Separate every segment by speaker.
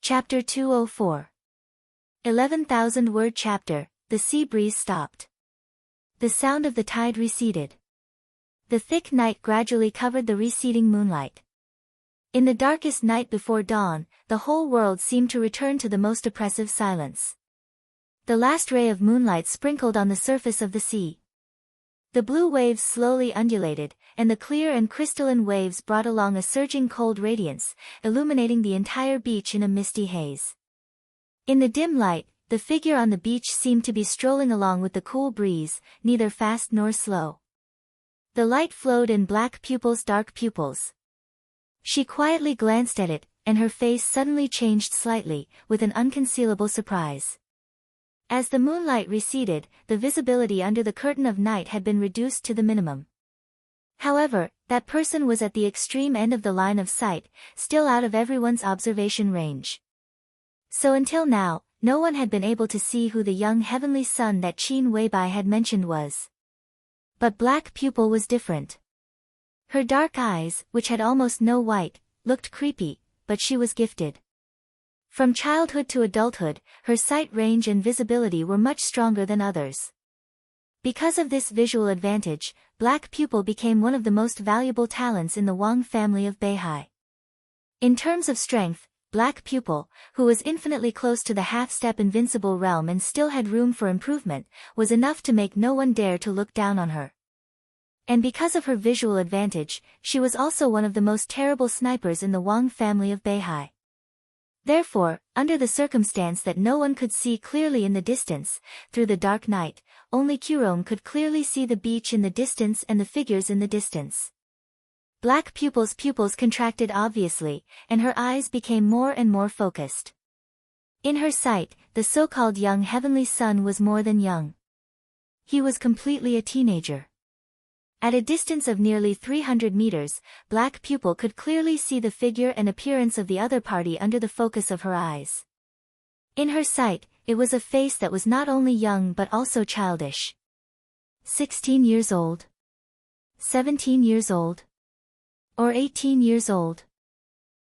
Speaker 1: Chapter 204. 11,000-word chapter. The sea breeze stopped. The sound of the tide receded. The thick night gradually covered the receding moonlight. In the darkest night before dawn, the whole world seemed to return to the most oppressive silence. The last ray of moonlight sprinkled on the surface of the sea. The blue waves slowly undulated, and the clear and crystalline waves brought along a surging cold radiance, illuminating the entire beach in a misty haze. In the dim light, the figure on the beach seemed to be strolling along with the cool breeze, neither fast nor slow. The light flowed in black pupils, dark pupils. She quietly glanced at it, and her face suddenly changed slightly, with an unconcealable surprise. As the moonlight receded, the visibility under the curtain of night had been reduced to the minimum. However, that person was at the extreme end of the line of sight, still out of everyone's observation range. So until now, no one had been able to see who the young heavenly son that Qin Weibai had mentioned was. But Black Pupil was different. Her dark eyes, which had almost no white, looked creepy, but she was gifted. From childhood to adulthood, her sight range and visibility were much stronger than others. Because of this visual advantage, Black Pupil became one of the most valuable talents in the Wang family of Beihai. In terms of strength, Black Pupil, who was infinitely close to the half-step invincible realm and still had room for improvement, was enough to make no one dare to look down on her. And because of her visual advantage, she was also one of the most terrible snipers in the Wang family of Beihai. Therefore, under the circumstance that no one could see clearly in the distance, through the dark night, only Qirong could clearly see the beach in the distance and the figures in the distance. Black Pupil's pupils contracted obviously, and her eyes became more and more focused. In her sight, the so-called young heavenly son was more than young. He was completely a teenager. At a distance of nearly 300 meters, Black Pupil could clearly see the figure and appearance of the other party under the focus of her eyes. In her sight, it was a face that was not only young but also childish. 16 years old? 17 years old? Or 18 years old?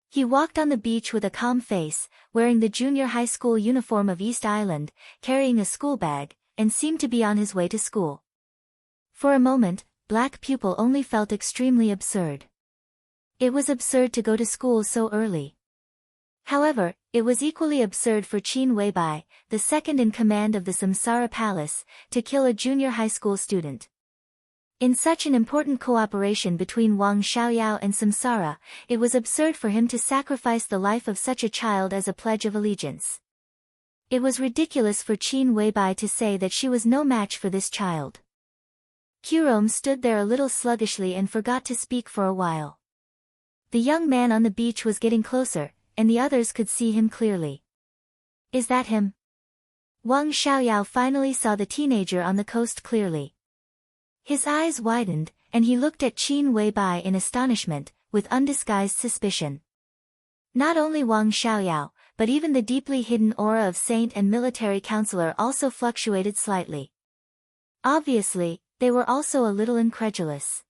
Speaker 1: He walked on the beach with a calm face, wearing the junior high school uniform of East Island, carrying a school bag, and seemed to be on his way to school. For a moment, Black Pupil only felt extremely absurd. It was absurd to go to school so early. However, it was equally absurd for Qin Weibai, the second in command of the Samsara Palace, to kill a junior high school student. In such an important cooperation between Wang Xiaoyao and Samsara, it was absurd for him to sacrifice the life of such a child as a pledge of allegiance. It was ridiculous for Qin Weibai to say that she was no match for this child. Qirong stood there a little sluggishly and forgot to speak for a while. The young man on the beach was getting closer, and the others could see him clearly. Is that him? Wang Xiaoyao finally saw the teenager on the coast clearly. His eyes widened, and he looked at Qin Weibai in astonishment, with undisguised suspicion. Not only Wang Xiaoyao, but even the deeply hidden aura of saint and military counselor also fluctuated slightly. Obviously, they were also a little incredulous.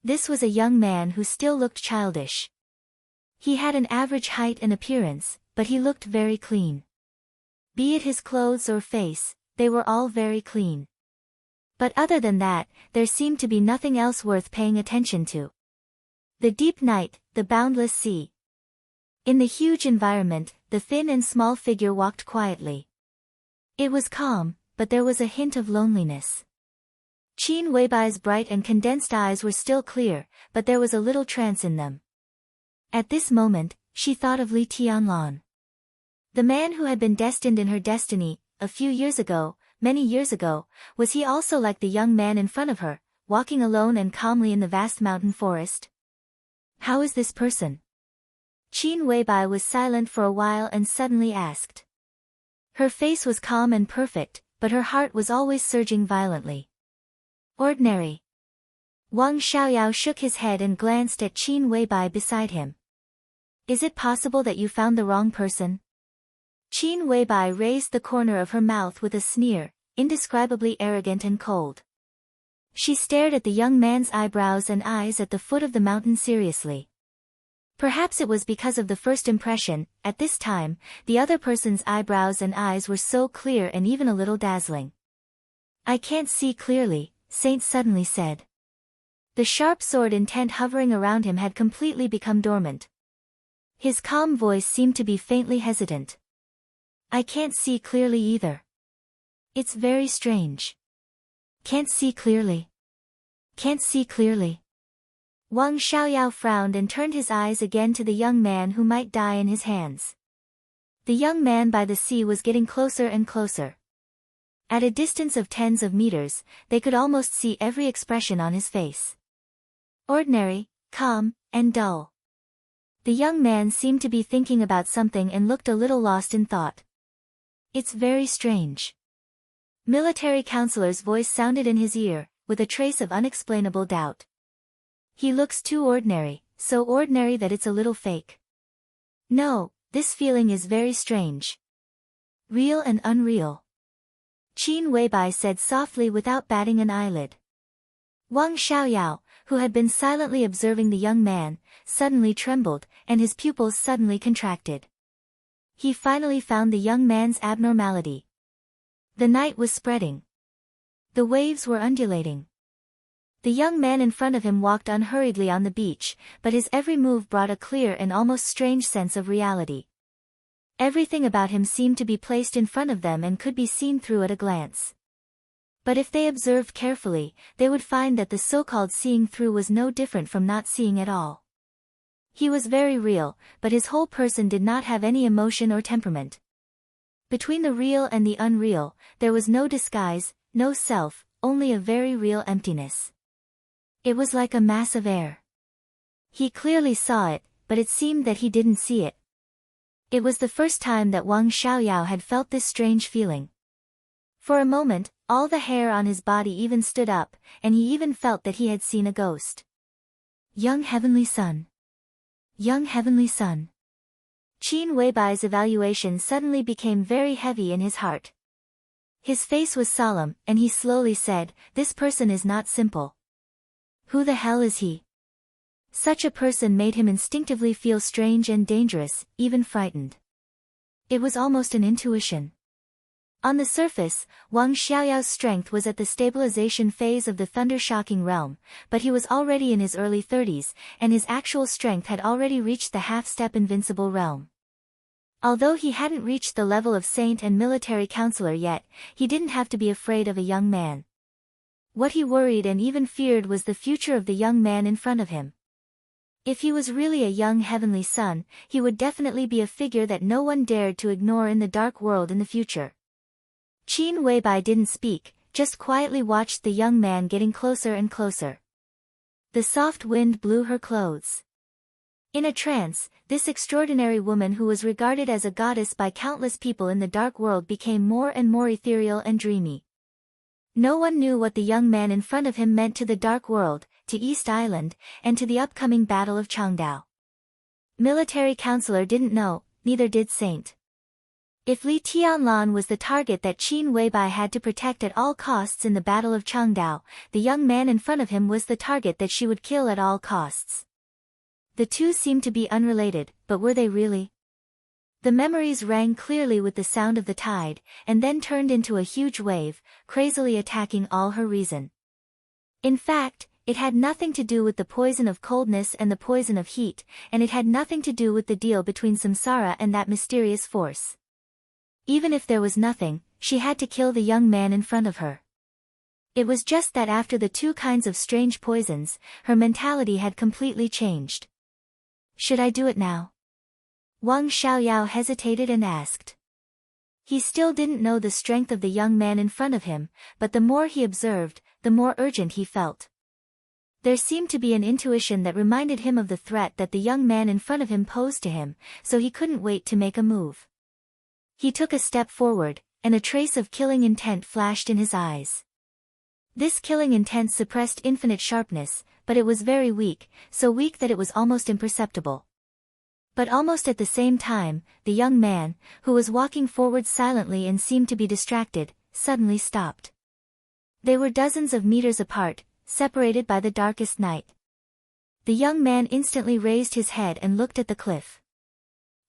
Speaker 1: This was a young man who still looked childish. He had an average height and appearance, but he looked very clean. Be it his clothes or face, they were all very clean. But other than that, there seemed to be nothing else worth paying attention to. The deep night, the boundless sea. In the huge environment, the thin and small figure walked quietly. It was calm, but there was a hint of loneliness. Qin Weibai's bright and condensed eyes were still clear, but there was a little trance in them. At this moment, she thought of Li Tianlan. The man who had been destined in her destiny, a few years ago, many years ago, was he also like the young man in front of her, walking alone and calmly in the vast mountain forest? How is this person? Qin Weibai was silent for a while and suddenly asked. Her face was calm and perfect, but her heart was always surging violently. Ordinary. Wang Xiaoyao shook his head and glanced at Qin Weibai beside him. Is it possible that you found the wrong person? Qin Weibai raised the corner of her mouth with a sneer, indescribably arrogant and cold. She stared at the young man's eyebrows and eyes at the foot of the mountain seriously. Perhaps it was because of the first impression. At this time, the other person's eyebrows and eyes were so clear and even a little dazzling. "I can't see clearly," Saint suddenly said. The sharp sword intent hovering around him had completely become dormant. His calm voice seemed to be faintly hesitant. "I can't see clearly either. It's very strange. Can't see clearly. Can't see clearly." Wang Xiaoyao frowned and turned his eyes again to the young man who might die in his hands. The young man by the sea was getting closer and closer. At a distance of tens of meters, they could almost see every expression on his face. Ordinary, calm, and dull. The young man seemed to be thinking about something and looked a little lost in thought. "It's very strange." Military counselor's voice sounded in his ear, with a trace of unexplainable doubt. "He looks too ordinary, so ordinary that it's a little fake." "No, this feeling is very strange. Real and unreal," Qin Weibai said softly without batting an eyelid. Wang Xiaoyao, who had been silently observing the young man, suddenly trembled, and his pupils suddenly contracted. He finally found the young man's abnormality. The night was spreading. The waves were undulating. The young man in front of him walked unhurriedly on the beach, but his every move brought a clear and almost strange sense of reality. Everything about him seemed to be placed in front of them and could be seen through at a glance. But if they observed carefully, they would find that the so-called seeing through was no different from not seeing at all. He was very real, but his whole person did not have any emotion or temperament. Between the real and the unreal, there was no disguise, no self, only a very real emptiness. It was like a mass of air. He clearly saw it, but it seemed that he didn't see it. It was the first time that Wang Xiaoyao had felt this strange feeling. For a moment, all the hair on his body even stood up, and he even felt that he had seen a ghost. Young Heavenly Sun. Young Heavenly Sun. Qin Weibai's evaluation suddenly became very heavy in his heart. His face was solemn, and he slowly said, "This person is not simple. Who the hell is he?" Such a person made him instinctively feel strange and dangerous, even frightened. It was almost an intuition. On the surface, Wang Xiaoyao's strength was at the stabilization phase of the thunder-shocking realm, but he was already in his early 30s, and his actual strength had already reached the half-step invincible realm. Although he hadn't reached the level of saint and military counselor yet, he didn't have to be afraid of a young man. What he worried and even feared was the future of the young man in front of him. If he was really a young heavenly son, he would definitely be a figure that no one dared to ignore in the dark world in the future. Qin Weibai didn't speak, just quietly watched the young man getting closer and closer. The soft wind blew her clothes. In a trance, this extraordinary woman who was regarded as a goddess by countless people in the dark world became more and more ethereal and dreamy. No one knew what the young man in front of him meant to the dark world, to East Island, and to the upcoming Battle of Changdao. Military counselor didn't know, neither did Saint. If Li Tianlan was the target that Qin Weibai had to protect at all costs in the Battle of Changdao, the young man in front of him was the target that she would kill at all costs. The two seemed to be unrelated, but were they really? The memories rang clearly with the sound of the tide, and then turned into a huge wave, crazily attacking all her reason. In fact, it had nothing to do with the poison of coldness and the poison of heat, and it had nothing to do with the deal between Samsara and that mysterious force. Even if there was nothing, she had to kill the young man in front of her. It was just that after the two kinds of strange poisons, her mentality had completely changed. Should I do it now? Wang Xiaoyao hesitated and asked. He still didn't know the strength of the young man in front of him, but the more he observed, the more urgent he felt. There seemed to be an intuition that reminded him of the threat that the young man in front of him posed to him, so he couldn't wait to make a move. He took a step forward, and a trace of killing intent flashed in his eyes. This killing intent suppressed infinite sharpness, but it was very weak, so weak that it was almost imperceptible. But almost at the same time, the young man, who was walking forward silently and seemed to be distracted, suddenly stopped. They were dozens of meters apart, separated by the darkest night. The young man instantly raised his head and looked at the cliff.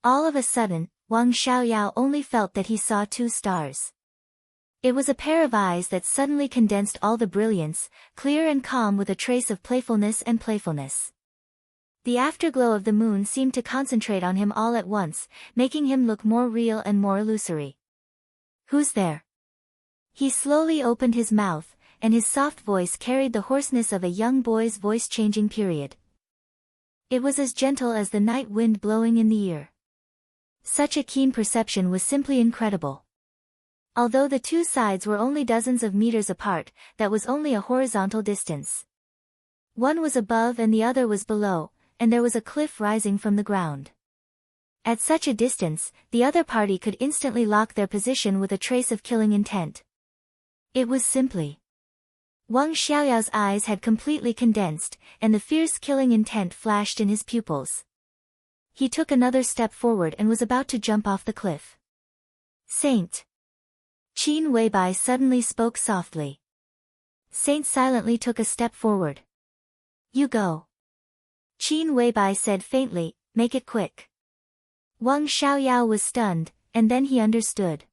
Speaker 1: All of a sudden, Wang Xiaoyao only felt that he saw two stars. It was a pair of eyes that suddenly condensed all the brilliance, clear and calm with a trace of playfulness. The afterglow of the moon seemed to concentrate on him all at once, making him look more real and more illusory. "Who's there?" He slowly opened his mouth, and his soft voice carried the hoarseness of a young boy's voice changing period. It was as gentle as the night wind blowing in the ear. Such a keen perception was simply incredible. Although the two sides were only dozens of meters apart, that was only a horizontal distance. One was above and the other was below, and there was a cliff rising from the ground. At such a distance, the other party could instantly lock their position with a trace of killing intent. It was simply. Wang Xiaoyao's eyes had completely condensed, and the fierce killing intent flashed in his pupils. He took another step forward and was about to jump off the cliff. "Saint." Qin Weibai suddenly spoke softly. Saint silently took a step forward. "You go." Qin Weibai said faintly, "Make it quick." Wang Xiaoyao was stunned, and then he understood.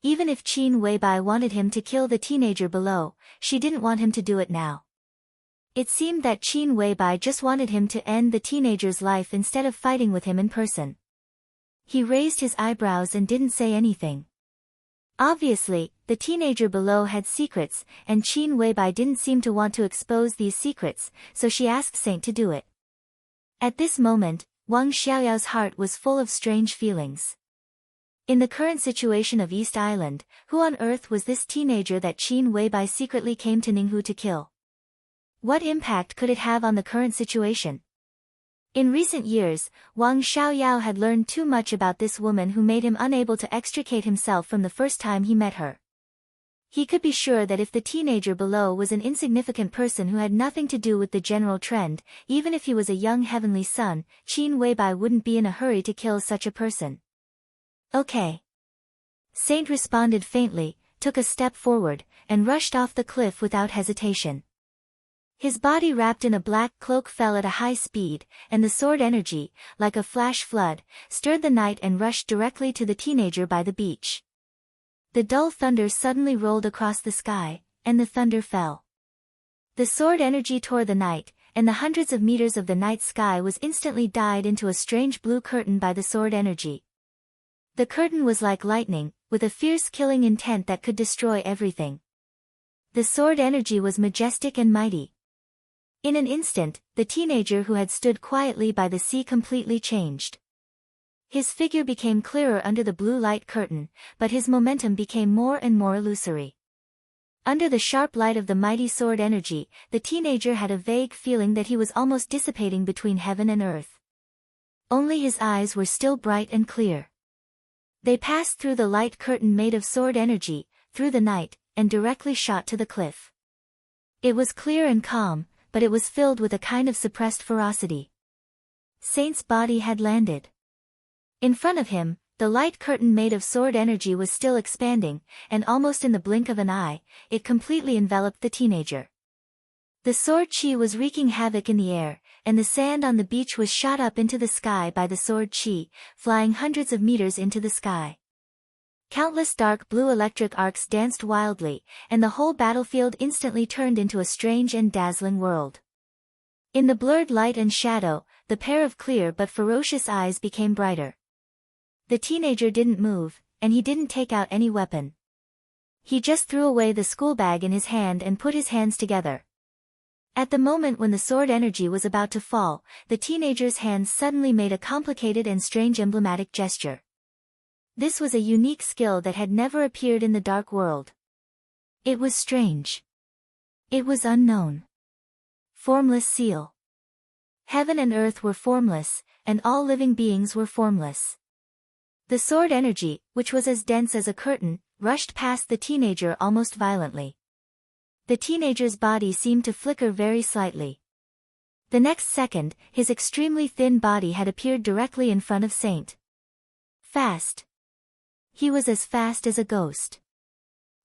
Speaker 1: Even if Qin Weibai wanted him to kill the teenager below, she didn't want him to do it now. It seemed that Qin Weibai just wanted him to end the teenager's life instead of fighting with him in person. He raised his eyebrows and didn't say anything. Obviously, the teenager below had secrets, and Qin Weibai didn't seem to want to expose these secrets, so she asked Saint to do it. At this moment, Wang Xiaoyao's heart was full of strange feelings. In the current situation of East Island, who on earth was this teenager that Qin Weibai secretly came to Ninghu to kill? What impact could it have on the current situation? In recent years, Wang Xiaoyao had learned too much about this woman who made him unable to extricate himself from the first time he met her. He could be sure that if the teenager below was an insignificant person who had nothing to do with the general trend, even if he was a young heavenly son, Qin Weibai wouldn't be in a hurry to kill such a person. "Okay." Saint responded faintly, took a step forward, and rushed off the cliff without hesitation. His body wrapped in a black cloak fell at a high speed, and the sword energy, like a flash flood, stirred the night and rushed directly to the teenager by the beach. The dull thunder suddenly rolled across the sky, and the thunder fell. The sword energy tore the night, and the hundreds of meters of the night sky was instantly dyed into a strange blue curtain by the sword energy. The curtain was like lightning, with a fierce killing intent that could destroy everything. The sword energy was majestic and mighty. In an instant, the teenager who had stood quietly by the sea completely changed. His figure became clearer under the blue light curtain, but his momentum became more and more illusory. Under the sharp light of the mighty sword energy, the teenager had a vague feeling that he was almost dissipating between heaven and earth. Only his eyes were still bright and clear. They passed through the light curtain made of sword energy, through the night, and directly shot to the cliff. It was clear and calm, but it was filled with a kind of suppressed ferocity. Saint's body had landed. In front of him, the light curtain made of sword energy was still expanding, and almost in the blink of an eye, it completely enveloped the teenager. The sword chi was wreaking havoc in the air, and the sand on the beach was shot up into the sky by the sword chi, flying hundreds of meters into the sky. Countless dark blue electric arcs danced wildly, and the whole battlefield instantly turned into a strange and dazzling world. In the blurred light and shadow, the pair of clear but ferocious eyes became brighter. The teenager didn't move, and he didn't take out any weapon. He just threw away the school bag in his hand and put his hands together. At the moment when the sword energy was about to fall, the teenager's hands suddenly made a complicated and strange emblematic gesture. This was a unique skill that had never appeared in the dark world. It was strange. It was unknown. Formless seal. Heaven and earth were formless, and all living beings were formless. The sword energy, which was as dense as a curtain, rushed past the teenager almost violently. The teenager's body seemed to flicker very slightly. The next second, his extremely thin body had appeared directly in front of Saint. Fast. He was as fast as a ghost.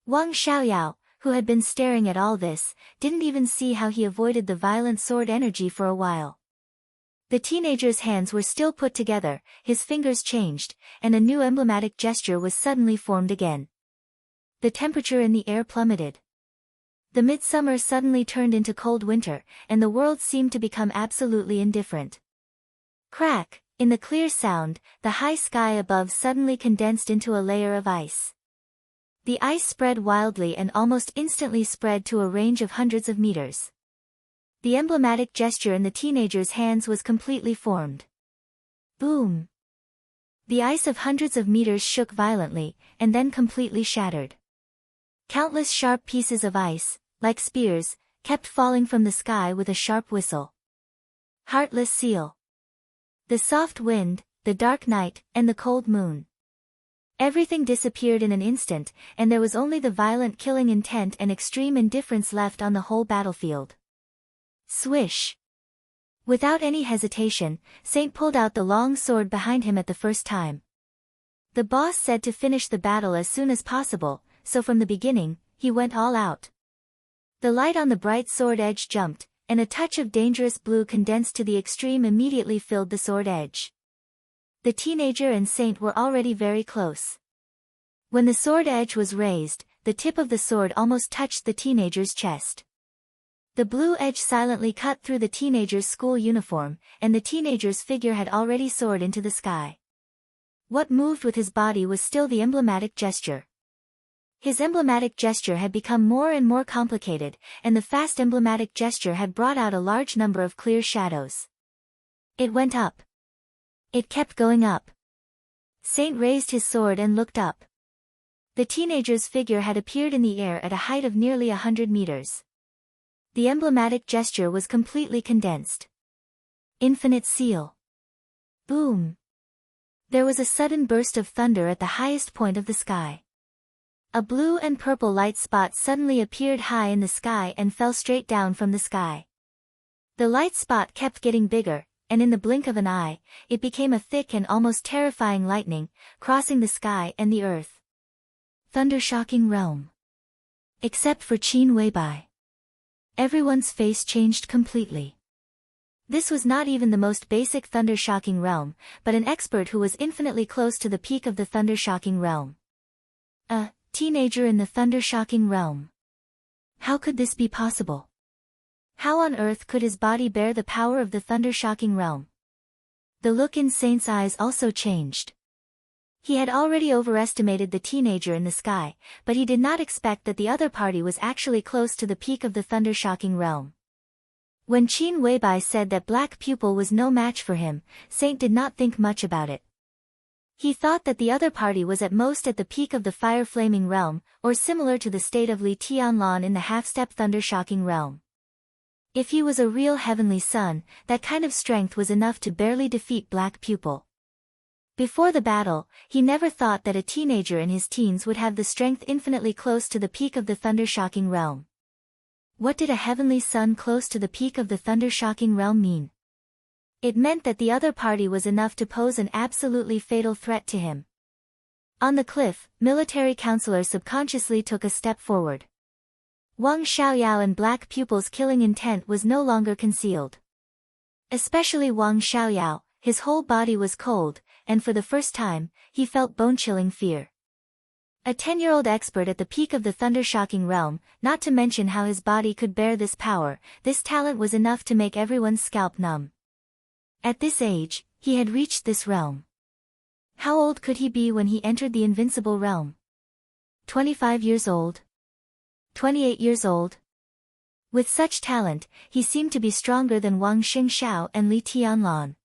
Speaker 1: Wang Xiaoyao, who had been staring at all this, didn't even see how he avoided the violent sword energy for a while. The teenager's hands were still put together, his fingers changed, and a new emblematic gesture was suddenly formed again. The temperature in the air plummeted. The midsummer suddenly turned into cold winter, and the world seemed to become absolutely indifferent. Crack! In the clear sound, the high sky above suddenly condensed into a layer of ice. The ice spread wildly and almost instantly spread to a range of hundreds of meters. The emblematic gesture in the teenager's hands was completely formed. Boom! The ice of hundreds of meters shook violently, and then completely shattered. Countless sharp pieces of ice, like spears, kept falling from the sky with a sharp whistle. Heartless seal. The soft wind, the dark night, and the cold moon. Everything disappeared in an instant, and there was only the violent killing intent and extreme indifference left on the whole battlefield. Swish! Without any hesitation, Saint pulled out the long sword behind him at the first time. The boss said to finish the battle as soon as possible, so from the beginning, he went all out. The light on the bright sword edge jumped, and a touch of dangerous blue condensed to the extreme immediately filled the sword edge. The teenager and Saint were already very close. When the sword edge was raised, the tip of the sword almost touched the teenager's chest. The blue edge silently cut through the teenager's school uniform, and the teenager's figure had already soared into the sky. What moved with his body was still the emblematic gesture. His emblematic gesture had become more and more complicated, and the fast emblematic gesture had brought out a large number of clear shadows. It went up. It kept going up. Saint raised his sword and looked up. The teenager's figure had appeared in the air at a height of nearly 100 meters. The emblematic gesture was completely condensed. Infinite seal. Boom! There was a sudden burst of thunder at the highest point of the sky. A blue and purple light spot suddenly appeared high in the sky and fell straight down from the sky. The light spot kept getting bigger, and in the blink of an eye, it became a thick and almost terrifying lightning, crossing the sky and the earth. Thunder-shocking realm. Except for Qin Weibai. Everyone's face changed completely. This was not even the most basic thunder-shocking realm, but an expert who was infinitely close to the peak of the thunder-shocking realm. A teenager in the thunder-shocking realm. How could this be possible? How on earth could his body bear the power of the thunder-shocking realm? The look in Saint's eyes also changed. He had already overestimated the teenager in the sky, but he did not expect that the other party was actually close to the peak of the thunder-shocking realm. When Qin Weibai said that Black Pupil was no match for him, Saint did not think much about it. He thought that the other party was at most at the peak of the fire-flaming realm, or similar to the state of Li Tianlan in the half-step thunder-shocking realm. If he was a real heavenly son, that kind of strength was enough to barely defeat Black Pupil. Before the battle, he never thought that a teenager in his teens would have the strength infinitely close to the peak of the thunder-shocking realm. What did a heavenly son close to the peak of the thunder-shocking realm mean? It meant that the other party was enough to pose an absolutely fatal threat to him. On the cliff, military counselor subconsciously took a step forward. Wang Xiaoyao and Black Pupil's killing intent was no longer concealed. Especially Wang Xiaoyao, his whole body was cold, and for the first time, he felt bone-chilling fear. A 10-year-old expert at the peak of the thunder-shocking realm, not to mention how his body could bear this power, this talent was enough to make everyone's scalp numb. At this age, he had reached this realm. How old could he be when he entered the invincible realm? 25 years old? 28 years old? With such talent, he seemed to be stronger than Wang Xingxiao and Li Tianlan.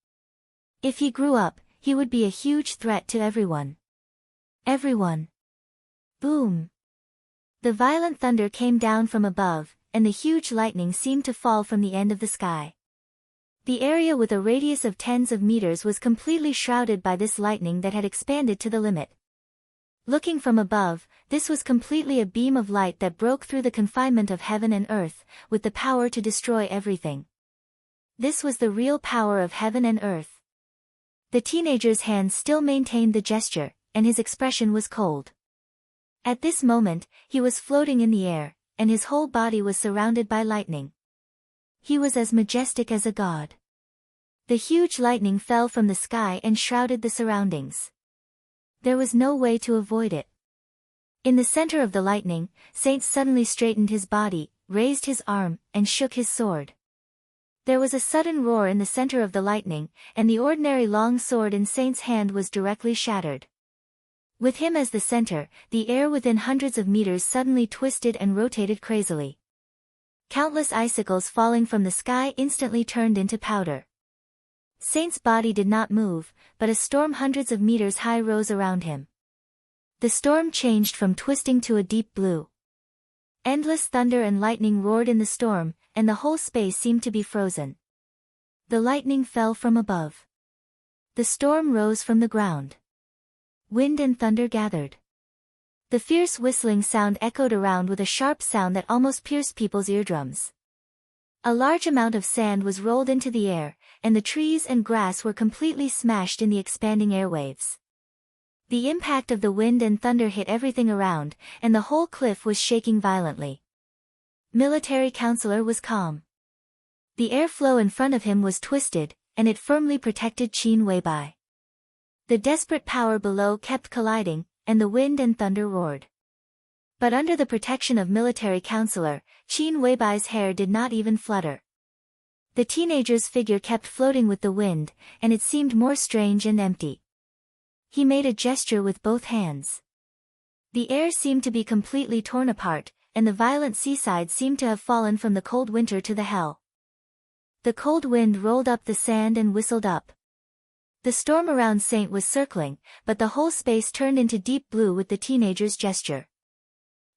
Speaker 1: If he grew up, he would be a huge threat to everyone. Everyone. Boom! The violent thunder came down from above, and the huge lightning seemed to fall from the end of the sky. The area with a radius of tens of meters was completely shrouded by this lightning that had expanded to the limit. Looking from above, this was completely a beam of light that broke through the confinement of heaven and earth, with the power to destroy everything. This was the real power of heaven and earth. The teenager's hands still maintained the gesture, and his expression was cold. At this moment, he was floating in the air, and his whole body was surrounded by lightning. He was as majestic as a god. The huge lightning fell from the sky and shrouded the surroundings. There was no way to avoid it. In the center of the lightning, Saint suddenly straightened his body, raised his arm, and shook his sword. There was a sudden roar in the center of the lightning, and the ordinary long sword in Saint's hand was directly shattered. With him as the center, the air within hundreds of meters suddenly twisted and rotated crazily. Countless icicles falling from the sky instantly turned into powder. Saint's body did not move, but a storm hundreds of meters high rose around him. The storm changed from twisting to a deep blue. Endless thunder and lightning roared in the storm, and the whole space seemed to be frozen. The lightning fell from above. The storm rose from the ground. Wind and thunder gathered. The fierce whistling sound echoed around with a sharp sound that almost pierced people's eardrums. A large amount of sand was rolled into the air, and the trees and grass were completely smashed in the expanding airwaves. The impact of the wind and thunder hit everything around, and the whole cliff was shaking violently. Military Counselor was calm. The airflow in front of him was twisted, and it firmly protected Qin Weibai. The desperate power below kept colliding, and the wind and thunder roared. But under the protection of Military Counselor, Qin Weibai's hair did not even flutter. The teenager's figure kept floating with the wind, and it seemed more strange and empty. He made a gesture with both hands. The air seemed to be completely torn apart, and the violent seaside seemed to have fallen from the cold winter to the hell. The cold wind rolled up the sand and whistled up. The storm around Saint was circling, but the whole space turned into deep blue with the teenager's gesture.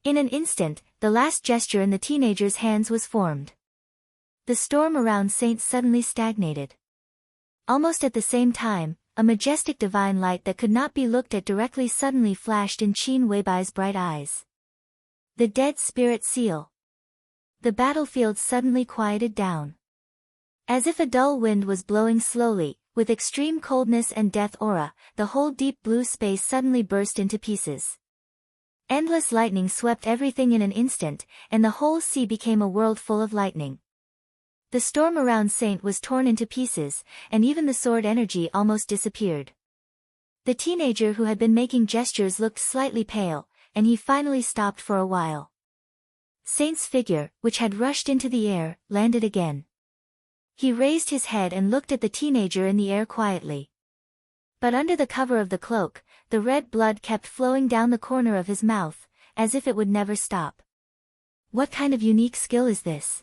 Speaker 1: In an instant, the last gesture in the teenager's hands was formed. The storm around Saint suddenly stagnated. Almost at the same time, a majestic divine light that could not be looked at directly suddenly flashed in Qin Weibai's bright eyes. The dead spirit seal. The battlefield suddenly quieted down. As if a dull wind was blowing slowly, with extreme coldness and death aura, the whole deep blue space suddenly burst into pieces. Endless lightning swept everything in an instant, and the whole sea became a world full of lightning. The storm around Saint was torn into pieces, and even the sword energy almost disappeared. The teenager who had been making gestures looked slightly pale, and he finally stopped for a while. Saint's figure, which had rushed into the air, landed again. He raised his head and looked at the teenager in the air quietly. But under the cover of the cloak, the red blood kept flowing down the corner of his mouth, as if it would never stop. What kind of unique skill is this?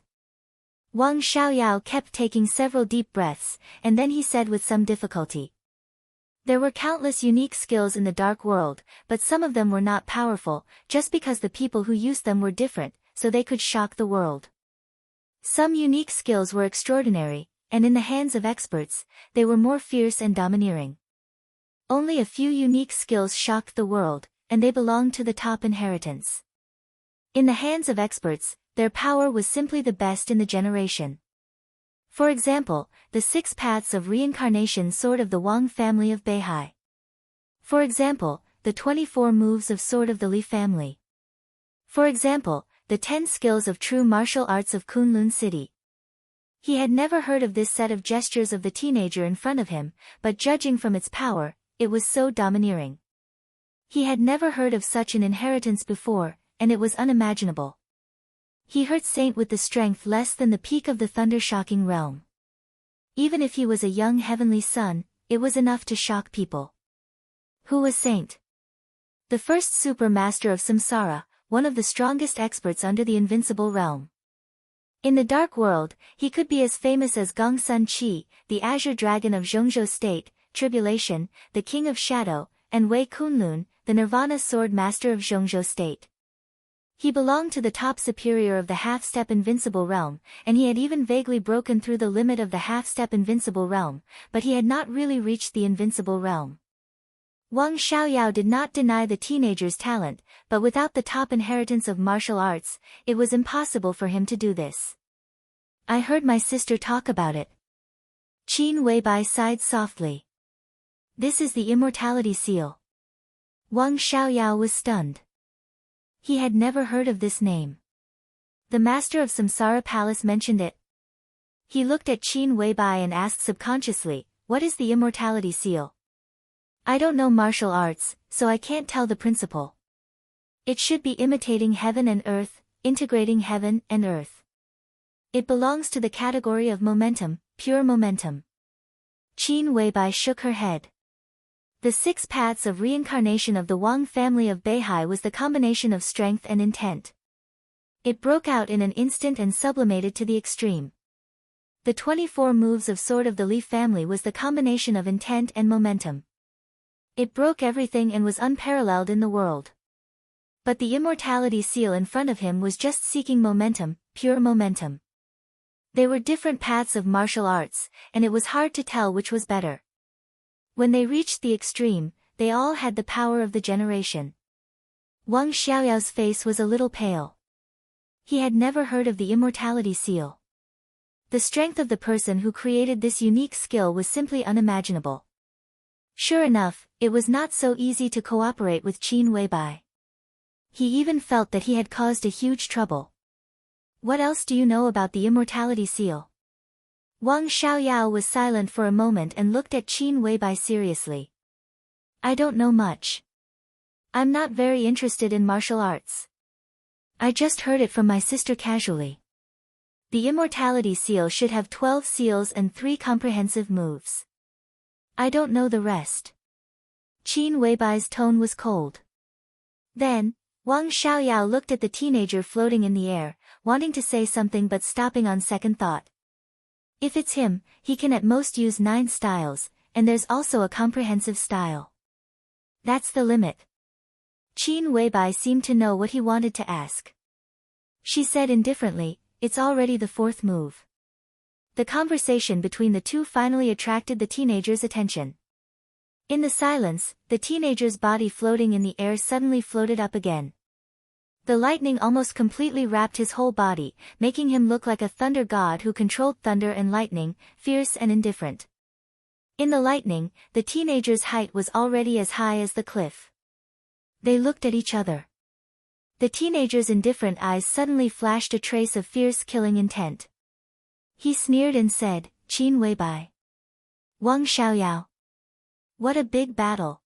Speaker 1: Wang Xiaoyao kept taking several deep breaths, and then he said with some difficulty. There were countless unique skills in the dark world, but some of them were not powerful, just because the people who used them were different, so they could shock the world. Some unique skills were extraordinary, and in the hands of experts, they were more fierce and domineering. Only a few unique skills shocked the world, and they belonged to the top inheritance. In the hands of experts, their power was simply the best in the generation. For example, the 6 Paths of Reincarnation Sword of the Wang family of Beihai. For example, the 24 Moves of Sword of the Li family. For example, the 10 Skills of True Martial Arts of Kunlun City. He had never heard of this set of gestures of the teenager in front of him, but judging from its power, it was so domineering. He had never heard of such an inheritance before, and it was unimaginable. He hurt Saint with the strength less than the peak of the thunder-shocking realm. Even if he was a young heavenly son, it was enough to shock people. Who was Saint? The first super master of Samsara, one of the strongest experts under the invincible realm. In the dark world, he could be as famous as Gongsun Qi, the azure dragon of Zhongzhou State, Tribulation, the king of Shadow, and Wei Kunlun, the Nirvana sword master of Zhongzhou State. He belonged to the top superior of the half-step invincible realm, and he had even vaguely broken through the limit of the half-step invincible realm, but he had not really reached the invincible realm. Wang Xiaoyao did not deny the teenager's talent, but without the top inheritance of martial arts, it was impossible for him to do this. I heard my sister talk about it. Qin Weibai sighed softly. This is the immortality seal. Wang Xiaoyao was stunned. He had never heard of this name. The master of Samsara Palace mentioned it. He looked at Qin Weibai and asked subconsciously, what is the immortality seal? I don't know martial arts, so I can't tell the principle. It should be imitating heaven and earth, integrating heaven and earth. It belongs to the category of momentum, pure momentum. Qin Weibai shook her head. The 6 paths of reincarnation of the Wang family of Beihai was the combination of strength and intent. It broke out in an instant and sublimated to the extreme. The 24 moves of Sword of the Leaf family was the combination of intent and momentum. It broke everything and was unparalleled in the world. But the immortality seal in front of him was just seeking momentum, pure momentum. They were different paths of martial arts, and it was hard to tell which was better. When they reached the extreme, they all had the power of the generation. Wang Xiaoyao's face was a little pale. He had never heard of the immortality seal. The strength of the person who created this unique skill was simply unimaginable. Sure enough, it was not so easy to cooperate with Qin Weibai. He even felt that he had caused a huge trouble. What else do you know about the immortality seal? Wang Xiaoyao was silent for a moment and looked at Qin Weibai seriously. I don't know much. I'm not very interested in martial arts. I just heard it from my sister casually. The immortality seal should have 12 seals and 3 comprehensive moves. I don't know the rest. Qin Weibai's tone was cold. Then, Wang Xiaoyao looked at the teenager floating in the air, wanting to say something but stopping on second thought. If it's him, he can at most use 9 styles, and there's also a comprehensive style. That's the limit. Qin Weibai seemed to know what he wanted to ask. She said indifferently, it's already the 4th move. The conversation between the two finally attracted the teenager's attention. In the silence, the teenager's body floating in the air suddenly floated up again. The lightning almost completely wrapped his whole body, making him look like a thunder god who controlled thunder and lightning, fierce and indifferent. In the lightning, the teenager's height was already as high as the cliff. They looked at each other. The teenager's indifferent eyes suddenly flashed a trace of fierce killing intent. He sneered and said, Qin Weibai. Wang Xiaoyao. What a big battle.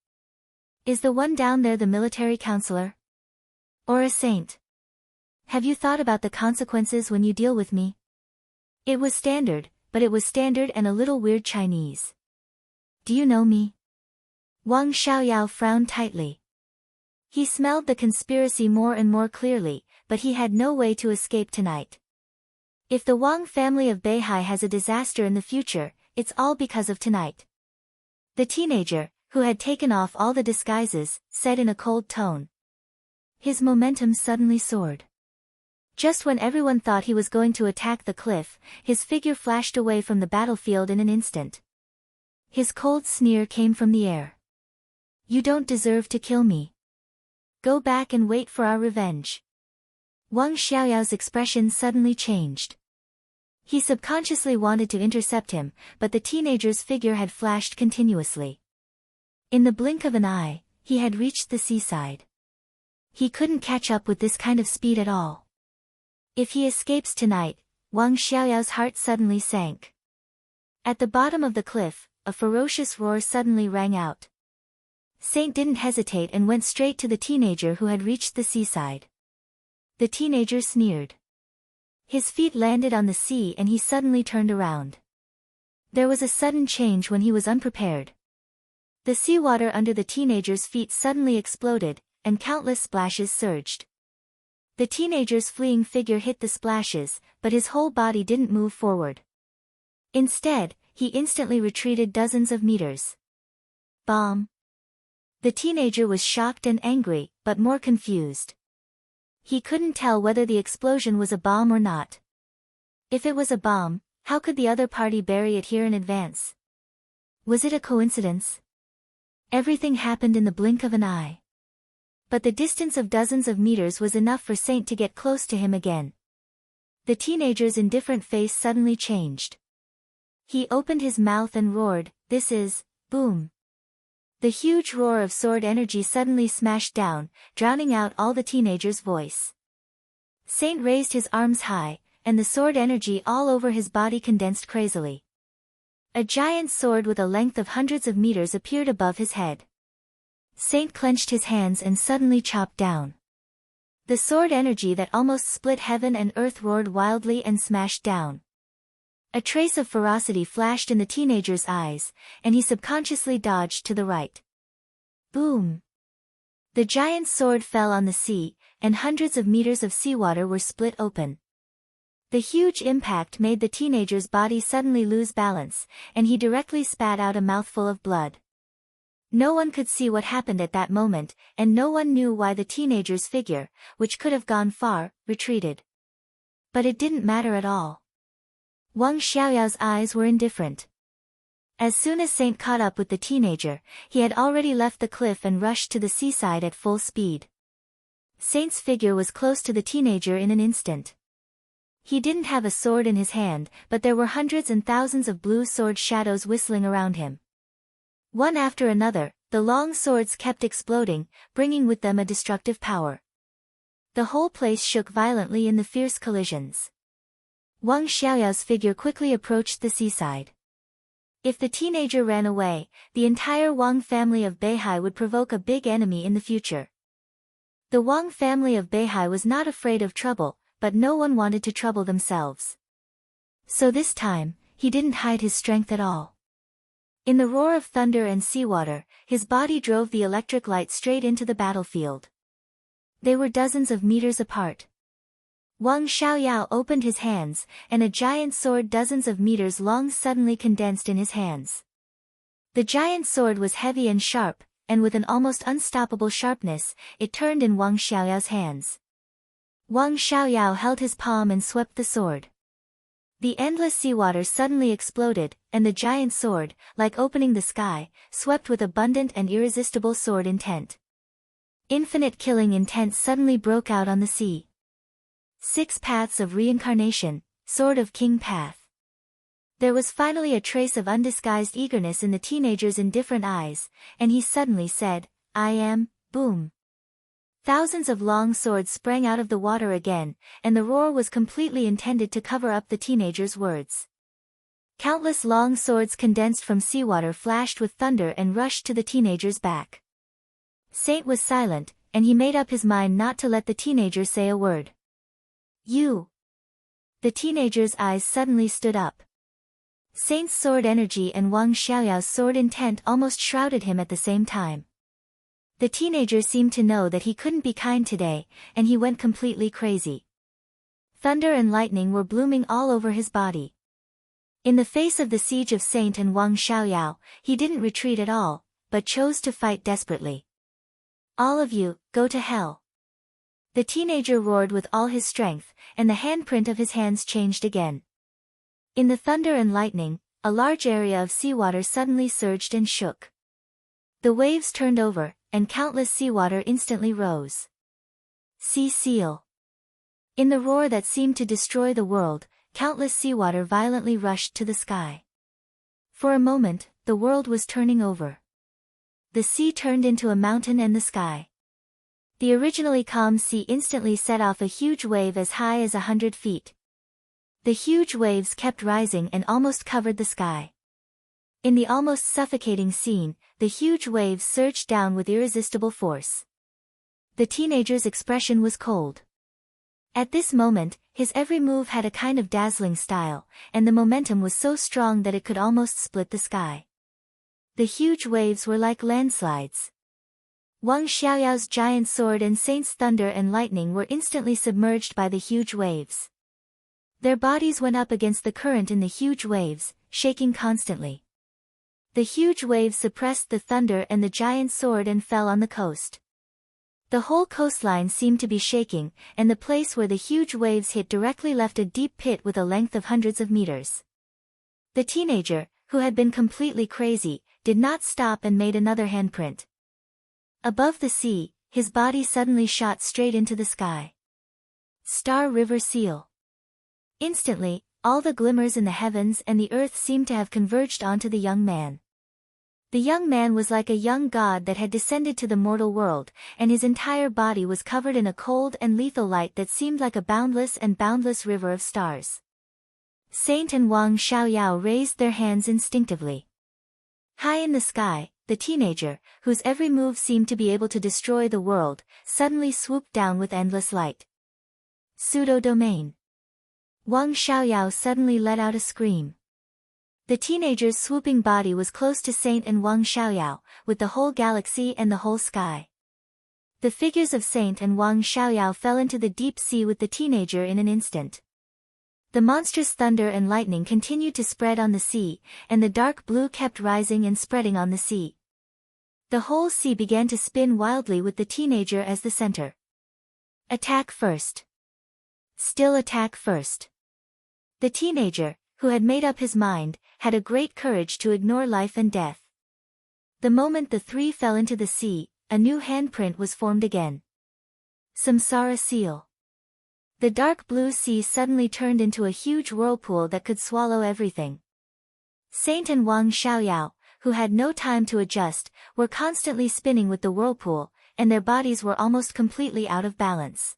Speaker 1: Is the one down there the military counselor? Or a saint? Have you thought about the consequences when you deal with me? It was standard, but it was standard and a little weird Chinese. Do you know me? Wang Xiaoyao frowned tightly. He smelled the conspiracy more and more clearly, but he had no way to escape tonight. If the Wang family of Beihai has a disaster in the future, it's all because of tonight. The teenager, who had taken off all the disguises, said in a cold tone. His momentum suddenly soared. Just when everyone thought he was going to attack the cliff, his figure flashed away from the battlefield in an instant. His cold sneer came from the air. You don't deserve to kill me. Go back and wait for our revenge. Wang Xiaoyao's expression suddenly changed. He subconsciously wanted to intercept him, but the teenager's figure had flashed continuously. In the blink of an eye, he had reached the seaside. He couldn't catch up with this kind of speed at all. If he escapes tonight, Wang Xiaoyao's heart suddenly sank. At the bottom of the cliff, a ferocious roar suddenly rang out. Saint didn't hesitate and went straight to the teenager who had reached the seaside. The teenager sneered. His feet landed on the sea and he suddenly turned around. There was a sudden change when he was unprepared. The seawater under the teenager's feet suddenly exploded, and countless splashes surged. The teenager's fleeing figure hit the splashes, but his whole body didn't move forward. Instead, he instantly retreated dozens of meters. Bomb! The teenager was shocked and angry, but more confused. He couldn't tell whether the explosion was a bomb or not. If it was a bomb, how could the other party bury it here in advance? Was it a coincidence? Everything happened in the blink of an eye. But the distance of dozens of meters was enough for Saint to get close to him again. The teenager's indifferent face suddenly changed. He opened his mouth and roared, "This is, boom." The huge roar of sword energy suddenly smashed down, drowning out all the teenager's voice. Saint raised his arms high, and the sword energy all over his body condensed crazily. A giant sword with a length of hundreds of meters appeared above his head. Saint clenched his hands and suddenly chopped down. The sword energy that almost split heaven and earth roared wildly and smashed down. A trace of ferocity flashed in the teenager's eyes, and he subconsciously dodged to the right. Boom! The giant sword fell on the sea, and hundreds of meters of seawater were split open. The huge impact made the teenager's body suddenly lose balance, and he directly spat out a mouthful of blood. No one could see what happened at that moment, and no one knew why the teenager's figure, which could have gone far, retreated. But it didn't matter at all. Wang Xiaoyao's eyes were indifferent. As soon as Saint caught up with the teenager, he had already left the cliff and rushed to the seaside at full speed. Saint's figure was close to the teenager in an instant. He didn't have a sword in his hand, but there were hundreds and thousands of blue sword shadows whistling around him. One after another, the long swords kept exploding, bringing with them a destructive power. The whole place shook violently in the fierce collisions. Wang Xiaoyao's figure quickly approached the seaside. If the teenager ran away, the entire Wang family of Beihai would provoke a big enemy in the future. The Wang family of Beihai was not afraid of trouble, but no one wanted to trouble themselves. So this time, he didn't hide his strength at all. In the roar of thunder and seawater, his body drove the electric light straight into the battlefield. They were dozens of meters apart. Wang Xiaoyao opened his hands, and a giant sword dozens of meters long suddenly condensed in his hands. The giant sword was heavy and sharp, and with an almost unstoppable sharpness, it turned in Wang Xiaoyao's hands. Wang Xiaoyao held his palm and swept the sword. The endless seawater suddenly exploded, and the giant sword, like opening the sky, swept with abundant and irresistible sword intent. Infinite killing intent suddenly broke out on the sea. 6 paths of reincarnation, Sword of King Path. There was finally a trace of undisguised eagerness in the teenager's indifferent eyes, and he suddenly said, "I am," boom. Thousands of long swords sprang out of the water again, and the roar was completely intended to cover up the teenager's words. Countless long swords condensed from seawater flashed with thunder and rushed to the teenager's back. Saint was silent, and he made up his mind not to let the teenager say a word. "You!" The teenager's eyes suddenly stood up. Saint's sword energy and Wang Xiaoyao's sword intent almost shrouded him at the same time. The teenager seemed to know that he couldn't be kind today, and he went completely crazy. Thunder and lightning were blooming all over his body. In the face of the siege of Saint and Wang Xiaoyao, he didn't retreat at all, but chose to fight desperately. "All of you, go to hell!" The teenager roared with all his strength, and the handprint of his hands changed again. In the thunder and lightning, a large area of seawater suddenly surged and shook. The waves turned over, and countless seawater instantly rose. Sea seal. In the roar that seemed to destroy the world, countless seawater violently rushed to the sky. For a moment, the world was turning over. The sea turned into a mountain and the sky. The originally calm sea instantly set off a huge wave as high as 100 feet. The huge waves kept rising and almost covered the sky. In the almost suffocating scene, the huge waves surged down with irresistible force. The teenager's expression was cold. At this moment, his every move had a kind of dazzling style, and the momentum was so strong that it could almost split the sky. The huge waves were like landslides. Wang Xiaoyao's giant sword and Saint's thunder and lightning were instantly submerged by the huge waves. Their bodies went up against the current in the huge waves, shaking constantly. The huge waves suppressed the thunder and the giant sword and fell on the coast. The whole coastline seemed to be shaking, and the place where the huge waves hit directly left a deep pit with a length of hundreds of meters. The teenager, who had been completely crazy, did not stop and made another handprint. Above the sea, his body suddenly shot straight into the sky. Star River Seal. Instantly, all the glimmers in the heavens and the earth seemed to have converged onto the young man. The young man was like a young god that had descended to the mortal world, and his entire body was covered in a cold and lethal light that seemed like a boundless river of stars. Saint and Wang Xiaoyao raised their hands instinctively. High in the sky, the teenager, whose every move seemed to be able to destroy the world, suddenly swooped down with endless light. Pseudo-domain. Wang Xiaoyao suddenly let out a scream. The teenager's swooping body was close to Saint and Wang Xiaoyao, with the whole galaxy and the whole sky. The figures of Saint and Wang Xiaoyao fell into the deep sea with the teenager in an instant. The monstrous thunder and lightning continued to spread on the sea, and the dark blue kept rising and spreading on the sea. The whole sea began to spin wildly with the teenager as the center. Attack first. Still attack first. The teenager, who had made up his mind, had a great courage to ignore life and death. The moment the three fell into the sea, a new handprint was formed again. Samsara seal. The dark blue sea suddenly turned into a huge whirlpool that could swallow everything. Saint and Wang Xiaoyao, who had no time to adjust, were constantly spinning with the whirlpool, and their bodies were almost completely out of balance.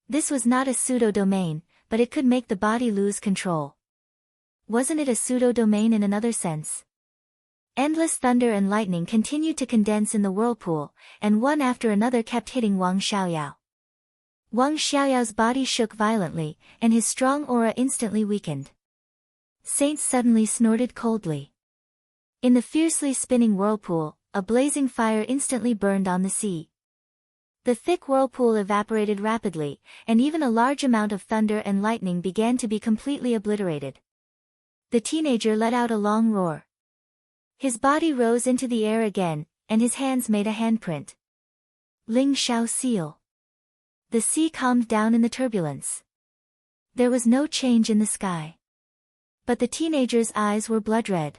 Speaker 1: This was not a pseudo-domain, but it could make the body lose control. Wasn't it a pseudo-domain in another sense? Endless thunder and lightning continued to condense in the whirlpool, and one after another kept hitting Wang Xiaoyao. Wang Xiaoyao's body shook violently, and his strong aura instantly weakened. Saint suddenly snorted coldly. In the fiercely spinning whirlpool, a blazing fire instantly burned on the sea. The thick whirlpool evaporated rapidly, and even a large amount of thunder and lightning began to be completely obliterated. The teenager let out a long roar. His body rose into the air again, and his hands made a handprint. Ling Shao seal. The sea calmed down in the turbulence. There was no change in the sky. But the teenager's eyes were blood red.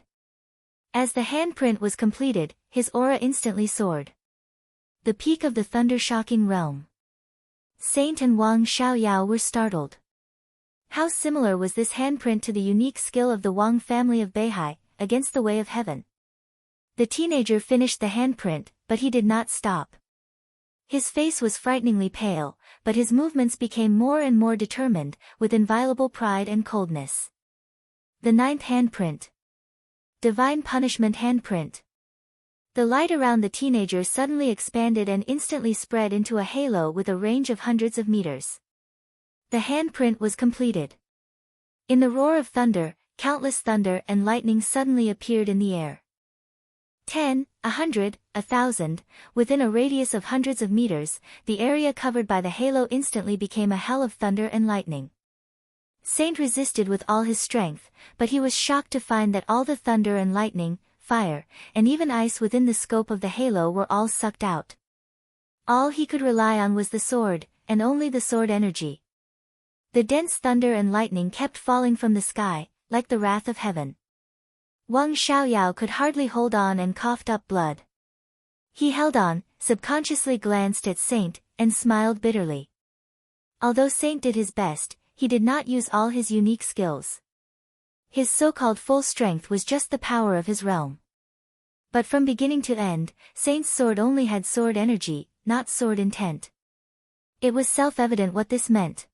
Speaker 1: As the handprint was completed, his aura instantly soared. The peak of the thunder-shocking realm. Saint and Wang Xiaoyao were startled. How similar was this handprint to the unique skill of the Wang family of Beihai, against the way of heaven. The teenager finished the handprint, but he did not stop. His face was frighteningly pale, but his movements became more and more determined, with inviolable pride and coldness. The 9th handprint. Divine Punishment handprint. The light around the teenager suddenly expanded and instantly spread into a halo with a range of hundreds of meters. The handprint was completed. In the roar of thunder, countless thunder and lightning suddenly appeared in the air. 10, 100, 1,000, within a radius of hundreds of meters, the area covered by the halo instantly became a hell of thunder and lightning. Saint resisted with all his strength, but he was shocked to find that all the thunder and lightning, fire, and even ice within the scope of the halo were all sucked out. All he could rely on was the sword, and only the sword energy. The dense thunder and lightning kept falling from the sky, like the wrath of heaven. Wang Xiaoyao could hardly hold on and coughed up blood. He held on, subconsciously glanced at Saint, and smiled bitterly. Although Saint did his best, he did not use all his unique skills. His so-called full strength was just the power of his realm. But from beginning to end, Saint's sword only had sword energy, not sword intent. It was self-evident what this meant.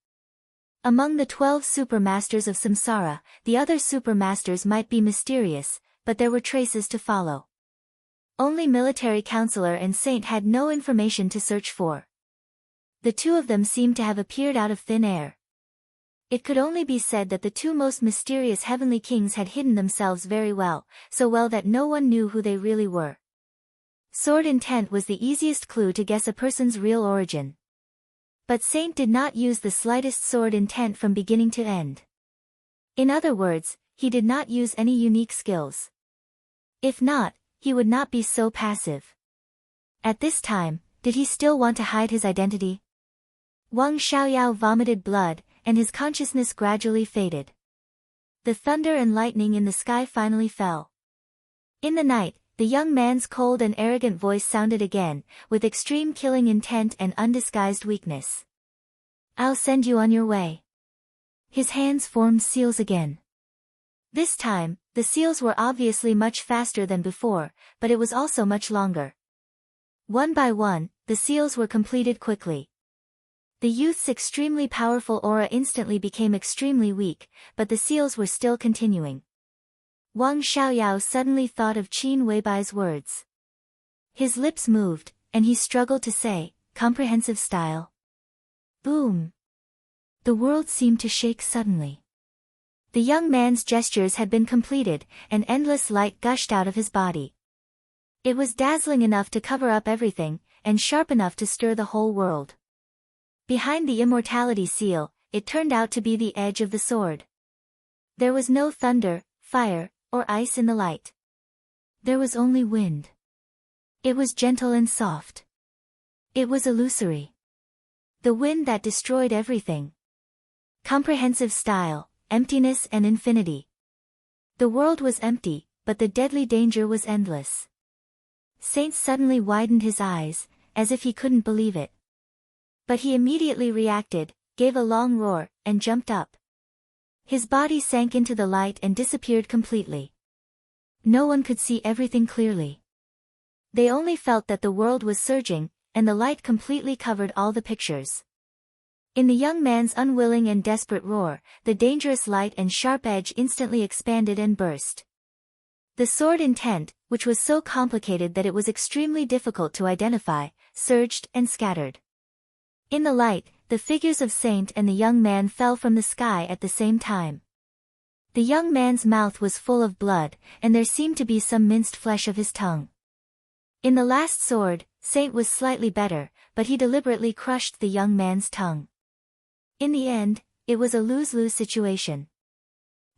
Speaker 1: Among the 12 supermasters of Samsara, the other supermasters might be mysterious, but there were traces to follow. Only military counselor and Saint had no information to search for. The two of them seemed to have appeared out of thin air. It could only be said that the two most mysterious heavenly kings had hidden themselves very well, so well that no one knew who they really were. Sword intent was the easiest clue to guess a person's real origin. But Saint did not use the slightest sword intent from beginning to end. In other words, he did not use any unique skills. If not, he would not be so passive. At this time, did he still want to hide his identity? Wang Xiaoyao vomited blood, and his consciousness gradually faded. The thunder and lightning in the sky finally fell. In the night, the young man's cold and arrogant voice sounded again, with extreme killing intent and undisguised weakness. I'll send you on your way. His hands formed seals again. This time, the seals were obviously much faster than before, but it was also much longer. One by one, the seals were completed quickly. The youth's extremely powerful aura instantly became extremely weak, but the seals were still continuing. Wang Xiaoyao suddenly thought of Qin Weibai's words. His lips moved, and he struggled to say, comprehensive style. Boom! The world seemed to shake suddenly. The young man's gestures had been completed, and endless light gushed out of his body. It was dazzling enough to cover up everything, and sharp enough to stir the whole world. Behind the immortality seal, it turned out to be the edge of the sword. There was no thunder, fire, or ice in the light. There was only wind. It was gentle and soft. It was illusory. The wind that destroyed everything. Comprehensive style, emptiness and infinity. The world was empty, but the deadly danger was endless. Saint suddenly widened his eyes, as if he couldn't believe it. But he immediately reacted, gave a long roar, and jumped up. His body sank into the light and disappeared completely. No one could see everything clearly. They only felt that the world was surging, and the light completely covered all the pictures. In the young man's unwilling and desperate roar, the dangerous light and sharp edge instantly expanded and burst. The sword intent, which was so complicated that it was extremely difficult to identify, surged and scattered. In the light, the figures of Saint and the young man fell from the sky at the same time. The young man's mouth was full of blood, and there seemed to be some minced flesh of his tongue. In the last sword, Saint was slightly better, but he deliberately crushed the young man's tongue. In the end, it was a lose-lose situation.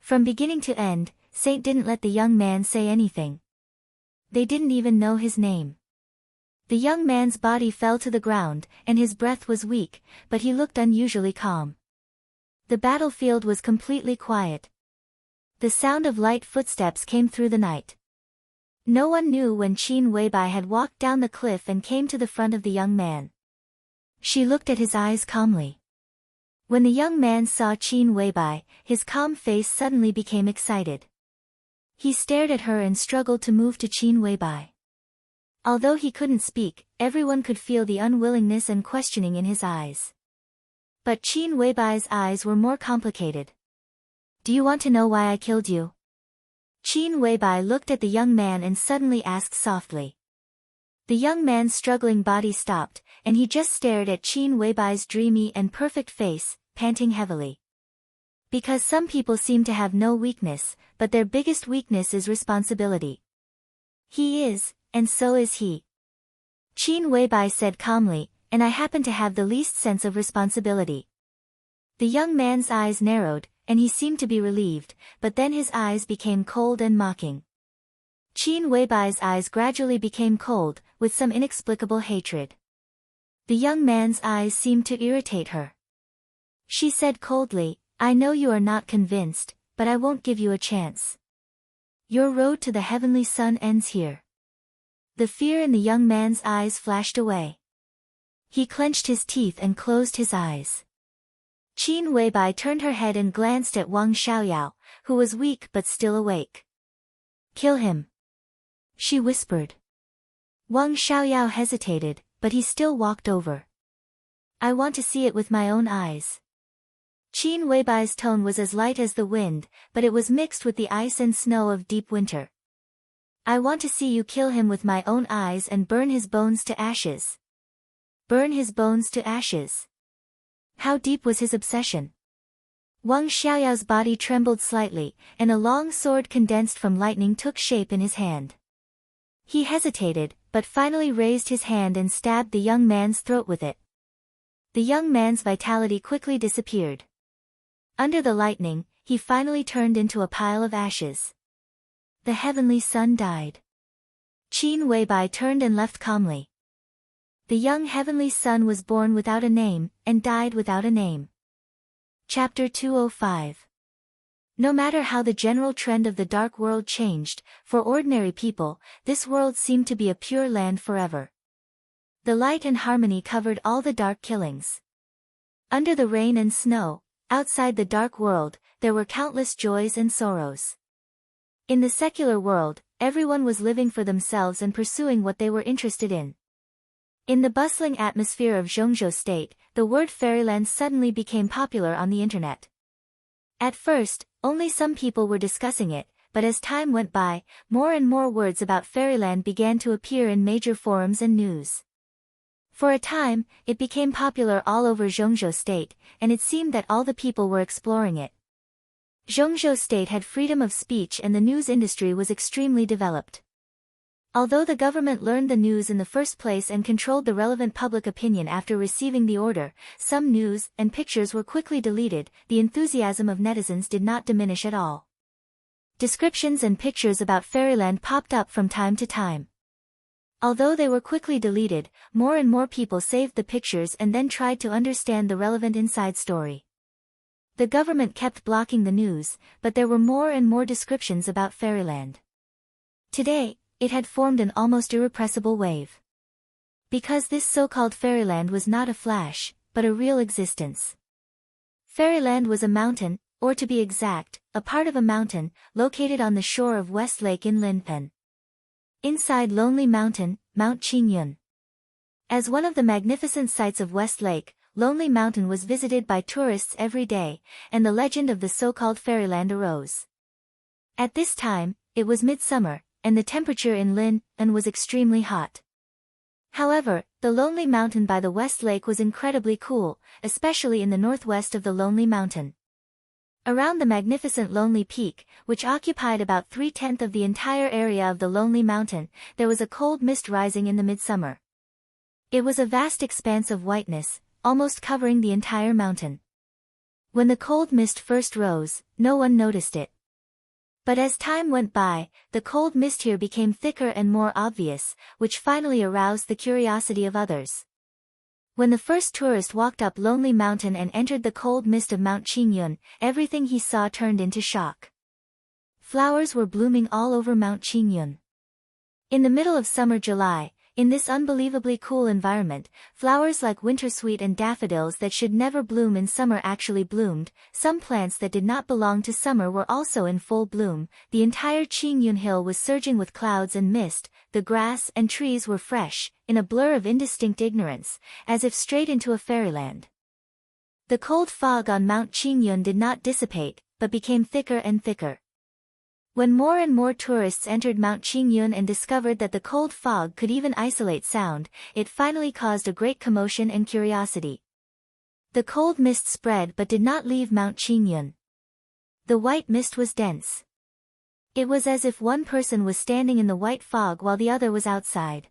Speaker 1: From beginning to end, Saint didn't let the young man say anything. They didn't even know his name. The young man's body fell to the ground, and his breath was weak, but he looked unusually calm. The battlefield was completely quiet. The sound of light footsteps came through the night. No one knew when Qin Weibai had walked down the cliff and came to the front of the young man. She looked at his eyes calmly. When the young man saw Qin Weibai, his calm face suddenly became excited. He stared at her and struggled to move to Qin Weibai. Although he couldn't speak, everyone could feel the unwillingness and questioning in his eyes. But Qin Weibai's eyes were more complicated. Do you want to know why I killed you? Qin Weibai looked at the young man and suddenly asked softly. The young man's struggling body stopped, and he just stared at Qin Weibai's dreamy and perfect face, panting heavily. Because some people seem to have no weakness, but their biggest weakness is responsibility. He is, and so is he. Qin Weibai said calmly, and I happen to have the least sense of responsibility. The young man's eyes narrowed, and he seemed to be relieved, but then his eyes became cold and mocking. Qin Weibai's eyes gradually became cold, with some inexplicable hatred. The young man's eyes seemed to irritate her. She said coldly, I know you are not convinced, but I won't give you a chance. Your road to the heavenly sun ends here. The fear in the young man's eyes flashed away. He clenched his teeth and closed his eyes. Qin Weibai turned her head and glanced at Wang Xiaoyao, who was weak but still awake. Kill him, she whispered. Wang Xiaoyao hesitated, but he still walked over. I want to see it with my own eyes. Qin Weibai's tone was as light as the wind, but it was mixed with the ice and snow of deep winter. I want to see you kill him with my own eyes and burn his bones to ashes. Burn his bones to ashes. How deep was his obsession? Wang Xiaoyao's body trembled slightly, and a long sword condensed from lightning took shape in his hand. He hesitated, but finally raised his hand and stabbed the young man's throat with it. The young man's vitality quickly disappeared. Under the lightning, he finally turned into a pile of ashes. The heavenly sun died. Qin Weibai turned and left calmly. The young heavenly sun was born without a name, and died without a name. Chapter 205. No matter how the general trend of the dark world changed, for ordinary people, this world seemed to be a pure land forever. The light and harmony covered all the dark killings. Under the rain and snow, outside the dark world, there were countless joys and sorrows. In the secular world, everyone was living for themselves and pursuing what they were interested in. In the bustling atmosphere of Zhongzhou State, the word fairyland suddenly became popular on the internet. At first, only some people were discussing it, but as time went by, more and more words about fairyland began to appear in major forums and news. For a time, it became popular all over Zhongzhou State, and it seemed that all the people were exploring it. Zhongzhou State had freedom of speech and the news industry was extremely developed. Although the government learned the news in the first place and controlled the relevant public opinion after receiving the order, some news and pictures were quickly deleted. The enthusiasm of netizens did not diminish at all. Descriptions and pictures about fairyland popped up from time to time. Although they were quickly deleted, more and more people saved the pictures and then tried to understand the relevant inside story. The government kept blocking the news, but there were more and more descriptions about fairyland. Today, it had formed an almost irrepressible wave. Because this so-called fairyland was not a flash, but a real existence. Fairyland was a mountain, or to be exact, a part of a mountain, located on the shore of West Lake in Linpen. Inside Lonely Mountain, Mount Qingyun. As one of the magnificent sights of West Lake, Lonely Mountain was visited by tourists every day, and the legend of the so-called fairyland arose. At this time, it was midsummer, and the temperature in Linpen was extremely hot. However, the Lonely Mountain by the West Lake was incredibly cool, especially in the northwest of the Lonely Mountain. Around the magnificent Lonely Peak, which occupied about 3/10 of the entire area of the Lonely Mountain, there was a cold mist rising in the midsummer. It was a vast expanse of whiteness, almost covering the entire mountain. When the cold mist first rose, no one noticed it. But as time went by, the cold mist here became thicker and more obvious, which finally aroused the curiosity of others. When the first tourist walked up Lonely Mountain and entered the cold mist of Mount Qingyun, everything he saw turned into shock. Flowers were blooming all over Mount Qingyun. In the middle of summer July, in this unbelievably cool environment, flowers like wintersweet and daffodils that should never bloom in summer actually bloomed. Some plants that did not belong to summer were also in full bloom. The entire Qingyun Hill was surging with clouds and mist. The grass and trees were fresh, in a blur of indistinct ignorance, as if straight into a fairyland. The cold fog on Mount Qingyun did not dissipate, but became thicker and thicker. When more and more tourists entered Mount Qingyun and discovered that the cold fog could even isolate sound, it finally caused a great commotion and curiosity. The cold mist spread but did not leave Mount Qingyun. The white mist was dense. It was as if one person was standing in the white fog while the other was outside.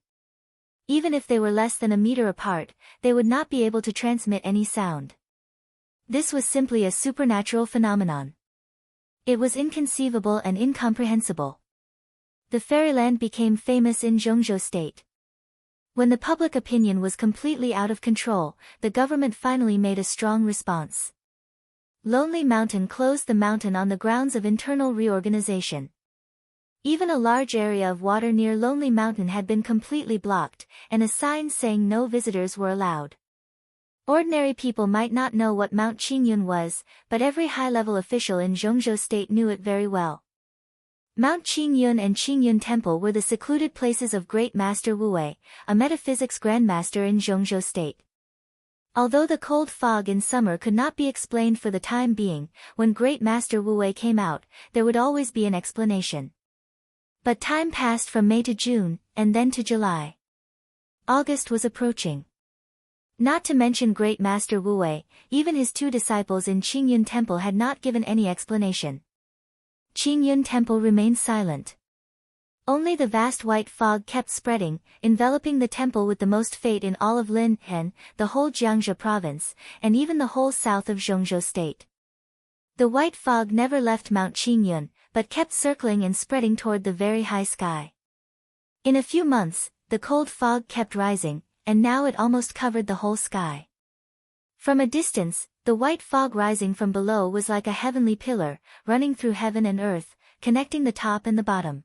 Speaker 1: Even if they were less than a meter apart, they would not be able to transmit any sound. This was simply a supernatural phenomenon. It was inconceivable and incomprehensible. The fairyland became famous in Zhongzhou State. When the public opinion was completely out of control, the government finally made a strong response. Lonely Mountain closed the mountain on the grounds of internal reorganization. Even a large area of water near Lonely Mountain had been completely blocked, and a sign saying no visitors were allowed. Ordinary people might not know what Mount Qingyun was, but every high-level official in Zhongzhou State knew it very well. Mount Qingyun and Qingyun Temple were the secluded places of Great Master Wu, a metaphysics grandmaster in Zhongzhou State. Although the cold fog in summer could not be explained for the time being, when Great Master Wu came out, there would always be an explanation. But time passed from May to June, and then to July. August was approaching. Not to mention Great Master Wu, even his two disciples in Qingyun Temple had not given any explanation. Qingyun Temple remained silent. Only the vast white fog kept spreading, enveloping the temple with the most fate in all of Linpen, the whole Jiangxia province, and even the whole south of Zhongzhou State. The white fog never left Mount Qingyun, but kept circling and spreading toward the very high sky. In a few months, the cold fog kept rising, and now it almost covered the whole sky. From a distance, the white fog rising from below was like a heavenly pillar, running through heaven and earth, connecting the top and the bottom.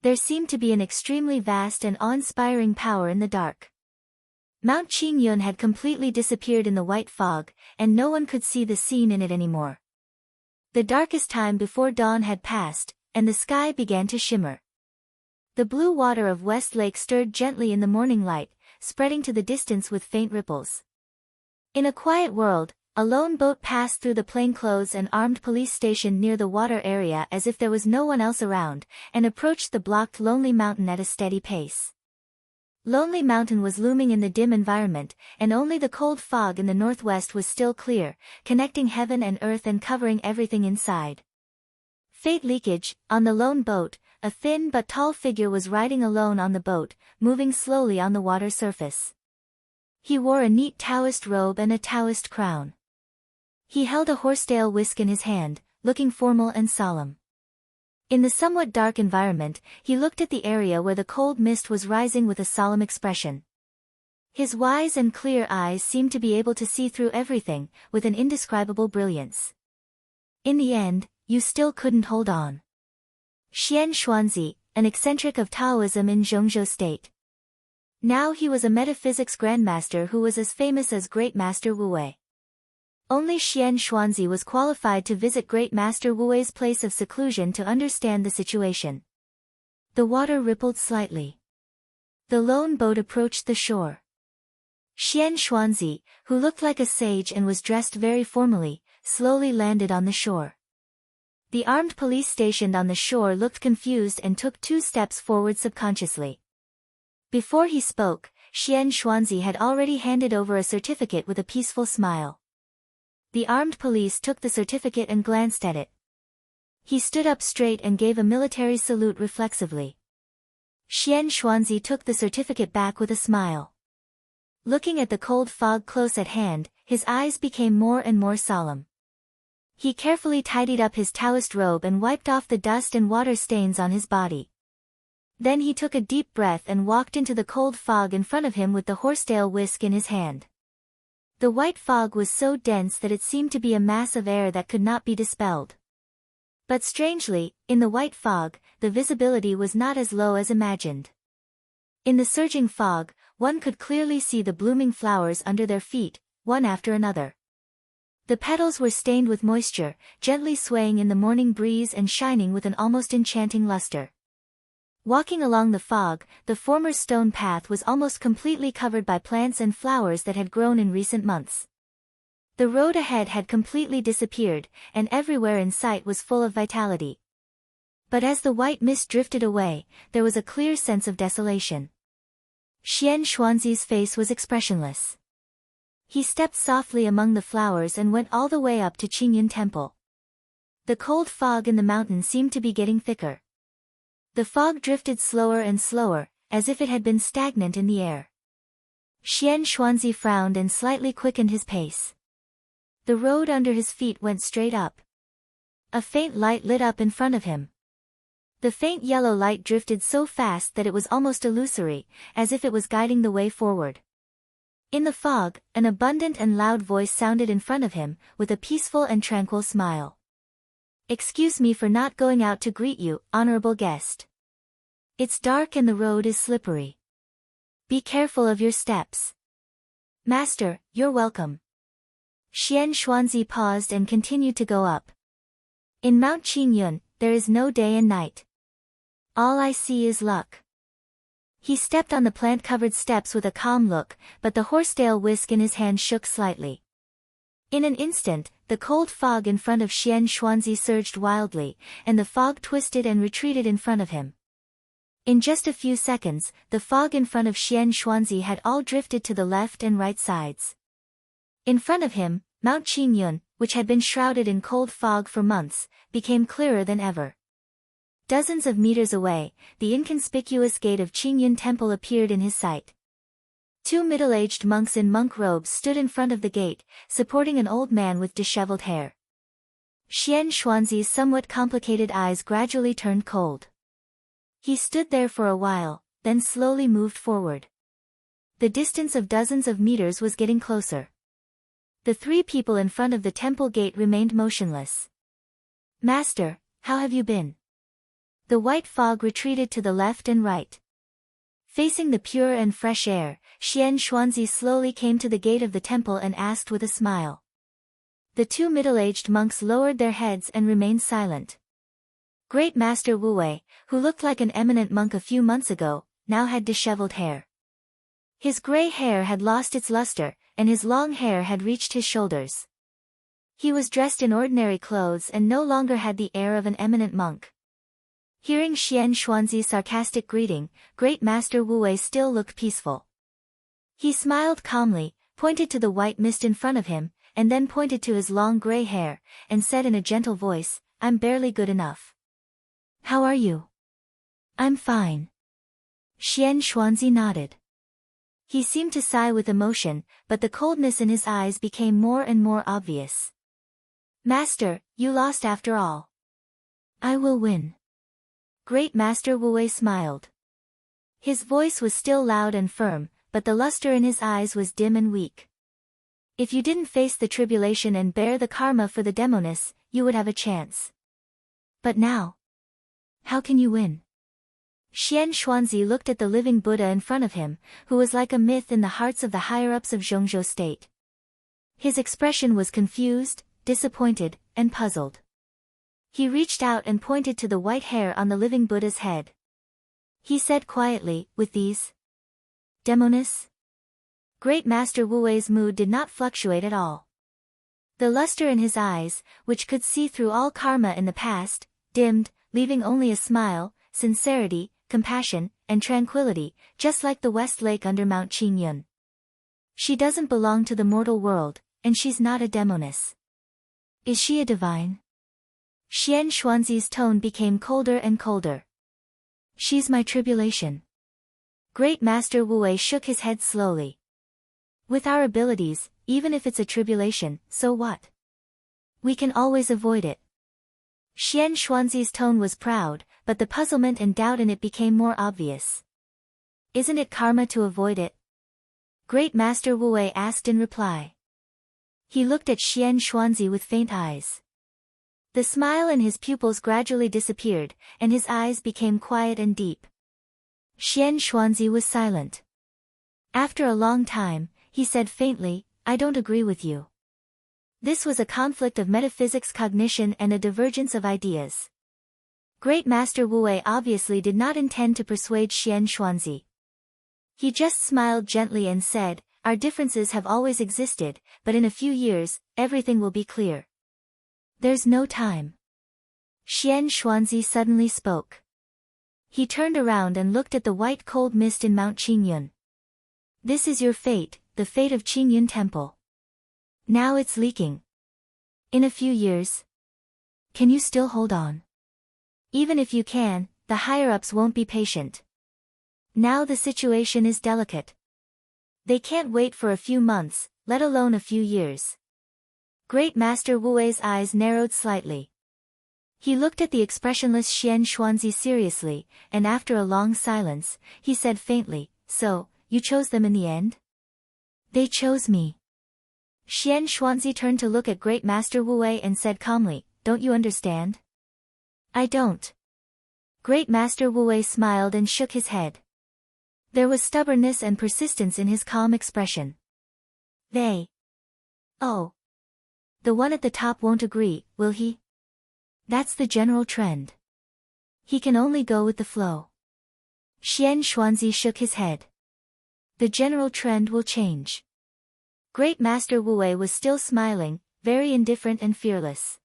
Speaker 1: There seemed to be an extremely vast and awe-inspiring power in the dark. Mount Qingyun had completely disappeared in the white fog, and no one could see the scene in it anymore. The darkest time before dawn had passed, and the sky began to shimmer. The blue water of West Lake stirred gently in the morning light, spreading to the distance with faint ripples. In a quiet world, a lone boat passed through the plainclothes and armed police station near the water area as if there was no one else around, and approached the blocked Lonely Mountain at a steady pace. Lonely Mountain was looming in the dim environment, and only the cold fog in the northwest was still clear, connecting heaven and earth and covering everything inside. Fate leakage. On the lone boat, a thin but tall figure was riding alone on the boat, moving slowly on the water surface. He wore a neat Taoist robe and a Taoist crown. He held a horsetail whisk in his hand, looking formal and solemn. In the somewhat dark environment, he looked at the area where the cold mist was rising with a solemn expression. His wise and clear eyes seemed to be able to see through everything, with an indescribable brilliance. In the end, you still couldn't hold on. Xian Xuanzi, an eccentric of Taoism in Zhongzhou State. Now he was a metaphysics grandmaster who was as famous as Great Master Wu Wei. Only Xian Xuanzi was qualified to visit Great Master Wu Wei's place of seclusion to understand the situation. The water rippled slightly. The lone boat approached the shore. Xian Xuanzi, who looked like a sage and was dressed very formally, slowly landed on the shore. The armed police stationed on the shore looked confused and took 2 steps forward subconsciously. Before he spoke, Xian Xuanzi had already handed over a certificate with a peaceful smile. The armed police took the certificate and glanced at it. He stood up straight and gave a military salute reflexively. Xian Xuanzi took the certificate back with a smile. Looking at the cold fog close at hand, his eyes became more and more solemn. He carefully tidied up his Taoist robe and wiped off the dust and water stains on his body. Then he took a deep breath and walked into the cold fog in front of him with the horsetail whisk in his hand. The white fog was so dense that it seemed to be a mass of air that could not be dispelled. But strangely, in the white fog, the visibility was not as low as imagined. In the surging fog, one could clearly see the blooming flowers under their feet, one after another. The petals were stained with moisture, gently swaying in the morning breeze and shining with an almost enchanting luster. Walking along the fog, the former stone path was almost completely covered by plants and flowers that had grown in recent months. The road ahead had completely disappeared, and everywhere in sight was full of vitality. But as the white mist drifted away, there was a clear sense of desolation. Xian Xuanzi's face was expressionless. He stepped softly among the flowers and went all the way up to Qingyun Temple. The cold fog in the mountain seemed to be getting thicker. The fog drifted slower and slower, as if it had been stagnant in the air. Xian Xuanzi frowned and slightly quickened his pace. The road under his feet went straight up. A faint light lit up in front of him. The faint yellow light drifted so fast that it was almost illusory, as if it was guiding the way forward. In the fog, an abundant and loud voice sounded in front of him, with a peaceful and tranquil smile. "Excuse me for not going out to greet you, honorable guest. It's dark and the road is slippery. Be careful of your steps." "Master, you're welcome." Xian Xuanzi paused and continued to go up. "In Mount Qingyun, there is no day and night. All I see is luck." He stepped on the plant-covered steps with a calm look, but the horsetail whisk in his hand shook slightly. In an instant, the cold fog in front of Xian Xuanzi surged wildly, and the fog twisted and retreated in front of him. In just a few seconds, the fog in front of Xian Xuanzi had all drifted to the left and right sides. In front of him, Mount Qingyun, which had been shrouded in cold fog for months, became clearer than ever. Dozens of meters away, the inconspicuous gate of Qingyun Temple appeared in his sight. 2 middle-aged monks in monk robes stood in front of the gate, supporting an old man with disheveled hair. Xian Xuanzi's somewhat complicated eyes gradually turned cold. He stood there for a while, then slowly moved forward. The distance of dozens of meters was getting closer. The 3 people in front of the temple gate remained motionless. "Master, how have you been?" The white fog retreated to the left and right. Facing the pure and fresh air, Xian Xuanzi slowly came to the gate of the temple and asked with a smile. The 2 middle-aged monks lowered their heads and remained silent. Great Master Wu Wei, who looked like an eminent monk a few months ago, now had disheveled hair. His gray hair had lost its luster, and his long hair had reached his shoulders. He was dressed in ordinary clothes and no longer had the air of an eminent monk. Hearing Xian Xuanzi's sarcastic greeting, Great Master Wu Wei still looked peaceful. He smiled calmly, pointed to the white mist in front of him, and then pointed to his long gray hair, and said in a gentle voice, "I'm barely good enough. How are you?" "I'm fine." Xian Xuanzi nodded. He seemed to sigh with emotion, but the coldness in his eyes became more and more obvious. "Master, you lost after all." "I will win." Great Master Wu Wei smiled. His voice was still loud and firm, but the luster in his eyes was dim and weak. "If you didn't face the tribulation and bear the karma for the demoness, you would have a chance. But now, how can you win?" Xian Xuanzi looked at the living Buddha in front of him, who was like a myth in the hearts of the higher-ups of Zhongzhou state. His expression was confused, disappointed, and puzzled. He reached out and pointed to the white hair on the living Buddha's head. He said quietly, "With these demoness?" Great Master Wu Wei's mood did not fluctuate at all. The luster in his eyes, which could see through all karma in the past, dimmed, leaving only a smile, sincerity, compassion, and tranquility, just like the West Lake under Mount Qingyun. "She doesn't belong to the mortal world, and she's not a demoness. Is she a divine?" Xian Xuanzi's tone became colder and colder. "She's my tribulation." Great Master Wu Wei shook his head slowly. "With our abilities, even if it's a tribulation, so what? We can always avoid it." Xian Xuanzi's tone was proud, but the puzzlement and doubt in it became more obvious. "Isn't it karma to avoid it?" Great Master Wu Wei asked in reply. He looked at Xian Xuanzi with faint eyes. The smile in his pupils gradually disappeared, and his eyes became quiet and deep. Xian Xuanzi was silent. After a long time, he said faintly, "I don't agree with you." This was a conflict of metaphysics cognition and a divergence of ideas. Great Master Wu Wei obviously did not intend to persuade Xian Xuanzi. He just smiled gently and said, "Our differences have always existed, but in a few years, everything will be clear." "There's no time." Xian Xuanzi suddenly spoke. He turned around and looked at the white cold mist in Mount Qingyun. "This is your fate, the fate of Qingyun Temple. Now it's leaking. In a few years, can you still hold on? Even if you can, the higher-ups won't be patient. Now the situation is delicate. They can't wait for a few months, let alone a few years." Great Master Wu Wei's eyes narrowed slightly. He looked at the expressionless Xian Xuanzi seriously, and after a long silence, he said faintly, "So, you chose them in the end?" "They chose me." Xian Xuanzi turned to look at Great Master Wu Wei and said calmly, "Don't you understand?" "I don't." Great Master Wu Wei smiled and shook his head. There was stubbornness and persistence in his calm expression. "They. Oh. The one at the top won't agree, will he? That's the general trend. He can only go with the flow." Xian Xuanzi shook his head. "The general trend will change." Great Master Wu Wei was still smiling, very indifferent and fearless.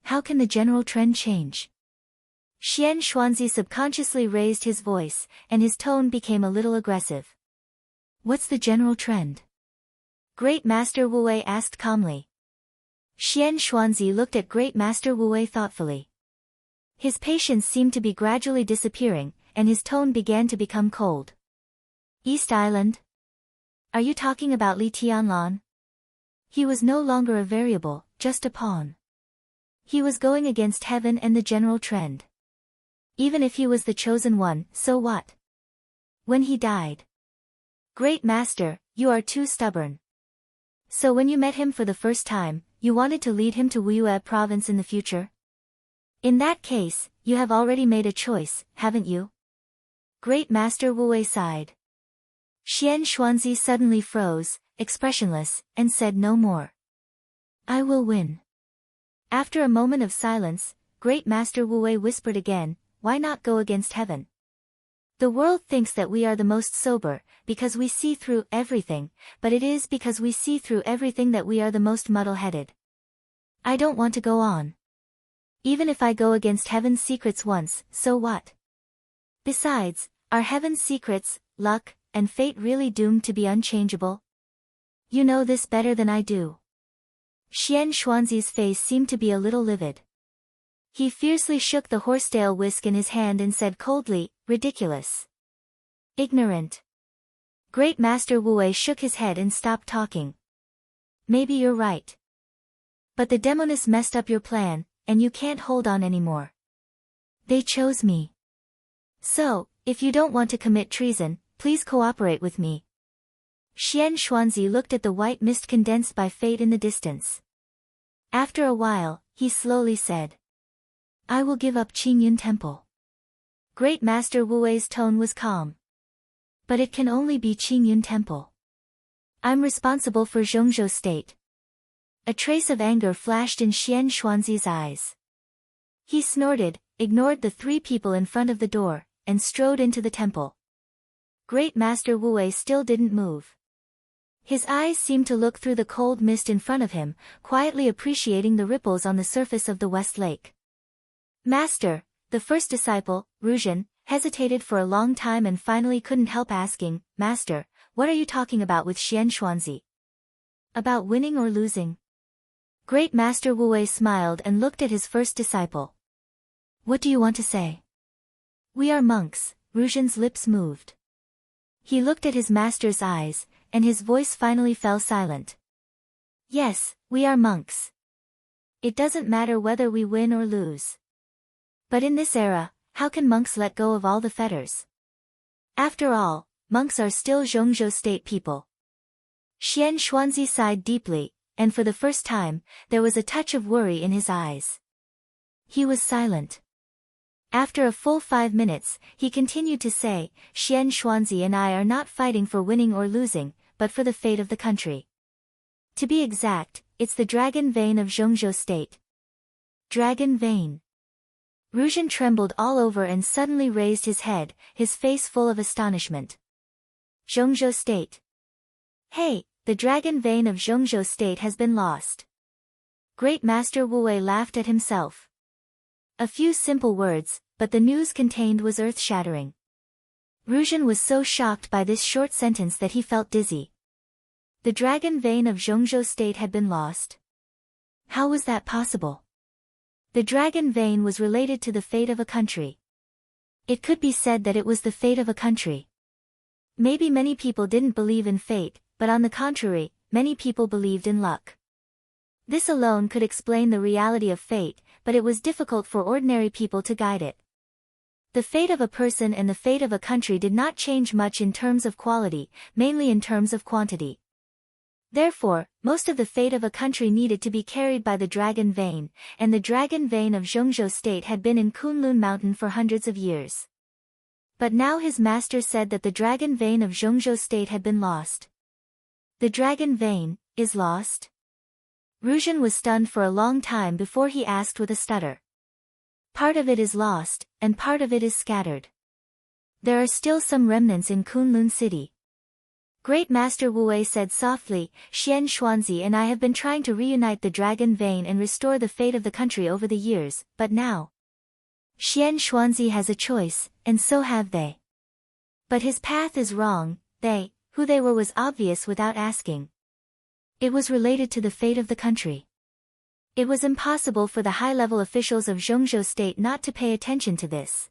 Speaker 1: "How can the general trend change?" Xian Xuanzi subconsciously raised his voice, and his tone became a little aggressive. "What's the general trend?" Great Master Wu Wei asked calmly. Xian Xuanzi looked at Great Master Wu Wei thoughtfully. His patience seemed to be gradually disappearing, and his tone began to become cold. "East Island? Are you talking about Li Tianlan?" He was no longer a variable, just a pawn. He was going against heaven and the general trend. Even if he was the chosen one, so what? When he died. "Great Master, you are too stubborn. So when you met him for the first time, you wanted to lead him to Wuyue province in the future? In that case, you have already made a choice, haven't you?" Great Master Wu Wei sighed. Xian Xuanzi suddenly froze, expressionless, and said no more. "I will win." After a moment of silence, Great Master Wu Wei whispered again, why not go against heaven? The world thinks that we are the most sober, because we see through everything, but it is because we see through everything that we are the most muddle-headed. I don't want to go on. Even if I go against heaven's secrets once, so what? Besides, are heaven's secrets, luck, and fate really doomed to be unchangeable? You know this better than I do. Xian Xuanzi's face seemed to be a little livid. He fiercely shook the horsetail whisk in his hand and said coldly, ridiculous. Ignorant. Great Master Wu Wei shook his head and stopped talking. Maybe you're right. But the demonists messed up your plan, and you can't hold on anymore. They chose me. So, if you don't want to commit treason, please cooperate with me. Xian Xuanzi looked at the white mist condensed by fate in the distance. After a while, he slowly said, I will give up Qingyun Temple. Great Master Wu Wei's tone was calm. But it can only be Qingyun Temple. I'm responsible for Zhongzhou State. A trace of anger flashed in Xian Xuanzi's eyes. He snorted, ignored the three people in front of the door, and strode into the temple. Great Master Wu Wei still didn't move. His eyes seemed to look through the cold mist in front of him, quietly appreciating the ripples on the surface of the West Lake. Master, the first disciple, Ruzhen, hesitated for a long time and finally couldn't help asking, Master, what are you talking about with Xian Xuanzi? About winning or losing? Great Master Wu Wei smiled and looked at his first disciple. What do you want to say? We are monks, Ruzhen's lips moved. He looked at his master's eyes, and his voice finally fell silent. Yes, we are monks. It doesn't matter whether we win or lose. But in this era, how can monks let go of all the fetters? After all, monks are still Zhongzhou State people. Xian Xuanzi sighed deeply, and for the first time, there was a touch of worry in his eyes. He was silent. After a full 5 minutes, he continued to say, Xian Xuanzi and I are not fighting for winning or losing, but for the fate of the country. To be exact, it's the dragon vein of Zhongzhou State. Dragon vein. Ruzhen trembled all over and suddenly raised his head, his face full of astonishment. Zhongzhou State. Hey, the dragon vein of Zhongzhou State has been lost. Great Master Wu Wei laughed at himself. A few simple words, but the news contained was earth-shattering. Ruzhen was so shocked by this short sentence that he felt dizzy. The dragon vein of Zhongzhou State had been lost. How was that possible? The dragon vein was related to the fate of a country. It could be said that it was the fate of a country. Maybe many people didn't believe in fate, but on the contrary, many people believed in luck. This alone could explain the reality of fate, but it was difficult for ordinary people to guide it. The fate of a person and the fate of a country did not change much in terms of quality, mainly in terms of quantity. Therefore, most of the fate of a country needed to be carried by the dragon vein, and the dragon vein of Zhongzhou State had been in Kunlun Mountain for hundreds of years. But now his master said that the dragon vein of Zhongzhou State had been lost. The dragon vein is lost? Ruzhen was stunned for a long time before he asked with a stutter. Part of it is lost, and part of it is scattered. There are still some remnants in Kunlun City. Great Master Wu Wei said softly, Xian Xuanzi and I have been trying to reunite the dragon vein and restore the fate of the country over the years, but now Xian Xuanzi has a choice, and so have they. But his path is wrong. Who they were was obvious without asking. It was related to the fate of the country. It was impossible for the high-level officials of Zhongzhou State not to pay attention to this.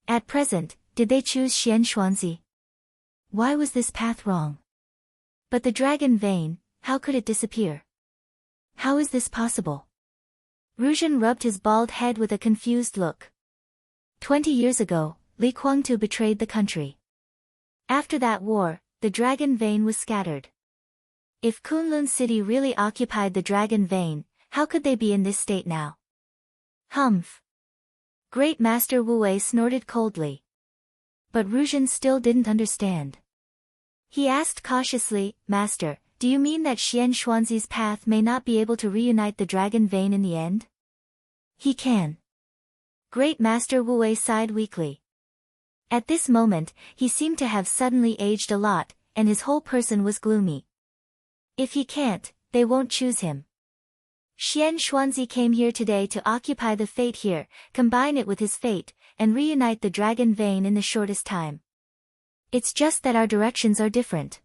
Speaker 1: At present, did they choose Xian Xuanzi? Why was this path wrong? But the dragon vein, how could it disappear? How is this possible? Ruzhen rubbed his bald head with a confused look. 20 years ago, Li Kuangtu betrayed the country. After that war, the dragon vein was scattered. If Kunlun City really occupied the dragon vein, how could they be in this state now? Humph. Great Master Wu Wei snorted coldly. But Ruzhen still didn't understand. He asked cautiously, Master, do you mean that Xian Xuanzi's path may not be able to reunite the dragon vein in the end? He can. Great Master Wu Wei sighed weakly. At this moment, he seemed to have suddenly aged a lot, and his whole person was gloomy. If he can't, they won't choose him. Xian Xuanzi came here today to occupy the fate here, combine it with his fate, and reunite the dragon vein in the shortest time. It's just that our directions are different.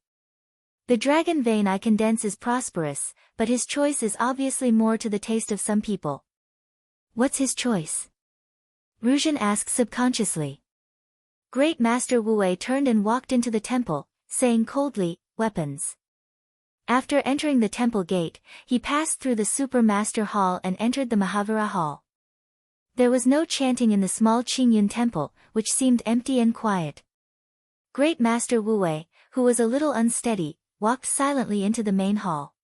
Speaker 1: The dragon vein I condense is prosperous, but his choice is obviously more to the taste of some people. What's his choice? Ruzhen asked subconsciously. Great Master Wu Wei turned and walked into the temple, saying coldly, weapons. After entering the temple gate, he passed through the Super Master Hall and entered the Mahavira Hall. There was no chanting in the small Qingyun temple, which seemed empty and quiet. Great Master Wu Wei, who was a little unsteady, walked silently into the main hall.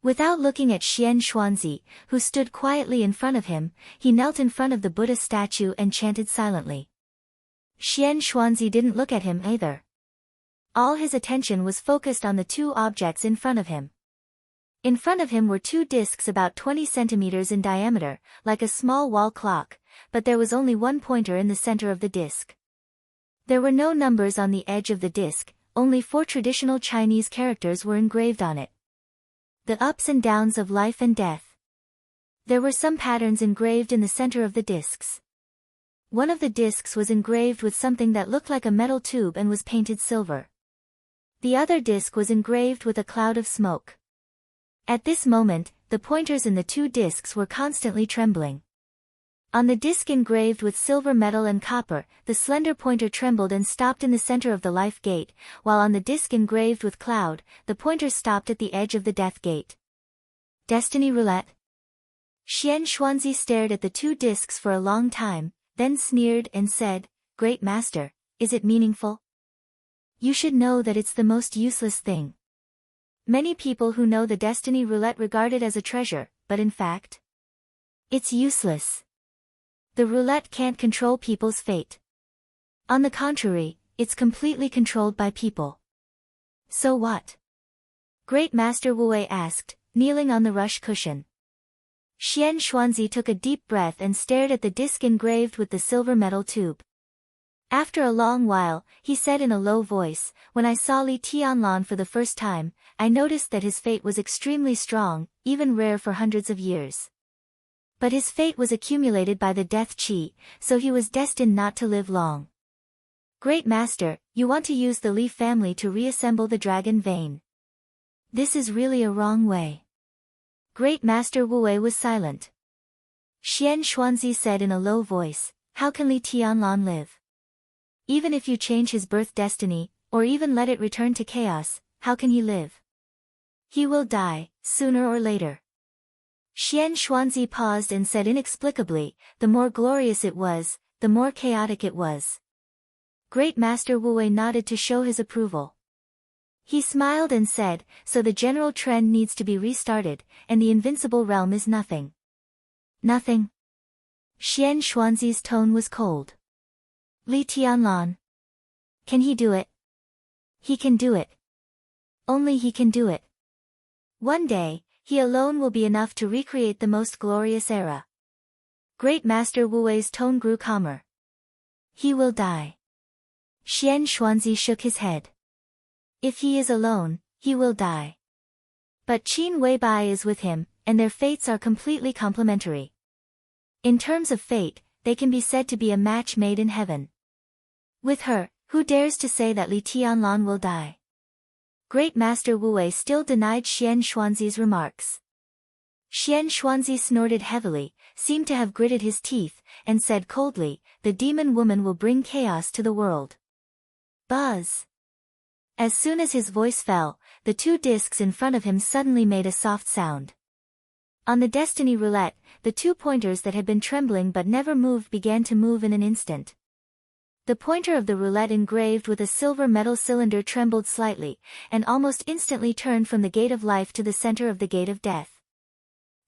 Speaker 1: Without looking at Xian Xuanzi, who stood quietly in front of him, he knelt in front of the Buddha statue and chanted silently. Xian Xuanzi didn't look at him either. All his attention was focused on the two objects in front of him. In front of him were two discs about 20 centimeters in diameter, like a small wall clock, but there was only one pointer in the center of the disc. There were no numbers on the edge of the disc, only 4 traditional Chinese characters were engraved on it. The ups and downs of life and death. There were some patterns engraved in the center of the discs. One of the discs was engraved with something that looked like a metal tube and was painted silver. The other disc was engraved with a cloud of smoke. At this moment, the pointers in the two discs were constantly trembling. On the disc engraved with silver metal and copper, the slender pointer trembled and stopped in the center of the life gate, while on the disc engraved with cloud, the pointer stopped at the edge of the death gate. Destiny Roulette. Xian Xuanzi stared at the two discs for a long time, then sneered and said, Great Master, is it meaningful? You should know that it's the most useless thing. Many people who know the Destiny Roulette regard it as a treasure, but in fact, it's useless. The roulette can't control people's fate. On the contrary, it's completely controlled by people. So what? Great Master Wu Wei asked, kneeling on the rush cushion. Xian Xuanzi took a deep breath and stared at the disc engraved with the silver metal tube. After a long while, he said in a low voice, When I saw Li Tianlan for the first time, I noticed that his fate was extremely strong, even rare for hundreds of years. But his fate was accumulated by the death qi, so he was destined not to live long. Great Master, you want to use the Li family to reassemble the dragon vein. This is really a wrong way. Great Master Wu Wei was silent. Xian Xuanzi said in a low voice, How can Li Tianlan live? Even if you change his birth destiny, or even let it return to chaos, how can he live? He will die, sooner or later. Xian Xuanzi paused and said inexplicably, the more glorious it was, the more chaotic it was. Great Master Wu Wei nodded to show his approval. He smiled and said, So the general trend needs to be restarted, and the invincible realm is nothing. Nothing? Xian Xuanzi's tone was cold. Li Tianlan. Can he do it? He can do it. Only he can do it. One day, he alone will be enough to recreate the most glorious era. Great Master Wu Wei's tone grew calmer. He will die. Xian Xuanzi shook his head. If he is alone, he will die. But Qin Weibai is with him, and their fates are completely complementary. In terms of fate, they can be said to be a match made in heaven. With her, who dares to say that Li Tianlan will die? Great Master Wu Wei still denied Xian Xuanzi's remarks. Xian Xuanzi snorted heavily, seemed to have gritted his teeth, and said coldly, The demon woman will bring chaos to the world. Buzz. As soon as his voice fell, the two discs in front of him suddenly made a soft sound. On the Destiny Roulette, the two pointers that had been trembling but never moved began to move in an instant. The pointer of the roulette engraved with a silver metal cylinder trembled slightly, and almost instantly turned from the gate of life to the center of the gate of death.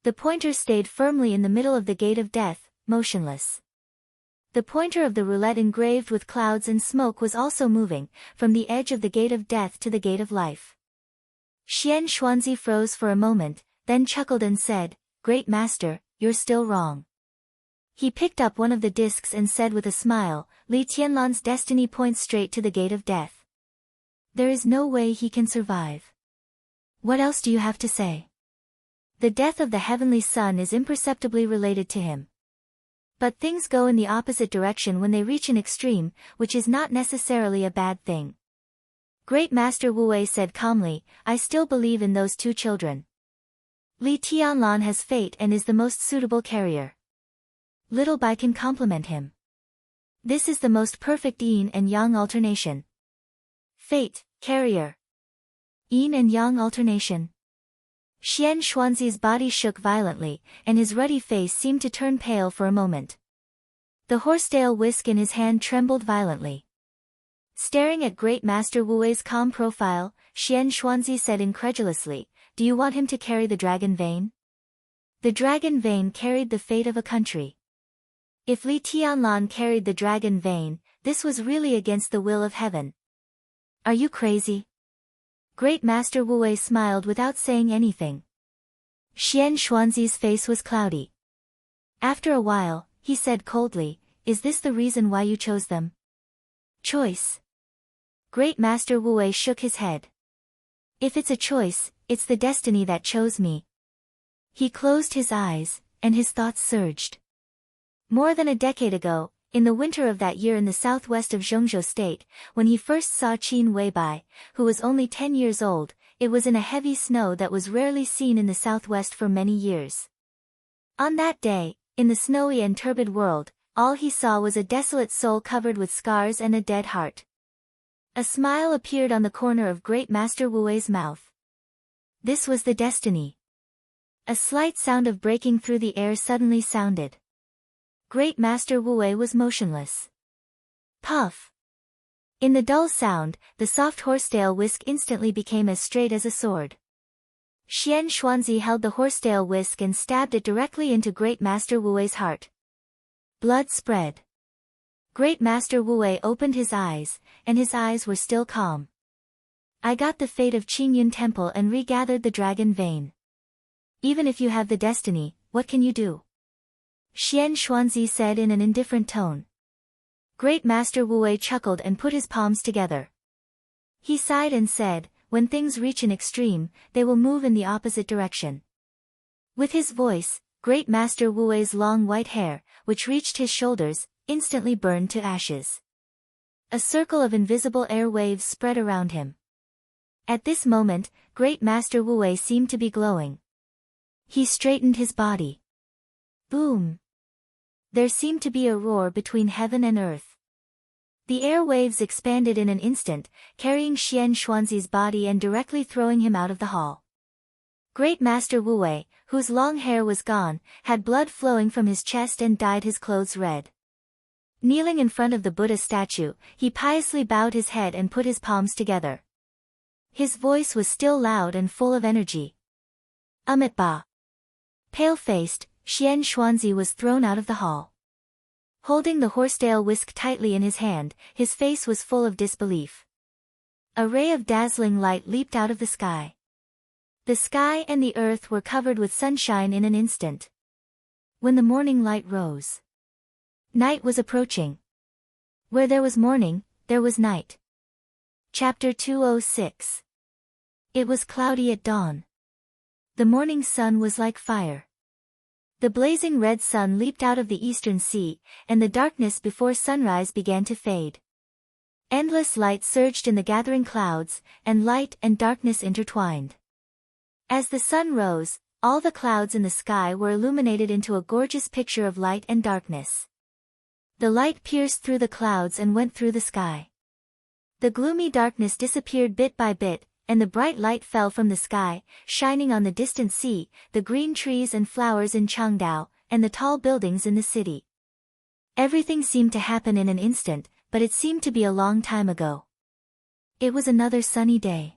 Speaker 1: The pointer stayed firmly in the middle of the gate of death, motionless. The pointer of the roulette engraved with clouds and smoke was also moving, from the edge of the gate of death to the gate of life. Xian Xuanzi froze for a moment, then chuckled and said, Great Master, you're still wrong. He picked up one of the discs and said with a smile, Li Tianlan's destiny points straight to the gate of death. There is no way he can survive. What else do you have to say? The death of the heavenly son is imperceptibly related to him. But things go in the opposite direction when they reach an extreme, which is not necessarily a bad thing. Great Master Wu Wei said calmly, I still believe in those two children. Li Tianlan has fate and is the most suitable carrier. Little Bai can complement him. This is the most perfect yin and yang alternation. Fate, carrier. Yin and yang alternation. Xian Xuanzi's body shook violently, and his ruddy face seemed to turn pale for a moment. The horsetail whisk in his hand trembled violently. Staring at Great Master Wu Wei's calm profile, Xian Xuanzi said incredulously, Do you want him to carry the dragon vein? The dragon vein carried the fate of a country. If Li Tianlan carried the dragon vein, this was really against the will of heaven. Are you crazy? Great Master Wu Wei smiled without saying anything. Xian Xuanzi's face was cloudy. After a while, he said coldly, Is this the reason why you chose them? Choice. Great Master Wu Wei shook his head. If it's a choice, it's the destiny that chose me. He closed his eyes, and his thoughts surged. More than a decade ago, in the winter of that year in the southwest of Zhengzhou State, when he first saw Qin Weibai, who was only 10 years old, it was in a heavy snow that was rarely seen in the southwest for many years. On that day, in the snowy and turbid world, all he saw was a desolate soul covered with scars and a dead heart. A smile appeared on the corner of Great Master Wu Wei's mouth. This was the destiny. A slight sound of breaking through the air suddenly sounded. Great Master Wu Wei was motionless. Puff! In the dull sound, the soft horsetail whisk instantly became as straight as a sword. Xian Xuanzi held the horsetail whisk and stabbed it directly into Great Master Wu Wei's heart. Blood spread. Great Master Wu Wei opened his eyes, and his eyes were still calm. I got the fate of Qingyun Temple and regathered the dragon vein. Even if you have the destiny, what can you do? Xian Xuanzi said in an indifferent tone. Great Master Wu Wei chuckled and put his palms together. He sighed and said, When things reach an extreme, they will move in the opposite direction. With his voice, Great Master Wu Wei's long white hair, which reached his shoulders, instantly burned to ashes. A circle of invisible air waves spread around him. At this moment, Great Master Wu Wei seemed to be glowing. He straightened his body. Boom! There seemed to be a roar between heaven and earth. The air waves expanded in an instant, carrying Xian Xuanzi's body and directly throwing him out of the hall. Great Master Wu Wei, whose long hair was gone, had blood flowing from his chest and dyed his clothes red. Kneeling in front of the Buddha statue, he piously bowed his head and put his palms together. His voice was still loud and full of energy. Ba. Pale-faced, Xian Xuanzi was thrown out of the hall. Holding the horsetail whisk tightly in his hand, his face was full of disbelief. A ray of dazzling light leaped out of the sky. The sky and the earth were covered with sunshine in an instant. When the morning light rose, night was approaching. Where there was morning, there was night. Chapter 206. It was cloudy at dawn. The morning sun was like fire. The blazing red sun leaped out of the eastern sea, and the darkness before sunrise began to fade. Endless light surged in the gathering clouds, and light and darkness intertwined. As the sun rose, all the clouds in the sky were illuminated into a gorgeous picture of light and darkness. The light pierced through the clouds and went through the sky. The gloomy darkness disappeared bit by bit, and the bright light fell from the sky, shining on the distant sea, the green trees and flowers in Changdao, and the tall buildings in the city. Everything seemed to happen in an instant, but it seemed to be a long time ago. It was another sunny day.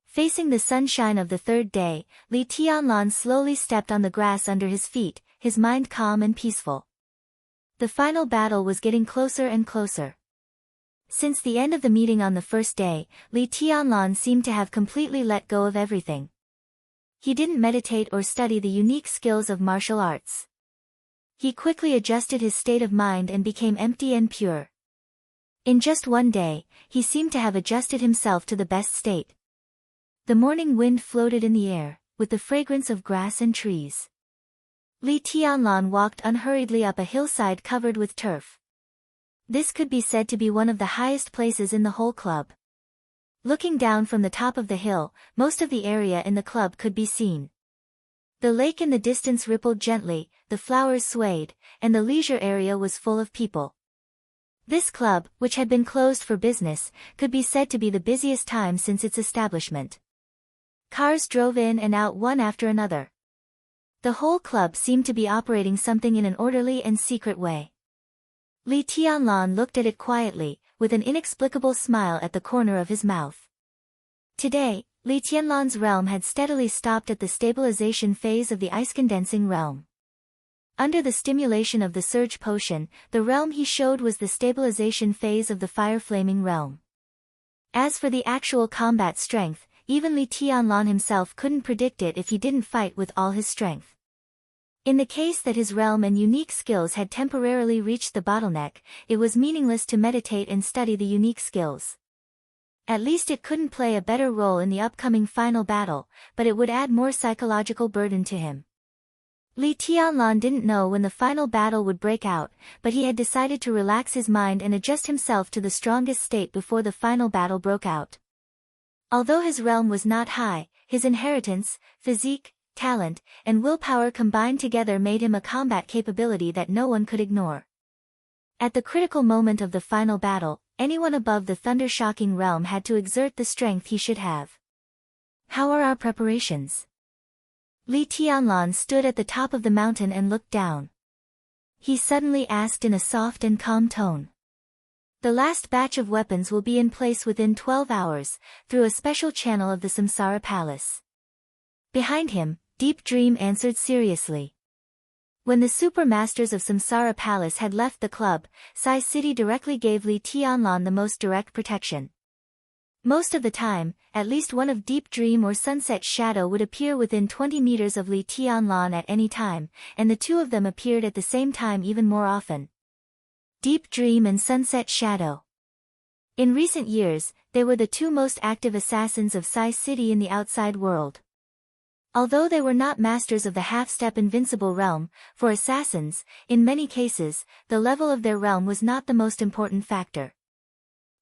Speaker 1: Facing the sunshine of the third day, Li Tianlan slowly stepped on the grass under his feet, his mind calm and peaceful. The final battle was getting closer and closer. Since the end of the meeting on the first day, Li Tianlan seemed to have completely let go of everything. He didn't meditate or study the unique skills of martial arts. He quickly adjusted his state of mind and became empty and pure. In just one day, he seemed to have adjusted himself to the best state. The morning wind floated in the air, with the fragrance of grass and trees. Li Tianlan walked unhurriedly up a hillside covered with turf. This could be said to be one of the highest places in the whole club. Looking down from the top of the hill, most of the area in the club could be seen. The lake in the distance rippled gently, the flowers swayed, and the leisure area was full of people. This club, which had been closed for business, could be said to be the busiest time since its establishment. Cars drove in and out one after another. The whole club seemed to be operating something in an orderly and secret way. Li Tianlan looked at it quietly, with an inexplicable smile at the corner of his mouth. Today, Li Tianlan's realm had steadily stopped at the stabilization phase of the ice-condensing realm. Under the stimulation of the surge potion, the realm he showed was the stabilization phase of the fire-flaming realm. As for the actual combat strength, even Li Tianlan himself couldn't predict it if he didn't fight with all his strength. In the case that his realm and unique skills had temporarily reached the bottleneck, it was meaningless to meditate and study the unique skills. At least it couldn't play a better role in the upcoming final battle, but it would add more psychological burden to him. Li Tianlan didn't know when the final battle would break out, but he had decided to relax his mind and adjust himself to the strongest state before the final battle broke out. Although his realm was not high, his inheritance, physique, talent, and willpower combined together made him a combat capability that no one could ignore. At the critical moment of the final battle, anyone above the thunder-shocking realm had to exert the strength he should have. How are our preparations? Li Tianlan stood at the top of the mountain and looked down. He suddenly asked in a soft and calm tone. The last batch of weapons will be in place within 12 hours, through a special channel of the Samsara Palace. Behind him, Deep Dream answered seriously. When the super masters of Samsara Palace had left the club, Sai City directly gave Li Tianlan the most direct protection. Most of the time, at least one of Deep Dream or Sunset Shadow would appear within 20 meters of Li Tianlan at any time, and the two of them appeared at the same time even more often. Deep Dream and Sunset Shadow. In recent years, they were the two most active assassins of Sai City in the outside world. Although they were not masters of the half-step invincible realm, for assassins, in many cases, the level of their realm was not the most important factor.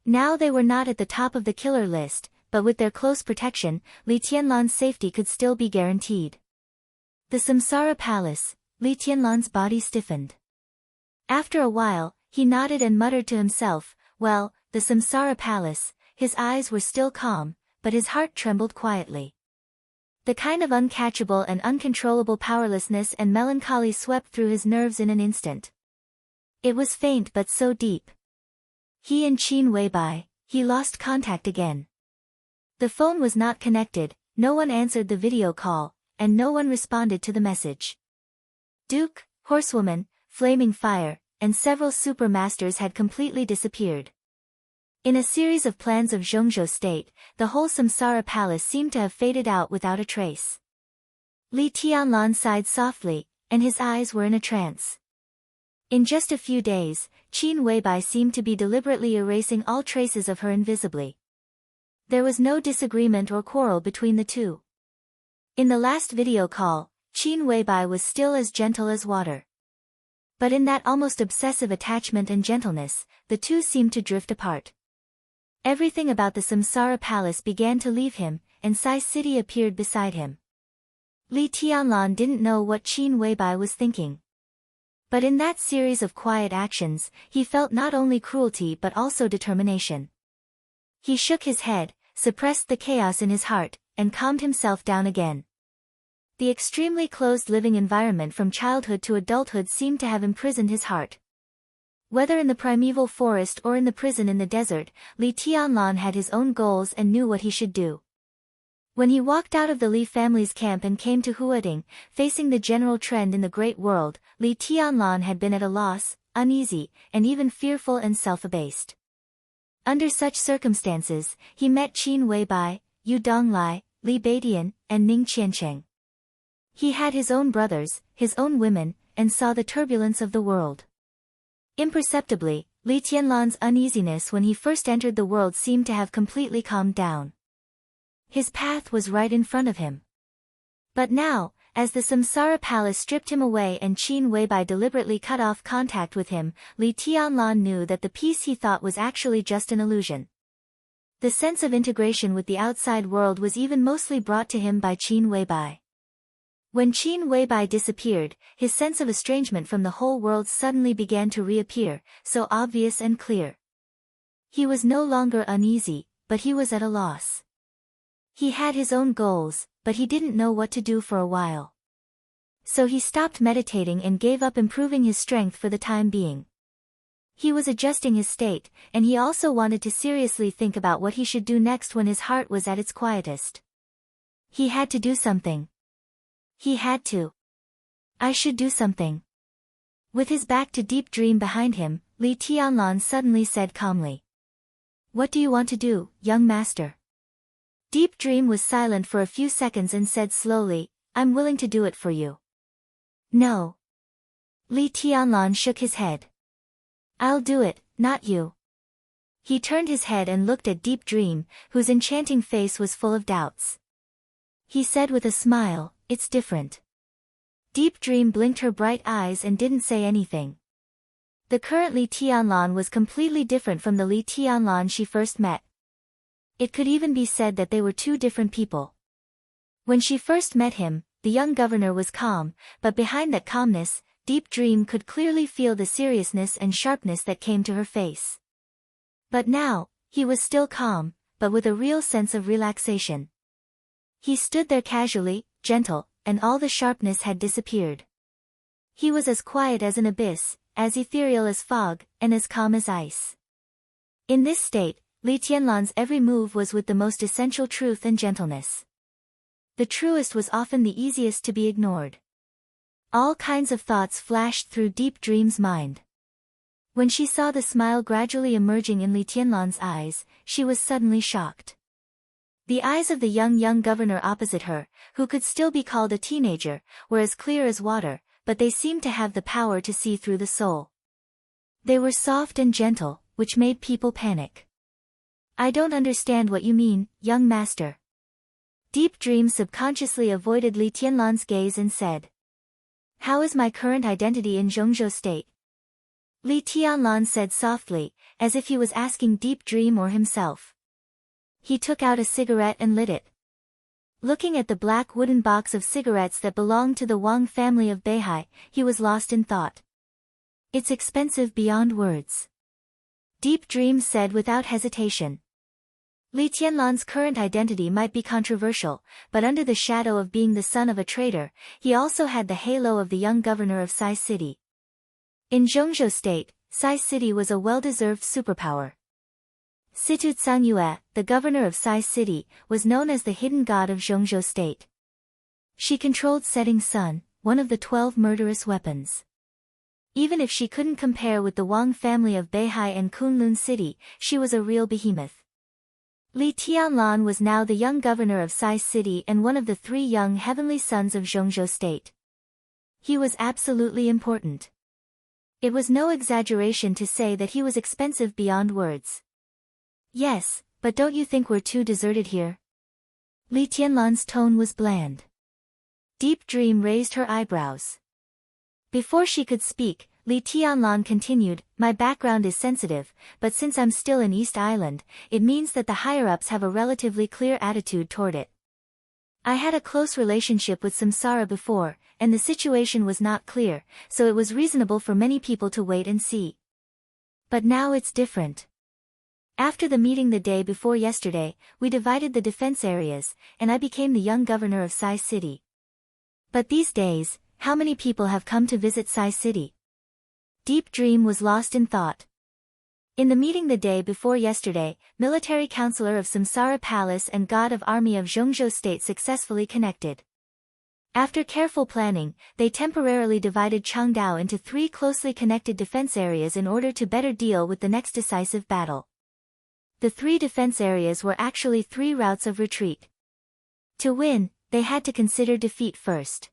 Speaker 1: Now they were not at the top of the killer list, but with their close protection, Li Tianlan's safety could still be guaranteed. The Samsara Palace, Li Tianlan's body stiffened. After a while, he nodded and muttered to himself, well, the Samsara Palace. His eyes were still calm, but his heart trembled quietly. The kind of uncatchable and uncontrollable powerlessness and melancholy swept through his nerves in an instant. It was faint but so deep. He and Qin Weibai, he lost contact again. The phone was not connected, no one answered the video call, and no one responded to the message. Duke, Horsewoman, Flaming Fire, and several super masters had completely disappeared. In a series of plans of Zhongzhou State, the whole Samsara Palace seemed to have faded out without a trace. Li Tianlan sighed softly, and his eyes were in a trance. In just a few days, Qin Weibai seemed to be deliberately erasing all traces of her invisibly. There was no disagreement or quarrel between the two. In the last video call, Qin Weibai was still as gentle as water. But in that almost obsessive attachment and gentleness, the two seemed to drift apart. Everything about the Samsara Palace began to leave him, and Sai City appeared beside him. Li Tianlan didn't know what Qin Weibai was thinking. But in that series of quiet actions, he felt not only cruelty but also determination. He shook his head, suppressed the chaos in his heart, and calmed himself down again. The extremely closed living environment from childhood to adulthood seemed to have imprisoned his heart. Whether in the primeval forest or in the prison in the desert, Li Tianlan had his own goals and knew what he should do. When he walked out of the Li family's camp and came to Huading, facing the general trend in the great world, Li Tianlan had been at a loss, uneasy, and even fearful and self-abased. Under such circumstances, he met Qin Weibai, Yu Donglai, Li Beidian, and Ning Qiancheng. He had his own brothers, his own women, and saw the turbulence of the world. Imperceptibly, Li Tianlan's uneasiness when he first entered the world seemed to have completely calmed down. His path was right in front of him. But now, as the Samsara Palace stripped him away and Qin Weibai deliberately cut off contact with him, Li Tianlan knew that the peace he thought was actually just an illusion. The sense of integration with the outside world was even mostly brought to him by Qin Weibai. When Qin Weibai disappeared, his sense of estrangement from the whole world suddenly began to reappear, so obvious and clear. He was no longer uneasy, but he was at a loss. He had his own goals, but he didn't know what to do for a while. So he stopped meditating and gave up improving his strength for the time being. He was adjusting his state, and he also wanted to seriously think about what he should do next when his heart was at its quietest. He had to do something. He had to. I should do something. With his back to Deep Dream behind him, Li Tianlan suddenly said calmly. What do you want to do, young master? Deep Dream was silent for a few seconds and said slowly, I'm willing to do it for you. No. Li Tianlan shook his head. I'll do it, not you. He turned his head and looked at Deep Dream, whose enchanting face was full of doubts. He said with a smile, it's different. Deep Dream blinked her bright eyes and didn't say anything. The current Li Tianlan was completely different from the Li Tianlan she first met. It could even be said that they were two different people. When she first met him, the young governor was calm, but behind that calmness, Deep Dream could clearly feel the seriousness and sharpness that came to her face. But now, he was still calm, but with a real sense of relaxation. He stood there casually, gentle, and all the sharpness had disappeared. He was as quiet as an abyss, as ethereal as fog, and as calm as ice. In this state, Li Tianlan's every move was with the most essential truth and gentleness. The truest was often the easiest to be ignored. All kinds of thoughts flashed through Deep Dream's mind. When she saw the smile gradually emerging in Li Tianlan's eyes, she was suddenly shocked. The eyes of the young governor opposite her, who could still be called a teenager, were as clear as water, but they seemed to have the power to see through the soul. They were soft and gentle, which made people panic. I don't understand what you mean, young master. Deep Dream subconsciously avoided Li Tianlan's gaze and said. How is my current identity in Zhongzhou state? Li Tianlan said softly, as if he was asking Deep Dream or himself. He took out a cigarette and lit it. Looking at the black wooden box of cigarettes that belonged to the Wang family of Beihai, he was lost in thought. It's expensive beyond words. Deep Dream said without hesitation. Li Tianlan's current identity might be controversial, but under the shadow of being the son of a trader, he also had the halo of the young governor of Sai City. In Zhongzhou state, Sai City was a well-deserved superpower. Situ Tsangyue, the governor of Sai City, was known as the hidden god of Zhongzhou state. She controlled setting sun, one of the 12 murderous weapons. Even if she couldn't compare with the Wang family of Beihai and Kunlun City, she was a real behemoth. Li Tianlan was now the young governor of Sai City and one of the 3 young heavenly sons of Zhongzhou state. He was absolutely important. It was no exaggeration to say that he was expensive beyond words. Yes, but don't you think we're too deserted here? Li Tianlan's tone was bland. Deep Dream raised her eyebrows. Before she could speak, Li Tianlan continued, my background is sensitive, but since I'm still in East Island, it means that the higher-ups have a relatively clear attitude toward it. I had a close relationship with Samsara before, and the situation was not clear, so it was reasonable for many people to wait and see. But now it's different. After the meeting the day before yesterday, we divided the defense areas, and I became the young governor of Sai City. But these days, how many people have come to visit Sai City? Deep Dream was lost in thought. In the meeting the day before yesterday, military counselor of Samsara Palace and god of army of Zhongzhou state successfully connected. After careful planning, they temporarily divided Changdao into 3 closely connected defense areas in order to better deal with the next decisive battle. The 3 defense areas were actually 3 routes of retreat. To win, they had to consider defeat first.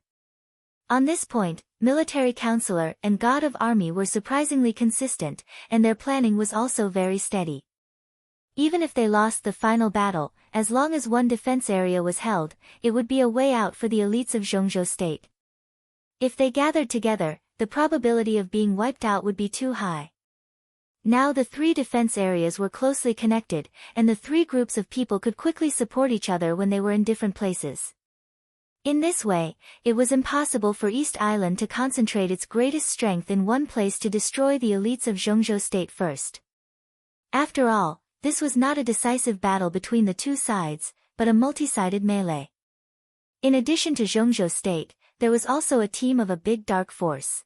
Speaker 1: On this point, military counselor and god of army were surprisingly consistent, and their planning was also very steady. Even if they lost the final battle, as long as one defense area was held, it would be a way out for the elites of Zhongzhou state. If they gathered together, the probability of being wiped out would be too high. Now the three defense areas were closely connected, and the three groups of people could quickly support each other when they were in different places. In this way, it was impossible for East Island to concentrate its greatest strength in one place to destroy the elites of Zhongzhou state first. After all, this was not a decisive battle between the two sides, but a multi-sided melee. In addition to Zhongzhou state, there was also a team of a big dark force.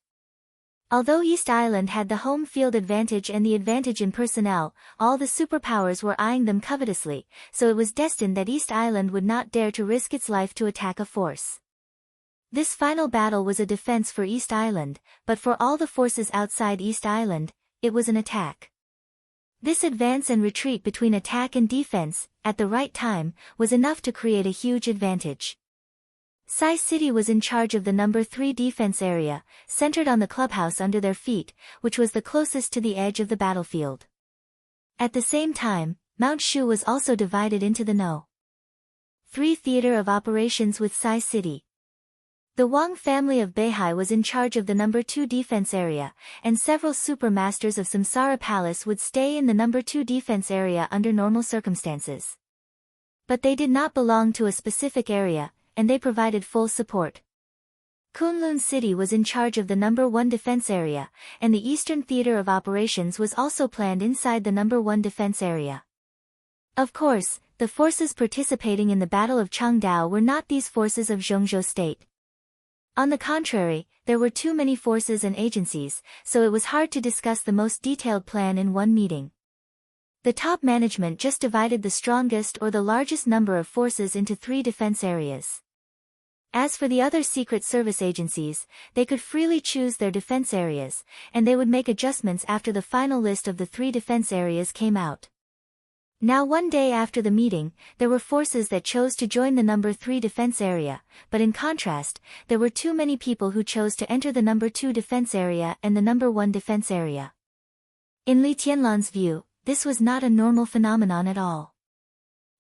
Speaker 1: Although East Island had the home field advantage and the advantage in personnel, all the superpowers were eyeing them covetously, so it was destined that East Island would not dare to risk its life to attack a force. This final battle was a defense for East Island, but for all the forces outside East Island, it was an attack. This advance and retreat between attack and defense, at the right time, was enough to create a huge advantage. Sai City was in charge of the number 3 defense area, centered on the clubhouse under their feet, which was the closest to the edge of the battlefield. At the same time, Mount Shu was also divided into the No. 3 theater of operations with Sai City. The Wang family of Beihai was in charge of the number 2 defense area, and several super masters of Samsara Palace would stay in the number 2 defense area under normal circumstances. But they did not belong to a specific area, and they provided full support. Kunlun City was in charge of the number 1 defense area, and the Eastern Theater of Operations was also planned inside the number 1 defense area. Of course, the forces participating in the Battle of Changdao were not these forces of Zhongzhou state. On the contrary, there were too many forces and agencies, so it was hard to discuss the most detailed plan in one meeting. The top management just divided the strongest or the largest number of forces into 3 defense areas. As for the other secret service agencies, they could freely choose their defense areas, and they would make adjustments after the final list of the 3 defense areas came out. Now one day after the meeting, there were forces that chose to join the number 3 defense area, but in contrast, there were too many people who chose to enter the number 2 defense area and the number 1 defense area. In Li Tianlan's view, this was not a normal phenomenon at all.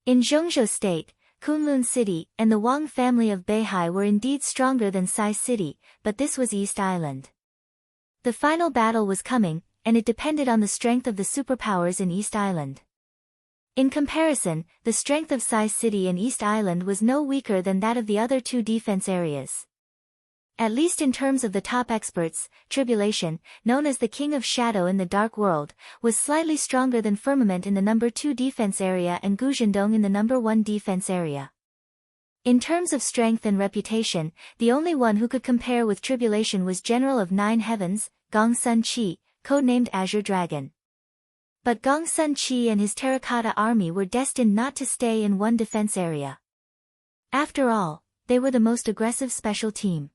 Speaker 1: In Zhongzhou state, Kunlun City and the Wang family of Beihai were indeed stronger than Sai City, but this was East Island. The final battle was coming, and it depended on the strength of the superpowers in East Island. In comparison, the strength of Sai City and East Island was no weaker than that of the other 2 defense areas. At least in terms of the top experts, Tribulation, known as the King of Shadow in the Dark World, was slightly stronger than Firmament in the number 2 defense area and Gu Zhendong in the number 1 defense area. In terms of strength and reputation, the only one who could compare with Tribulation was General of 9 Heavens, Gong Sun Chi, codenamed Azure Dragon. But Gong Sun Chi and his Terracotta Army were destined not to stay in one defense area. After all, they were the most aggressive special team.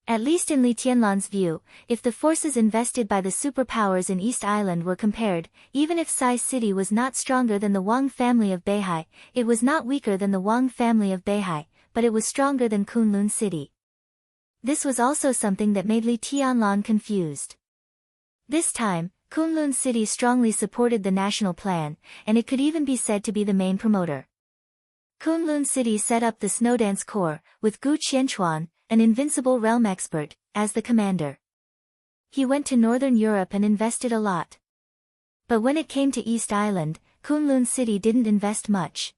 Speaker 1: At least in Li Tianlan's view, if the forces invested by the superpowers in East Island were compared, even if Sai City was not stronger than the Wang family of Beihai, it was not weaker than the Wang family of Beihai, but it was stronger than Kunlun City. This was also something that made Li Tianlan confused. This time, Kunlun City strongly supported the national plan, and it could even be said to be the main promoter. Kunlun City set up the Snowdance Corps, with Gu Qianchuan, an invincible realm expert, as the commander. He went to Northern Europe and invested a lot. But when it came to East Island, Kunlun City didn't invest much.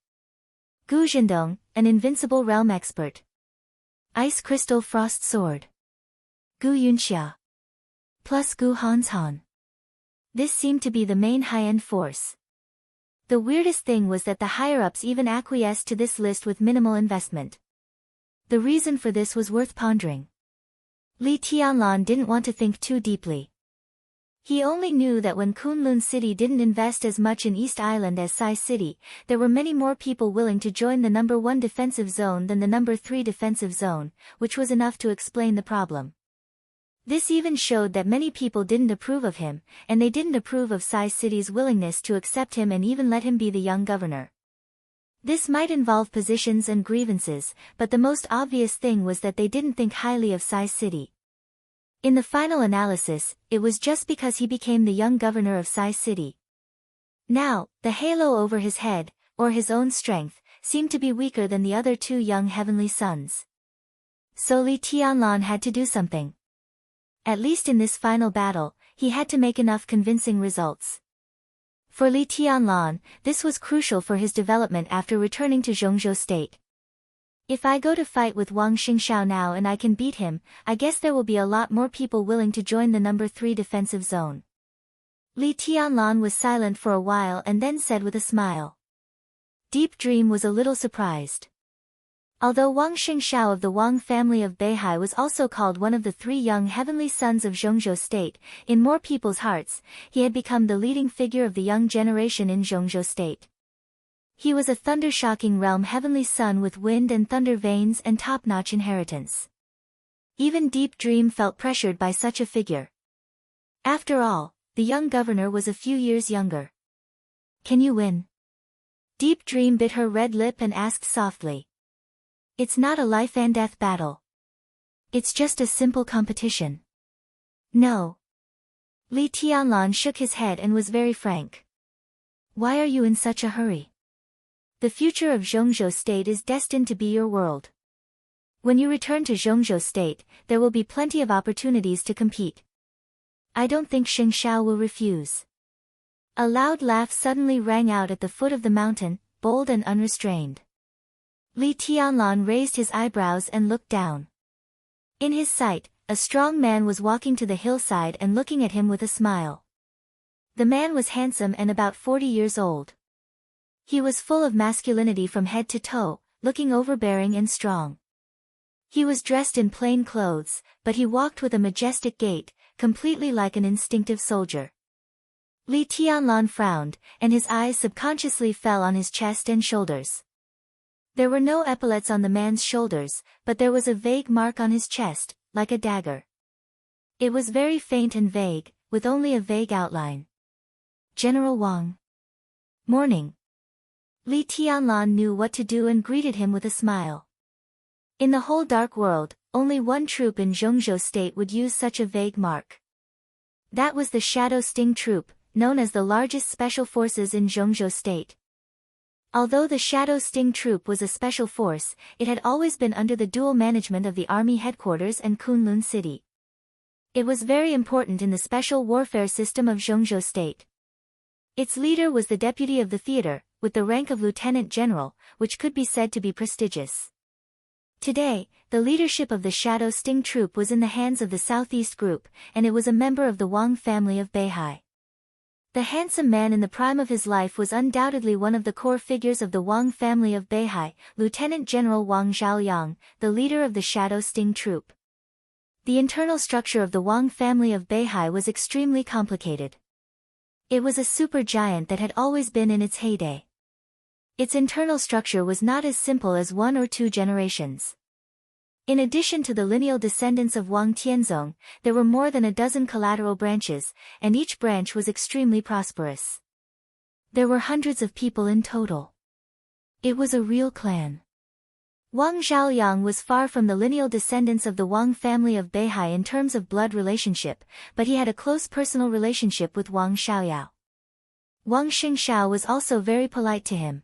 Speaker 1: Gu Zhendong, an invincible realm expert. Ice Crystal Frost Sword. Gu Yunxia. Plus Gu Hanshan. This seemed to be the main high-end force. The weirdest thing was that the higher-ups even acquiesced to this list with minimal investment. The reason for this was worth pondering. Li Tianlan didn't want to think too deeply. He only knew that when Kunlun City didn't invest as much in East Island as Sai City, there were many more people willing to join the number 1 defensive zone than the number 3 defensive zone, which was enough to explain the problem. This even showed that many people didn't approve of him, and they didn't approve of Sai City's willingness to accept him and even let him be the young governor. This might involve positions and grievances, but the most obvious thing was that they didn't think highly of Sai City. In the final analysis, it was just because he became the young governor of Sai City. Now, the halo over his head, or his own strength, seemed to be weaker than the other two young heavenly sons. So Li Tianlan had to do something. At least in this final battle, he had to make enough convincing results. For Li Tianlan, this was crucial for his development after returning to Zhongzhou State. If I go to fight with Wang Xingshao now and I can beat him, I guess there will be a lot more people willing to join the number 3 defensive zone. Li Tianlan was silent for a while and then said with a smile. Deep Dream was a little surprised. Although Wang Xingshao of the Wang family of Beihai was also called one of the 3 young heavenly sons of Zhongzhou State, in more people's hearts, he had become the leading figure of the young generation in Zhongzhou State. He was a thunder-shocking realm heavenly son with wind and thunder veins and top-notch inheritance. Even Deep Dream felt pressured by such a figure. After all, the young governor was a few years younger. Can you win? Deep Dream bit her red lip and asked softly. It's not a life-and-death battle. It's just a simple competition. No. Li Tianlan shook his head and was very frank. Why are you in such a hurry? The future of Zhongzhou State is destined to be your world. When you return to Zhongzhou State, there will be plenty of opportunities to compete. I don't think Xingshao will refuse. A loud laugh suddenly rang out at the foot of the mountain, bold and unrestrained. Li Tianlan raised his eyebrows and looked down. In his sight, a strong man was walking to the hillside and looking at him with a smile. The man was handsome and about 40 years old. He was full of masculinity from head to toe, looking overbearing and strong. He was dressed in plain clothes, but he walked with a majestic gait, completely like an instinctive soldier. Li Tianlan frowned, and his eyes subconsciously fell on his chest and shoulders. There were no epaulets on the man's shoulders, but there was a vague mark on his chest, like a dagger. It was very faint and vague, with only a vague outline. General Wang. Morning. Li Tianlan knew what to do and greeted him with a smile. In the whole dark world, only one troop in Zhongzhou State would use such a vague mark. That was the Shadow Sting Troop, known as the largest special forces in Zhongzhou State. Although the Shadow Sting Troop was a special force, it had always been under the dual management of the army headquarters and Kunlun City. It was very important in the special warfare system of Zhongzhou State. Its leader was the deputy of the theater, with the rank of lieutenant general, which could be said to be prestigious. Today, the leadership of the Shadow Sting Troop was in the hands of the Southeast Group, and it was a member of the Wang family of Beihai. The handsome man in the prime of his life was undoubtedly one of the core figures of the Wang family of Beihai, Lieutenant General Wang Zhaoyang, the leader of the Shadow Sting Troop. The internal structure of the Wang family of Beihai was extremely complicated. It was a supergiant that had always been in its heyday. Its internal structure was not as simple as 1 or 2 generations. In addition to the lineal descendants of Wang Tianzong, there were more than a dozen collateral branches, and each branch was extremely prosperous. There were hundreds of people in total. It was a real clan. Wang Zhaoyang was far from the lineal descendants of the Wang family of Beihai in terms of blood relationship, but he had a close personal relationship with Wang Xiaoyao. Wang Xingshao was also very polite to him.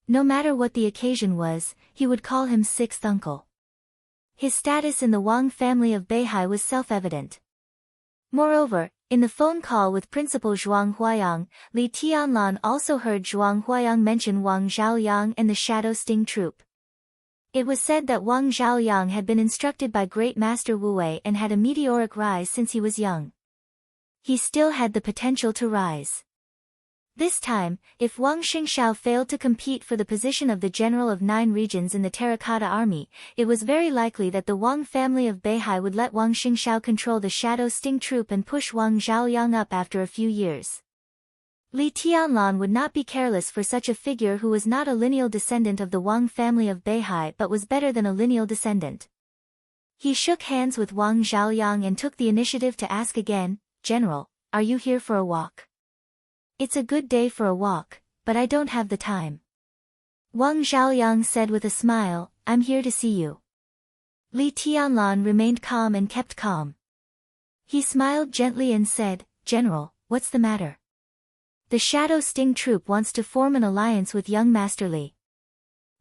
Speaker 1: No matter what the occasion was, he would call him sixth uncle. His status in the Wang family of Beihai was self-evident. Moreover, in the phone call with Principal Zhuang Huayang, Li Tianlan also heard Zhuang Huayang mention Wang Zhaoyang and the Shadow Sting Troop. It was said that Wang Zhaoyang had been instructed by Great Master Wu Wei and had a meteoric rise since he was young. He still had the potential to rise. This time, if Wang Xingshao failed to compete for the position of the general of 9 regions in the Terracotta Army, it was very likely that the Wang family of Beihai would let Wang Xingshao control the Shadow Sting Troop and push Wang Zhaoyang up after a few years. Li Tianlan would not be careless for such a figure who was not a lineal descendant of the Wang family of Beihai but was better than a lineal descendant. He shook hands with Wang Zhaoyang and took the initiative to ask again, "General, are you here for a walk?" "It's a good day for a walk, but I don't have the time." Wang Xiaoyang said with a smile, I'm here to see you. Li Tianlan remained calm and kept calm. He smiled gently and said, General, what's the matter? The Shadow Sting Troop wants to form an alliance with young Master Li.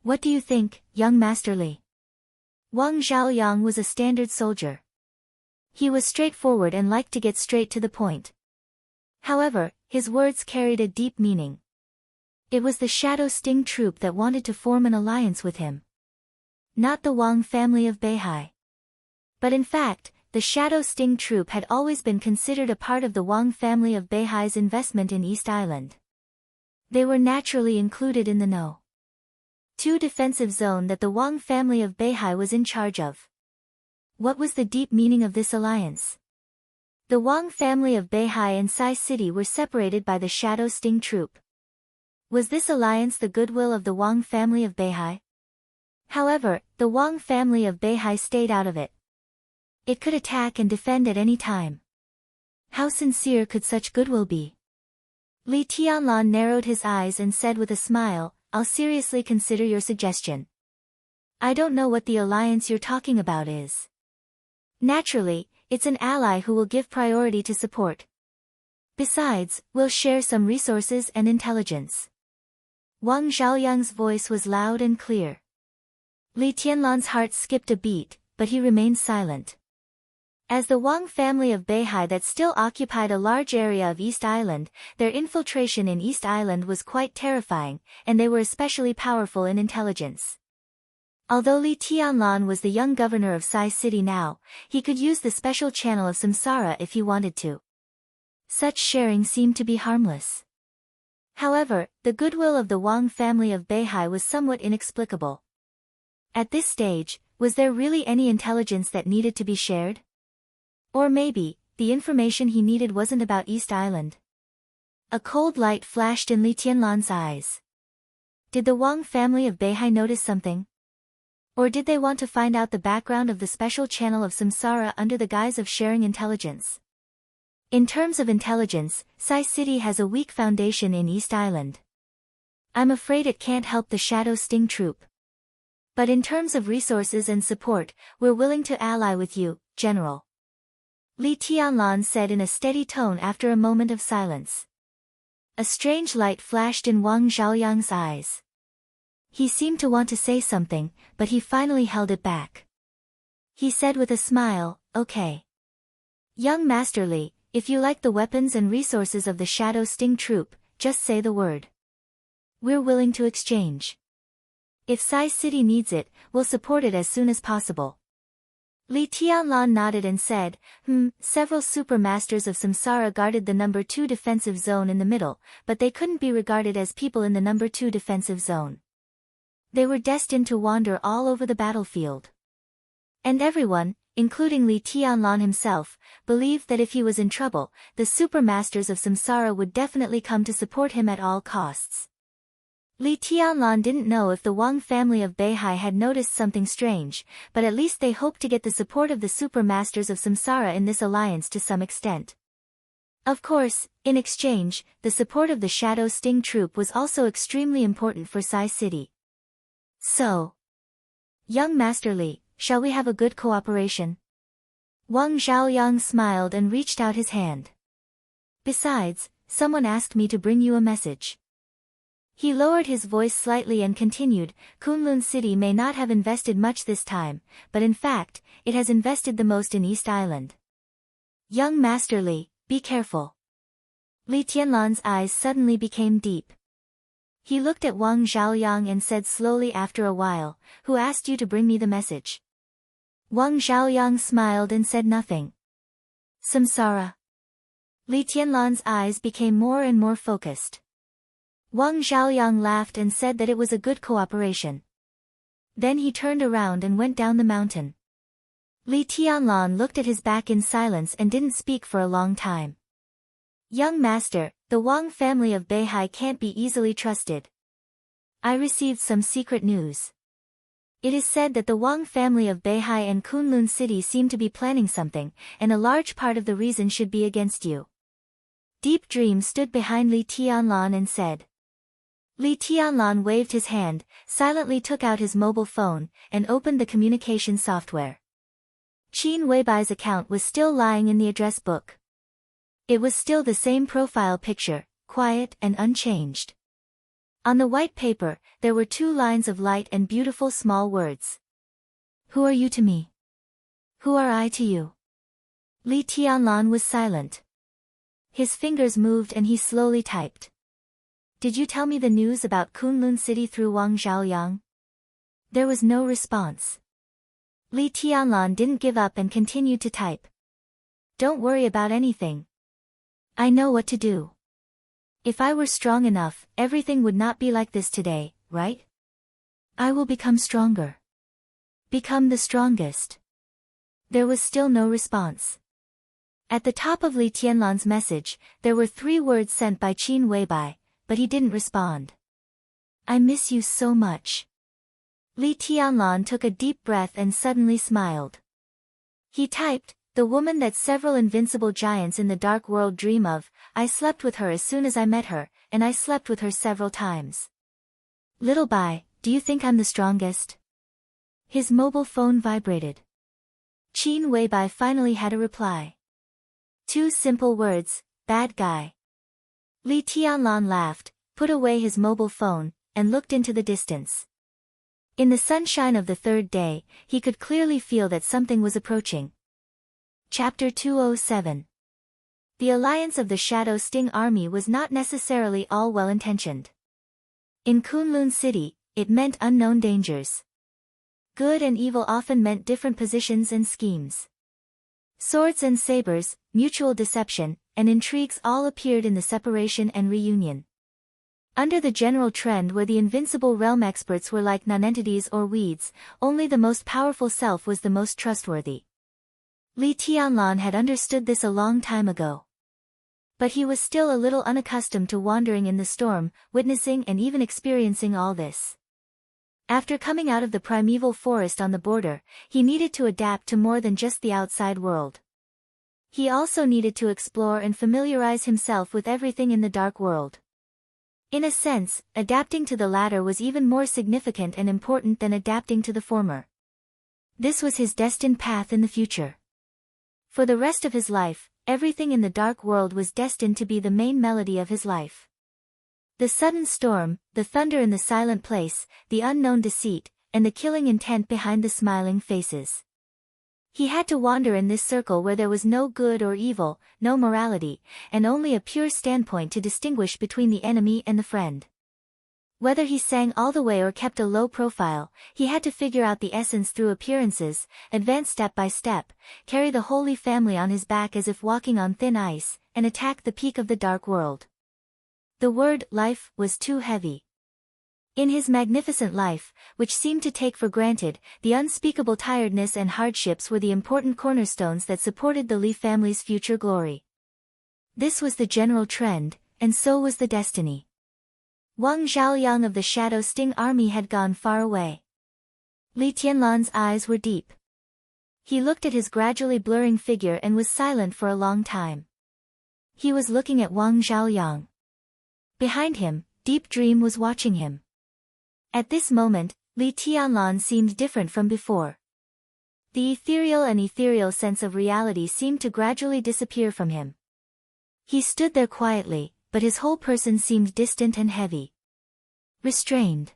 Speaker 1: What do you think, young Master Li? Wang Xiaoyang was a standard soldier. He was straightforward and liked to get straight to the point. However, his words carried a deep meaning. It was the Shadow Sting Troop that wanted to form an alliance with him. Not the Wang family of Beihai. But in fact, the Shadow Sting Troop had always been considered a part of the Wang family of Beihai's investment in East Island. They were naturally included in the No. 2 defensive zone that the Wang family of Beihai was in charge of. What was the deep meaning of this alliance? The Wang family of Beihai and Sai City were separated by the Shadow Sting Troop. Was this alliance the goodwill of the Wang family of Beihai? However, the Wang family of Beihai stayed out of it. It could attack and defend at any time. How sincere could such goodwill be? Li Tianlan narrowed his eyes and said with a smile, I'll seriously consider your suggestion. I don't know what the alliance you're talking about is. Naturally, it's an ally who will give priority to support. Besides, we'll share some resources and intelligence. Wang Xiaoyang's voice was loud and clear. Li Tianlan's heart skipped a beat, but he remained silent. As the Wang family of Beihai that still occupied a large area of East Island, their infiltration in East Island was quite terrifying, and they were especially powerful in intelligence. Although Li Tianlan was the young governor of Sai City now, he could use the special channel of Samsara if he wanted to. Such sharing seemed to be harmless. However, the goodwill of the Wang family of Beihai was somewhat inexplicable. At this stage, was there really any intelligence that needed to be shared? Or maybe, the information he needed wasn't about East Island. A cold light flashed in Li Tianlan's eyes. Did the Wang family of Beihai notice something? Or did they want to find out the background of the special channel of Samsara under the guise of sharing intelligence? In terms of intelligence, Sai City has a weak foundation in East Island. I'm afraid it can't help the Shadow Sting Troop. But in terms of resources and support, we're willing to ally with you, General. Li Tianlan said in a steady tone after a moment of silence. A strange light flashed in Wang Xiaoyang's eyes. He seemed to want to say something, but he finally held it back. He said with a smile, okay. Young Master Li, if you like the weapons and resources of the Shadow Sting Troop, just say the word. We're willing to exchange. If Sai City needs it, we'll support it as soon as possible. Li Tianlan nodded and said, several super masters of Samsara guarded the number 2 defensive zone in the middle, but they couldn't be regarded as people in the number 2 defensive zone. They were destined to wander all over the battlefield. And everyone, including Li Tianlan himself, believed that if he was in trouble, the super masters of Samsara would definitely come to support him at all costs. Li Tianlan didn't know if the Wang family of Beihai had noticed something strange, but at least they hoped to get the support of the super masters of Samsara in this alliance to some extent. Of course, in exchange, the support of the Shadow Sting Troop was also extremely important for Sai City. So, young Master Li, shall we have a good cooperation? Wang Xiaoyang smiled and reached out his hand. Besides, someone asked me to bring you a message. He lowered his voice slightly and continued, Kunlun City may not have invested much this time, but in fact, it has invested the most in East Island. Young Master Li, be careful. Li Tianlan's eyes suddenly became deep. He looked at Wang Xiaoyang and said slowly after a while, who asked you to bring me the message? Wang Xiaoyang smiled and said nothing. Samsara. Li Tianlan's eyes became more and more focused. Wang Xiaoyang laughed and said that it was a good cooperation. Then he turned around and went down the mountain. Li Tianlan looked at his back in silence and didn't speak for a long time. Young master, the Wang family of Beihai can't be easily trusted. I received some secret news. It is said that the Wang family of Beihai and Kunlun City seem to be planning something, and a large part of the reason should be against you. Deep Dream stood behind Li Tianlan and said. Li Tianlan waved his hand, silently took out his mobile phone, and opened the communication software. Qin Weibai's account was still lying in the address book. It was still the same profile picture, quiet and unchanged. On the white paper, there were 2 lines of light and beautiful small words. Who are you to me? Who are I to you? Li Tianlan was silent. His fingers moved and he slowly typed. Did you tell me the news about Kunlun City through Wang Zhaoyang? There was no response. Li Tianlan didn't give up and continued to type. Don't worry about anything. I know what to do. If I were strong enough, everything would not be like this today, right? I will become stronger. Become the strongest. There was still no response. At the top of Li Tianlan's message, there were 3 words sent by Qin Weibai, but he didn't respond. I miss you so much. Li Tianlan took a deep breath and suddenly smiled. He typed, the woman that several invincible giants in the dark world dream of, I slept with her as soon as I met her, and I slept with her several times. Little Bai, do you think I'm the strongest? His mobile phone vibrated. Qin Weibai finally had a reply. 2 simple words, bad guy. Li Tianlan laughed, put away his mobile phone, and looked into the distance. In the sunshine of the 3rd day, he could clearly feel that something was approaching. Chapter 207. The alliance of the Shadow Sting Army was not necessarily all well-intentioned. In Kunlun City, it meant unknown dangers. Good and evil often meant different positions and schemes. Swords and sabers, mutual deception, and intrigues all appeared in the separation and reunion. Under the general trend where the invincible realm experts were like nonentities or weeds, only the most powerful self was the most trustworthy. Li Tianlan had understood this a long time ago. But he was still a little unaccustomed to wandering in the storm, witnessing and even experiencing all this. After coming out of the primeval forest on the border, he needed to adapt to more than just the outside world. He also needed to explore and familiarize himself with everything in the dark world. In a sense, adapting to the latter was even more significant and important than adapting to the former. This was his destined path in the future. For the rest of his life, everything in the dark world was destined to be the main melody of his life. The sudden storm, the thunder in the silent place, the unknown deceit, and the killing intent behind the smiling faces. He had to wander in this circle where there was no good or evil, no morality, and only a pure standpoint to distinguish between the enemy and the friend. Whether he sang all the way or kept a low profile, he had to figure out the essence through appearances, advance step by step, carry the Holy Family on his back as if walking on thin ice, and attack the peak of the dark world. The word life was too heavy. In his magnificent life, which seemed to take for granted, the unspeakable tiredness and hardships were the important cornerstones that supported the Li family's future glory. This was the general trend, and so was the destiny. Wang Zhaoyang of the Shadow Sting Army had gone far away. Li Tianlan's eyes were deep. He looked at his gradually blurring figure and was silent for a long time. He was looking at Wang Zhaoyang. Behind him, Deep Dream was watching him. At this moment, Li Tianlan seemed different from before. The ethereal sense of reality seemed to gradually disappear from him. He stood there quietly, but his whole person seemed distant and heavy. Restrained.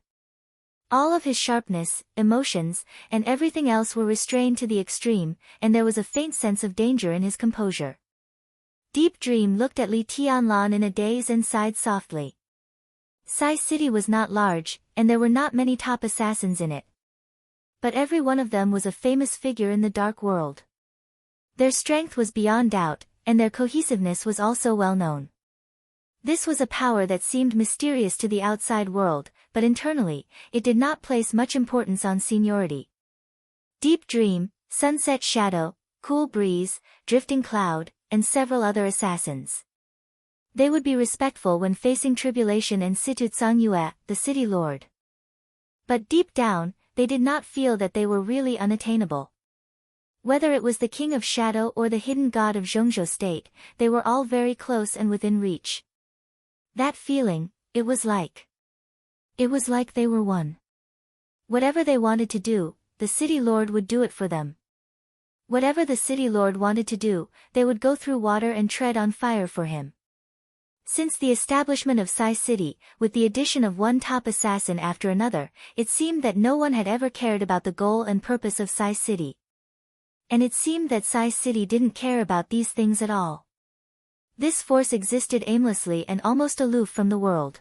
Speaker 1: All of his sharpness, emotions, and everything else were restrained to the extreme, and there was a faint sense of danger in his composure. Deep Dream looked at Li Tianlan in a daze and sighed softly. Sai City was not large, and there were not many top assassins in it. But every one of them was a famous figure in the dark world. Their strength was beyond doubt, and their cohesiveness was also well known. This was a power that seemed mysterious to the outside world, but internally, it did not place much importance on seniority. Deep Dream, Sunset Shadow, Cool Breeze, Drifting Cloud, and several other assassins. They would be respectful when facing tribulation and Situ Yue, the city lord. But deep down, they did not feel that they were really unattainable. Whether it was the King of Shadow or the hidden god of Zhongzhou State, they were all very close and within reach. That feeling, it was like It was like they were one. Whatever they wanted to do, the city lord would do it for them. Whatever the city lord wanted to do, they would go through water and tread on fire for him. Since the establishment of Sai City, with the addition of one top assassin after another, it seemed that no one had ever cared about the goal and purpose of Sai City. And it seemed that Sai City didn't care about these things at all. This force existed aimlessly and almost aloof from the world.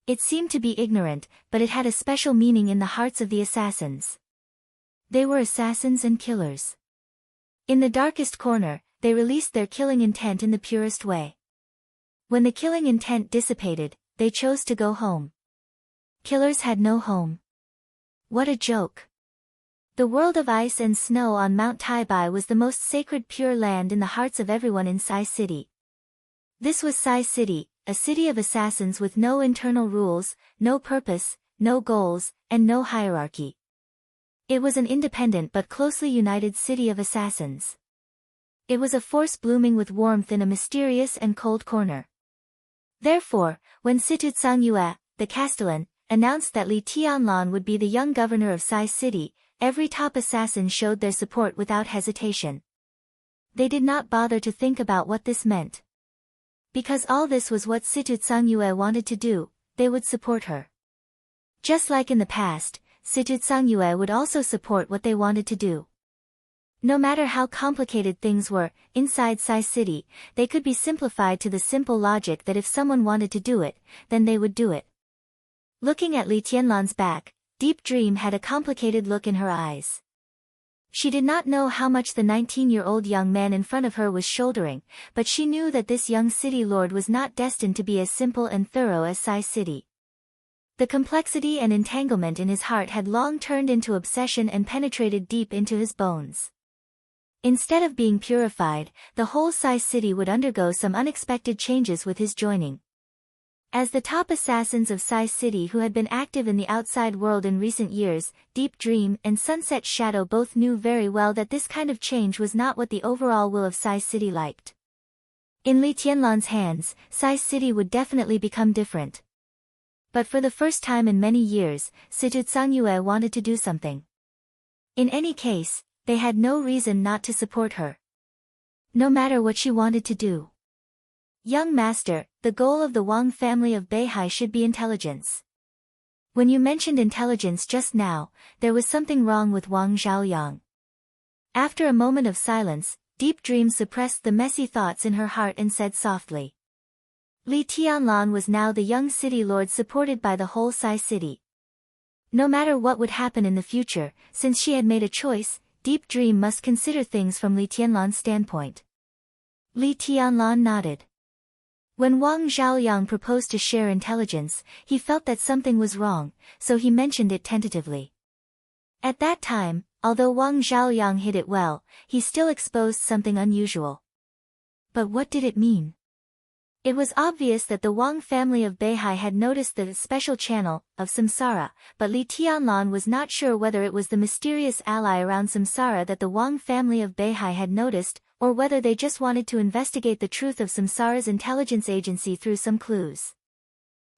Speaker 1: It seemed to be ignorant, but it had a special meaning in the hearts of the assassins. They were assassins and killers. In the darkest corner, they released their killing intent in the purest way. When the killing intent dissipated, they chose to go home. Killers had no home. What a joke. The world of ice and snow on Mount Taibai was the most sacred pure land in the hearts of everyone in Sai City. This was Sai City, a city of assassins with no internal rules, no purpose, no goals, and no hierarchy. It was an independent but closely united city of assassins. It was a force blooming with warmth in a mysterious and cold corner. Therefore, when Situtsang Yue, the Castellan, announced that Li Tianlan would be the young governor of Sai City, every top assassin showed their support without hesitation. They did not bother to think about what this meant. Because all this was what Situtsang Yue wanted to do, they would support her. Just like in the past, Situtsang Yue would also support what they wanted to do. No matter how complicated things were, inside Sai City, they could be simplified to the simple logic that if someone wanted to do it, then they would do it. Looking at Li Tianlan's back, Deep Dream had a complicated look in her eyes. She did not know how much the 19-year-old young man in front of her was shouldering, but she knew that this young city lord was not destined to be as simple and thorough as Sai City. The complexity and entanglement in his heart had long turned into obsession and penetrated deep into his bones. Instead of being purified, the whole Sai City would undergo some unexpected changes with his joining. As the top assassins of Sai City who had been active in the outside world in recent years, Deep Dream and Sunset Shadow both knew very well that this kind of change was not what the overall will of Sai City liked. In Li Tianlan's hands, Sai City would definitely become different. But for the first time in many years, Situtsang Yue wanted to do something. In any case, they had no reason not to support her. No matter what she wanted to do. Young master, the goal of the Wang family of Beihai should be intelligence. When you mentioned intelligence just now, there was something wrong with Wang Zhaoyang. After a moment of silence, Deep Dream suppressed the messy thoughts in her heart and said softly. Li Tianlan was now the young city lord supported by the whole Sai City. No matter what would happen in the future, since she had made a choice, Deep Dream must consider things from Li Tianlan's standpoint. Li Tianlan nodded. When Wang Zhaoyang proposed to share intelligence, he felt that something was wrong, so he mentioned it tentatively. At that time, although Wang Zhaoyang hid it well, he still exposed something unusual. But what did it mean? It was obvious that the Wang family of Beihai had noticed the special channel of Samsara, but Li Tianlan was not sure whether it was the mysterious ally around Samsara that the Wang family of Beihai had noticed, or whether they just wanted to investigate the truth of Samsara's intelligence agency through some clues.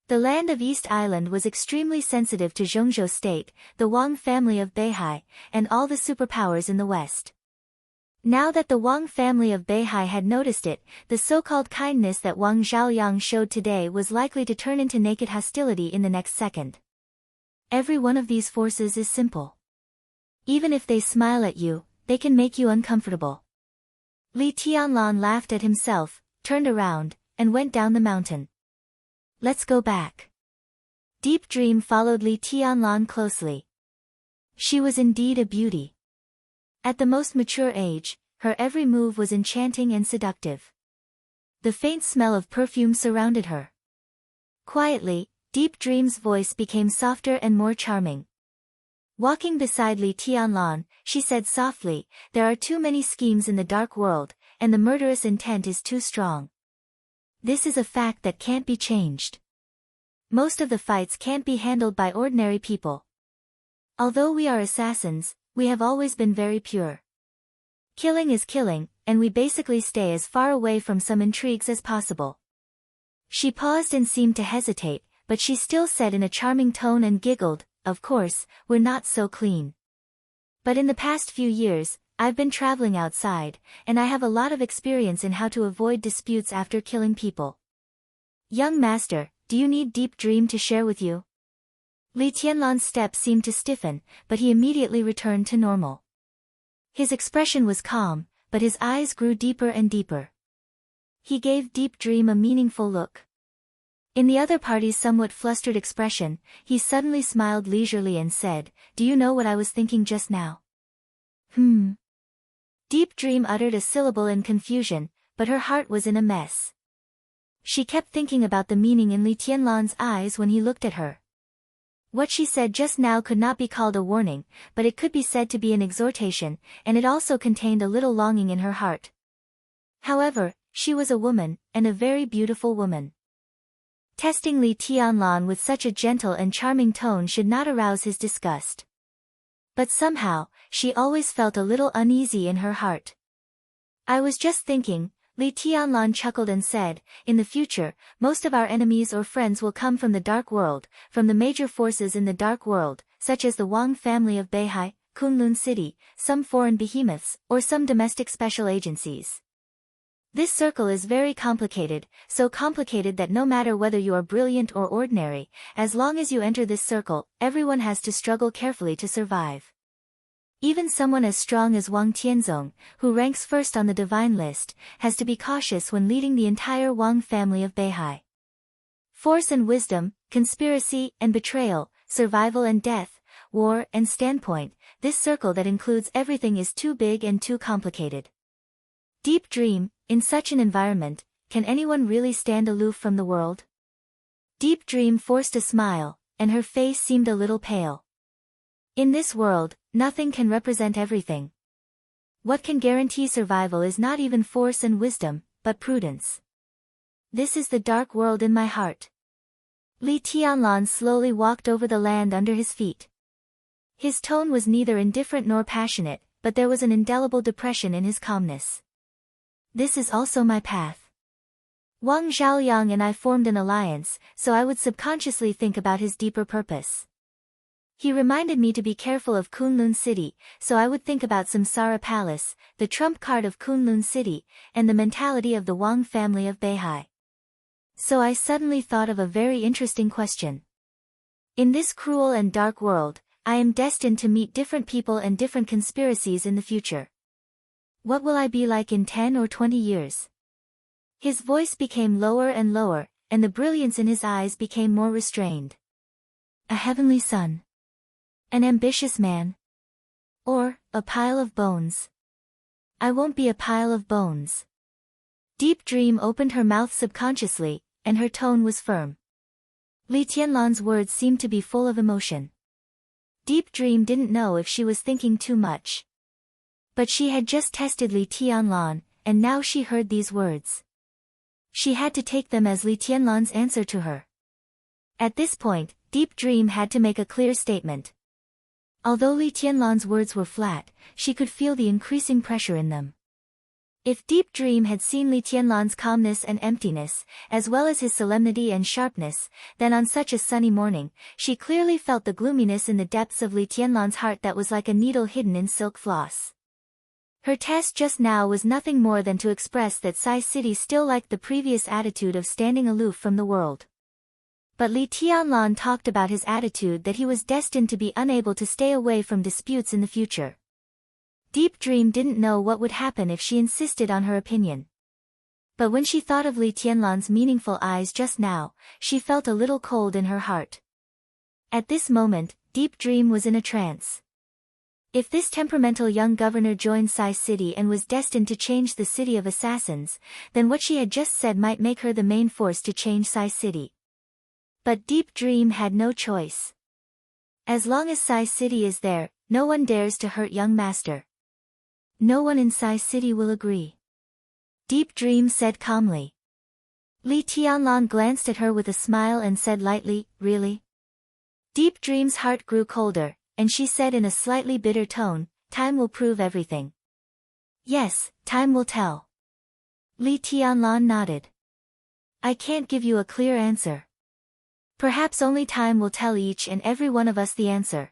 Speaker 1: The land of East Island was extremely sensitive to Zhongzhou State, the Wang family of Beihai, and all the superpowers in the West. Now that the Wang family of Beihai had noticed it, the so-called kindness that Wang Zhaoyang showed today was likely to turn into naked hostility in the next second. Every one of these forces is simple. Even if they smile at you, they can make you uncomfortable. Li Tianlan laughed at himself, turned around, and went down the mountain. Let's go back. Deep Dream followed Li Tianlan closely. She was indeed a beauty. At the most mature age, her every move was enchanting and seductive. The faint smell of perfume surrounded her. Quietly, Deep Dream's voice became softer and more charming. Walking beside Li Tianlan, she said softly, "There are too many schemes in the dark world, and the murderous intent is too strong. This is a fact that can't be changed. Most of the fights can't be handled by ordinary people. Although we are assassins, we have always been very pure. Killing is killing, and we basically stay as far away from some intrigues as possible." She paused and seemed to hesitate, but she still said in a charming tone and giggled, "Of course, we're not so clean. But in the past few years, I've been traveling outside, and I have a lot of experience in how to avoid disputes after killing people. Young master, do you need Deep Dream to share with you?" Li Tianlan's step seemed to stiffen, but he immediately returned to normal. His expression was calm, but his eyes grew deeper and deeper. He gave Deep Dream a meaningful look. In the other party's somewhat flustered expression, he suddenly smiled leisurely and said, "Do you know what I was thinking just now?" Deep Dream uttered a syllable in confusion, but her heart was in a mess. She kept thinking about the meaning in Li Tianlan's eyes when he looked at her. What she said just now could not be called a warning, but it could be said to be an exhortation, and it also contained a little longing in her heart. However, she was a woman, and a very beautiful woman. Testing Li Tianlan with such a gentle and charming tone should not arouse his disgust. But somehow, she always felt a little uneasy in her heart. "I was just thinking," Li Tianlan chuckled and said, "in the future, most of our enemies or friends will come from the dark world, from the major forces in the dark world, such as the Wang family of Beihai, Kunlun City, some foreign behemoths, or some domestic special agencies. This circle is very complicated, so complicated that no matter whether you are brilliant or ordinary, as long as you enter this circle, everyone has to struggle carefully to survive. Even someone as strong as Wang Tianzong, who ranks first on the divine list, has to be cautious when leading the entire Wang family of Beihai. Force and wisdom, conspiracy and betrayal, survival and death, war and standpoint, this circle that includes everything is too big and too complicated. Deep Dream, in such an environment, can anyone really stand aloof from the world?" Deep Dream forced a smile, and her face seemed a little pale. In this world, nothing can represent everything. What can guarantee survival is not even force and wisdom, but prudence. This is the dark world in my heart. Li Tianlan slowly walked over the land under his feet. His tone was neither indifferent nor passionate, but there was an indelible depression in his calmness. "This is also my path. Wang Zhaoyang and I formed an alliance, so I would subconsciously think about his deeper purpose. He reminded me to be careful of Kunlun City, so I would think about Samsara Palace, the trump card of Kunlun City, and the mentality of the Wang family of Beihai. So I suddenly thought of a very interesting question. In this cruel and dark world, I am destined to meet different people and different conspiracies in the future. What will I be like in 10 or 20 years? His voice became lower and lower, and the brilliance in his eyes became more restrained. A heavenly son? An ambitious man? Or, a pile of bones? I won't be a pile of bones. Deep Dream opened her mouth subconsciously, and her tone was firm. Li Tianlan's words seemed to be full of emotion. Deep Dream didn't know if she was thinking too much. But she had just tested Li Tianlan, and now she heard these words. She had to take them as Li Tianlan's answer to her. At this point, Deep Dream had to make a clear statement. Although Li Tianlan's words were flat, she could feel the increasing pressure in them. If Deep Dream had seen Li Tianlan's calmness and emptiness, as well as his solemnity and sharpness, then on such a sunny morning, she clearly felt the gloominess in the depths of Li Tianlan's heart that was like a needle hidden in silk floss. Her test just now was nothing more than to express that Sai City still liked the previous attitude of standing aloof from the world. But Li Tianlan talked about his attitude that he was destined to be unable to stay away from disputes in the future. Deep Dream didn't know what would happen if she insisted on her opinion. But when she thought of Li Tianlan's meaningful eyes just now, she felt a little cold in her heart. At this moment, Deep Dream was in a trance. If this temperamental young governor joined Sai City and was destined to change the city of assassins, then what she had just said might make her the main force to change Sai City. But Deep Dream had no choice. As long as Sai City is there, no one dares to hurt young master. No one in Sai City will agree. Deep Dream said calmly. Li Tianlan glanced at her with a smile and said lightly, "Really?" Deep Dream's heart grew colder, and she said in a slightly bitter tone, "Time will prove everything." "Yes, time will tell." Li Tianlan nodded. "I can't give you a clear answer. Perhaps only time will tell each and every one of us the answer.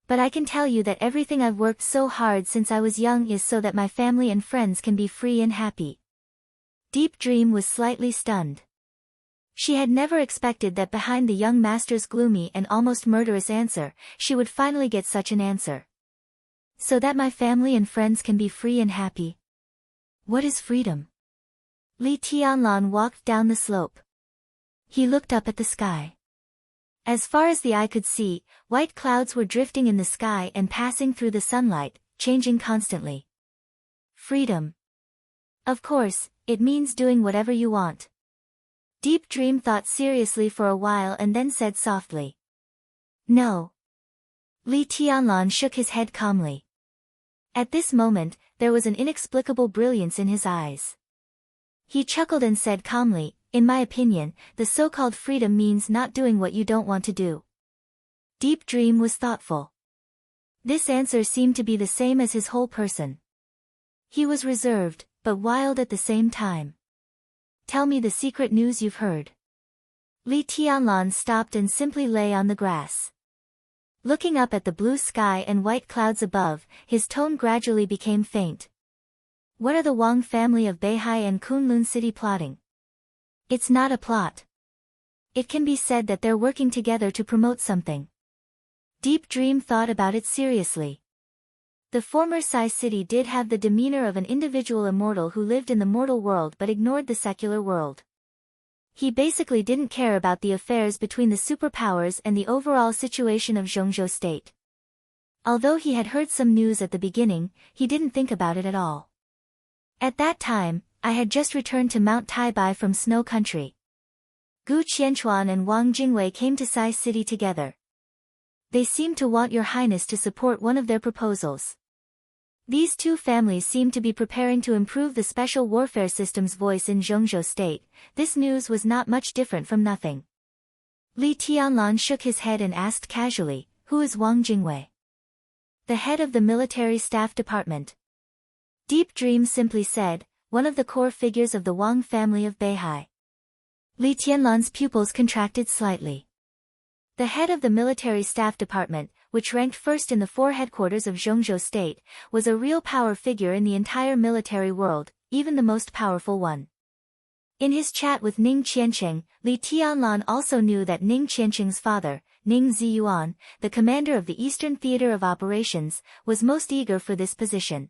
Speaker 1: But I can tell you that everything I've worked so hard since I was young is so that my family and friends can be free and happy." Deep Dream was slightly stunned. She had never expected that behind the young master's gloomy and almost murderous answer, she would finally get such an answer. "So that my family and friends can be free and happy? What is freedom?" Li Tianlan walked down the slope. He looked up at the sky. As far as the eye could see, white clouds were drifting in the sky and passing through the sunlight, changing constantly. Freedom. Of course, it means doing whatever you want. Deep Dream thought seriously for a while and then said softly. "No." Li Tianlan shook his head calmly. At this moment, there was an inexplicable brilliance in his eyes. He chuckled and said calmly, "In my opinion, the so-called freedom means not doing what you don't want to do." Deep Dream was thoughtful. This answer seemed to be the same as his whole person. He was reserved, but wild at the same time. "Tell me the secret news you've heard." Li Tianlan stopped and simply lay on the grass. Looking up at the blue sky and white clouds above, his tone gradually became faint. "What are the Wang family of Beihai and Kunlun City plotting?" "It's not a plot. It can be said that they're working together to promote something." Deep Dream thought about it seriously. The former Sai city did have the demeanor of an individual immortal who lived in the mortal world but ignored the secular world. He basically didn't care about the affairs between the superpowers and the overall situation of Zhongzhou state. Although he had heard some news at the beginning, he didn't think about it at all. At that time, I had just returned to Mount Taibai from Snow Country. Gu Qianchuan and Wang Jingwei came to Sai City together. They seemed to want your highness to support one of their proposals. These two families seemed to be preparing to improve the special warfare system's voice in Zhongzhou state. This news was not much different from nothing. Li Tianlan shook his head and asked casually, "Who is Wang Jingwei?" "The head of the military staff department." Deep Dream simply said, "One of the core figures of the Wang family of Beihai." Li Tianlan's pupils contracted slightly. The head of the military staff department, which ranked first in the four headquarters of Zhongzhou state, was a real power figure in the entire military world, even the most powerful one. In his chat with Ning Qiancheng, Li Tianlan also knew that Ning Qiancheng's father, Ning Ziyuan, the commander of the Eastern Theater of Operations, was most eager for this position.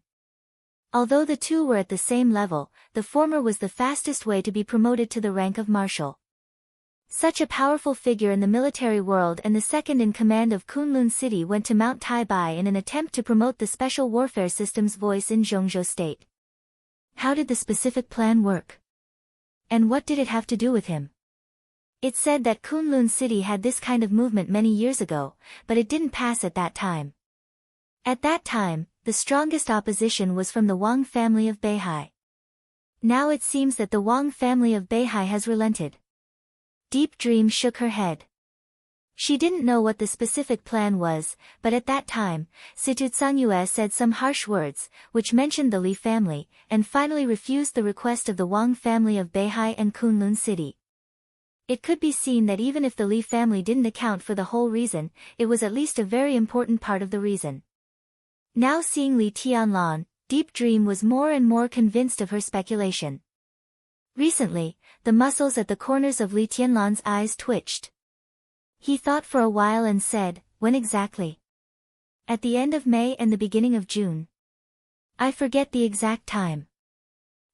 Speaker 1: Although the two were at the same level, the former was the fastest way to be promoted to the rank of marshal. Such a powerful figure in the military world and the second in command of Kunlun City went to Mount Taibai in an attempt to promote the special warfare system's voice in Zhongzhou state. How did the specific plan work? And what did it have to do with him? It's said that Kunlun City had this kind of movement many years ago, but it didn't pass at that time. At that time, the strongest opposition was from the Wang family of Beihai. Now it seems that the Wang family of Beihai has relented. Deep Dream shook her head. She didn't know what the specific plan was, but at that time, Situ Tsangyue said some harsh words, which mentioned the Li family, and finally refused the request of the Wang family of Beihai and Kunlun City. It could be seen that even if the Li family didn't account for the whole reason, it was at least a very important part of the reason. Now seeing Li Tianlan, Deep Dream was more and more convinced of her speculation. Recently, the muscles at the corners of Li Tianlan's eyes twitched. He thought for a while and said, "When exactly?" "At the end of May and the beginning of June. I forget the exact time."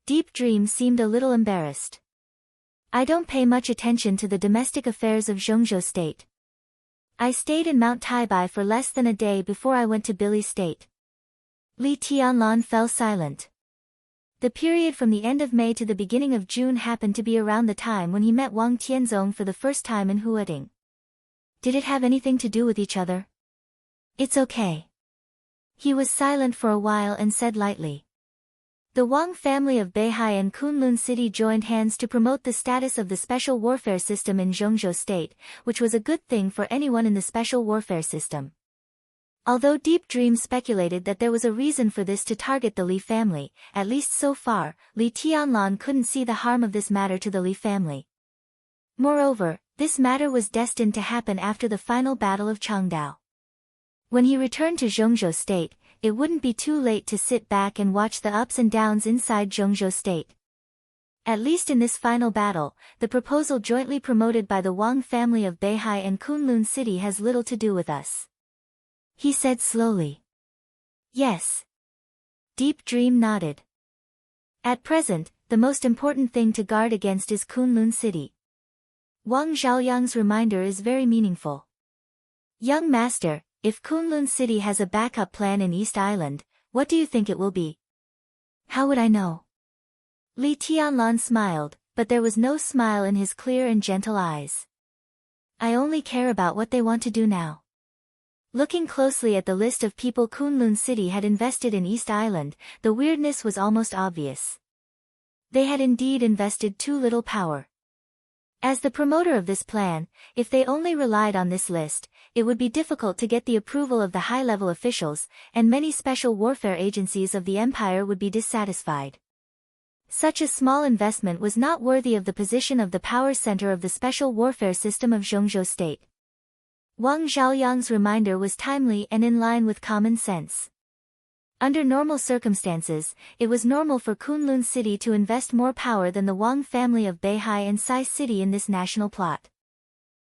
Speaker 1: Deep Dream seemed a little embarrassed. "I don't pay much attention to the domestic affairs of Zhongzhou state. I stayed in Mount Taibai for less than a day before I went to Bili state." Li Tianlan fell silent. The period from the end of May to the beginning of June happened to be around the time when he met Wang Tianzong for the first time in Huading. Did it have anything to do with each other? "It's okay." He was silent for a while and said lightly. The Wang family of Beihai and Kunlun City joined hands to promote the status of the special warfare system in Zhongzhou state, which was a good thing for anyone in the special warfare system. Although Deep Dream speculated that there was a reason for this to target the Li family, at least so far, Li Tianlan couldn't see the harm of this matter to the Li family. Moreover, This matter was destined to happen after the final battle of Changdao. When he returned to Zhongzhou State, it wouldn't be too late to sit back and watch the ups and downs inside Zhongzhou State. At least in this final battle, the proposal jointly promoted by the Wang family of Beihai and Kunlun City has little to do with us. He said slowly. Yes. Deep Dream nodded. At present, the most important thing to guard against is Kunlun City. Wang Zhaoyang's reminder is very meaningful. Young master, if Kunlun City has a backup plan in East Island, what do you think it will be? How would I know? Li Tianlan smiled, but there was no smile in his clear and gentle eyes. I only care about what they want to do now. Looking closely at the list of people Kunlun City had invested in East Island, the weirdness was almost obvious. They had indeed invested too little power. As the promoter of this plan, if they only relied on this list, it would be difficult to get the approval of the high-level officials, and many special warfare agencies of the empire would be dissatisfied. Such a small investment was not worthy of the position of the power center of the special warfare system of Zhongzhou State. Wang Zhaoyang's reminder was timely and in line with common sense. Under normal circumstances, it was normal for Kunlun City to invest more power than the Wang family of Beihai and Sai City in this national plot.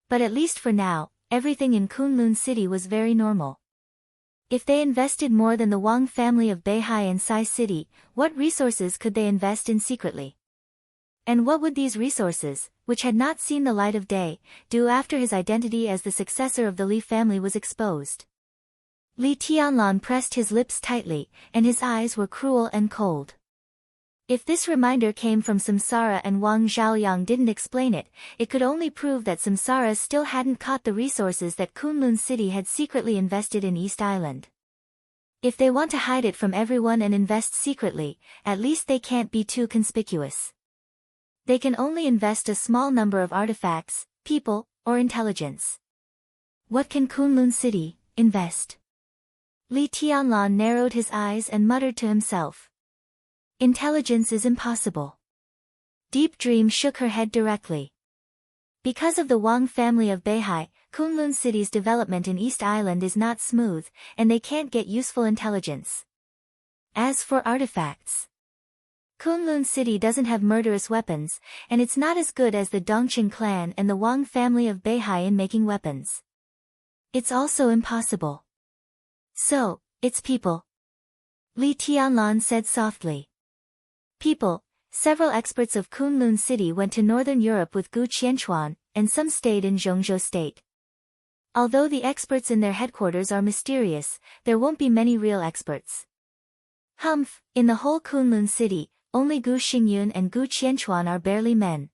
Speaker 1: But at least for now, everything in Kunlun City was very normal. If they invested more than the Wang family of Beihai and Sai City, what resources could they invest in secretly? And what would these resources, which had not seen the light of day, do after his identity as the successor of the Li family was exposed? Li Tianlan pressed his lips tightly, and his eyes were cruel and cold. If this reminder came from Samsara and Wang Zhaoyang didn't explain it, it could only prove that Samsara still hadn't caught the resources that Kunlun City had secretly invested in East Island. If they want to hide it from everyone and invest secretly, at least they can't be too conspicuous. They can only invest a small number of artifacts, people, or intelligence. What can Kunlun City invest? Li Tianlan narrowed his eyes and muttered to himself. Intelligence is impossible. Deep Dream shook her head directly. Because of the Wang family of Beihai, Kunlun City's development in East Island is not smooth, and they can't get useful intelligence. As for artifacts, Kunlun City doesn't have murderous weapons, and it's not as good as the Dongqing clan and the Wang family of Beihai in making weapons. It's also impossible. So, it's people. Li Tianlan said softly. People. Several experts of Kunlun City went to Northern Europe with Gu Qianchuan, and some stayed in Zhongzhou State. Although the experts in their headquarters are mysterious, there won't be many real experts. Humph, in the whole Kunlun City, only Gu Xingyun and Gu Qianchuan are barely men.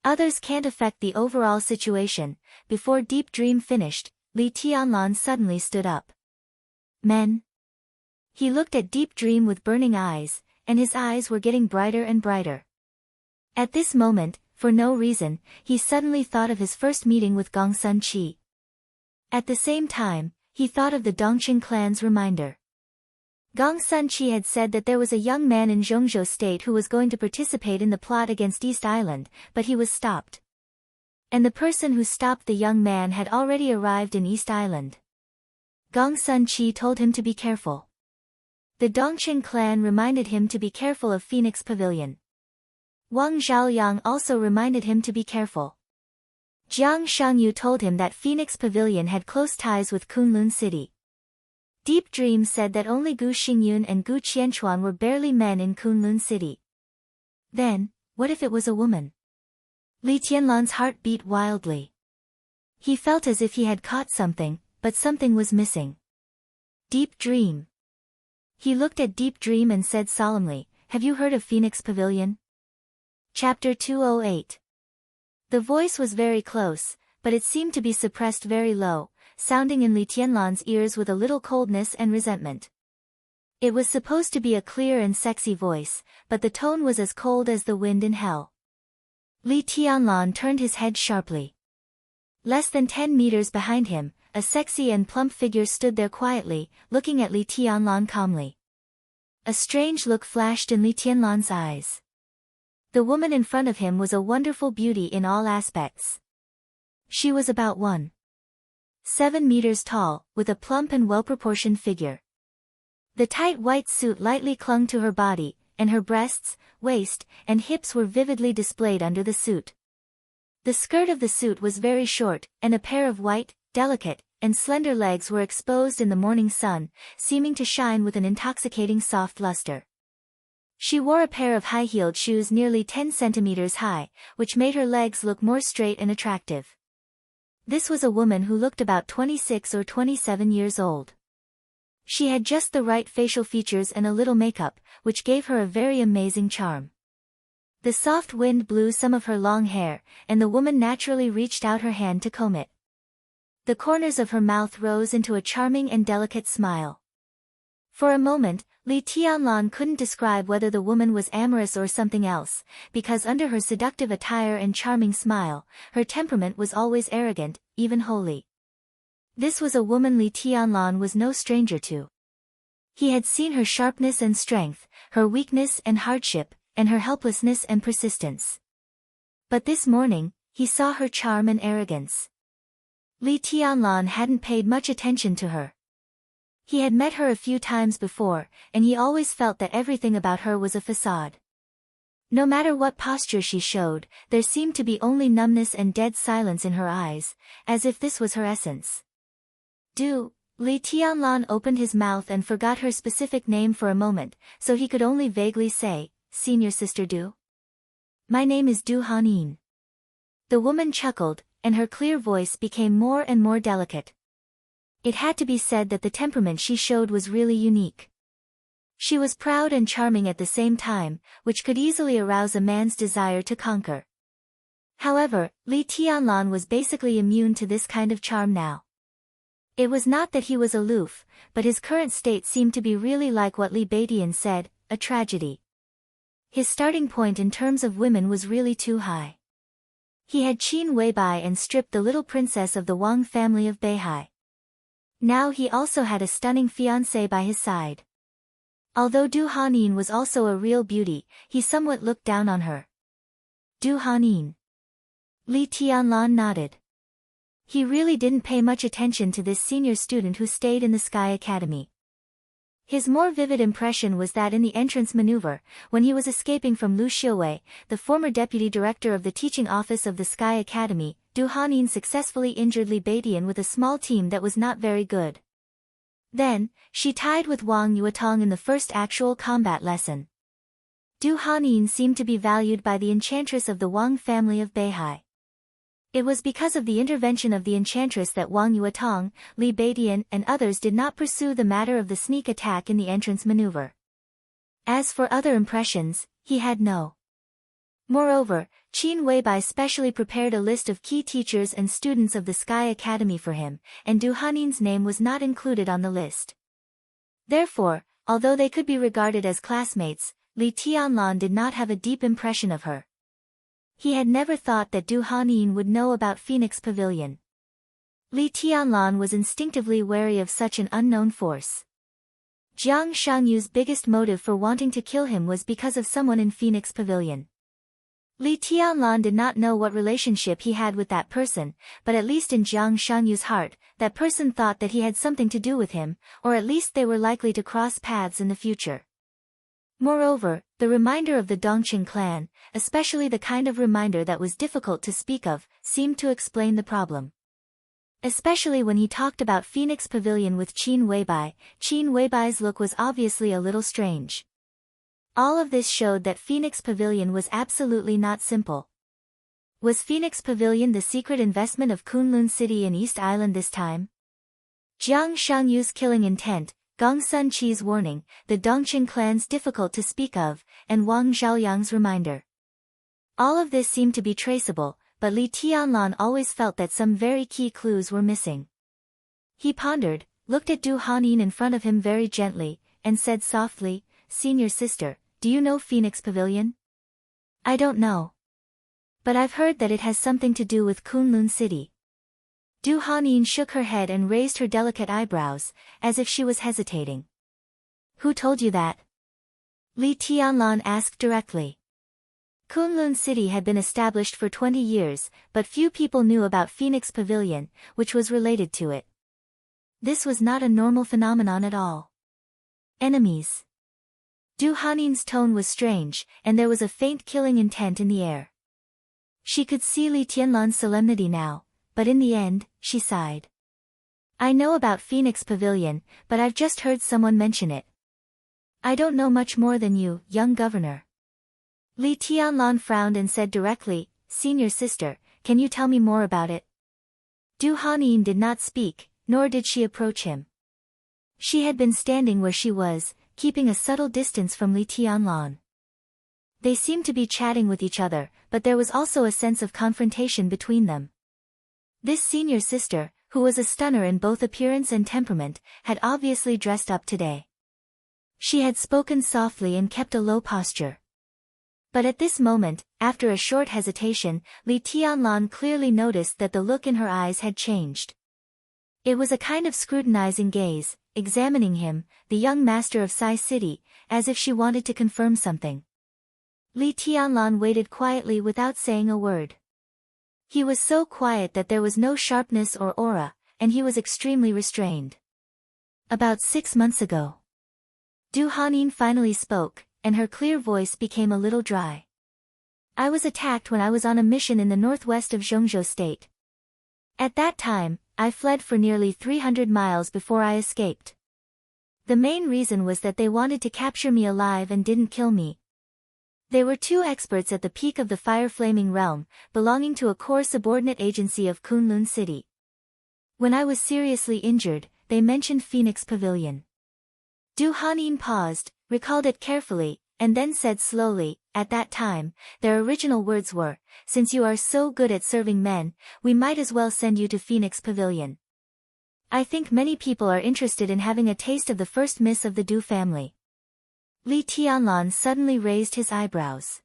Speaker 1: Others can't affect the overall situation. Before Deep Dream finished, Li Tianlan suddenly stood up. Men? He looked at Deep Dream with burning eyes, and his eyes were getting brighter and brighter. At this moment, for no reason, he suddenly thought of his first meeting with Gong Sun Qi. At the same time, he thought of the Dongqing clan's reminder. Gong Sun Qi had said that there was a young man in Zhongzhou State who was going to participate in the plot against East Island, but he was stopped. And the person who stopped the young man had already arrived in East Island. Gong Sun Qi told him to be careful. The Dongqing clan reminded him to be careful of Phoenix Pavilion. Wang Zhaoyang also reminded him to be careful. Jiang Shangyu told him that Phoenix Pavilion had close ties with Kunlun City. Deep Dream said that only Gu Xingyun and Gu Qianchuan were barely men in Kunlun City. Then, what if it was a woman? Li Tianlan's heart beat wildly. He felt as if he had caught something, but something was missing. Deep Dream. He looked at Deep Dream and said solemnly, "Have you heard of Phoenix Pavilion?" Chapter 208. The voice was very close, but it seemed to be suppressed very low, sounding in Li Tianlan's ears with a little coldness and resentment. It was supposed to be a clear and sexy voice, but the tone was as cold as the wind in hell. Li Tianlan turned his head sharply. Less than 10 meters behind him, a sexy and plump figure stood there quietly, looking at Li Tianlan calmly. A strange look flashed in Li Tianlan's eyes. The woman in front of him was a wonderful beauty in all aspects. She was about 1.7 meters tall, with a plump and well-proportioned figure. The tight white suit lightly clung to her body, and her breasts, waist, and hips were vividly displayed under the suit. The skirt of the suit was very short, and a pair of white, delicate, and slender legs were exposed in the morning sun, seeming to shine with an intoxicating soft luster. She wore a pair of high-heeled shoes nearly 10 centimeters high, which made her legs look more straight and attractive. This was a woman who looked about 26 or 27 years old. She had just the right facial features and a little makeup, which gave her a very amazing charm. The soft wind blew some of her long hair, and the woman naturally reached out her hand to comb it. The corners of her mouth rose into a charming and delicate smile. For a moment, Li Tianlan couldn't describe whether the woman was amorous or something else, because under her seductive attire and charming smile, her temperament was always arrogant, even holy. This was a woman Li Tianlan was no stranger to. He had seen her sharpness and strength, her weakness and hardship, and her helplessness and persistence. But this morning, he saw her charm and arrogance. Li Tianlan hadn't paid much attention to her. He had met her a few times before, and he always felt that everything about her was a facade. No matter what posture she showed, there seemed to be only numbness and dead silence in her eyes, as if this was her essence. Li Tianlan opened his mouth and forgot her specific name for a moment, so he could only vaguely say, "Senior Sister Du?" "My name is Du Hanin." The woman chuckled, and her clear voice became more and more delicate. It had to be said that the temperament she showed was really unique. She was proud and charming at the same time, which could easily arouse a man's desire to conquer. However, Li Tianlan was basically immune to this kind of charm now. It was not that he was aloof, but his current state seemed to be really like what Li Beidian said, a tragedy. His starting point in terms of women was really too high. He had Qin Weibai and stripped the little princess of the Wang family of Beihai. Now he also had a stunning fiancée by his side. Although Du Hanin was also a real beauty, he somewhat looked down on her. Du Hanin. Li Tianlan nodded. He really didn't pay much attention to this senior student who stayed in the Sky Academy. His more vivid impression was that in the entrance maneuver, when he was escaping from Lu Xiuwei, the former deputy director of the teaching office of the Sky Academy, Du Hanin successfully injured Li Beidian with a small team that was not very good. Then, she tied with Wang Yuetong in the first actual combat lesson. Du Hanin seemed to be valued by the enchantress of the Wang family of Beihai. It was because of the intervention of the enchantress that Wang Yuetong, Li Beidian and others did not pursue the matter of the sneak attack in the entrance maneuver. As for other impressions, he had no. Moreover, Qin Weibai specially prepared a list of key teachers and students of the Sky Academy for him, and Du Hanin's name was not included on the list. Therefore, although they could be regarded as classmates, Li Tianlan did not have a deep impression of her. He had never thought that Du Hanin would know about Phoenix Pavilion. Li Tianlan was instinctively wary of such an unknown force. Jiang Shangyu's biggest motive for wanting to kill him was because of someone in Phoenix Pavilion. Li Tianlan did not know what relationship he had with that person, but at least in Jiang Shangyu's heart, that person thought that he had something to do with him, or at least they were likely to cross paths in the future. Moreover, the reminder of the Dongqing clan, especially the kind of reminder that was difficult to speak of, seemed to explain the problem. Especially when he talked about Phoenix Pavilion with Qin Weibai's look was obviously a little strange. All of this showed that Phoenix Pavilion was absolutely not simple. Was Phoenix Pavilion the secret investment of Kunlun City in East Island this time? Jiang Shangyu's killing intent, Gong Sun Qi's warning, the Dongqing clan's difficult to speak of, and Wang Zhaoyang's reminder. All of this seemed to be traceable, but Li Tianlan always felt that some very key clues were missing. He pondered, looked at Du Hanin in front of him very gently, and said softly, "Senior sister, do you know Phoenix Pavilion?" "I don't know. But I've heard that it has something to do with Kunlun City." Du Hanin shook her head and raised her delicate eyebrows, as if she was hesitating. "Who told you that?" Li Tianlan asked directly. Kunlun City had been established for 20 years, but few people knew about Phoenix Pavilion, which was related to it. This was not a normal phenomenon at all. Enemies. Du Hanin's tone was strange, and there was a faint killing intent in the air. She could see Li Tianlan's solemnity now, but in the end, she sighed. I know about Phoenix Pavilion, but I've just heard someone mention it. I don't know much more than you, young governor. Li Tianlan frowned and said directly, Senior sister, can you tell me more about it? Du Hanin did not speak, nor did she approach him. She had been standing where she was, keeping a subtle distance from Li Tianlan. They seemed to be chatting with each other, but there was also a sense of confrontation between them. This senior sister, who was a stunner in both appearance and temperament, had obviously dressed up today. She had spoken softly and kept a low posture. But at this moment, after a short hesitation, Li Tianlan clearly noticed that the look in her eyes had changed. It was a kind of scrutinizing gaze, examining him, the young master of Sai City, as if she wanted to confirm something. Li Tianlan waited quietly without saying a word. He was so quiet that there was no sharpness or aura, and he was extremely restrained. About 6 months ago. Du Hanin finally spoke, and her clear voice became a little dry. I was attacked when I was on a mission in the northwest of Zhengzhou state. At that time, I fled for nearly 300 miles before I escaped. The main reason was that they wanted to capture me alive and didn't kill me. They were 2 experts at the peak of the fire-flaming realm, belonging to a core subordinate agency of Kunlun City. When I was seriously injured, they mentioned Phoenix Pavilion. Du Hanin paused, recalled it carefully, and then said slowly, at that time, their original words were, since you are so good at serving men, we might as well send you to Phoenix Pavilion. I think many people are interested in having a taste of the first miss of the Du family. Li Tianlan suddenly raised his eyebrows.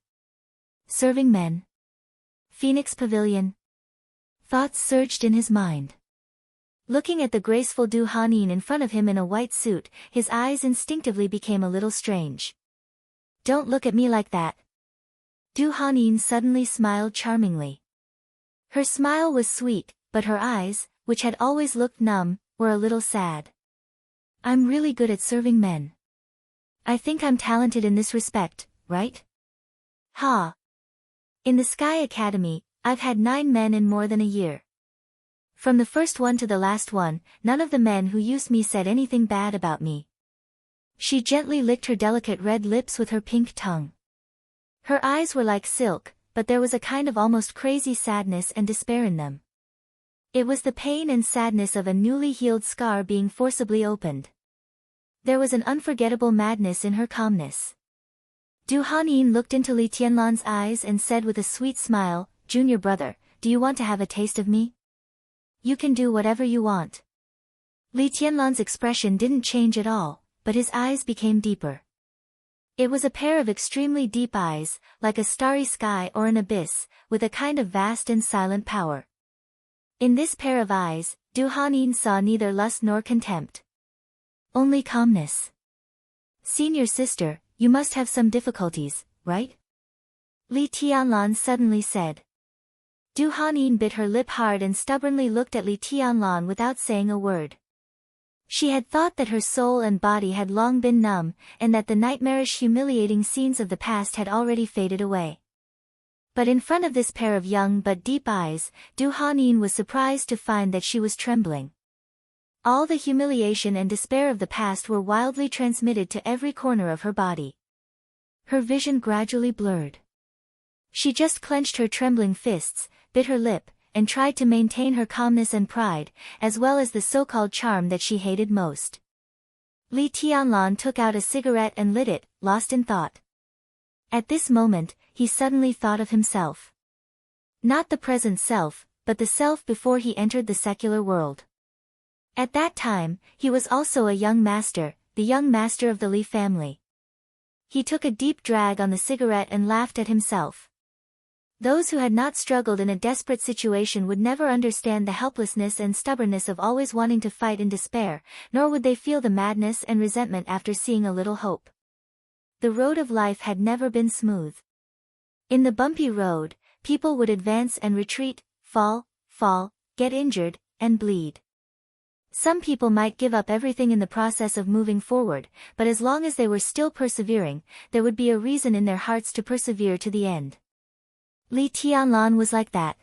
Speaker 1: Serving men? Phoenix Pavilion? Thoughts surged in his mind. Looking at the graceful Du Hanin in front of him in a white suit, his eyes instinctively became a little strange. Don't look at me like that. Du Hanin suddenly smiled charmingly. Her smile was sweet, but her eyes, which had always looked numb, were a little sad. I'm really good at serving men. I think I'm talented in this respect, right? Ha! In the Sky Academy, I've had 9 men in more than a year. From the first one to the last one, none of the men who used me said anything bad about me. She gently licked her delicate red lips with her pink tongue. Her eyes were like silk, but there was a kind of almost crazy sadness and despair in them. It was the pain and sadness of a newly healed scar being forcibly opened. There was an unforgettable madness in her calmness. Du Hanin looked into Li Tianlan's eyes and said with a sweet smile, Junior brother, do you want to have a taste of me? You can do whatever you want. Li Tianlan's expression didn't change at all, but his eyes became deeper. It was a pair of extremely deep eyes, like a starry sky or an abyss, with a kind of vast and silent power. In this pair of eyes, Du Hanin saw neither lust nor contempt. Only calmness. Senior sister, you must have some difficulties, right? Li Tianlan suddenly said. Du Hanin bit her lip hard and stubbornly looked at Li Tianlan without saying a word. She had thought that her soul and body had long been numb, and that the nightmarish humiliating scenes of the past had already faded away. But in front of this pair of young but deep eyes, Du Hanin was surprised to find that she was trembling. All the humiliation and despair of the past were wildly transmitted to every corner of her body. Her vision gradually blurred. She just clenched her trembling fists, bit her lip, and tried to maintain her calmness and pride, as well as the so-called charm that she hated most. Li Tianlan took out a cigarette and lit it, lost in thought. At this moment, he suddenly thought of himself. Not the present self, but the self before he entered the secular world. At that time, he was also a young master, the young master of the Li family. He took a deep drag on the cigarette and laughed at himself. Those who had not struggled in a desperate situation would never understand the helplessness and stubbornness of always wanting to fight in despair, nor would they feel the madness and resentment after seeing a little hope. The road of life had never been smooth. In the bumpy road, people would advance and retreat, fall, get injured, and bleed. Some people might give up everything in the process of moving forward, but as long as they were still persevering, there would be a reason in their hearts to persevere to the end. Li Tianlan was like that.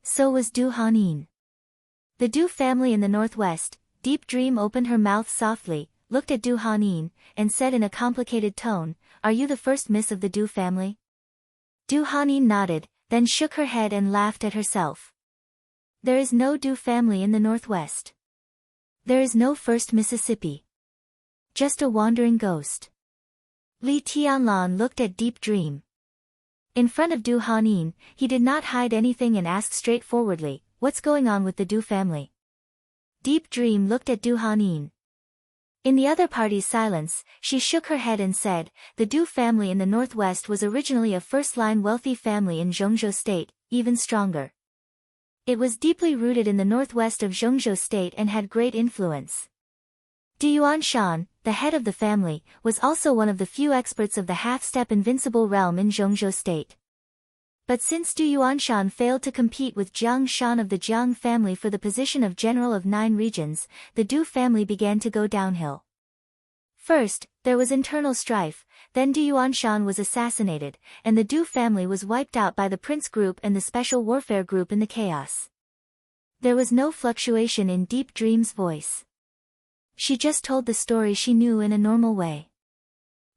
Speaker 1: So was Du Hanin. The Du family in the northwest. Deep Dream opened her mouth softly, looked at Du Hanin, and said in a complicated tone, "Are you the first miss of the Du family?" Du Hanin nodded, then shook her head and laughed at herself. There is no Du family in the northwest. There is no first Mississippi. Just a wandering ghost. Li Tianlan looked at Deep Dream. In front of Du Hanin, he did not hide anything and asked straightforwardly, "What's going on with the Du family?" Deep Dream looked at Du Hanin. In the other party's silence, she shook her head and said, "The Du family in the northwest was originally a first-line wealthy family in Zhengzhou State, even stronger. It was deeply rooted in the northwest of Zhengzhou State and had great influence. Du Yuanshan, the head of the family, was also one of the few experts of the half-step invincible realm in Zhengzhou State. But since Du Yuanshan failed to compete with Jiang Shan of the Jiang family for the position of General of 9 regions, the Du family began to go downhill. First, there was internal strife, then Du Yuanshan was assassinated, and the Du family was wiped out by the Prince Group and the Special Warfare Group in the chaos." There was no fluctuation in Deep Dream's voice. She just told the story she knew in a normal way.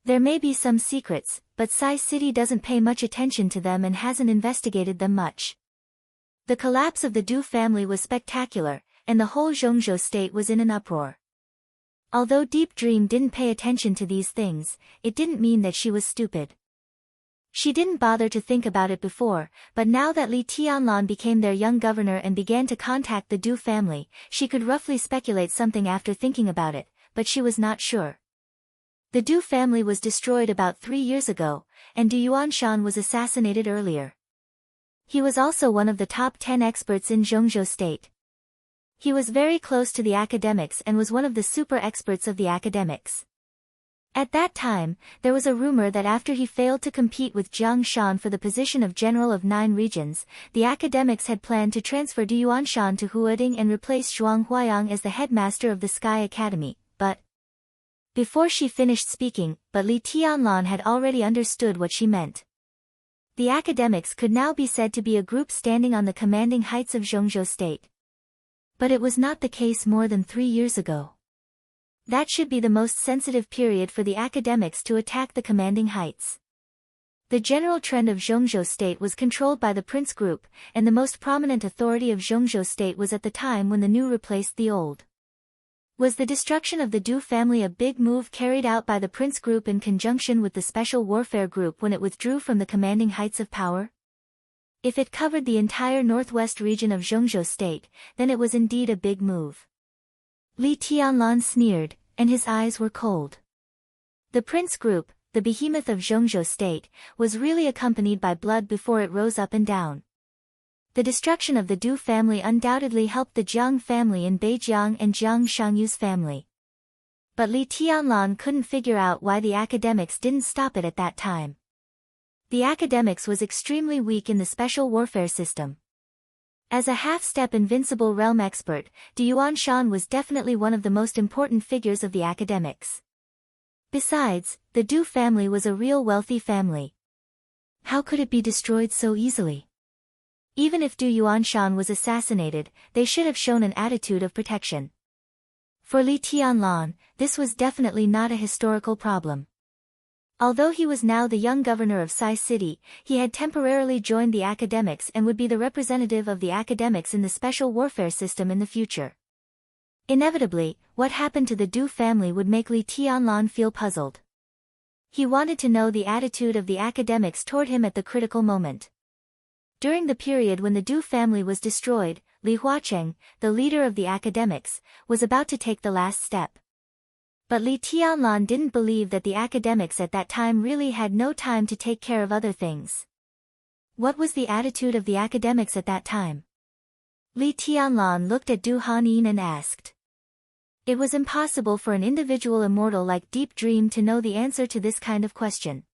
Speaker 1: There may be some secrets, but Sai City doesn't pay much attention to them and hasn't investigated them much. The collapse of the Du family was spectacular, and the whole Zhengzhou state was in an uproar. Although Deep Dream didn't pay attention to these things, it didn't mean that she was stupid. She didn't bother to think about it before, but now that Li Tianlan became their young governor and began to contact the Du family, she could roughly speculate something after thinking about it, but she was not sure. The Du family was destroyed about 3 years ago, and Du Yuanshan was assassinated earlier. He was also one of the top 10 experts in Zhengzhou State. He was very close to the academics and was one of the super experts of the academics. At that time, there was a rumor that after he failed to compete with Jiang Shan for the position of General of 9 regions, the academics had planned to transfer Du Yuanshan to Huading and replace Zhuang Huayang as the headmaster of the Sky Academy, but... Before she finished speaking, Li Tianlan had already understood what she meant. The academics could now be said to be a group standing on the commanding heights of Zhengzhou State. But it was not the case more than 3 years ago. That should be the most sensitive period for the academics to attack the commanding heights. The general trend of Zhengzhou State was controlled by the Prince Group, and the most prominent authority of Zhengzhou State was at the time when the new replaced the old. Was the destruction of the Du family a big move carried out by the Prince Group in conjunction with the Special Warfare Group when it withdrew from the commanding heights of power? If it covered the entire northwest region of Zhengzhou State, then it was indeed a big move. Li Tianlan sneered, and his eyes were cold. The Prince Group, the behemoth of Zhengzhou State, was really accompanied by blood before it rose up and down. The destruction of the Du family undoubtedly helped the Jiang family in Beijiang and Jiang Shangyu's family. But Li Tianlan couldn't figure out why the academics didn't stop it at that time. The academics was extremely weak in the special warfare system. As a half-step invincible realm expert, Du Yuanshan was definitely one of the most important figures of the academics. Besides, the Du family was a real wealthy family. How could it be destroyed so easily? Even if Du Yuanshan was assassinated, they should have shown an attitude of protection. For Li Tianlan, this was definitely not a historical problem. Although he was now the young governor of Sai City, he had temporarily joined the academics and would be the representative of the academics in the special warfare system in the future. Inevitably, what happened to the Du family would make Li Tianlan feel puzzled. He wanted to know the attitude of the academics toward him at the critical moment. During the period when the Du family was destroyed, Li Huacheng, the leader of the academics, was about to take the last step. But Li Tianlan didn't believe that the academics at that time really had no time to take care of other things. What was the attitude of the academics at that time? Li Tianlan looked at Du Hanin and asked. It was impossible for an individual immortal like Deep Dream to know the answer to this kind of question.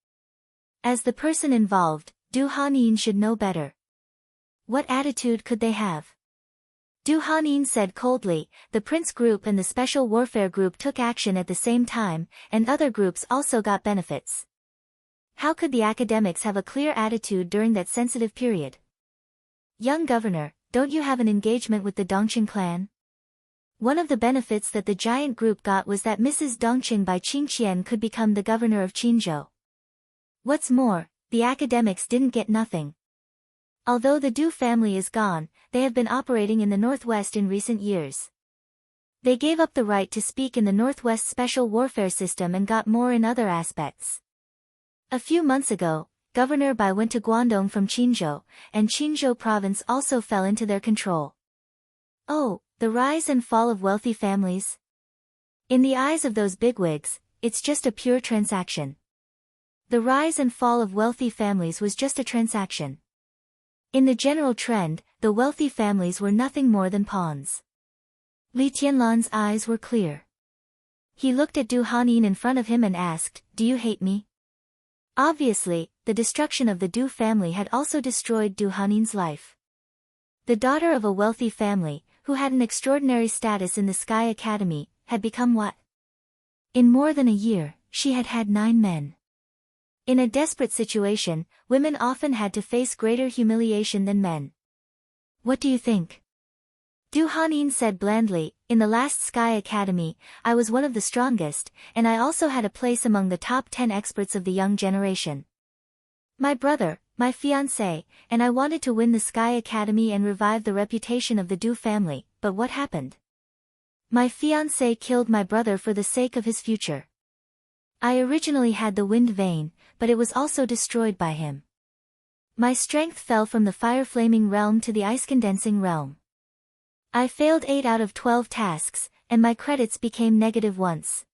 Speaker 1: As the person involved, Du Hanin should know better. What attitude could they have? Du Hanin said coldly, the Prince Group and the Special Warfare Group took action at the same time, and other groups also got benefits. How could the academics have a clear attitude during that sensitive period? Young governor, don't you have an engagement with the Dongqing clan? One of the benefits that the giant group got was that Mrs. Dongqing by Qingqian could become the governor of Qinzhou. What's more, the academics didn't get nothing. Although the Du family is gone, they have been operating in the Northwest in recent years. They gave up the right to speak in the Northwest Special Warfare System and got more in other aspects. A few months ago, Governor Bai went to Guangdong from Qinzhou, and Qinzhou province also fell into their control. Oh, the rise and fall of wealthy families? In the eyes of those bigwigs, it's just a pure transaction. The rise and fall of wealthy families was just a transaction. In the general trend, the wealthy families were nothing more than pawns. Li Tianlan's eyes were clear. He looked at Du Hanin in front of him and asked, "Do you hate me?" Obviously, the destruction of the Du family had also destroyed Du Hanin's life. The daughter of a wealthy family, who had an extraordinary status in the Sky Academy, had become what? In more than a year, she had had 9 men. In a desperate situation, women often had to face greater humiliation than men. What do you think? Du Hanin said blandly, in the last Sky Academy, I was one of the strongest, and I also had a place among the top 10 experts of the young generation. My brother, my fiancé, and I wanted to win the Sky Academy and revive the reputation of the Du family, but what happened? My fiancé killed my brother for the sake of his future. I originally had the wind vein, but it was also destroyed by him. My strength fell from the fire-flaming realm to the ice-condensing realm. I failed 8 out of 12 tasks, and my credits became negative once.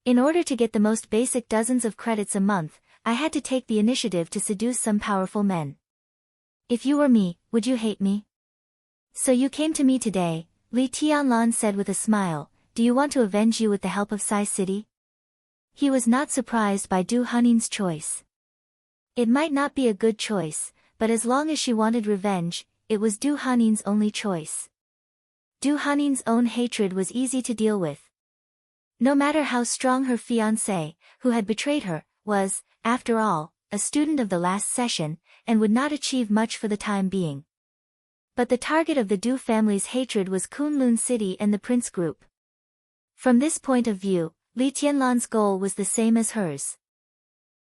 Speaker 1: In order to get the most basic dozens of credits a month, I had to take the initiative to seduce some powerful men. If you were me, would you hate me? So you came to me today, Li Tianlan said with a smile, do you want to avenge you with the help of Sai City? He was not surprised by Du Hanin's choice. It might not be a good choice, but as long as she wanted revenge, it was Du Hanin's only choice. Du Hanin's own hatred was easy to deal with. No matter how strong her fiancé, who had betrayed her, was, after all, a student of the last session, and would not achieve much for the time being. But the target of the Du family's hatred was Kunlun City and the Prince Group. From this point of view, Li Tianlan's goal was the same as hers.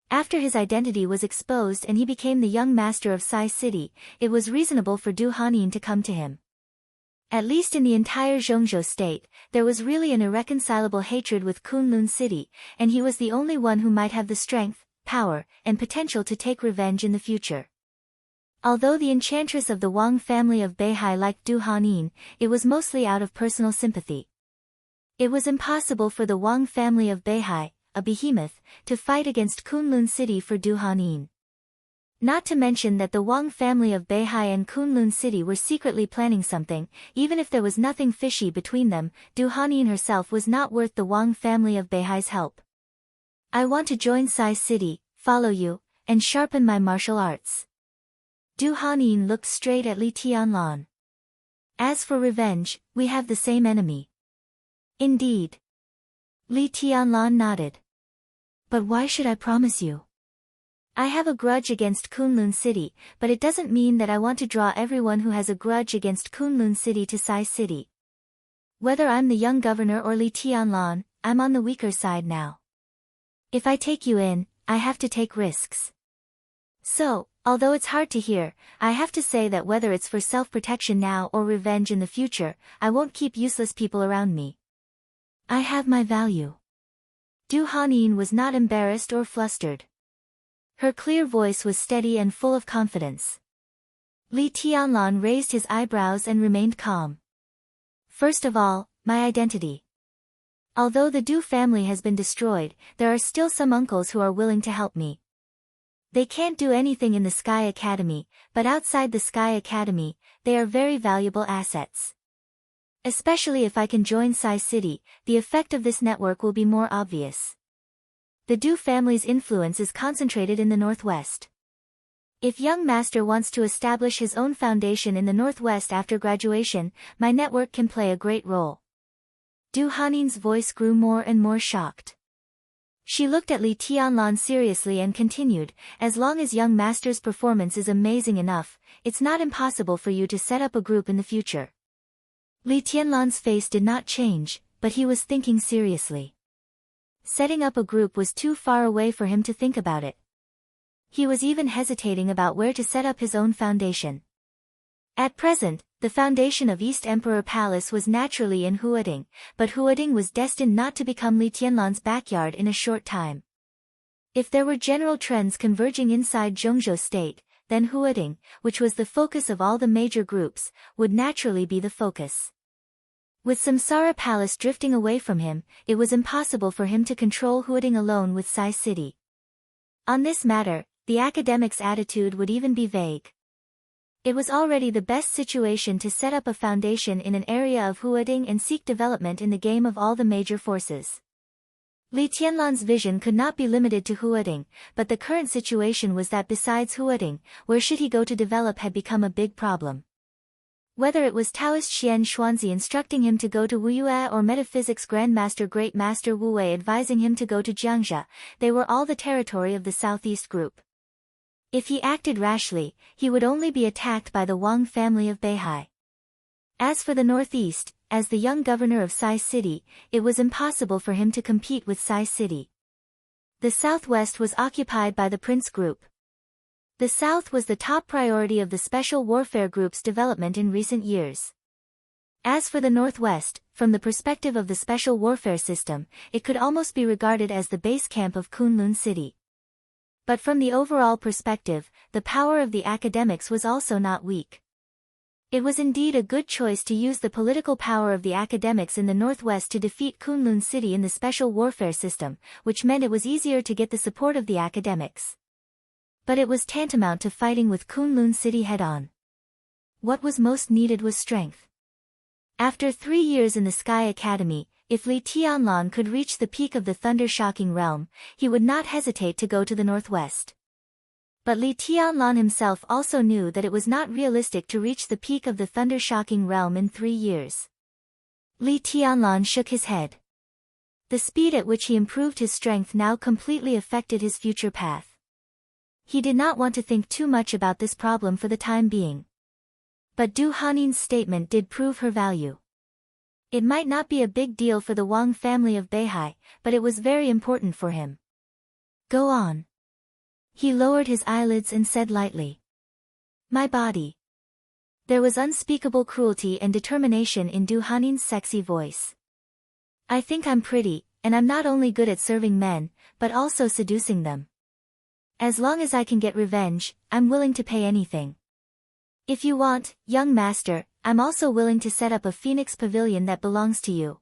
Speaker 1: After his identity was exposed and he became the young master of Sai City, it was reasonable for Du Hanin to come to him. At least in the entire Zhongzhou state, there was really an irreconcilable hatred with Kunlun City, and he was the only one who might have the strength, power, and potential to take revenge in the future. Although the enchantress of the Wang family of Beihai liked Du Hanin, it was mostly out of personal sympathy. It was impossible for the Wang family of Beihai, a behemoth, to fight against Kunlun City for Du Hanin. Not to mention that the Wang family of Beihai and Kunlun City were secretly planning something, even if there was nothing fishy between them, Du Hanin herself was not worth the Wang family of Beihai's help. I want to join Sai City, follow you, and sharpen my martial arts. Du Hanin looked straight at Li Tianlan. As for revenge, we have the same enemy. Indeed. Li Tianlan nodded. But why should I promise you? I have a grudge against Kunlun City, but it doesn't mean that I want to draw everyone who has a grudge against Kunlun City to Sai City. Whether I'm the young governor or Li Tianlan, I'm on the weaker side now. If I take you in, I have to take risks. So, although it's hard to hear, I have to say that whether it's for self-protection now or revenge in the future, I won't keep useless people around me. I have my value. Du Hanin was not embarrassed or flustered. Her clear voice was steady and full of confidence. Li Tianlan raised his eyebrows and remained calm. First of all, my identity. Although the Du family has been destroyed, there are still some uncles who are willing to help me. They can't do anything in the Sky Academy, but outside the Sky Academy, they are very valuable assets. Especially if I can join Sai City, the effect of this network will be more obvious. The Du family's influence is concentrated in the northwest. If young master wants to establish his own foundation in the Northwest after graduation, my network can play a great role. Du Hanin's voice grew more and more shocked. She looked at Li Tianlan seriously and continued, as long as young master's performance is amazing enough, it's not impossible for you to set up a group in the future. Li Tianlan's face did not change, but he was thinking seriously. Setting up a group was too far away for him to think about it. He was even hesitating about where to set up his own foundation. At present, the foundation of East Emperor Palace was naturally in Huading, but Huading was destined not to become Li Tianlan's backyard in a short time. If there were general trends converging inside Zhongzhou State, then Huading, which was the focus of all the major groups, would naturally be the focus. With Samsara Palace drifting away from him, it was impossible for him to control Huading alone with Sai City. On this matter, the academics' attitude would even be vague. It was already the best situation to set up a foundation in an area of Huading and seek development in the game of all the major forces. Li Tianlan's vision could not be limited to Huading, but the current situation was that besides Huading, where should he go to develop had become a big problem. Whether it was Taoist Xian Xuanzi instructing him to go to Wuyue or Metaphysics Grandmaster Great Master Wu Wei advising him to go to Jiangxia, they were all the territory of the Southeast Group. If he acted rashly, he would only be attacked by the Wang family of Beihai. As for the Northeast, as the young governor of Sai City, it was impossible for him to compete with Sai City. The Southwest was occupied by the Prince Group. The South was the top priority of the Special Warfare Group's development in recent years. As for the Northwest, from the perspective of the Special Warfare System, it could almost be regarded as the base camp of Kunlun City. But from the overall perspective, the power of the academics was also not weak. It was indeed a good choice to use the political power of the academics in the Northwest to defeat Kunlun City in the Special Warfare System, which meant it was easier to get the support of the academics. But it was tantamount to fighting with Kunlun City head-on. What was most needed was strength. After 3 years in the Sky Academy, if Li Tianlan could reach the peak of the thunder-shocking realm, he would not hesitate to go to the Northwest. But Li Tianlan himself also knew that it was not realistic to reach the peak of the thunder-shocking realm in 3 years. Li Tianlan shook his head. The speed at which he improved his strength now completely affected his future path. He did not want to think too much about this problem for the time being. But Du Hanin's statement did prove her value. It might not be a big deal for the Wang family of Beihai, but it was very important for him. Go on. He lowered his eyelids and said lightly. My body. There was unspeakable cruelty and determination in Du Hanin's sexy voice. I think I'm pretty, and I'm not only good at serving men, but also seducing them. As long as I can get revenge, I'm willing to pay anything. If you want, young master, I'm also willing to set up a Phoenix Pavilion that belongs to you.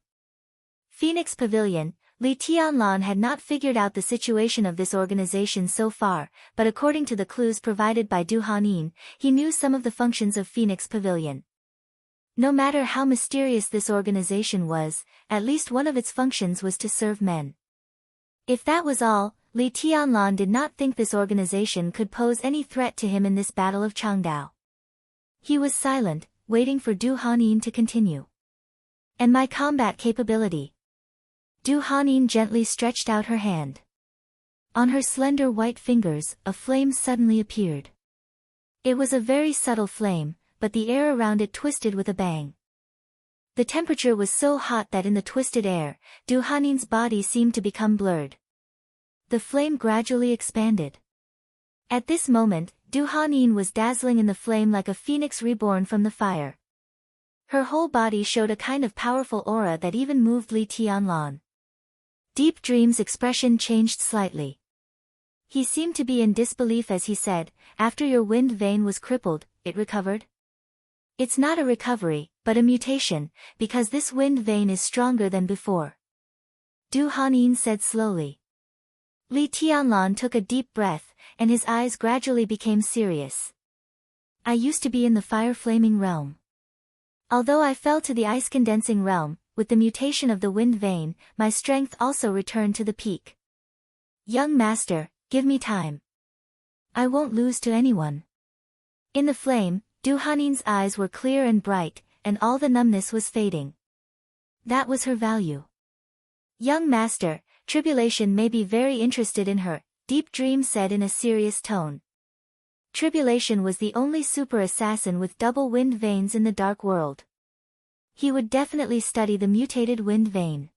Speaker 1: Phoenix Pavilion. Li Tianlan had not figured out the situation of this organization so far, but according to the clues provided by Du Hanin, he knew some of the functions of Phoenix Pavilion. No matter how mysterious this organization was, at least one of its functions was to serve men. If that was all, Li Tianlan did not think this organization could pose any threat to him in this battle of Changdao. He was silent, waiting for Du Hanin to continue. And my combat capability. Du Hanin gently stretched out her hand. On her slender white fingers, a flame suddenly appeared. It was a very subtle flame, but the air around it twisted with a bang. The temperature was so hot that in the twisted air, Du Hanin's body seemed to become blurred. The flame gradually expanded. At this moment, Du Hanin was dazzling in the flame like a phoenix reborn from the fire. Her whole body showed a kind of powerful aura that even moved Li Tianlan. Deep Dream's expression changed slightly. He seemed to be in disbelief as he said, after your wind vein was crippled, it recovered? It's not a recovery, but a mutation, because this wind vein is stronger than before. Du Hanin said slowly. Li Tianlan took a deep breath, and his eyes gradually became serious. I used to be in the fire-flaming realm. Although I fell to the ice-condensing realm, with the mutation of the wind vein, my strength also returned to the peak. Young master, give me time. I won't lose to anyone. In the flame, Du Hanin's eyes were clear and bright, and all the numbness was fading. That was her value. Young master, Tribulation may be very interested in her, Deep Dream said in a serious tone. Tribulation was the only super assassin with double wind veins in the dark world. He would definitely study the mutated wind vein.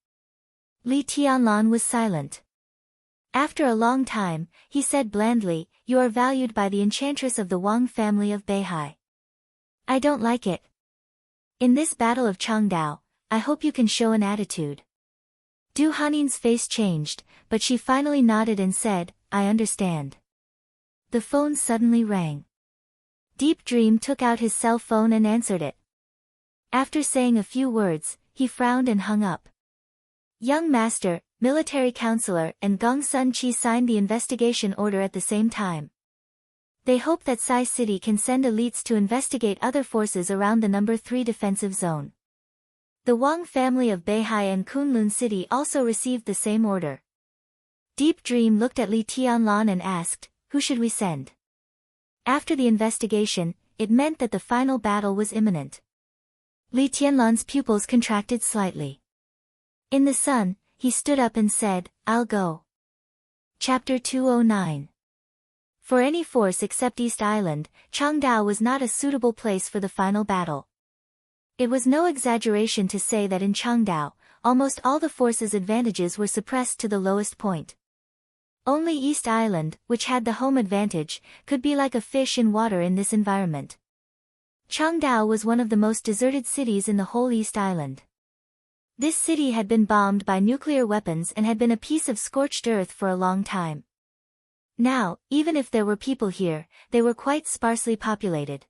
Speaker 1: Li Tianlan was silent. After a long time, he said blandly, "You are valued by the enchantress of the Wang family of Beihai. I don't like it. In this battle of Changdao, I hope you can show an attitude." Du Hanin's face changed, but she finally nodded and said, "I understand." The phone suddenly rang. Deep Dream took out his cell phone and answered it. After saying a few words, he frowned and hung up. Young master, military counselor, and Gong Sun Chi signed the investigation order at the same time. They hope that Sai City can send elites to investigate other forces around the number 3 defensive zone. The Wang family of Beihai and Kunlun City also received the same order. Deep Dream looked at Li Tianlan and asked, "Who should we send?" After the investigation, it meant that the final battle was imminent. Li Tianlan's pupils contracted slightly. In the sun, he stood up and said, "I'll go." Chapter 209. For any force except East Island, Changdao was not a suitable place for the final battle. It was no exaggeration to say that in Changdao, almost all the forces' advantages were suppressed to the lowest point. Only East Island, which had the home advantage, could be like a fish in water in this environment. Changdao was one of the most deserted cities in the whole East Island. This city had been bombed by nuclear weapons and had been a piece of scorched earth for a long time. Now, even if there were people here, they were quite sparsely populated.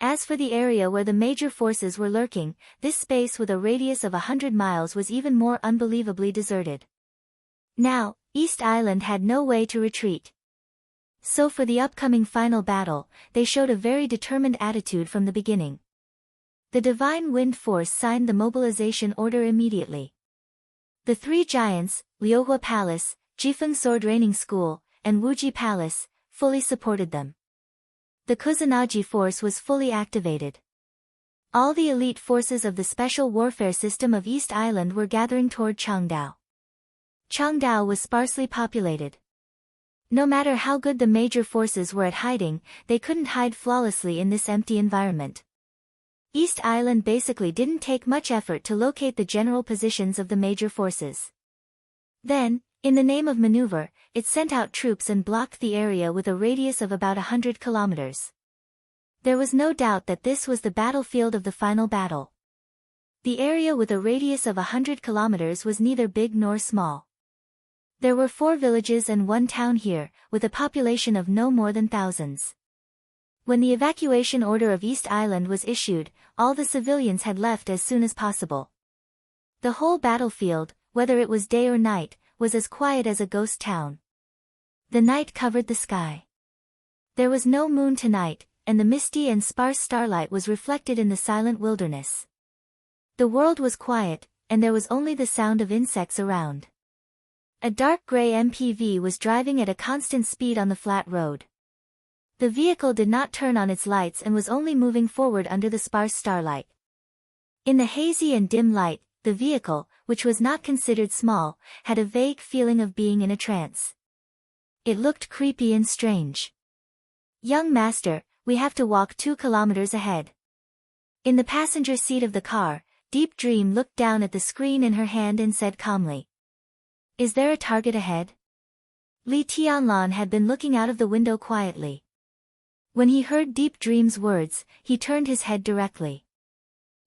Speaker 1: As for the area where the major forces were lurking, this space with a radius of 100 miles was even more unbelievably deserted. Now, East Island had no way to retreat. So for the upcoming final battle, they showed a very determined attitude from the beginning. The Divine Wind Force signed the mobilization order immediately. The 3 giants, Liuhua Palace, Jifeng Sword Training School, and Wuji Palace, fully supported them. The Kusanagi force was fully activated. All the elite forces of the special warfare system of East Island were gathering toward Changdao. Changdao was sparsely populated. No matter how good the major forces were at hiding, they couldn't hide flawlessly in this empty environment. East Island basically didn't take much effort to locate the general positions of the major forces. Then, in the name of maneuver, it sent out troops and blocked the area with a radius of about 100 kilometers. There was no doubt that this was the battlefield of the final battle. The area with a radius of 100 kilometers was neither big nor small. There were 4 villages and 1 town here, with a population of no more than thousands. When the evacuation order of East Island was issued, all the civilians had left as soon as possible. The whole battlefield, whether it was day or night, was as quiet as a ghost town. The night covered the sky. There was no moon tonight, and the misty and sparse starlight was reflected in the silent wilderness. The world was quiet, and there was only the sound of insects around. A dark gray MPV was driving at a constant speed on the flat road. The vehicle did not turn on its lights and was only moving forward under the sparse starlight. In the hazy and dim light, the vehicle, which was not considered small, had a vague feeling of being in a trance. It looked creepy and strange. "Young master, we have to walk 2 kilometers ahead." In the passenger seat of the car, Deep Dream looked down at the screen in her hand and said calmly, "Is there a target ahead?" Li Tianlan had been looking out of the window quietly. When he heard Deep Dream's words, he turned his head directly.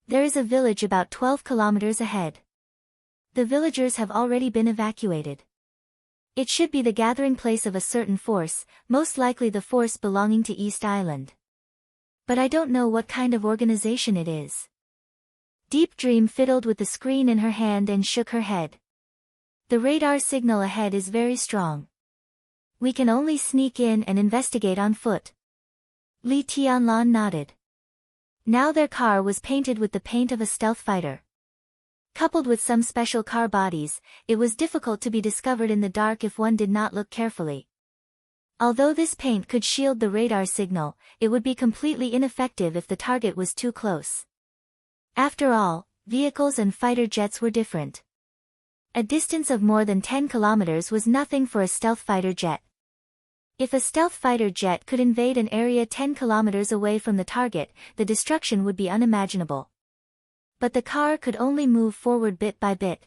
Speaker 1: "There is a village about 12 kilometers ahead. The villagers have already been evacuated. It should be the gathering place of a certain force, most likely the force belonging to East Island. But I don't know what kind of organization it is." Deep Dream fiddled with the screen in her hand and shook her head. "The radar signal ahead is very strong. We can only sneak in and investigate on foot." Li Tianlan nodded. Now their car was painted with the paint of a stealth fighter. Coupled with some special car bodies, it was difficult to be discovered in the dark if one did not look carefully. Although this paint could shield the radar signal, it would be completely ineffective if the target was too close. After all, vehicles and fighter jets were different. A distance of more than 10 kilometers was nothing for a stealth fighter jet. If a stealth fighter jet could invade an area 10 kilometers away from the target, the destruction would be unimaginable. But the car could only move forward bit by bit.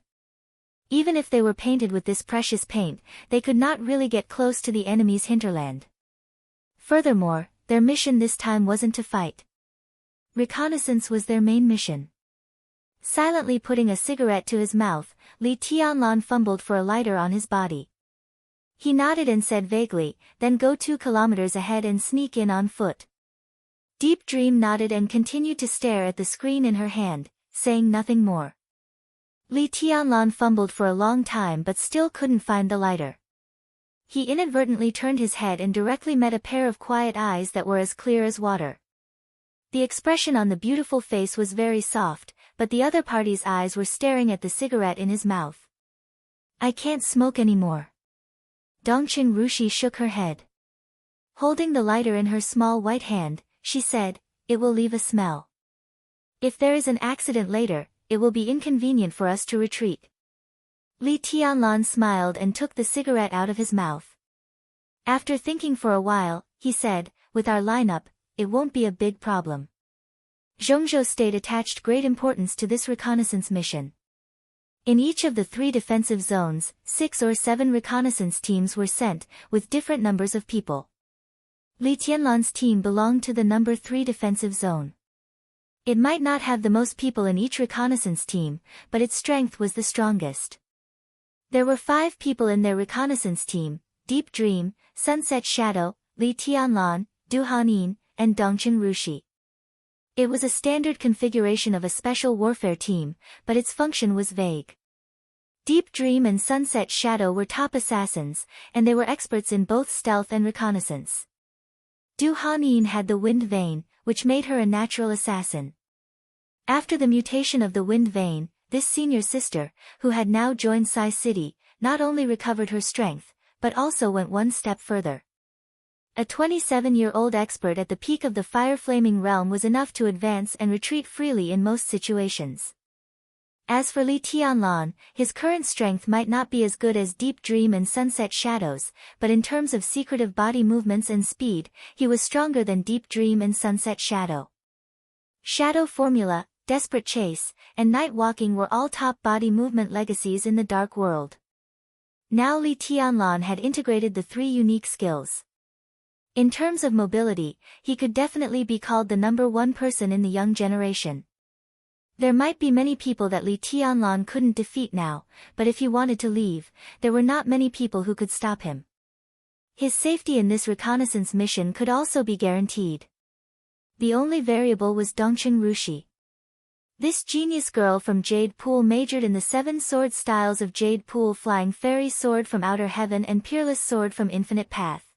Speaker 1: Even if they were painted with this precious paint, they could not really get close to the enemy's hinterland. Furthermore, their mission this time wasn't to fight. Reconnaissance was their main mission. Silently putting a cigarette to his mouth, Li Tianlan fumbled for a lighter on his body. He nodded and said vaguely, "Then go 2 kilometers ahead and sneak in on foot." Deep Dream nodded and continued to stare at the screen in her hand, saying nothing more. Li Tianlan fumbled for a long time but still couldn't find the lighter. He inadvertently turned his head and directly met a pair of quiet eyes that were as clear as water. The expression on the beautiful face was very soft, but the other party's eyes were staring at the cigarette in his mouth. "I can't smoke anymore." Dongqing Rushi shook her head. Holding the lighter in her small white hand, she said, "It will leave a smell. If there is an accident later, it will be inconvenient for us to retreat." Li Tianlan smiled and took the cigarette out of his mouth. After thinking for a while, he said, "With our lineup, it won't be a big problem." Zhongzhou State attached great importance to this reconnaissance mission. In each of the 3 defensive zones, 6 or 7 reconnaissance teams were sent, with different numbers of people. Li Tianlan's team belonged to the number 3 defensive zone. It might not have the most people in each reconnaissance team, but its strength was the strongest. There were 5 people in their reconnaissance team: Deep Dream, Sunset Shadow, Li Tianlan, Du Hanin, and Dongqing Rushi. It was a standard configuration of a special warfare team, but its function was vague. Deep Dream and Sunset Shadow were top assassins, and they were experts in both stealth and reconnaissance. Du Hanin had the Wind Vein, which made her a natural assassin. After the mutation of the Wind Vein, this senior sister, who had now joined Sai City, not only recovered her strength, but also went one step further. A 27-year-old expert at the peak of the fire-flaming realm was enough to advance and retreat freely in most situations. As for Li Tianlan, his current strength might not be as good as Deep Dream and Sunset Shadows, but in terms of secretive body movements and speed, he was stronger than Deep Dream and Sunset Shadow. Shadow Formula, Desperate Chase, and Night Walking were all top body movement legacies in the Dark World. Now Li Tianlan had integrated the 3 unique skills. In terms of mobility, he could definitely be called the number 1 person in the young generation. There might be many people that Li Tianlan couldn't defeat now, but if he wanted to leave, there were not many people who could stop him. His safety in this reconnaissance mission could also be guaranteed. The only variable was Dongqing Rushi. This genius girl from Jade Pool majored in the 7 sword styles of Jade Pool: Flying Fairy Sword from Outer Heaven and Peerless Sword from Infinite Path.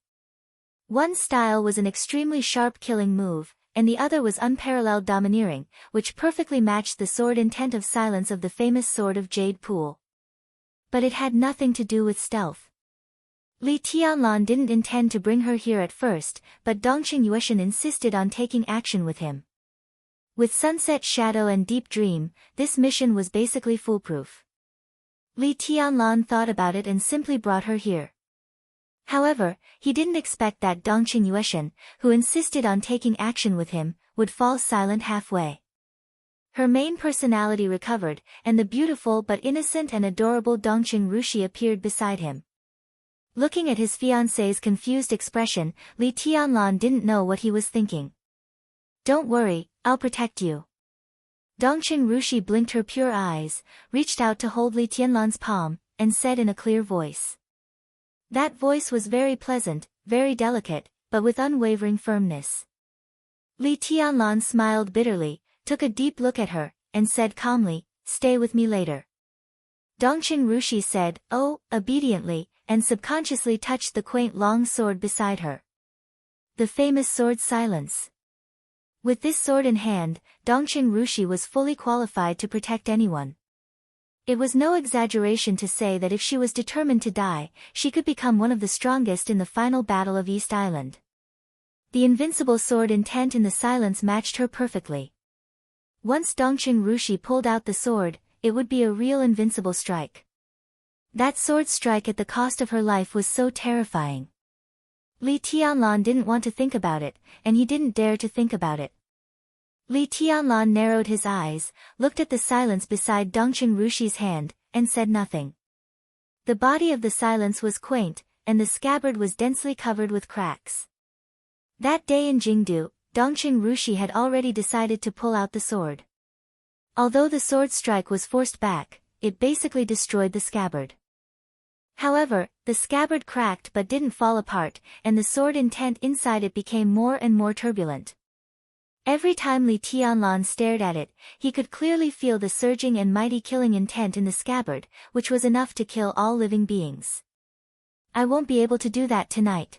Speaker 1: One style was an extremely sharp killing move, and the other was unparalleled domineering, which perfectly matched the sword intent of silence of the famous sword of Jade Pool. But it had nothing to do with stealth. Li Tianlan didn't intend to bring her here at first, but Dongqing Yueshan insisted on taking action with him. With Sunset Shadow and Deep Dream, this mission was basically foolproof. Li Tianlan thought about it and simply brought her here. However, he didn't expect that Dongqing Yueshan, who insisted on taking action with him, would fall silent halfway. Her main personality recovered, and the beautiful but innocent and adorable Dongqing Rushi appeared beside him. Looking at his fiancée's confused expression, Li Tianlan didn't know what he was thinking. "Don't worry, I'll protect you." Dongqing Rushi blinked her pure eyes, reached out to hold Li Tianlan's palm, and said in a clear voice. That voice was very pleasant, very delicate, but with unwavering firmness. Li Tianlan smiled bitterly, took a deep look at her, and said calmly, "Stay with me later." Dongqing Rushi said, "Oh," obediently, and subconsciously touched the quaint long sword beside her. The famous sword Silence. With this sword in hand, Dongqing Rushi was fully qualified to protect anyone. It was no exaggeration to say that if she was determined to die, she could become one of the strongest in the final battle of East Island. The invincible sword intent in the silence matched her perfectly. Once Dongqing Rushi pulled out the sword, it would be a real invincible strike. That sword strike at the cost of her life was so terrifying. Li Tianlan didn't want to think about it, and he didn't dare to think about it. Li Tianlan narrowed his eyes, looked at the silence beside Dongqing Rushi's hand, and said nothing. The body of the silence was quaint, and the scabbard was densely covered with cracks. That day in Jingdu, Dongqing Rushi had already decided to pull out the sword. Although the sword strike was forced back, it basically destroyed the scabbard. However, the scabbard cracked but didn't fall apart, and the sword intent inside it became more and more turbulent. Every time Li Tianlan stared at it, he could clearly feel the surging and mighty killing intent in the scabbard, which was enough to kill all living beings. I won't be able to do that tonight.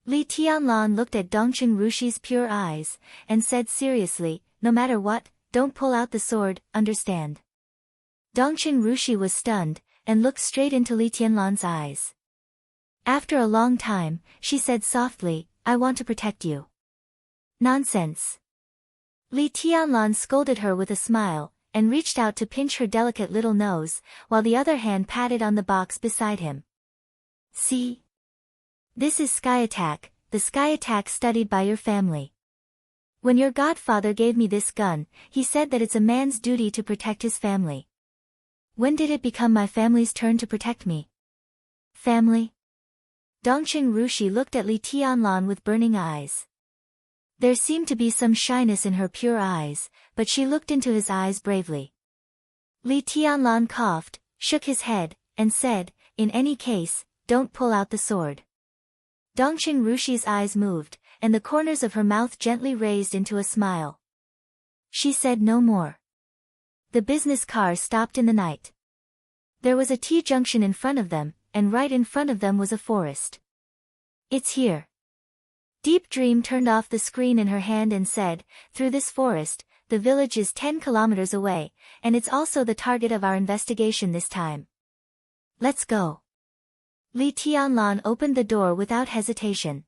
Speaker 1: Li Tianlan looked at Dongqing Rushi's pure eyes, and said seriously, no matter what, don't pull out the sword, understand? Dongqing Rushi was stunned, and looked straight into Li Tianlan's eyes. After a long time, she said softly, I want to protect you. Nonsense. Li Tianlan scolded her with a smile, and reached out to pinch her delicate little nose, while the other hand patted on the box beside him. See? This is sky attack, the sky attack studied by your family. When your godfather gave me this gun, he said that it's a man's duty to protect his family. When did it become my family's turn to protect me? Family? Dongqing Rushi looked at Li Tianlan with burning eyes. There seemed to be some shyness in her pure eyes, but she looked into his eyes bravely. Li Tianlan coughed, shook his head, and said, in any case, don't pull out the sword. Dongqing Rushi's eyes moved, and the corners of her mouth gently raised into a smile. She said no more. The business car stopped in the night. There was a T-junction in front of them, and right in front of them was a forest. It's here. Deep Dream turned off the screen in her hand and said, through this forest, the village is 10 kilometers away, and it's also the target of our investigation this time. Let's go. Li Tianlan opened the door without hesitation.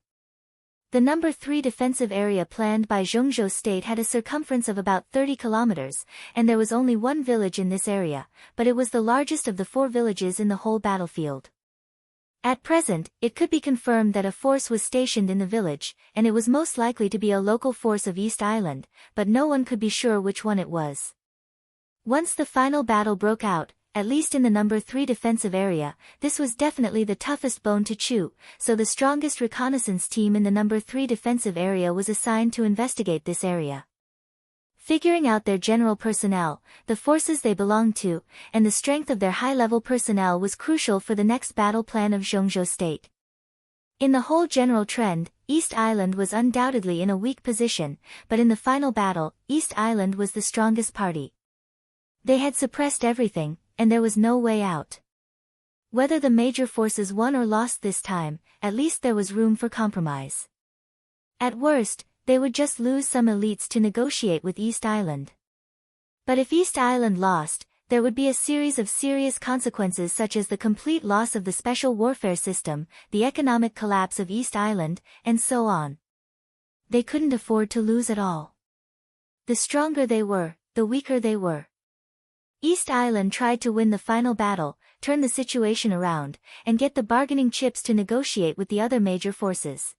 Speaker 1: The number 3 defensive area planned by Zhongzhou State had a circumference of about 30 kilometers, and there was only one village in this area, but it was the largest of the 4 villages in the whole battlefield. At present, it could be confirmed that a force was stationed in the village, and it was most likely to be a local force of East Island, but no one could be sure which one it was. Once the final battle broke out, at least in the number 3 defensive area, this was definitely the toughest bone to chew, so the strongest reconnaissance team in the number 3 defensive area was assigned to investigate this area. Figuring out their general personnel, the forces they belonged to, and the strength of their high-level personnel was crucial for the next battle plan of Zhongzhou State. In the whole general trend, East Island was undoubtedly in a weak position, but in the final battle, East Island was the strongest party. They had suppressed everything, and there was no way out. Whether the major forces won or lost this time, at least there was room for compromise. At worst, they would just lose some elites to negotiate with East Island. But if East Island lost, there would be a series of serious consequences such as the complete loss of the special warfare system, the economic collapse of East Island, and so on. They couldn't afford to lose at all. The stronger they were, the weaker they were. East Island tried to win the final battle, turn the situation around, and get the bargaining chips to negotiate with the other major forces.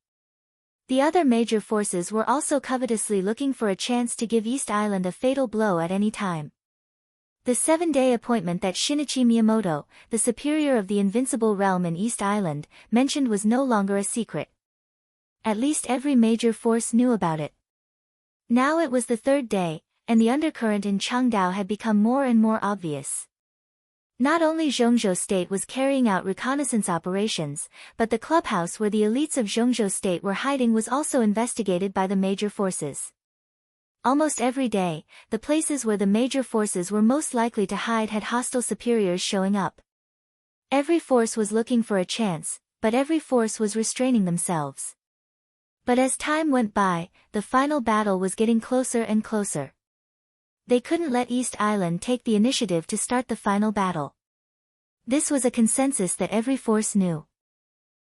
Speaker 1: The other major forces were also covetously looking for a chance to give East Island a fatal blow at any time. The 7-day appointment that Shinichi Miyamoto, the superior of the Invincible Realm in East Island, mentioned was no longer a secret. At least every major force knew about it. Now it was the 3rd day, and the undercurrent in Changdao had become more and more obvious. Not only Zhongzhou State was carrying out reconnaissance operations, but the clubhouse where the elites of Zhongzhou State were hiding was also investigated by the major forces. Almost every day, the places where the major forces were most likely to hide had hostile superiors showing up. Every force was looking for a chance, but every force was restraining themselves. But as time went by, the final battle was getting closer and closer. They couldn't let East Island take the initiative to start the final battle. This was a consensus that every force knew.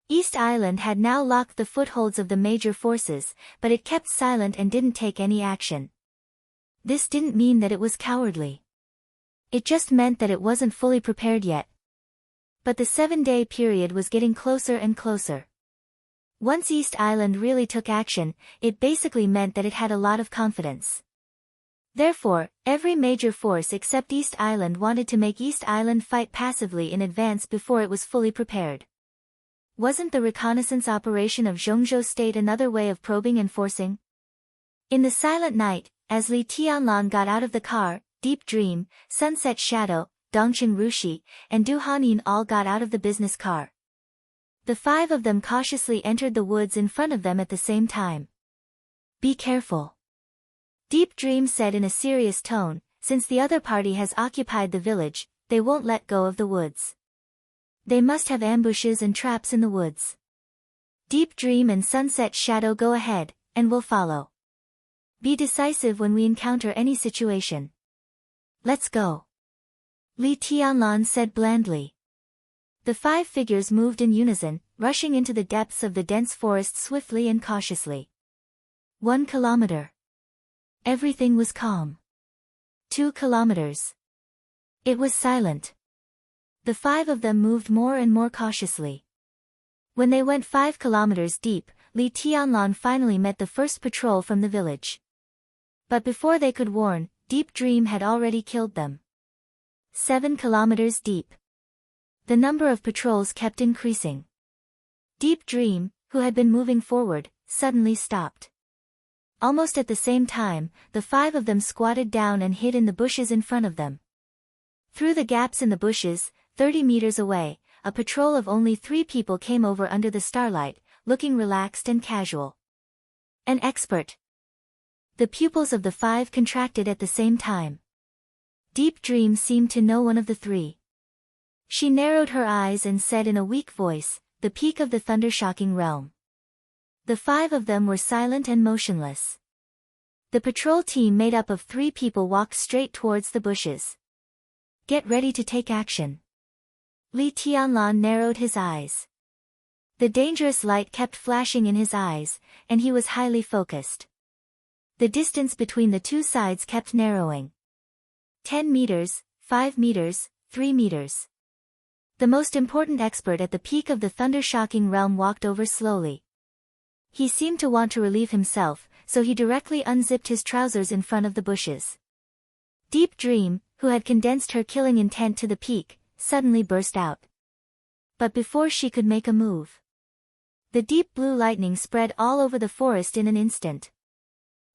Speaker 1: East Island had now locked the footholds of the major forces, but it kept silent and didn't take any action. This didn't mean that it was cowardly. It just meant that it wasn't fully prepared yet. But the 7-day period was getting closer and closer. Once East Island really took action, it basically meant that it had a lot of confidence. Therefore, every major force except East Island wanted to make East Island fight passively in advance before it was fully prepared. Wasn't the reconnaissance operation of Zhongzhou State another way of probing and forcing? In the silent night, as Li Tianlan got out of the car, Deep Dream, Sunset Shadow, Dongqing Rushi, and Du Hanin all got out of the business car. The 5 of them cautiously entered the woods in front of them at the same time. Be careful. Deep Dream said in a serious tone, since the other party has occupied the village, they won't let go of the woods. They must have ambushes and traps in the woods. Deep Dream and Sunset Shadow go ahead, and we'll follow. Be decisive when we encounter any situation. Let's go. Li Tianlan said blandly. The 5 figures moved in unison, rushing into the depths of the dense forest swiftly and cautiously. 1 kilometer. Everything was calm. 2 kilometers. It was silent. The 5 of them moved more and more cautiously. When they went 5 kilometers deep, Li Tianlan finally met the first patrol from the village. But before they could warn, Deep Dream had already killed them. 7 kilometers deep. The number of patrols kept increasing. Deep Dream, who had been moving forward, suddenly stopped. Almost at the same time, the 5 of them squatted down and hid in the bushes in front of them. Through the gaps in the bushes, 30 meters away, a patrol of only 3 people came over under the starlight, looking relaxed and casual. An expert. The pupils of the 5 contracted at the same time. Deep Dream seemed to know one of the 3. She narrowed her eyes and said in a weak voice, the peak of the thundershocking realm. The 5 of them were silent and motionless. The patrol team made up of 3 people walked straight towards the bushes. Get ready to take action. Li Tianlan narrowed his eyes. The dangerous light kept flashing in his eyes, and he was highly focused. The distance between the 2 sides kept narrowing. 10 meters, 5 meters, 3 meters. The most important expert at the peak of the thundershocking realm walked over slowly. He seemed to want to relieve himself, so he directly unzipped his trousers in front of the bushes. Deep Dream, who had condensed her killing intent to the peak, suddenly burst out. But before she could make a move, the deep blue lightning spread all over the forest in an instant.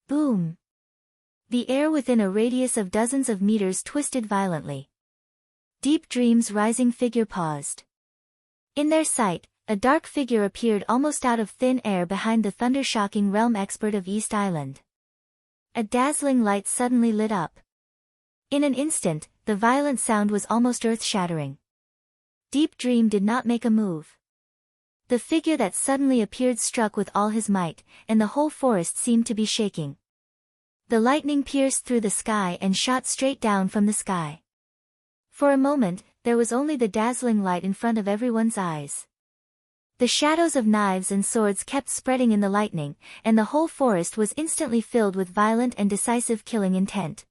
Speaker 1: Boom! The air within a radius of dozens of meters twisted violently. Deep Dream's rising figure paused. In their sight, a dark figure appeared almost out of thin air behind the thundershocking realm expert of East Island. A dazzling light suddenly lit up. In an instant, the violent sound was almost earth-shattering. Deep Dream did not make a move. The figure that suddenly appeared struck with all his might, and the whole forest seemed to be shaking. The lightning pierced through the sky and shot straight down from the sky. For a moment, there was only the dazzling light in front of everyone's eyes. The shadows of knives and swords kept spreading in the lightning, and the whole forest was instantly filled with violent and decisive killing intent.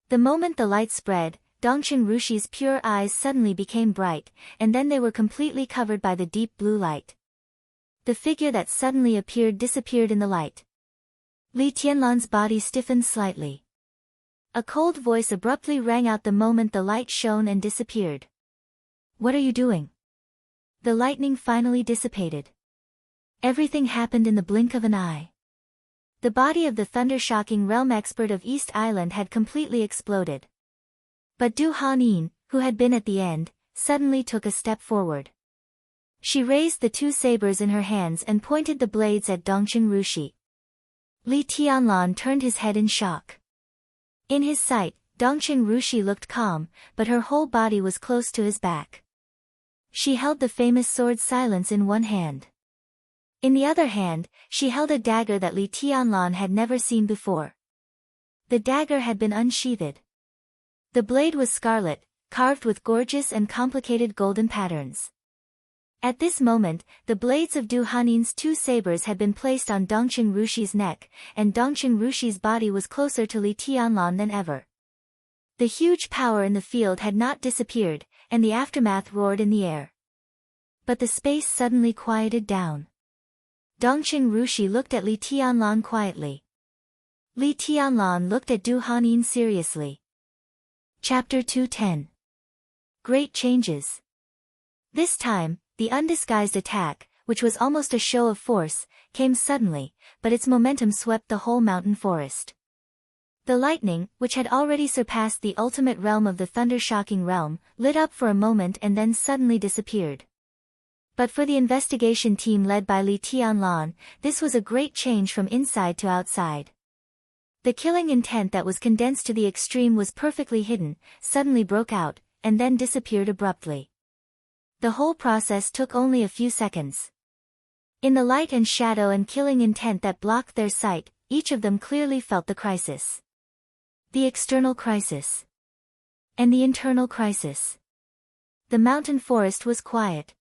Speaker 1: The moment the light spread, Dongqing Rushi's pure eyes suddenly became bright, and then they were completely covered by the deep blue light. The figure that suddenly appeared disappeared in the light. Li Tianlan's body stiffened slightly. A cold voice abruptly rang out the moment the light shone and disappeared. What are you doing? The lightning finally dissipated. Everything happened in the blink of an eye. The body of the thundershocking realm expert of East Island had completely exploded. But Du Hanin, who had been at the end, suddenly took a step forward. She raised the 2 sabers in her hands and pointed the blades at Dongqing Rushi. Li Tianlan turned his head in shock. In his sight, Dongqing Rushi looked calm, but her whole body was close to his back. She held the famous sword Silence in one hand. In the other hand, she held a dagger that Li Tianlan had never seen before. The dagger had been unsheathed. The blade was scarlet, carved with gorgeous and complicated golden patterns. At this moment, the blades of Du Hanin's two sabers had been placed on Dongqing Rushi's neck, and Dongqing Rushi's body was closer to Li Tianlan than ever. The huge power in the field had not disappeared, and the aftermath roared in the air. But the space suddenly quieted down. Dongqing Rushi looked at Li Tianlan quietly. Li Tianlan looked at Du Hanin seriously. Chapter 210. Great Changes. This time, the undisguised attack, which was almost a show of force, came suddenly, but its momentum swept the whole mountain forest. The lightning, which had already surpassed the ultimate realm of the thunder-shocking realm, lit up for a moment and then suddenly disappeared. But for the investigation team led by Li Tianlan, this was a great change from inside to outside. The killing intent that was condensed to the extreme was perfectly hidden, suddenly broke out, and then disappeared abruptly. The whole process took only a few seconds. In the light and shadow and killing intent that blocked their sight, each of them clearly felt the crisis. The external crisis. And the internal crisis. The mountain forest was quiet.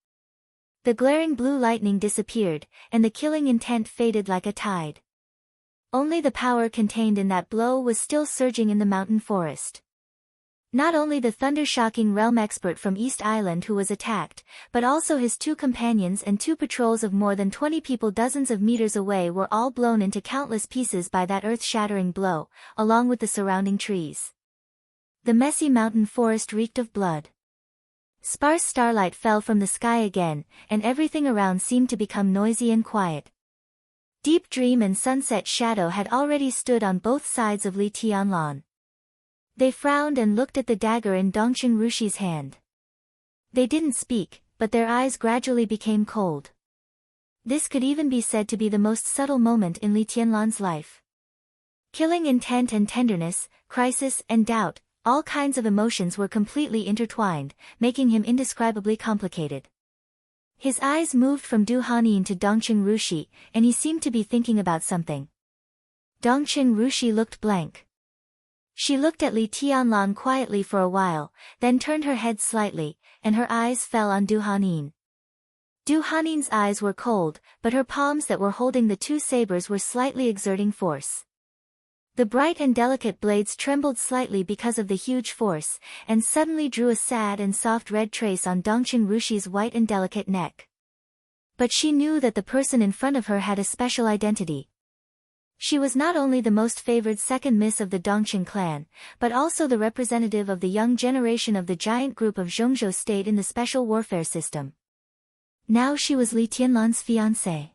Speaker 1: The glaring blue lightning disappeared, and the killing intent faded like a tide. Only the power contained in that blow was still surging in the mountain forest. Not only the thunder-shocking realm expert from East Island who was attacked, but also his two companions and two patrols of more than 20 people dozens of meters away were all blown into countless pieces by that earth-shattering blow, along with the surrounding trees. The messy mountain forest reeked of blood. Sparse starlight fell from the sky again, and everything around seemed to become noisy and quiet. Deep Dream and Sunset Shadow had already stood on both sides of Li Tianlan. They frowned and looked at the dagger in Dongqing Rushi's hand. They didn't speak, but their eyes gradually became cold. This could even be said to be the most subtle moment in Li Tianlan's life. Killing intent and tenderness, crisis and doubt, all kinds of emotions were completely intertwined, making him indescribably complicated. His eyes moved from Du Hanin to Dongqing Rushi, and he seemed to be thinking about something. Dongqing Rushi looked blank. She looked at Li Tianlan quietly for a while, then turned her head slightly, and her eyes fell on Du Hanin. Du Hanin's eyes were cold, but her palms that were holding the two sabers were slightly exerting force. The bright and delicate blades trembled slightly because of the huge force, and suddenly drew a sad and soft red trace on Dongqing Rushi's white and delicate neck. But she knew that the person in front of her had a special identity. She was not only the most favored second miss of the Dongqing clan, but also the representative of the young generation of the giant group of Zhongzhou state in the special warfare system. Now she was Li Tianlan's fiancée.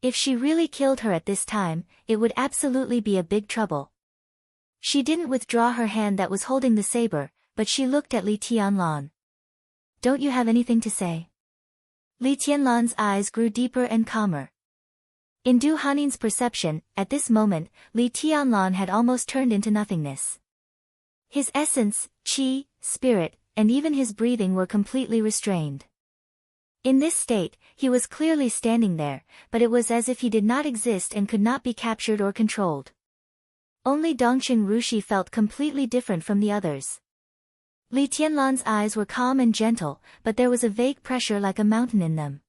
Speaker 1: If she really killed her at this time, it would absolutely be a big trouble. She didn't withdraw her hand that was holding the saber, but she looked at Li Tianlan. "Don't you have anything to say?" Li Tianlan's eyes grew deeper and calmer. In Du Hanin's perception, at this moment, Li Tianlan had almost turned into nothingness. His essence, qi, spirit, and even his breathing were completely restrained. In this state, he was clearly standing there, but it was as if he did not exist and could not be captured or controlled. Only Dongqing Rushi felt completely different from the others. Li Tianlan's eyes were calm and gentle, but there was a vague pressure like a mountain in them.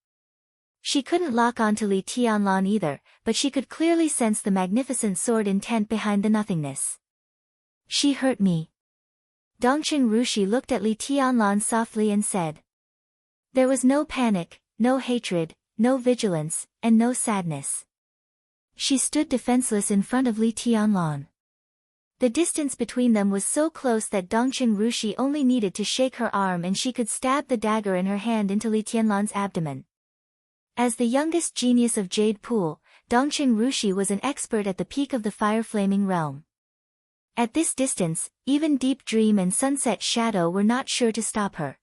Speaker 1: She couldn't lock on to Li Tianlan either, but she could clearly sense the magnificent sword intent behind the nothingness. "She hurt me." Dongqing Rushi looked at Li Tianlan softly and said. There was no panic, no hatred, no vigilance, and no sadness. She stood defenseless in front of Li Tianlan. The distance between them was so close that Dongqing Rushi only needed to shake her arm and she could stab the dagger in her hand into Li Tianlan's abdomen. As the youngest genius of Jade Pool, Dongqing Rushi was an expert at the peak of the fire-flaming realm. At this distance, even Deep Dream and Sunset Shadow were not sure to stop her.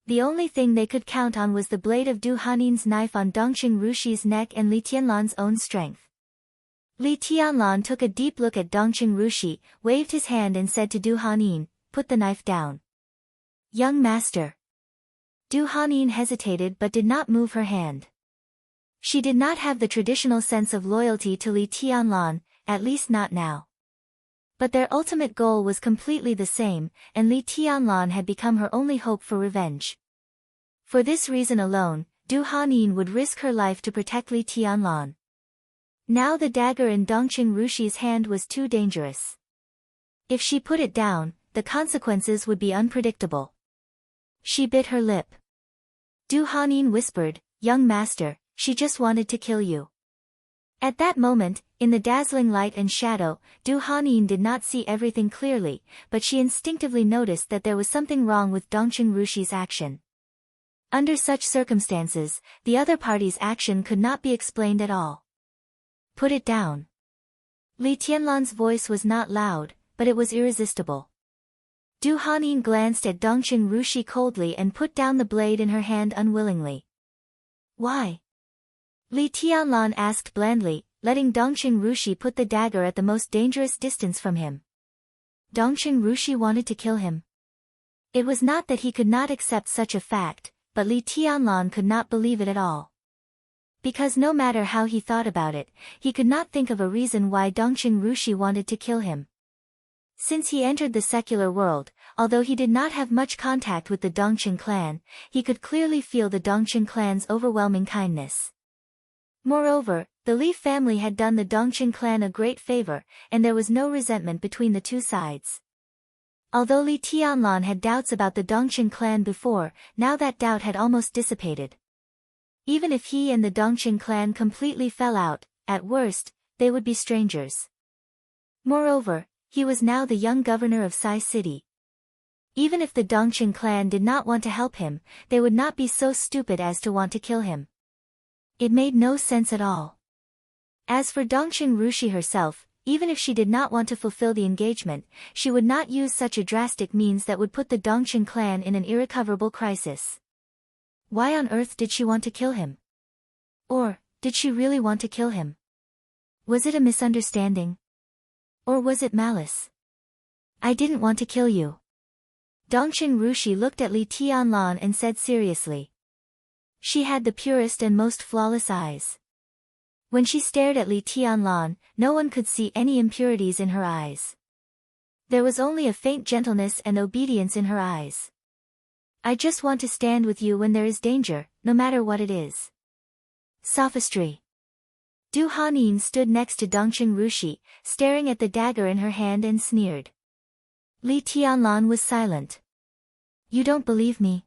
Speaker 1: The only thing they could count on was the blade of Du Hanin's knife on Dongqing Rushi's neck and Li Tianlan's own strength. Li Tianlan took a deep look at Dongqing Rushi, waved his hand and said to Du Hanin, "Put the knife down." "Young master." Du Hanin hesitated but did not move her hand. She did not have the traditional sense of loyalty to Li Tianlan, at least not now. But their ultimate goal was completely the same, and Li Tianlan had become her only hope for revenge. For this reason alone, Du Hanin would risk her life to protect Li Tianlan. Now the dagger in Dongqing Rushi's hand was too dangerous. If she put it down, the consequences would be unpredictable. She bit her lip. Du Hanin whispered, "Young master, she just wanted to kill you." At that moment, in the dazzling light and shadow, Du Hanin did not see everything clearly, but she instinctively noticed that there was something wrong with Dongqing Rushi's action. Under such circumstances, the other party's action could not be explained at all. "Put it down." Li Tianlan's voice was not loud, but it was irresistible. Du Hanin glanced at Dongqing Rushi coldly and put down the blade in her hand unwillingly. "Why?" Li Tianlan asked blandly, letting Dongqing Rushi put the dagger at the most dangerous distance from him. Dongqing Rushi wanted to kill him. It was not that he could not accept such a fact, but Li Tianlan could not believe it at all. Because no matter how he thought about it, he could not think of a reason why Dongqing Rushi wanted to kill him. Since he entered the secular world, although he did not have much contact with the Dongqing clan, he could clearly feel the Dongqing clan's overwhelming kindness. Moreover, the Li family had done the Dongqing clan a great favor, and there was no resentment between the two sides. Although Li Tianlan had doubts about the Dongqing clan before, now that doubt had almost dissipated. Even if he and the Dongqing clan completely fell out, at worst, they would be strangers. Moreover, he was now the young governor of Sai City. Even if the Dongqing clan did not want to help him, they would not be so stupid as to want to kill him. It made no sense at all. As for Dongqing Rushi herself, even if she did not want to fulfill the engagement, she would not use such a drastic means that would put the Dongqing clan in an irrecoverable crisis. Why on earth did she want to kill him? Or, did she really want to kill him? Was it a misunderstanding? Or was it malice? "I didn't want to kill you." Dongqing Rushi looked at Li Tianlan and said seriously. She had the purest and most flawless eyes. When she stared at Li Tianlan, no one could see any impurities in her eyes. There was only a faint gentleness and obedience in her eyes. "I just want to stand with you when there is danger, no matter what it is." Sophistry. Du Hanin stood next to Dongqing Rushi, staring at the dagger in her hand and sneered. Li Tianlan was silent. "You don't believe me?"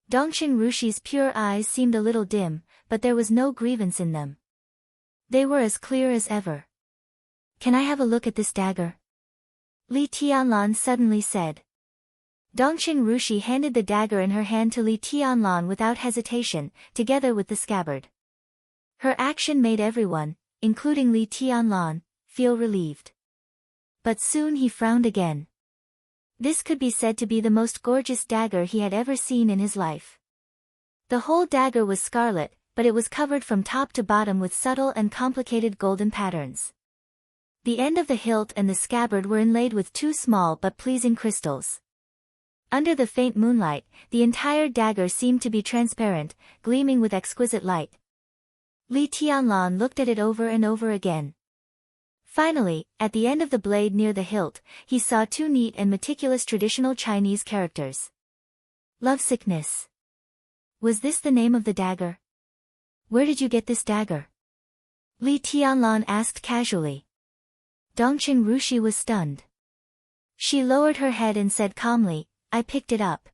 Speaker 1: Dongqing Rushi's pure eyes seemed a little dim, but there was no grievance in them. They were as clear as ever. "Can I have a look at this dagger?" Li Tianlan suddenly said. Dongqing Rushi handed the dagger in her hand to Li Tianlan without hesitation, together with the scabbard. Her action made everyone, including Li Tianlan, feel relieved. But soon he frowned again. This could be said to be the most gorgeous dagger he had ever seen in his life. The whole dagger was scarlet, but it was covered from top to bottom with subtle and complicated golden patterns. The end of the hilt and the scabbard were inlaid with two small but pleasing crystals. Under the faint moonlight, the entire dagger seemed to be transparent, gleaming with exquisite light. Li Tianlan looked at it over and over again. Finally, at the end of the blade near the hilt, he saw two neat and meticulous traditional Chinese characters. Lovesickness. Was this the name of the dagger? "Where did you get this dagger?" Li Tianlan asked casually. Dongqing Rushi was stunned. She lowered her head and said calmly, "I picked it up."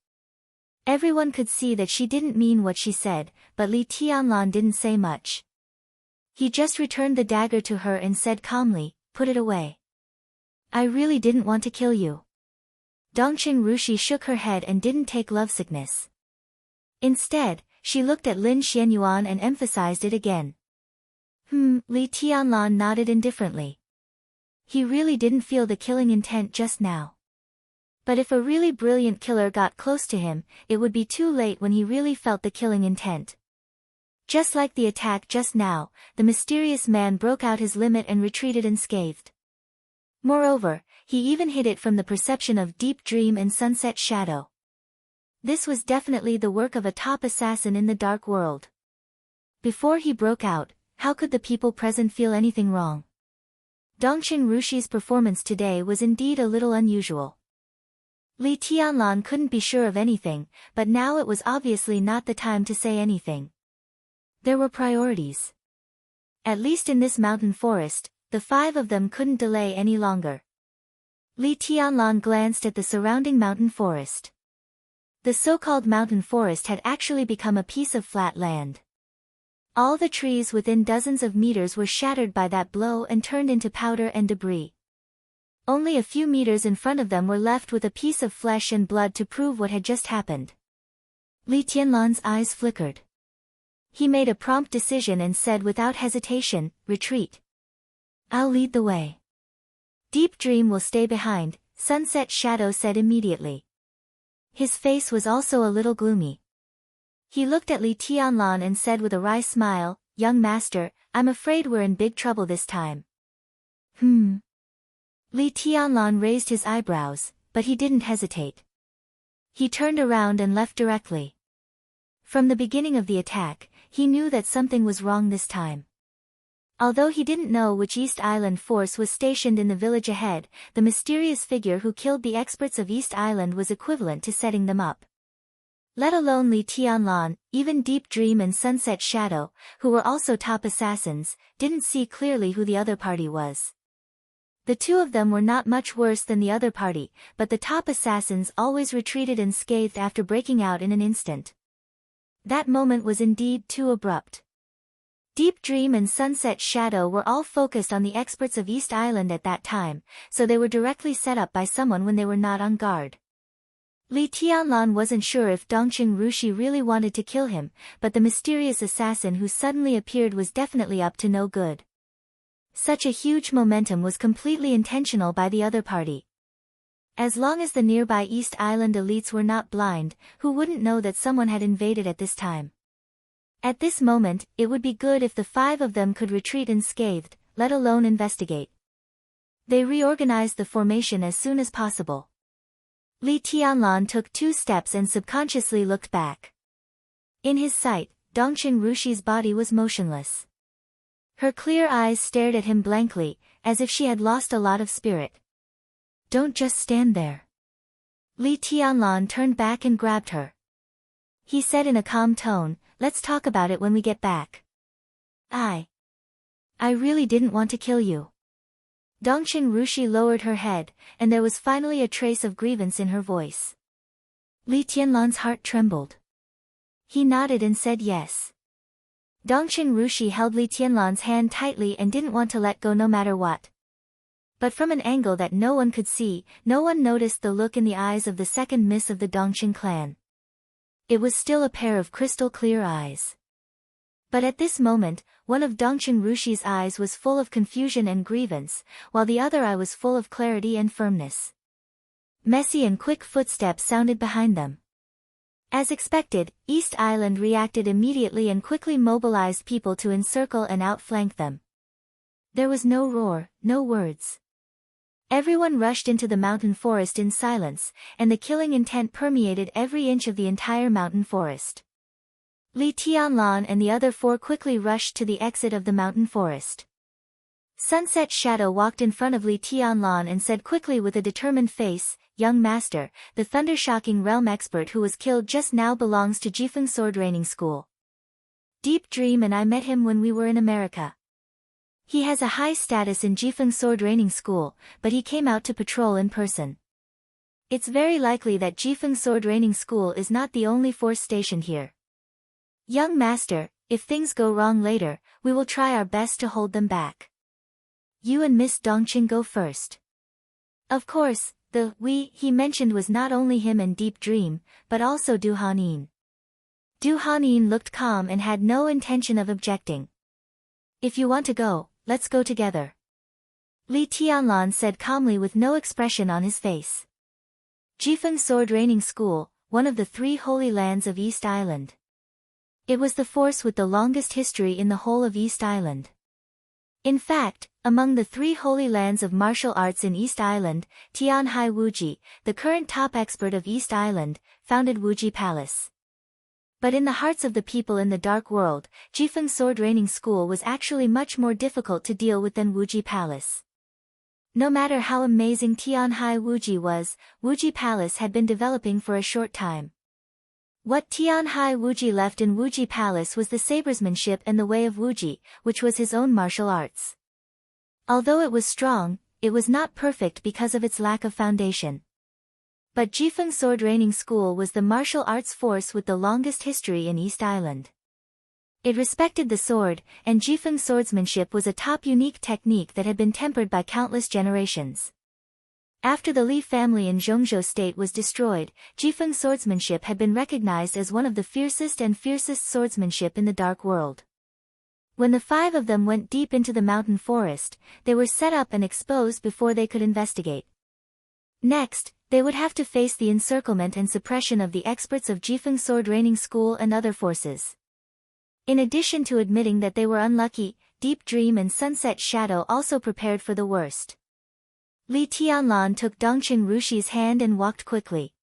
Speaker 1: Everyone could see that she didn't mean what she said, but Li Tianlan didn't say much. He just returned the dagger to her and said calmly, "Put it away." "I really didn't want to kill you." Dongqing Rushi shook her head and didn't take lovesickness. Instead, she looked at Lin Xianyuan and emphasized it again. Li Tianlan nodded indifferently. He really didn't feel the killing intent just now. But if a really brilliant killer got close to him, it would be too late when he really felt the killing intent. Just like the attack just now, the mysterious man broke out his limit and retreated unscathed. Moreover, he even hid it from the perception of deep dream and sunset shadow. This was definitely the work of a top assassin in the dark world. Before he broke out, how could the people present feel anything wrong? Dongqing Rushi's performance today was indeed a little unusual. Li Tianlan couldn't be sure of anything, but now it was obviously not the time to say anything. There were priorities. At least in this mountain forest, the 5 of them couldn't delay any longer. Li Tianlan glanced at the surrounding mountain forest. The so-called mountain forest had actually become a piece of flat land. All the trees within dozens of meters were shattered by that blow and turned into powder and debris. Only a few meters in front of them were left with a piece of flesh and blood to prove what had just happened. Li Tianlan's eyes flickered. He made a prompt decision and said without hesitation, "Retreat. I'll lead the way." "Deep Dream will stay behind," Sunset Shadow said immediately. His face was also a little gloomy. He looked at Li Tianlan and said with a wry smile, "Young master, I'm afraid we're in big trouble this time." Li Tianlan raised his eyebrows, but he didn't hesitate. He turned around and left directly. From the beginning of the attack, he knew that something was wrong this time. Although he didn't know which East Island force was stationed in the village ahead, the mysterious figure who killed the experts of East Island was equivalent to setting them up. Let alone Li Tianlan, even Deep Dream and Sunset Shadow, who were also top assassins, didn't see clearly who the other party was. The 2 of them were not much worse than the other party, but the top assassins always retreated unscathed after breaking out in an instant. That moment was indeed too abrupt. Deep Dream and Sunset Shadow were all focused on the experts of East Island at that time, so they were directly set up by someone when they were not on guard. Li Tianlan wasn't sure if Dongqing Rushi really wanted to kill him, but the mysterious assassin who suddenly appeared was definitely up to no good. Such a huge momentum was completely intentional by the other party. As long as the nearby East Island elites were not blind, who wouldn't know that someone had invaded at this time? At this moment, it would be good if the 5 of them could retreat unscathed, let alone investigate. They reorganized the formation as soon as possible. Li Tianlan took 2 steps and subconsciously looked back. In his sight, Dongqing Rushi's body was motionless. Her clear eyes stared at him blankly, as if she had lost a lot of spirit. "Don't just stand there." Li Tianlan turned back and grabbed her. He said in a calm tone, "Let's talk about it when we get back." I really didn't want to kill you." Dongqing Rushi lowered her head, and there was finally a trace of grievance in her voice. Li Tianlan's heart trembled. He nodded and said yes. Dongqing Rushi held Li Tianlan's hand tightly and didn't want to let go no matter what. But from an angle that no one could see, no one noticed the look in the eyes of the second miss of the Dongqing clan. It was still a pair of crystal-clear eyes. But at this moment, one of Dongqing Rushi's eyes was full of confusion and grievance, while the other eye was full of clarity and firmness. Messy and quick footsteps sounded behind them. As expected, East Island reacted immediately and quickly mobilized people to encircle and outflank them. There was no roar, no words. Everyone rushed into the mountain forest in silence, and the killing intent permeated every inch of the entire mountain forest. Li Tianlan and the other 4 quickly rushed to the exit of the mountain forest. Sunset Shadow walked in front of Li Tianlan and said quickly with a determined face, "Young master, the thundershocking realm expert who was killed just now belongs to Jifeng Sword Training School. Deep Dream and I met him when we were in America. He has a high status in Jifeng Sword Training School, but he came out to patrol in person. It's very likely that Jifeng Sword Training School is not the only force stationed here. Young master, if things go wrong later, we will try our best to hold them back. You and Miss Dongqing go first." Of course, the "we" he mentioned was not only him and Deep Dream, but also Du Hanin. Du Hanin looked calm and had no intention of objecting. "If you want to go, let's go together," Li Tianlan said calmly with no expression on his face. Jifeng Sword Training School, one of the 3 holy lands of East Island. It was the force with the longest history in the whole of East Island. In fact, among the 3 holy lands of martial arts in East Island, Tianhai Wuji, the current top expert of East Island, founded Wuji Palace. But in the hearts of the people in the Dark World, Jifeng Sword Training School was actually much more difficult to deal with than Wuji Palace. No matter how amazing Tianhai Wuji was, Wuji Palace had been developing for a short time. What Tianhai Wuji left in Wuji Palace was the sabresmanship and the way of Wuji, which was his own martial arts. Although it was strong, it was not perfect because of its lack of foundation. But Jifeng Sword Training School was the martial arts force with the longest history in East Island. It respected the sword, and Jifeng swordsmanship was a top unique technique that had been tempered by countless generations. After the Li family in Zhongzhou state was destroyed, Jifeng swordsmanship had been recognized as one of the fiercest swordsmanship in the Dark World. When the 5 of them went deep into the mountain forest, they were set up and exposed before they could investigate. Next, they would have to face the encirclement and suppression of the experts of Jifeng Sword Training School and other forces. In addition to admitting that they were unlucky, Deep Dream and Sunset Shadow also prepared for the worst. Li Tianlan took Dongqing Rushi's hand and walked quickly.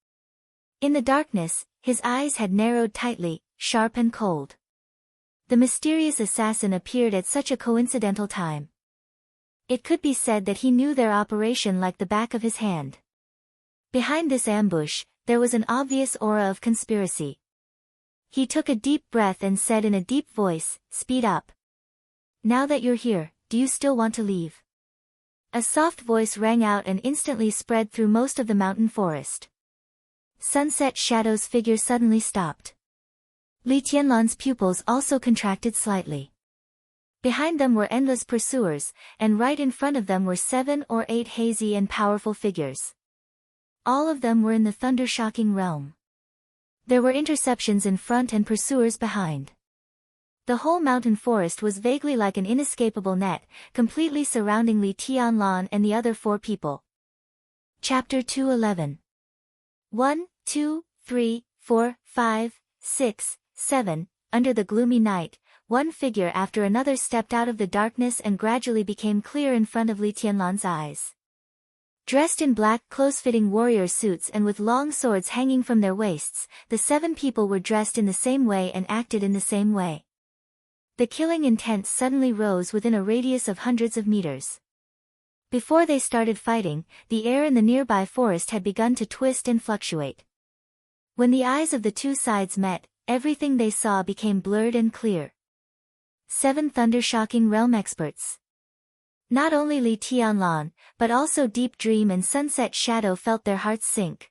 Speaker 1: In the darkness, his eyes had narrowed tightly, sharp and cold. The mysterious assassin appeared at such a coincidental time. It could be said that he knew their operation like the back of his hand. Behind this ambush, there was an obvious aura of conspiracy. He took a deep breath and said in a deep voice, "Speed up. Now that you're here, do you still want to leave?" A soft voice rang out and instantly spread through most of the mountain forest. Sunset Shadow's figure suddenly stopped. Li Tianlan's pupils also contracted slightly. Behind them were endless pursuers, and right in front of them were 7 or 8 hazy and powerful figures. All of them were in the thunder-shocking realm. There were interceptions in front and pursuers behind. The whole mountain forest was vaguely like an inescapable net, completely surrounding Li Tianlan and the other 4 people. Chapter 211. 1, 2, 3, 4, 5, 6, 7, under the gloomy night, one figure after another stepped out of the darkness and gradually became clear in front of Li Tianlan's eyes. Dressed in black close-fitting warrior suits and with long swords hanging from their waists, the 7 people were dressed in the same way and acted in the same way. The killing intent suddenly rose within a radius of hundreds of meters. Before they started fighting, the air in the nearby forest had begun to twist and fluctuate. When the eyes of the 2 sides met, everything they saw became blurred and clear. 7 thunder-shocking realm experts. Not only Li Tianlan, but also Deep Dream and Sunset Shadow felt their hearts sink.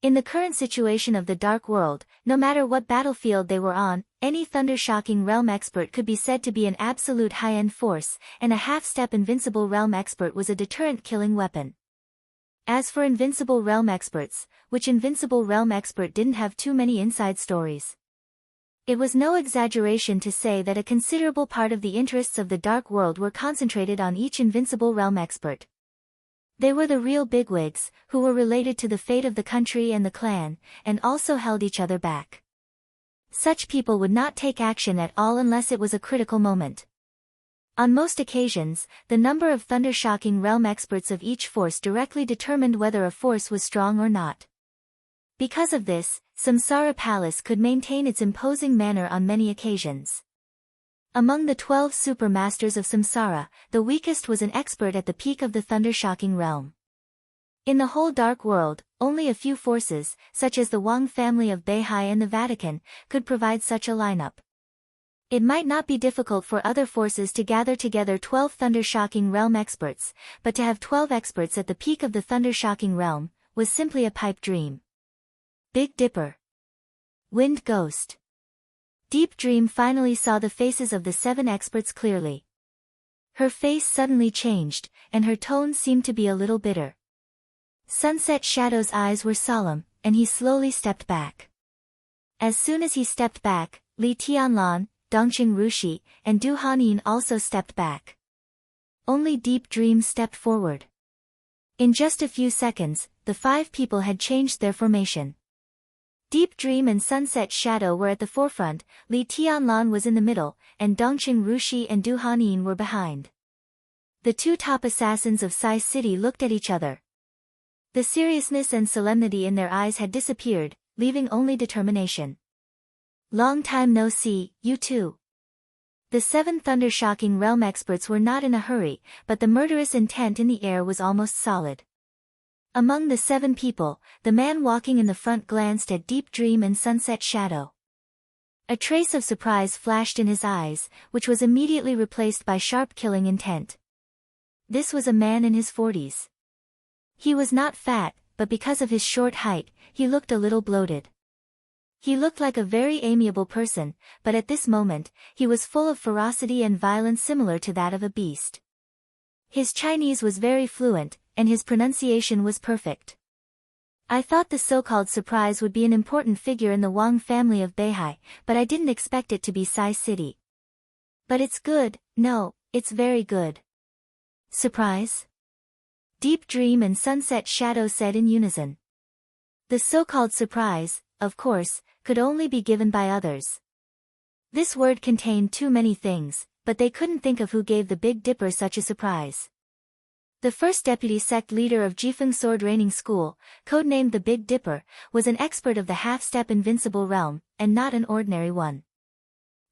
Speaker 1: In the current situation of the Dark World, no matter what battlefield they were on, any thunder-shocking realm expert could be said to be an absolute high-end force, and a half-step invincible realm expert was a deterrent killing weapon. As for invincible realm experts, which invincible realm expert didn't have too many inside stories? It was no exaggeration to say that a considerable part of the interests of the Dark World were concentrated on each invincible realm expert. They were the real bigwigs, who were related to the fate of the country and the clan, and also held each other back. Such people would not take action at all unless it was a critical moment. On most occasions, the number of thunder-shocking realm experts of each force directly determined whether a force was strong or not. Because of this, Samsara Palace could maintain its imposing manner on many occasions. Among the 12 super masters of Samsara, the weakest was an expert at the peak of the thunder-shocking realm. In the whole Dark World, only a few forces, such as the Wang family of Beihai and the Vatican, could provide such a lineup. It might not be difficult for other forces to gather together 12 thunder-shocking realm experts, but to have 12 experts at the peak of the thunder-shocking realm was simply a pipe dream. Big Dipper. Wind Ghost. Deep Dream finally saw the faces of the 7 experts clearly. Her face suddenly changed, and her tone seemed to be a little bitter. Sunset Shadow's eyes were solemn, and he slowly stepped back. As soon as he stepped back, Li Tianlan, Dongqing Rushi, and Du Hanyin also stepped back. Only Deep Dream stepped forward. In just a few seconds, the 5 people had changed their formation. Deep Dream and Sunset Shadow were at the forefront, Li Tianlan was in the middle, and Dongqing Rushi and Du Hanyin were behind. The 2 top assassins of Sai City looked at each other. The seriousness and solemnity in their eyes had disappeared, leaving only determination. "Long time no see, you two." The 7 thunder-shocking realm experts were not in a hurry, but the murderous intent in the air was almost solid. Among the 7 people, the man walking in the front glanced at Deep Dream and Sunset Shadow. A trace of surprise flashed in his eyes, which was immediately replaced by sharp killing intent. This was a man in his 40s. He was not fat, but because of his short height, he looked a little bloated. He looked like a very amiable person, but at this moment, he was full of ferocity and violence similar to that of a beast. His Chinese was very fluent, and his pronunciation was perfect. I thought the so-called surprise would be an important figure in the Wang family of Beihai, but I didn't expect it to be Sai City. But it's good, no, it's very good. Surprise? Deep Dream and Sunset Shadow said in unison. The so-called surprise, of course, could only be given by others. This word contained too many things, but they couldn't think of who gave the Big Dipper such a surprise. The first deputy sect leader of Jifeng Sword Raining School, codenamed the Big Dipper, was an expert of the half-step invincible realm, and not an ordinary one.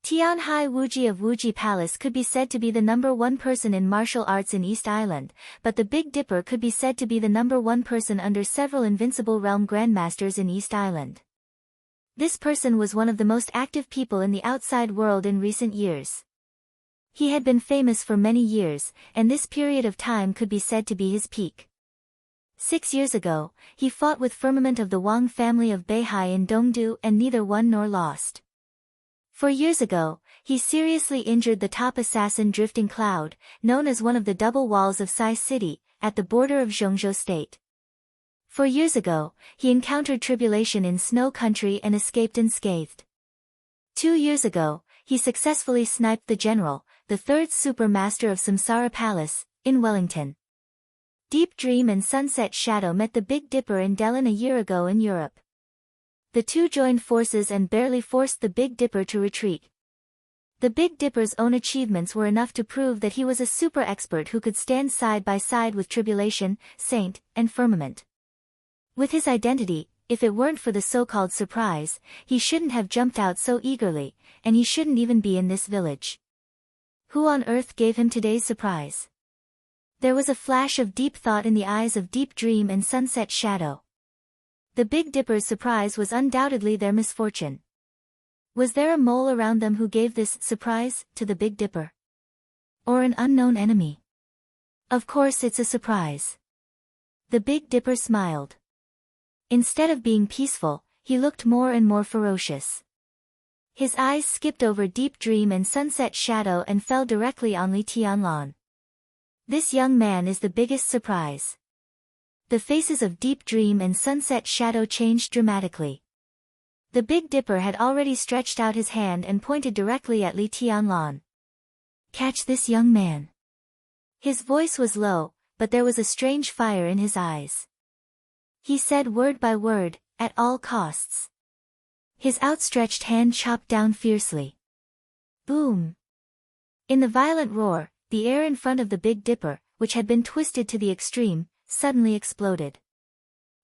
Speaker 1: Tianhai Wuji of Wuji Palace could be said to be the number 1 person in martial arts in East Island, but the Big Dipper could be said to be the number 1 person under several invincible realm grandmasters in East Island. This person was one of the most active people in the outside world in recent years. He had been famous for many years, and this period of time could be said to be his peak. 6 years ago, he fought with Firmament of the Wang family of Beihai in Dongdu and neither won nor lost. 4 years ago, he seriously injured the top assassin Drifting Cloud, known as one of the double walls of Sai City, at the border of Zhongzhou State. 4 years ago, he encountered tribulation in Snow Country and escaped unscathed. 2 years ago, he successfully sniped the general, the 3rd Super Master of Samsara Palace, in Wellington. Deep Dream and Sunset Shadow met the Big Dipper in Delin a year ago in Europe. The two joined forces and barely forced the Big Dipper to retreat. The Big Dipper's own achievements were enough to prove that he was a super expert who could stand side by side with Tribulation, Saint, and Firmament. With his identity, if it weren't for the so-called surprise, he shouldn't have jumped out so eagerly, and he shouldn't even be in this village. Who on earth gave him today's surprise? There was a flash of deep thought in the eyes of Deep Dream and Sunset Shadow. The Big Dipper's surprise was undoubtedly their misfortune. Was there a mole around them who gave this surprise to the Big Dipper? Or an unknown enemy? Of course it's a surprise. The Big Dipper smiled. Instead of being peaceful, he looked more and more ferocious. His eyes skipped over Deep Dream and Sunset Shadow and fell directly on Li Tianlan. This young man is the biggest surprise. The faces of Deep Dream and Sunset Shadow changed dramatically. The Big Dipper had already stretched out his hand and pointed directly at Li Tianlan. Catch this young man. His voice was low, but there was a strange fire in his eyes. He said word by word, at all costs. His outstretched hand chopped down fiercely. Boom! In the violent roar, the air in front of the Big Dipper, which had been twisted to the extreme, suddenly exploded.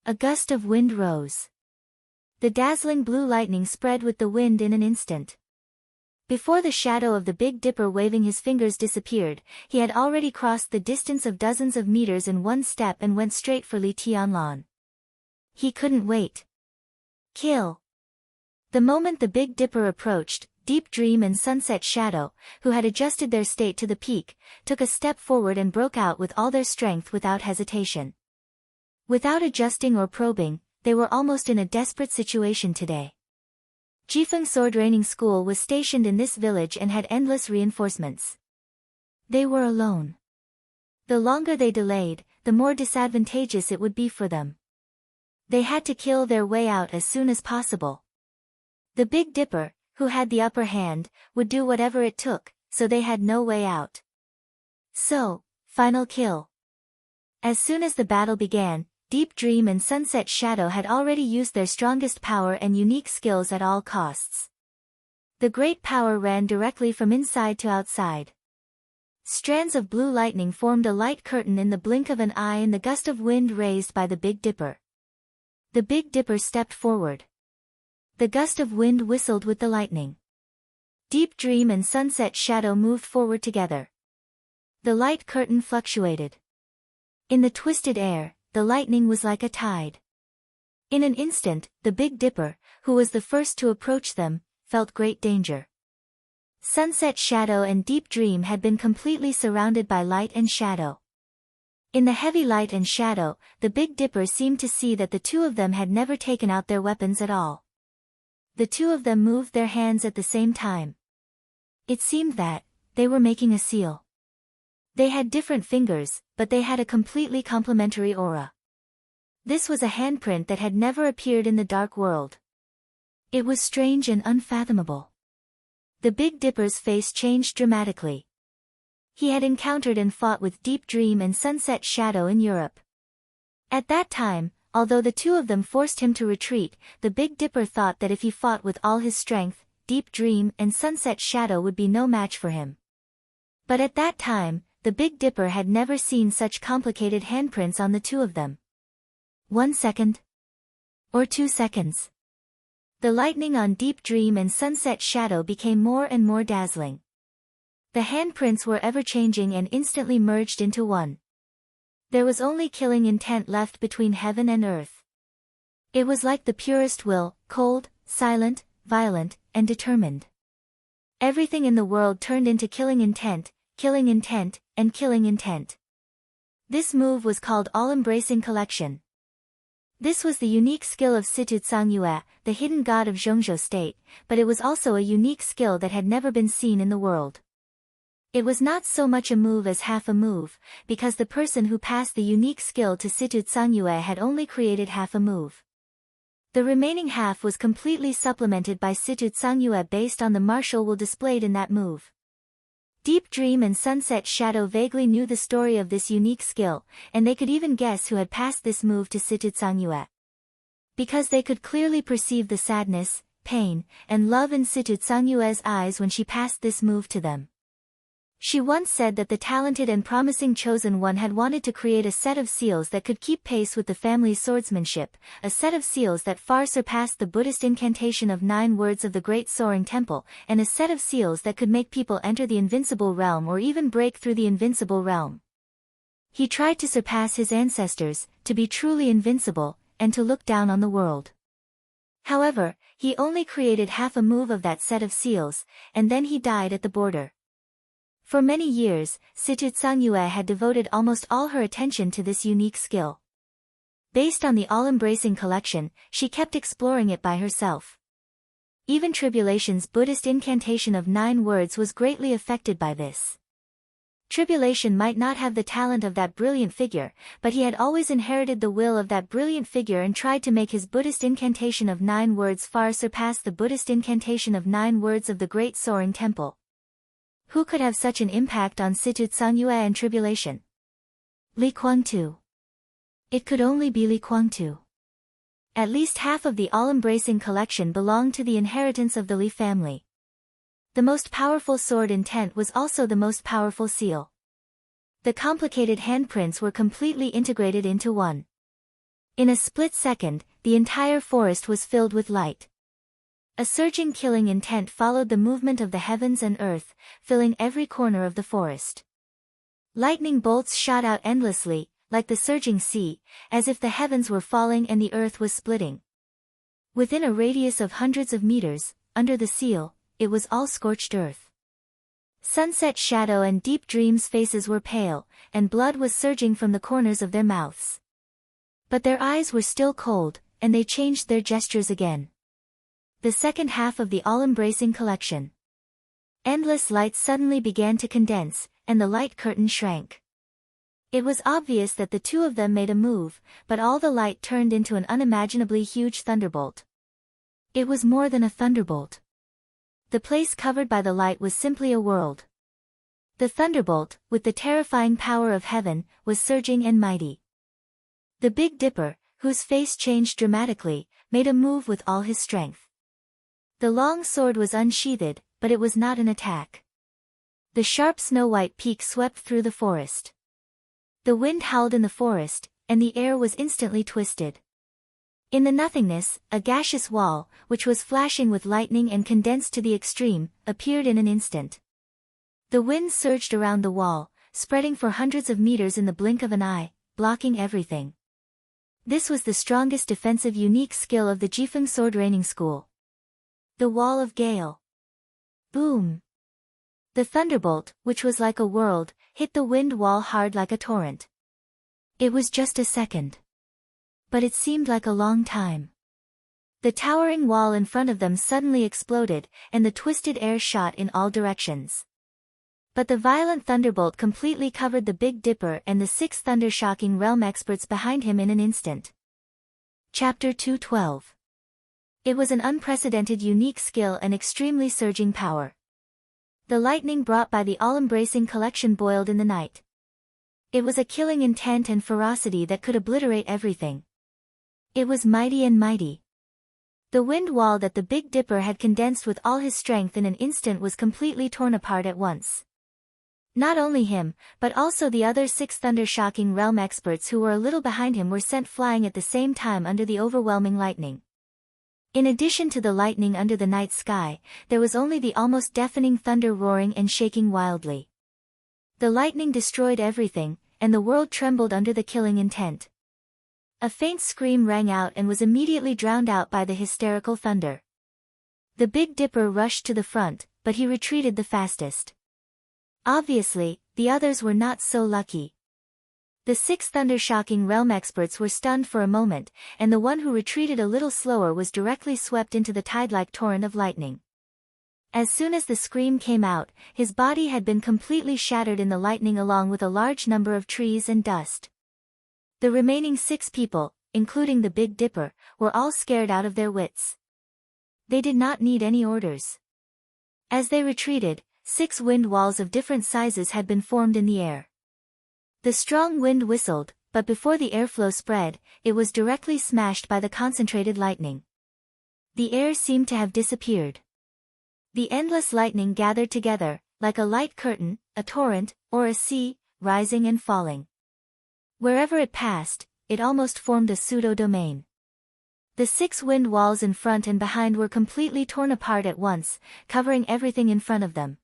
Speaker 1: A gust of wind rose. The dazzling blue lightning spread with the wind in an instant. Before the shadow of the Big Dipper waving his fingers disappeared, he had already crossed the distance of dozens of meters in one step and went straight for Li Tianlan. He couldn't wait. Kill! The moment the Big Dipper approached, Deep Dream and Sunset Shadow, who had adjusted their state to the peak, took a step forward and broke out with all their strength without hesitation. Without adjusting or probing, they were almost in a desperate situation today. Jifeng Sword Raining School was stationed in this village and had endless reinforcements. They were alone. The longer they delayed, the more disadvantageous it would be for them. They had to kill their way out as soon as possible. The Big Dipper, who had the upper hand, would do whatever it took, so they had no way out. So, final kill. As soon as the battle began, Deep Dream and Sunset Shadow had already used their strongest power and unique skills at all costs. The great power ran directly from inside to outside. Strands of blue lightning formed a light curtain in the blink of an eye in the gust of wind raised by the Big Dipper. The Big Dipper stepped forward. The gust of wind whistled with the lightning. Deep Dream and Sunset Shadow moved forward together. The light curtain fluctuated. In the twisted air, the lightning was like a tide. In an instant, the Big Dipper, who was the first to approach them, felt great danger. Sunset Shadow and Deep Dream had been completely surrounded by light and shadow. In the heavy light and shadow, the Big Dipper seemed to see that the two of them had never taken out their weapons at all. The two of them moved their hands at the same time. It seemed that they were making a seal. They had different fingers, but they had a completely complementary aura. This was a handprint that had never appeared in the dark world. It was strange and unfathomable. The Big Dipper's face changed dramatically. He had encountered and fought with Deep Dream and Sunset Shadow in Europe. At that time, although the two of them forced him to retreat, the Big Dipper thought that if he fought with all his strength, Deep Dream and Sunset Shadow would be no match for him. But at that time, the Big Dipper had never seen such complicated handprints on the two of them. 1 second. Or 2 seconds. The lightning on Deep Dream and Sunset Shadow became more and more dazzling. The handprints were ever-changing and instantly merged into one. There was only killing intent left between heaven and earth. It was like the purest will, cold, silent, violent, and determined. Everything in the world turned into killing intent, and killing intent. This move was called All-Embracing Collection. This was the unique skill of Situ Tsangyue, the hidden god of Zhongzhou state, but it was also a unique skill that had never been seen in the world. It was not so much a move as half a move, because the person who passed the unique skill to Situ Tsangyue had only created half a move. The remaining half was completely supplemented by Situ Tsangyue based on the martial will displayed in that move. Deep Dream and Sunset Shadow vaguely knew the story of this unique skill, and they could even guess who had passed this move to Situ Tsangyue. Because they could clearly perceive the sadness, pain, and love in Situ Tsangyue's eyes when she passed this move to them. She once said that the talented and promising chosen one had wanted to create a set of seals that could keep pace with the family's swordsmanship, a set of seals that far surpassed the Buddhist incantation of 9 words of the Great Soaring Temple, and a set of seals that could make people enter the invincible realm or even break through the invincible realm. He tried to surpass his ancestors, to be truly invincible, and to look down on the world. However, he only created half a move of that set of seals, and then he died at the border. For many years, Situ Tsangyue had devoted almost all her attention to this unique skill. Based on the all-embracing collection, she kept exploring it by herself. Even Tribulation's Buddhist incantation of 9 words was greatly affected by this. Tribulation might not have the talent of that brilliant figure, but he had always inherited the will of that brilliant figure and tried to make his Buddhist incantation of 9 words far surpass the Buddhist incantation of 9 words of the Great Soaring Temple. Who could have such an impact on Situ Tsangyue and Tribulation? Li Kuangtu. It could only be Li Kuangtu. At least half of the all-embracing collection belonged to the inheritance of the Li family. The most powerful sword intent was also the most powerful seal. The complicated handprints were completely integrated into one. In a split second, the entire forest was filled with light. A surging killing intent followed the movement of the heavens and earth, filling every corner of the forest. Lightning bolts shot out endlessly, like the surging sea, as if the heavens were falling and the earth was splitting. Within a radius of hundreds of meters, under the seal, it was all scorched earth. Sunset Shadow and Deep Dream's faces were pale, and blood was surging from the corners of their mouths. But their eyes were still cold, and they changed their gestures again. The second half of the all-embracing collection. Endless light suddenly began to condense, and the light curtain shrank. It was obvious that the two of them made a move, but all the light turned into an unimaginably huge thunderbolt. It was more than a thunderbolt. The place covered by the light was simply a world. The thunderbolt, with the terrifying power of heaven, was surging and mighty. The Big Dipper, whose face changed dramatically, made a move with all his strength. The long sword was unsheathed, but it was not an attack. The sharp snow-white peak swept through the forest. The wind howled in the forest, and the air was instantly twisted. In the nothingness, a gaseous wall, which was flashing with lightning and condensed to the extreme, appeared in an instant. The wind surged around the wall, spreading for hundreds of meters in the blink of an eye, blocking everything. This was the strongest defensive unique skill of the Jifeng sword raining school. The Wall of Gale. Boom! The thunderbolt, which was like a world, hit the wind wall hard like a torrent. It was just a second. But it seemed like a long time. The towering wall in front of them suddenly exploded, and the twisted air shot in all directions. But the violent thunderbolt completely covered the Big Dipper and the 6 thunder-shocking realm experts behind him in an instant. Chapter 212. It was an unprecedented unique skill and extremely surging power. The lightning brought by the all-embracing collection boiled in the night. It was a killing intent and ferocity that could obliterate everything. It was mighty and mighty. The wind wall that the Big Dipper had condensed with all his strength in an instant was completely torn apart at once. Not only him, but also the other 6 thunder-shocking realm experts who were a little behind him were sent flying at the same time under the overwhelming lightning. In addition to the lightning under the night sky, there was only the almost deafening thunder roaring and shaking wildly. The lightning destroyed everything, and the world trembled under the killing intent. A faint scream rang out and was immediately drowned out by the hysterical thunder. The Big Dipper rushed to the front, but he retreated the fastest. Obviously, the others were not so lucky. The 6 thunder-shocking realm experts were stunned for a moment, and the one who retreated a little slower was directly swept into the tide-like torrent of lightning. As soon as the scream came out, his body had been completely shattered in the lightning along with a large number of trees and dust. The remaining 6 people, including the Big Dipper, were all scared out of their wits. They did not need any orders. As they retreated, 6 wind walls of different sizes had been formed in the air. The strong wind whistled, but before the airflow spread, it was directly smashed by the concentrated lightning. The air seemed to have disappeared. The endless lightning gathered together, like a light curtain, a torrent, or a sea, rising and falling. Wherever it passed, it almost formed a pseudo-domain. The 6 wind walls in front and behind were completely torn apart at once, covering everything in front of them.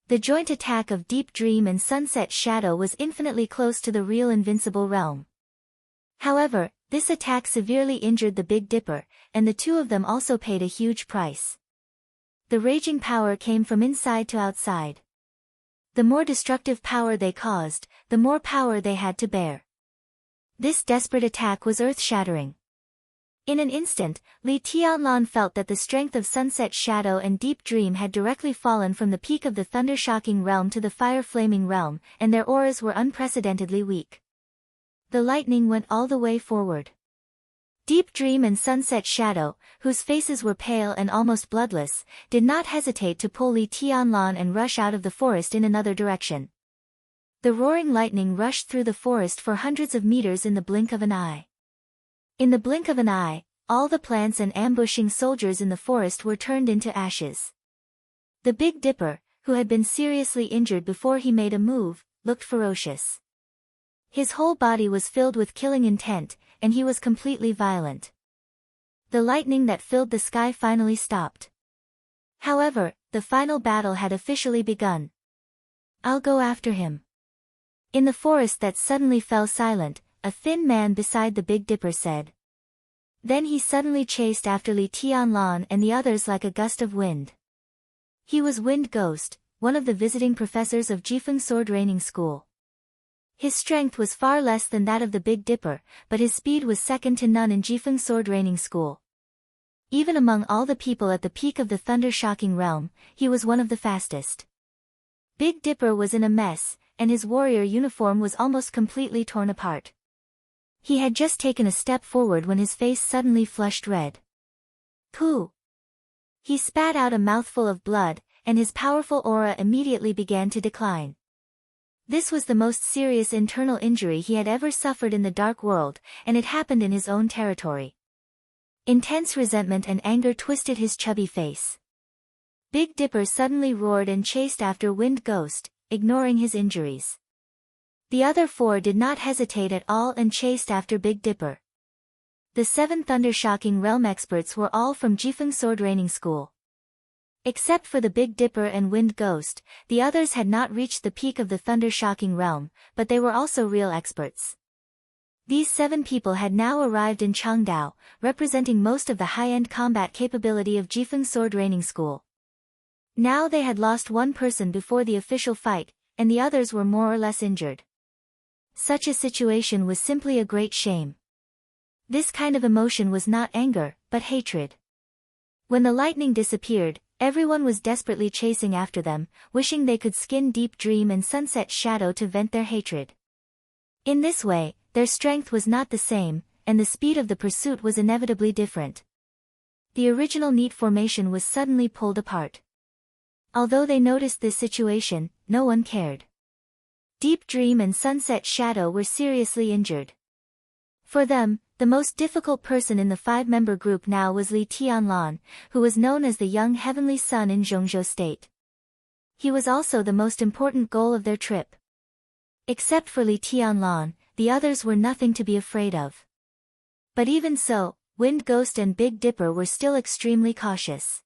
Speaker 1: The joint attack of Deep Dream and Sunset Shadow was infinitely close to the real invincible realm. However, this attack severely injured the Big Dipper, and the 2 of them also paid a huge price. The raging power came from inside to outside. The more destructive power they caused, the more power they had to bear. This desperate attack was earth-shattering. In an instant, Li Tianlan felt that the strength of Sunset Shadow and Deep Dream had directly fallen from the peak of the thunder-shocking realm to the fire-flaming realm, and their auras were unprecedentedly weak. The lightning went all the way forward. Deep Dream and Sunset Shadow, whose faces were pale and almost bloodless, did not hesitate to pull Li Tianlan and rush out of the forest in another direction. The roaring lightning rushed through the forest for hundreds of meters in the blink of an eye. In the blink of an eye, all the plants and ambushing soldiers in the forest were turned into ashes. The Big Dipper, who had been seriously injured before he made a move, looked ferocious. His whole body was filled with killing intent, and he was completely violent. The lightning that filled the sky finally stopped. However, the final battle had officially begun. "I'll go after him." In the forest that suddenly fell silent, a thin man beside the Big Dipper said. Then he suddenly chased after Li Tianlan and the others like a gust of wind. He was Wind Ghost, one of the visiting professors of Jifeng Sword Raining School. His strength was far less than that of the Big Dipper, but his speed was second to none in Jifeng Sword Raining School. Even among all the people at the peak of the thunder-shocking realm, he was one of the fastest. Big Dipper was in a mess, and his warrior uniform was almost completely torn apart. He had just taken a step forward when his face suddenly flushed red. Pooh! He spat out a mouthful of blood, and his powerful aura immediately began to decline. This was the most serious internal injury he had ever suffered in the Dark World, and it happened in his own territory. Intense resentment and anger twisted his chubby face. Big Dipper suddenly roared and chased after Wind Ghost, ignoring his injuries. The other 4 did not hesitate at all and chased after Big Dipper. The 7 thunder-shocking realm experts were all from Jifeng Sword Raining School. Except for the Big Dipper and Wind Ghost, the others had not reached the peak of the thunder-shocking realm, but they were also real experts. These 7 people had now arrived in Changdao, representing most of the high-end combat capability of Jifeng Sword Raining School. Now they had lost one person before the official fight, and the others were more or less injured. Such a situation was simply a great shame. This kind of emotion was not anger, but hatred. When the lightning disappeared, everyone was desperately chasing after them, wishing they could skin Deep Dream and Sunset Shadow to vent their hatred. In this way, their strength was not the same, and the speed of the pursuit was inevitably different. The original neat formation was suddenly pulled apart. Although they noticed this situation, no one cared. Deep Dream and Sunset Shadow were seriously injured. For them, the most difficult person in the 5-member group now was Li Tianlan, who was known as the young heavenly sun in Zhongzhou State. He was also the most important goal of their trip. Except for Li Tianlan, the others were nothing to be afraid of. But even so, Wind Ghost and Big Dipper were still extremely cautious.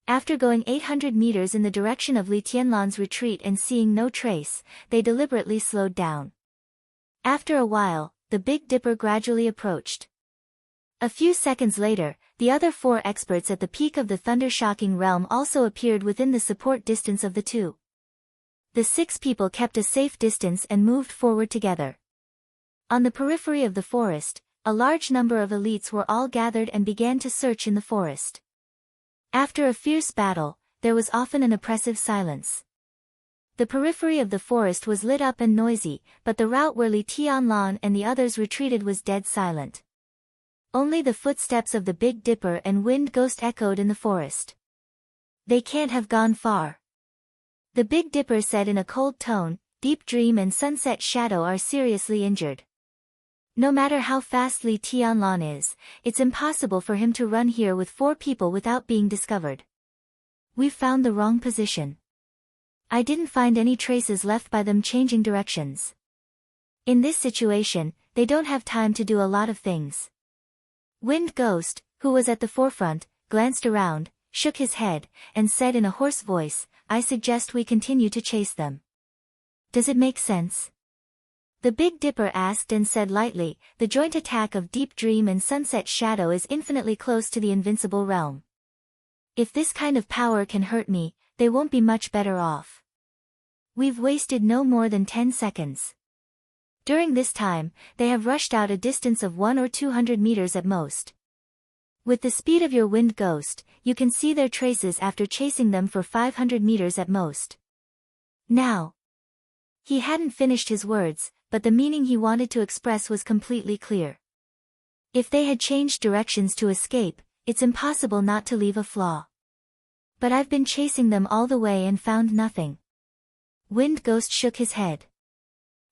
Speaker 1: After going 800 meters in the direction of Li Tianlan's retreat and seeing no trace, they deliberately slowed down. After a while, the Big Dipper gradually approached. A few seconds later, the other 4 experts at the peak of the thunder-shocking realm also appeared within the support distance of the 2. The 6 people kept a safe distance and moved forward together. On the periphery of the forest, a large number of elites were all gathered and began to search in the forest. After a fierce battle, there was often an oppressive silence. The periphery of the forest was lit up and noisy, but the route where Li Tianlan and the others retreated was dead silent. Only the footsteps of the Big Dipper and Wind Ghost echoed in the forest. They can't have gone far. The Big Dipper said in a cold tone, Deep Dream and Sunset Shadow are seriously injured. No matter how fast Li Tianlan is, it's impossible for him to run here with 4 people without being discovered. We've found the wrong position. I didn't find any traces left by them changing directions. In this situation, they don't have time to do a lot of things. Wind Ghost, who was at the forefront, glanced around, shook his head, and said in a hoarse voice, I suggest we continue to chase them. Does it make sense? The Big Dipper asked and said lightly, the joint attack of Deep Dream and Sunset Shadow is infinitely close to the invincible realm. If this kind of power can hurt me, they won't be much better off. We've wasted no more than 10 seconds. During this time, they have rushed out a distance of 100 or 200 meters at most. With the speed of your Wind Ghost, you can see their traces after chasing them for 500 meters at most. Now. He hadn't finished his words, but the meaning he wanted to express was completely clear. If they had changed directions to escape, it's impossible not to leave a flaw. But I've been chasing them all the way and found nothing. Wind Ghost shook his head.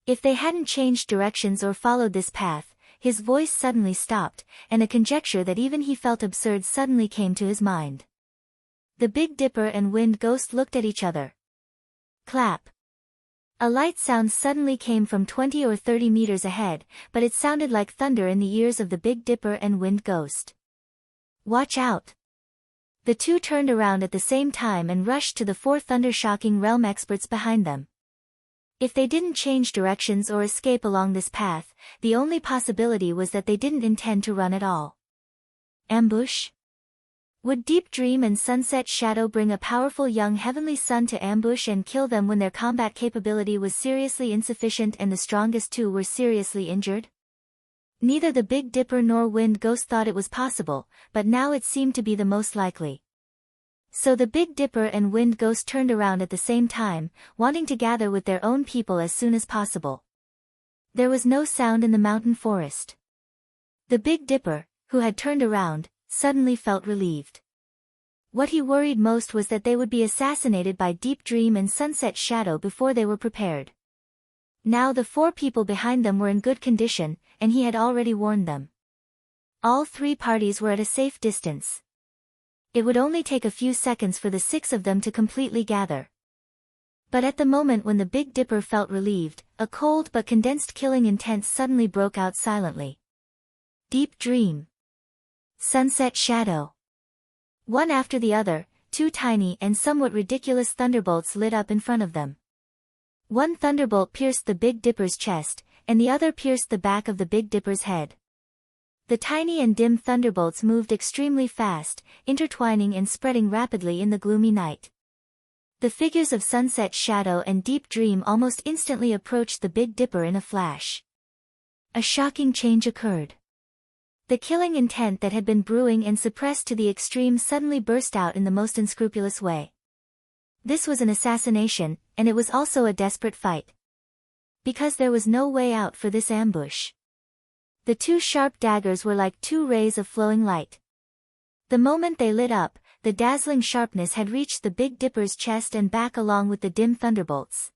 Speaker 1: If they hadn't changed directions or followed this path, his voice suddenly stopped, and a conjecture that even he felt absurd suddenly came to his mind. The Big Dipper and Wind Ghost looked at each other. Clap. A light sound suddenly came from 20 or 30 meters ahead, but it sounded like thunder in the ears of the Big Dipper and Wind Ghost. Watch out! The 2 turned around at the same time and rushed to the 4 thunder-shocking realm experts behind them. If they didn't change directions or escape along this path, the only possibility was that they didn't intend to run at all. Ambush? Would Deep Dream and Sunset Shadow bring a powerful young heavenly sun to ambush and kill them when their combat capability was seriously insufficient and the strongest 2 were seriously injured? Neither the Big Dipper nor Wind Ghost thought it was possible, but now it seemed to be the most likely. So the Big Dipper and Wind Ghost turned around at the same time, wanting to gather with their own people as soon as possible. There was no sound in the mountain forest. The Big Dipper, who had turned around, suddenly felt relieved. What he worried most was that they would be assassinated by Deep Dream and Sunset Shadow before they were prepared. Now the 4 people behind them were in good condition, and he had already warned them. All 3 parties were at a safe distance. It would only take a few seconds for the 6 of them to completely gather. But at the moment when the Big Dipper felt relieved, a cold but condensed killing intent suddenly broke out silently. Deep dream. Sunset shadow. One after the other, two tiny and somewhat ridiculous thunderbolts lit up in front of them. One thunderbolt pierced the Big Dipper's chest, and the other pierced the back of the Big Dipper's head. The tiny and dim thunderbolts moved extremely fast, intertwining and spreading rapidly in the gloomy night. The figures of Sunset Shadow and Deep Dream almost instantly approached the Big Dipper in a flash. A shocking change occurred. The killing intent that had been brewing and suppressed to the extreme suddenly burst out in the most unscrupulous way. This was an assassination, and it was also a desperate fight. Because there was no way out for this ambush. The two sharp daggers were like two rays of flowing light. The moment they lit up, the dazzling sharpness had reached the Big Dipper's chest and back along with the dim thunderbolts.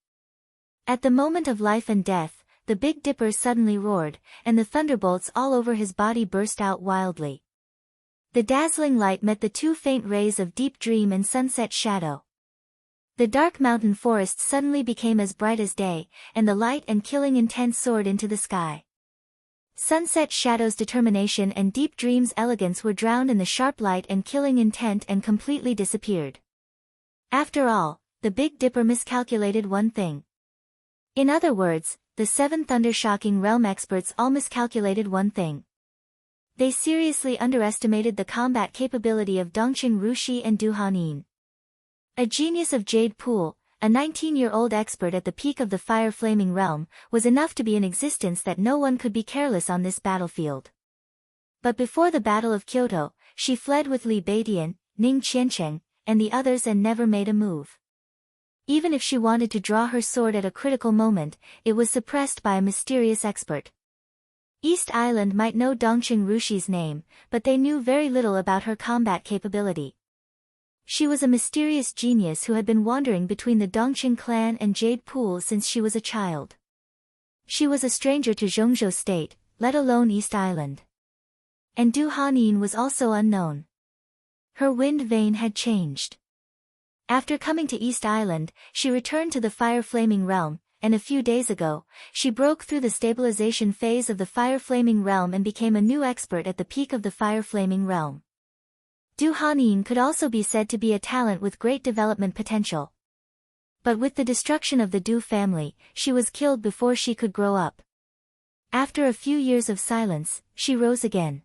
Speaker 1: At the moment of life and death, the Big Dipper suddenly roared, and the thunderbolts all over his body burst out wildly. The dazzling light met the two faint rays of Deep Dream and Sunset Shadow. The dark mountain forest suddenly became as bright as day, and the light and killing intent soared into the sky. Sunset Shadow's determination and Deep Dream's elegance were drowned in the sharp light and killing intent and completely disappeared. After all, the Big Dipper miscalculated one thing. In other words, the 7 Thundershocking Realm experts all miscalculated one thing. They seriously underestimated the combat capability of Dongqing Rushi and Du Hanin. A genius of Jade Pool, a 19-year-old expert at the peak of the fire-flaming realm, was enough to be in existence that no one could be careless on this battlefield. But before the Battle of Kyoto, she fled with Li Beidian, Ning Qiancheng, and the others and never made a move. Even if she wanted to draw her sword at a critical moment, it was suppressed by a mysterious expert. East Island might know Dongqing Rushi's name, but they knew very little about her combat capability. She was a mysterious genius who had been wandering between the Dongqing clan and Jade Pool since she was a child. She was a stranger to Zhongzhou State, let alone East Island. And Du Hanin was also unknown. Her wind vein had changed. After coming to East Island, she returned to the fire-flaming realm, and a few days ago, she broke through the stabilization phase of the fire-flaming realm and became a new expert at the peak of the fire-flaming realm. Du Hanin could also be said to be a talent with great development potential. But with the destruction of the Du family, she was killed before she could grow up. After a few years of silence, she rose again.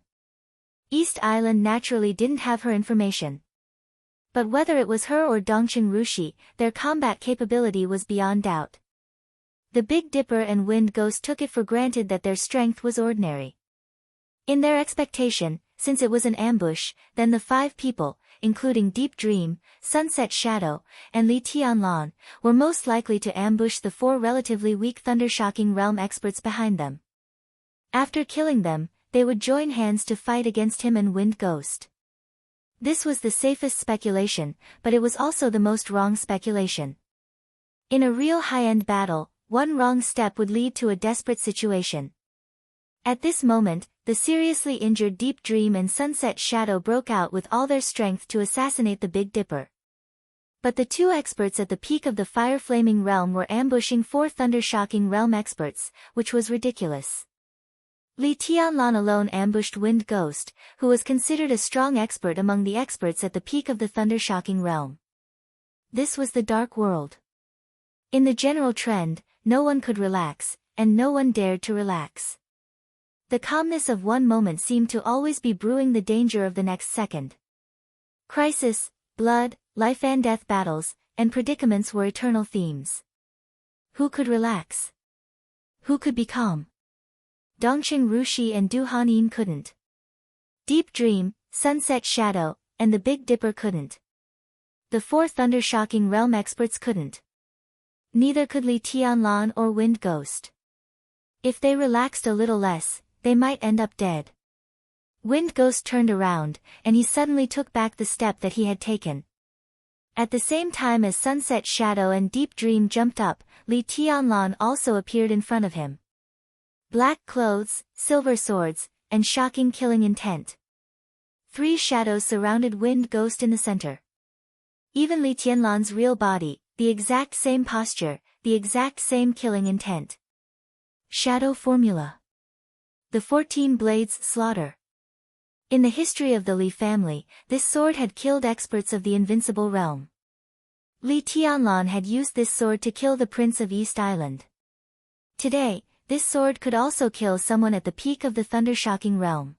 Speaker 1: East Island naturally didn't have her information. But whether it was her or Dongqing Rushi, their combat capability was beyond doubt. The Big Dipper and Wind Ghost took it for granted that their strength was ordinary. In their expectation, since it was an ambush, then the 5 people, including Deep Dream, Sunset Shadow, and Li Tianlan, were most likely to ambush the 4 relatively weak Thundershocking Realm experts behind them. After killing them, they would join hands to fight against him and Wind Ghost. This was the safest speculation, but it was also the most wrong speculation. In a real high-end battle, one wrong step would lead to a desperate situation. At this moment, the seriously injured Deep Dream and Sunset Shadow broke out with all their strength to assassinate the Big Dipper. But the 2 experts at the peak of the fire-flaming realm were ambushing 4 Thundershocking Realm experts, which was ridiculous. Li Tianlan alone ambushed Wind Ghost, who was considered a strong expert among the experts at the peak of the Thundershocking realm. This was the Dark World. In the general trend, no one could relax, and no one dared to relax. The calmness of one moment seemed to always be brewing the danger of the next second. Crisis, blood, life and death battles, and predicaments were eternal themes. Who could relax? Who could be calm? Dongqing Rushi and Du Hanin couldn't. Deep Dream, Sunset Shadow, and the Big Dipper couldn't. The 4 Thundershocking Realm experts couldn't. Neither could Li Tianlan or Wind Ghost. If they relaxed a little less, they might end up dead. Wind Ghost turned around, and he suddenly took back the step that he had taken. At the same time as Sunset Shadow and Deep Dream jumped up, Li Tianlan also appeared in front of him. Black clothes, silver swords, and shocking killing intent. 3 shadows surrounded Wind Ghost in the center. Even Li Tianlan's real body, the exact same posture, the exact same killing intent. Shadow formula. The 14 Blades Slaughter. In the history of the Li family, this sword had killed experts of the Invincible Realm. Li Tianlan had used this sword to kill the Prince of East Island. Today, this sword could also kill someone at the peak of the Thundershocking Realm.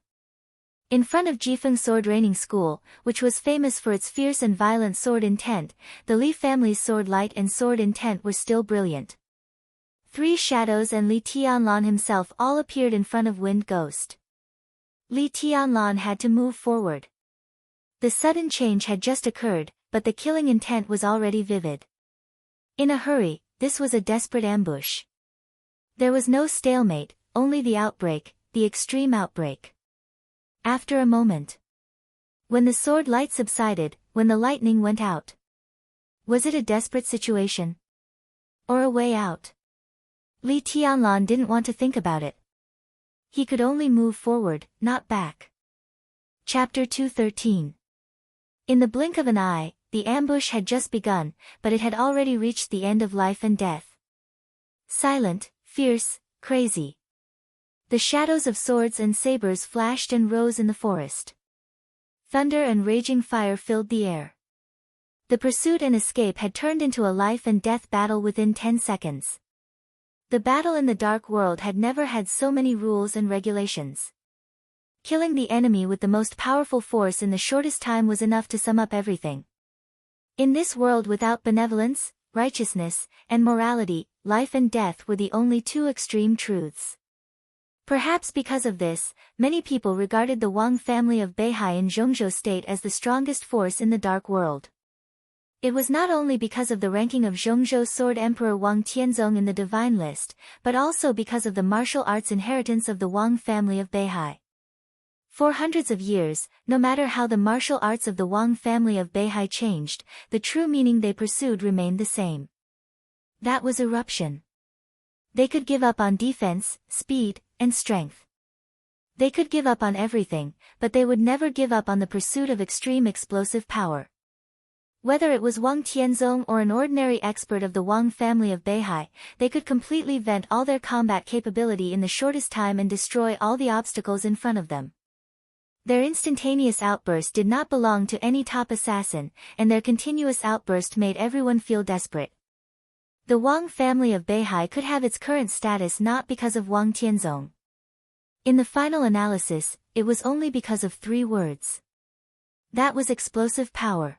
Speaker 1: In front of Jifeng Sword Training School, which was famous for its fierce and violent sword intent, the Li family's sword light and sword intent were still brilliant. Three shadows and Li Tianlan himself all appeared in front of Wind Ghost. Li Tianlan had to move forward. The sudden change had just occurred, but the killing intent was already vivid. In a hurry, this was a desperate ambush. There was no stalemate, only the outbreak, the extreme outbreak. After a moment, when the sword light subsided, when the lightning went out, was it a desperate situation? Or a way out? Li Tianlan didn't want to think about it. He could only move forward, not back. Chapter 213. In the blink of an eye, the ambush had just begun, but it had already reached the end of life and death. Silent, fierce, crazy. The shadows of swords and sabers flashed and rose in the forest. Thunder and raging fire filled the air. The pursuit and escape had turned into a life and death battle within 10 seconds. The battle in the dark world had never had so many rules and regulations. Killing the enemy with the most powerful force in the shortest time was enough to sum up everything. In this world without benevolence, righteousness, and morality, life and death were the only two extreme truths. Perhaps because of this, many people regarded the Wang family of Beihai in Zhongzhou State as the strongest force in the dark world. It was not only because of the ranking of Zhongzhou Sword Emperor Wang Tianzong in the divine list, but also because of the martial arts inheritance of the Wang family of Beihai. For hundreds of years, no matter how the martial arts of the Wang family of Beihai changed, the true meaning they pursued remained the same. That was eruption. They could give up on defense, speed, and strength. They could give up on everything, but they would never give up on the pursuit of extreme explosive power. Whether it was Wang Tianzong or an ordinary expert of the Wang family of Beihai, they could completely vent all their combat capability in the shortest time and destroy all the obstacles in front of them. Their instantaneous outburst did not belong to any top assassin, and their continuous outburst made everyone feel desperate. The Wang family of Beihai could have its current status not because of Wang Tianzong. In the final analysis, it was only because of 3 words. That was explosive power.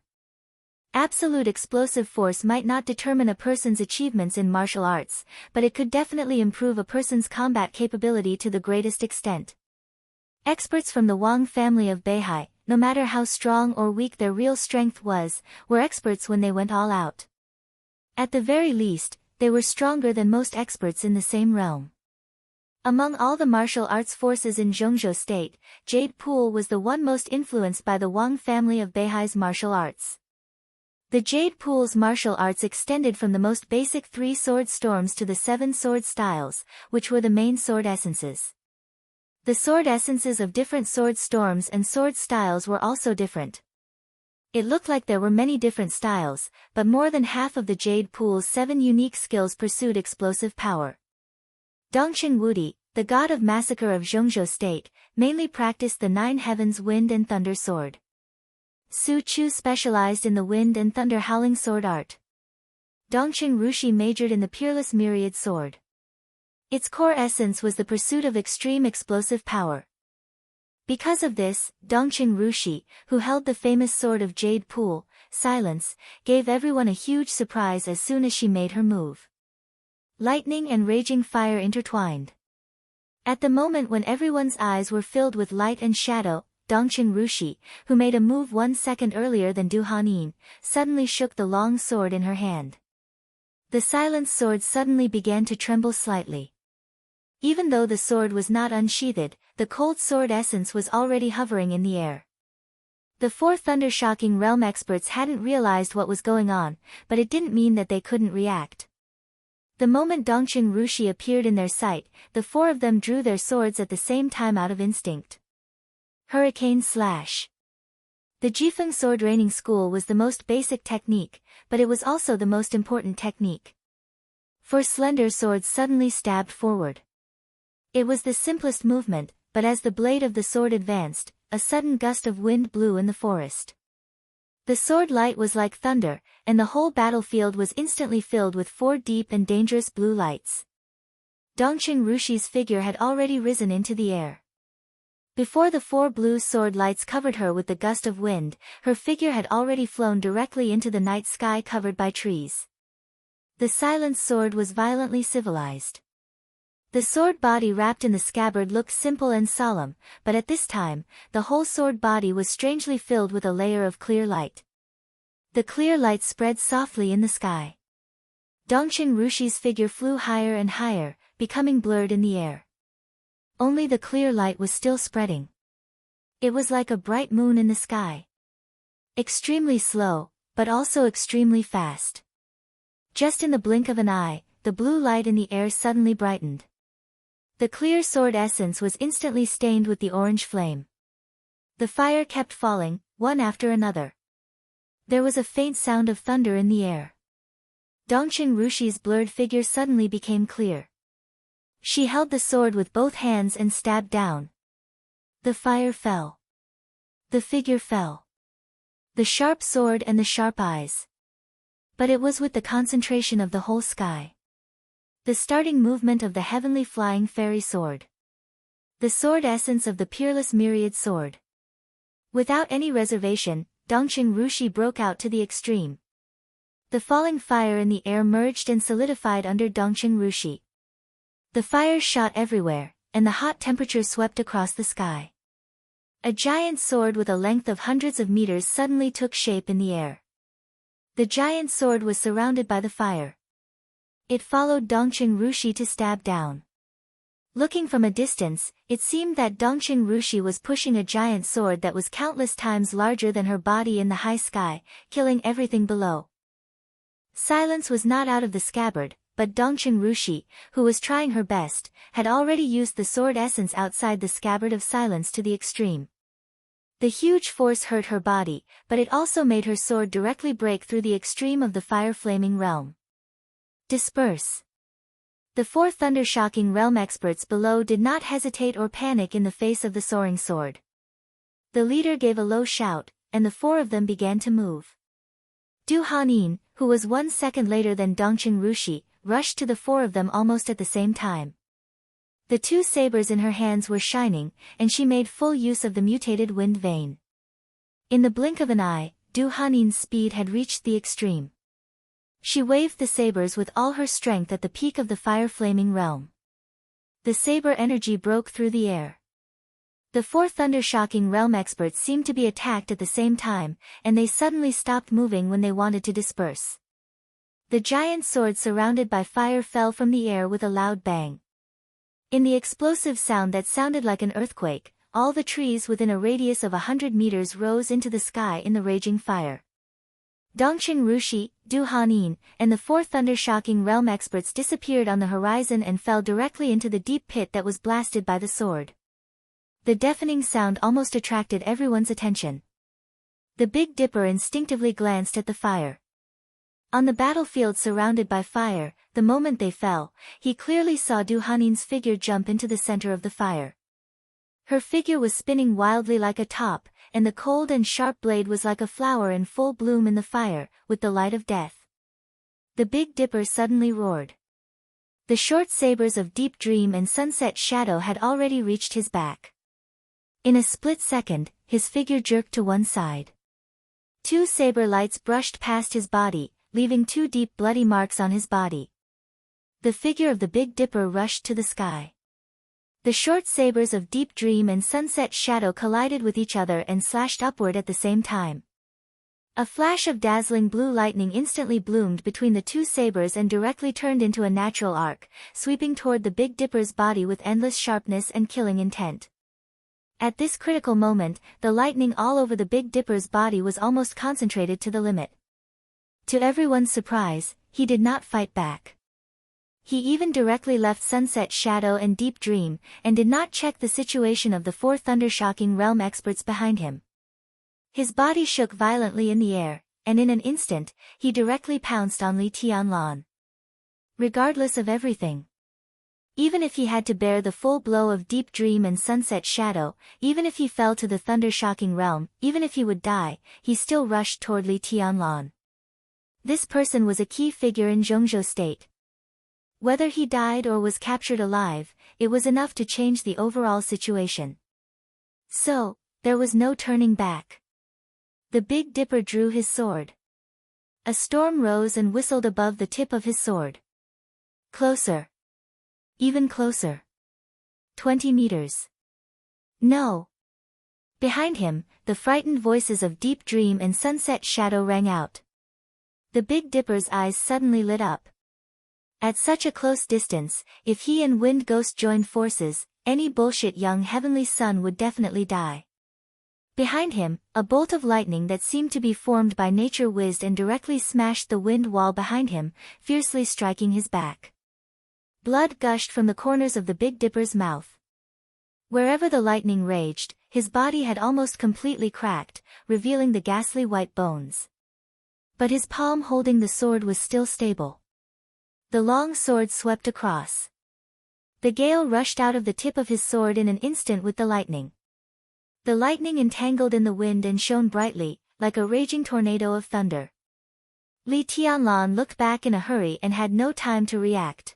Speaker 1: Absolute explosive force might not determine a person's achievements in martial arts, but it could definitely improve a person's combat capability to the greatest extent. Experts from the Wang family of Beihai, no matter how strong or weak their real strength was, were experts when they went all out. At the very least, they were stronger than most experts in the same realm. Among all the martial arts forces in Zhongzhou State, Jade Pool was the one most influenced by the Wang family of Beihai's martial arts. The Jade Pool's martial arts extended from the most basic 3 sword storms to the 7 sword styles, which were the main sword essences. The sword essences of different sword storms and sword styles were also different. It looked like there were many different styles, but more than half of the Jade Pool's 7 unique skills pursued explosive power. Dongqing Wudi, the god of massacre of Zhongzhou State, mainly practiced the 9 heavens wind and thunder sword. Su Chu specialized in the wind and thunder howling sword art. Dongqing Rushi majored in the peerless myriad sword. Its core essence was the pursuit of extreme explosive power. Because of this, Dongqing Rushi, who held the famous sword of Jade Pool, Silence, gave everyone a huge surprise as soon as she made her move. Lightning and raging fire intertwined. At the moment when everyone's eyes were filled with light and shadow, Dongqing Rushi, who made a move 1 second earlier than Du Hanin, suddenly shook the long sword in her hand. The Silence sword suddenly began to tremble slightly. Even though the sword was not unsheathed, the cold sword essence was already hovering in the air. The 4 Thundershocking Realm experts hadn't realized what was going on, but it didn't mean that they couldn't react. The moment Dongqing Rushi appeared in their sight, the 4 of them drew their swords at the same time out of instinct. Hurricane Slash. The Jifeng Sword Training School was the most basic technique, but it was also the most important technique. 4 slender swords suddenly stabbed forward. It was the simplest movement, but as the blade of the sword advanced, a sudden gust of wind blew in the forest. The sword light was like thunder, and the whole battlefield was instantly filled with 4 deep and dangerous blue lights. Dongqing Rushi's figure had already risen into the air. Before the 4 blue sword lights covered her with the gust of wind, her figure had already flown directly into the night sky covered by trees. The silent sword was violently civilized. The sword body wrapped in the scabbard looked simple and solemn, but at this time, the whole sword body was strangely filled with a layer of clear light. The clear light spread softly in the sky. Dongqing Rushi's figure flew higher and higher, becoming blurred in the air. Only the clear light was still spreading. It was like a bright moon in the sky. Extremely slow, but also extremely fast. Just in the blink of an eye, the blue light in the air suddenly brightened. The clear sword essence was instantly stained with the orange flame. The fire kept falling, one after another. There was a faint sound of thunder in the air. Dongqing Rushi's blurred figure suddenly became clear. She held the sword with both hands and stabbed down. The fire fell. The figure fell. The sharp sword and the sharp eyes. But it was with the concentration of the whole sky. The starting movement of the heavenly flying fairy sword. The sword essence of the peerless myriad sword. Without any reservation, Dongqing Rushi broke out to the extreme. The falling fire in the air merged and solidified under Dongqing Rushi. The fire shot everywhere, and the hot temperature swept across the sky. A giant sword with a length of hundreds of meters suddenly took shape in the air. The giant sword was surrounded by the fire. It followed Dongqing Rushi to stab down. Looking from a distance, it seemed that Dongqing Rushi was pushing a giant sword that was countless times larger than her body in the high sky, killing everything below. Silence was not out of the scabbard, but Dongqing Rushi, who was trying her best, had already used the sword essence outside the scabbard of silence to the extreme. The huge force hurt her body, but it also made her sword directly break through the extreme of the fire-flaming realm. Disperse. The 4 thunder-shocking realm experts below did not hesitate or panic in the face of the soaring sword. The leader gave a low shout, and the 4 of them began to move. Du Hanin, who was 1 second later than Dongqing Rushi, rushed to the 4 of them almost at the same time. The 2 sabers in her hands were shining, and she made full use of the mutated wind vein. In the blink of an eye, Du Hanin's speed had reached the extreme. She waved the sabers with all her strength at the peak of the fire-flaming realm. The saber energy broke through the air. The 4 thunder-shocking realm experts seemed to be attacked at the same time, and they suddenly stopped moving when they wanted to disperse. The giant sword surrounded by fire fell from the air with a loud bang. In the explosive sound that sounded like an earthquake, all the trees within a radius of 100 meters rose into the sky in the raging fire. Dongqing Rushi, Du Hanin, and the 4 thunder-shocking realm experts disappeared on the horizon and fell directly into the deep pit that was blasted by the sword. The deafening sound almost attracted everyone's attention. The Big Dipper instinctively glanced at the fire. On the battlefield surrounded by fire, the moment they fell, he clearly saw Du Hanin's figure jump into the center of the fire. Her figure was spinning wildly like a top, and the cold and sharp blade was like a flower in full bloom in the fire, with the light of death. The Big Dipper suddenly roared. The short sabers of Deep Dream and Sunset Shadow had already reached his back. In a split second, his figure jerked to one side. 2 saber lights brushed past his body, leaving 2 deep bloody marks on his body. The figure of the Big Dipper rushed to the sky. The short sabers of Deep Dream and Sunset Shadow collided with each other and slashed upward at the same time. A flash of dazzling blue lightning instantly bloomed between the 2 sabers and directly turned into a natural arc, sweeping toward the Big Dipper's body with endless sharpness and killing intent. At this critical moment, the lightning all over the Big Dipper's body was almost concentrated to the limit. To everyone's surprise, he did not fight back. He even directly left Sunset Shadow and Deep Dream, and did not check the situation of the 4 thunder-shocking realm experts behind him. His body shook violently in the air, and in an instant, he directly pounced on Li Tianlan. Regardless of everything. Even if he had to bear the full blow of Deep Dream and Sunset Shadow, even if he fell to the thunder-shocking realm, even if he would die, he still rushed toward Li Tianlan. This person was a key figure in Zhongzhou state. Whether he died or was captured alive, it was enough to change the overall situation. So, there was no turning back. The Big Dipper drew his sword. A storm rose and whistled above the tip of his sword. Closer. Even closer. 20 meters. No. Behind him, the frightened voices of Deep Dream and Sunset Shadow rang out. The Big Dipper's eyes suddenly lit up. At such a close distance, if he and Wind Ghost joined forces, any bullshit young heavenly son would definitely die. Behind him, a bolt of lightning that seemed to be formed by nature whizzed and directly smashed the wind wall behind him, fiercely striking his back. Blood gushed from the corners of the Big Dipper's mouth. Wherever the lightning raged, his body had almost completely cracked, revealing the ghastly white bones. But his palm holding the sword was still stable. The long sword swept across. The gale rushed out of the tip of his sword in an instant with the lightning. The lightning entangled in the wind and shone brightly, like a raging tornado of thunder. Li Tianlan looked back in a hurry and had no time to react.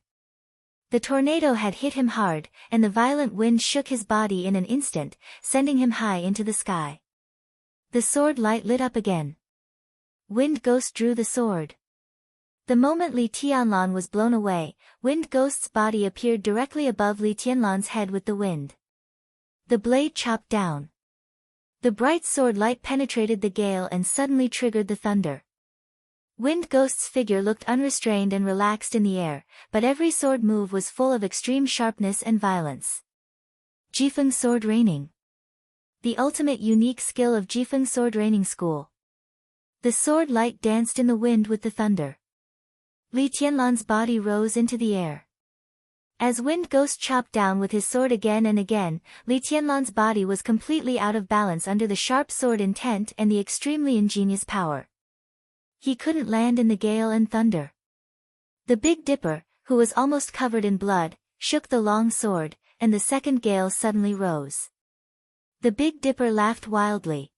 Speaker 1: The tornado had hit him hard, and the violent wind shook his body in an instant, sending him high into the sky. The sword light lit up again. Wind Ghost drew the sword. The moment Li Tianlan was blown away, Wind Ghost's body appeared directly above Li Tianlan's head with the wind. The blade chopped down. The bright sword light penetrated the gale and suddenly triggered the thunder. Wind Ghost's figure looked unrestrained and relaxed in the air, but every sword move was full of extreme sharpness and violence. Jifeng Sword Raining. The ultimate unique skill of Jifeng Sword Raining School. The sword light danced in the wind with the thunder. Li Tianlan's body rose into the air. As Wind Ghost chopped down with his sword again and again, Li Tianlan's body was completely out of balance under the sharp sword intent and the extremely ingenious power. He couldn't land in the gale and thunder. The Big Dipper, who was almost covered in blood, shook the long sword, and the second gale suddenly rose. The Big Dipper laughed wildly.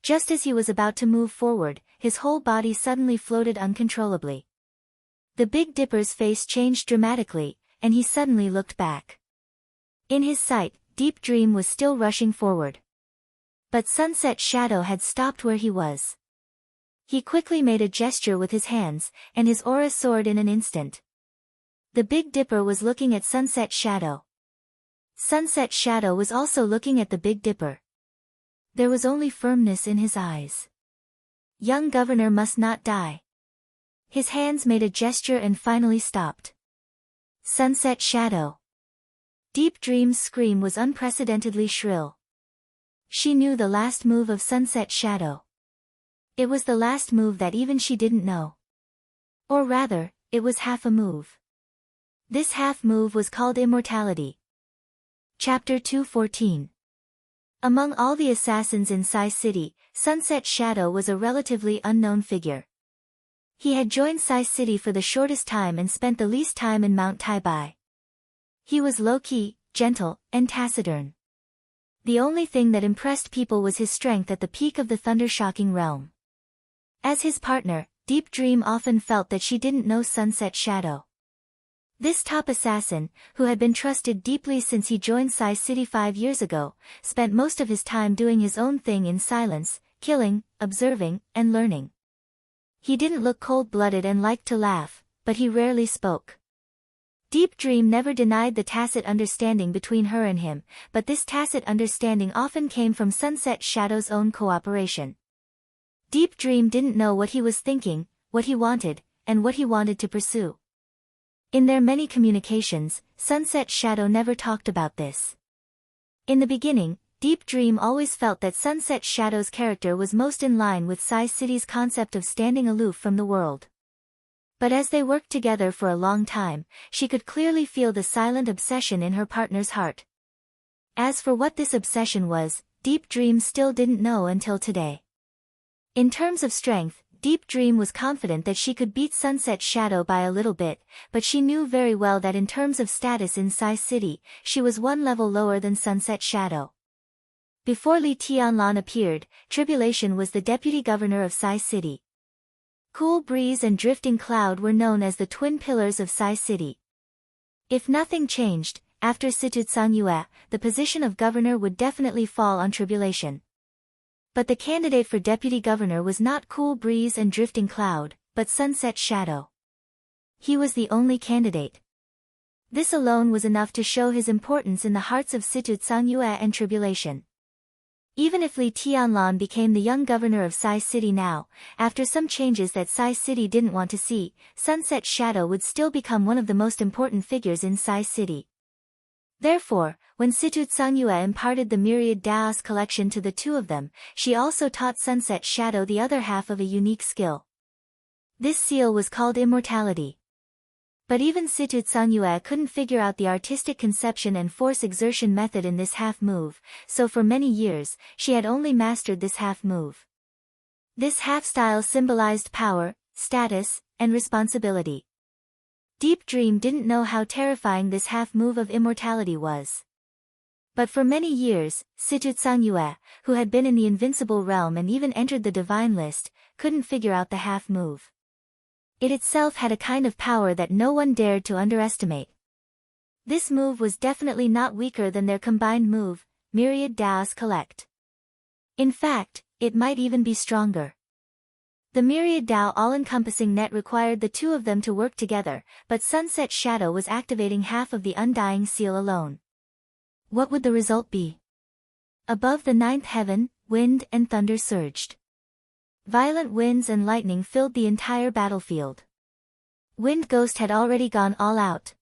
Speaker 1: Just as he was about to move forward, his whole body suddenly floated uncontrollably. The Big Dipper's face changed dramatically, and he suddenly looked back. In his sight, Deep Dream was still rushing forward. But Sunset Shadow had stopped where he was. He quickly made a gesture with his hands, and his aura soared in an instant. The Big Dipper was looking at Sunset Shadow. Sunset Shadow was also looking at the Big Dipper. There was only firmness in his eyes. Young Governor must not die. His hands made a gesture and finally stopped. Sunset Shadow. Deep Dream's scream was unprecedentedly shrill. She knew the last move of Sunset Shadow. It was the last move that even she didn't know. Or rather, it was half a move. This half move was called immortality. Chapter 214. Among all the assassins in Sai City, Sunset Shadow was a relatively unknown figure. He had joined Sai City for the shortest time and spent the least time in Mount Taibai. He was low-key, gentle, and taciturn. The only thing that impressed people was his strength at the peak of the thunder-shocking realm. As his partner, Deep Dream often felt that she didn't know Sunset Shadow. This top assassin, who had been trusted deeply since he joined Sai City 5 years ago, spent most of his time doing his own thing in silence, killing, observing, and learning. He didn't look cold-blooded and liked to laugh, but he rarely spoke. Deep Dream never denied the tacit understanding between her and him, but this tacit understanding often came from Sunset Shadow's own cooperation. Deep Dream didn't know what he was thinking, what he wanted, and what he wanted to pursue. In their many communications, Sunset Shadow never talked about this. In the beginning, Deep Dream always felt that Sunset Shadow's character was most in line with Sai City's concept of standing aloof from the world. But as they worked together for a long time, she could clearly feel the silent obsession in her partner's heart. As for what this obsession was, Deep Dream still didn't know until today. In terms of strength, Deep Dream was confident that she could beat Sunset Shadow by a little bit, but she knew very well that in terms of status in Sai City, she was one level lower than Sunset Shadow. Before Li Tianlan appeared, Tribulation was the deputy governor of Sai City. Cool Breeze and Drifting Cloud were known as the twin pillars of Sai City. If nothing changed, after Situtsang Yue, the position of governor would definitely fall on Tribulation. But the candidate for deputy governor was not Cool Breeze and Drifting Cloud, but Sunset Shadow. He was the only candidate. This alone was enough to show his importance in the hearts of Situtsang Yue and Tribulation. Even if Li Tianlan became the young governor of Sai City now, after some changes that Sai City didn't want to see, Sunset Shadow would still become one of the most important figures in Sai City. Therefore, when Situtsang Yue imparted the Myriad Daos collection to the two of them, she also taught Sunset Shadow the other half of a unique skill. This seal was called Immortality. But even Situtsang Yue couldn't figure out the artistic conception and force exertion method in this half move, so for many years, she had only mastered this half move. This half style symbolized power, status, and responsibility. Deep Dream didn't know how terrifying this half move of immortality was. But for many years, Situtsang Yue, who had been in the invincible realm and even entered the divine list, couldn't figure out the half move. It itself had a kind of power that no one dared to underestimate. This move was definitely not weaker than their combined move, Myriad Daos Collect. In fact, it might even be stronger. The Myriad Dao all-encompassing net required the two of them to work together, but Sunset Shadow was activating half of the Undying Seal alone. What would the result be? Above the ninth heaven, wind and thunder surged. Violent winds and lightning filled the entire battlefield. Wind Ghost had already gone all out.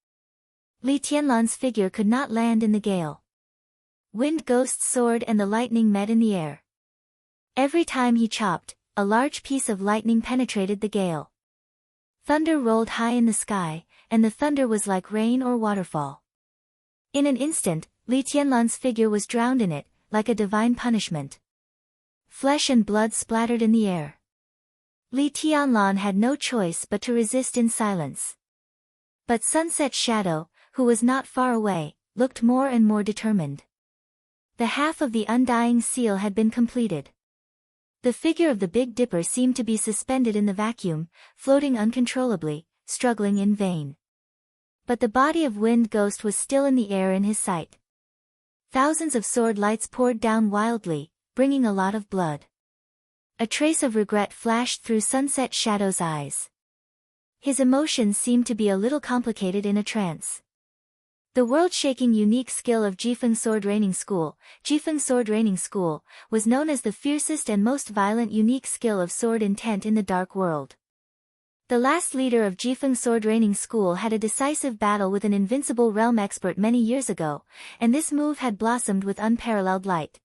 Speaker 1: Li Tianlan's figure could not land in the gale. Wind Ghost's sword and the lightning met in the air. Every time he chopped, a large piece of lightning penetrated the gale. Thunder rolled high in the sky, and the thunder was like rain or waterfall. In an instant, Li Tianlan's figure was drowned in it, like a divine punishment. Flesh and blood splattered in the air. Li Tianlan had no choice but to resist in silence. But Sunset Shadow, who was not far away, looked more and more determined. The half of the Undying Seal had been completed. The figure of the Big Dipper seemed to be suspended in the vacuum, floating uncontrollably, struggling in vain. But the body of Wind Ghost was still in the air in his sight. Thousands of sword lights poured down wildly, bringing a lot of blood. A trace of regret flashed through Sunset Shadow's eyes. His emotions seemed to be a little complicated in a trance. The world-shaking unique skill of Jifeng Sword Raining School, was known as the fiercest and most violent unique skill of sword intent in the Dark World. The last leader of Jifeng Sword Raining School had a decisive battle with an invincible realm expert many years ago, and this move had blossomed with unparalleled light.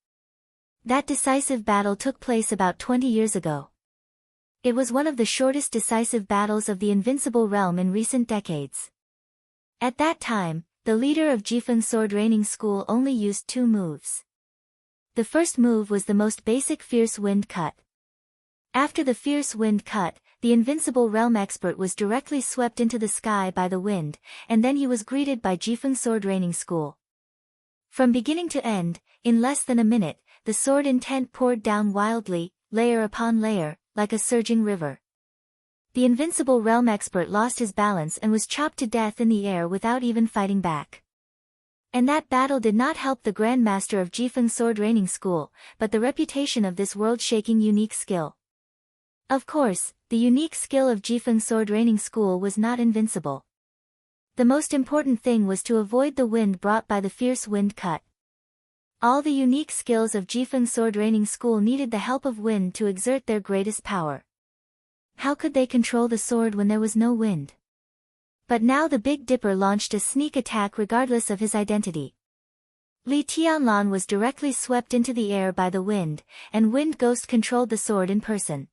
Speaker 1: That decisive battle took place about 20 years ago. It was one of the shortest decisive battles of the invincible realm in recent decades. At that time, the leader of Jifeng Sword Raining School only used 2 moves. The first move was the most basic Fierce Wind Cut. After the Fierce Wind Cut, the invincible realm expert was directly swept into the sky by the wind, and then he was greeted by Jifeng Sword Raining School. From beginning to end, in less than a minute, the sword intent poured down wildly, layer upon layer, like a surging river. The invincible realm expert lost his balance and was chopped to death in the air without even fighting back. And that battle did not help the Grandmaster of Jifeng Sword Raining School, but the reputation of this world-shaking unique skill. Of course, the unique skill of Jifeng Sword Raining School was not invincible. The most important thing was to avoid the wind brought by the Fierce Wind Cut. All the unique skills of Jifeng Sword Raining School needed the help of wind to exert their greatest power. How could they control the sword when there was no wind? But now the Big Dipper launched a sneak attack regardless of his identity. Li Tianlan was directly swept into the air by the wind, and Wind Ghost controlled the sword in person.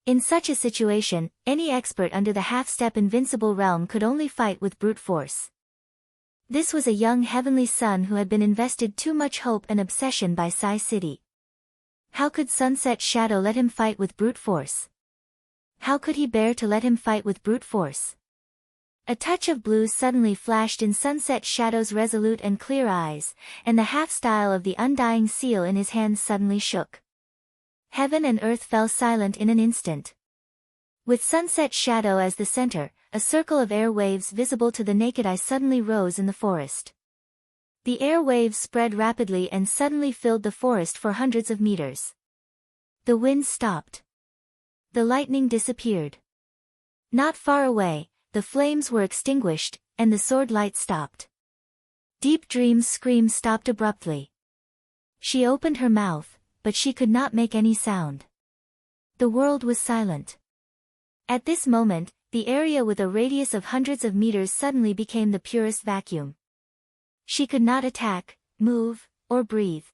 Speaker 1: In such a situation, any expert under the half-step invincible realm could only fight with brute force. This was a young heavenly son who had been invested too much hope and obsession by Sai City. How could Sunset Shadow let him fight with brute force? How could he bear to let him fight with brute force? A touch of blue suddenly flashed in Sunset Shadow's resolute and clear eyes, and the half-style of the undying seal in his hands suddenly shook. Heaven and earth fell silent in an instant. With Sunset Shadow as the center, a circle of air waves visible to the naked eye suddenly rose in the forest. The air waves spread rapidly and suddenly filled the forest for hundreds of meters. The wind stopped. The lightning disappeared. Not far away, the flames were extinguished, and the sword light stopped. Deep Dream's scream stopped abruptly. She opened her mouth, but she could not make any sound. The world was silent. At this moment, the area with a radius of hundreds of meters suddenly became the purest vacuum. She could not attack, move, or breathe.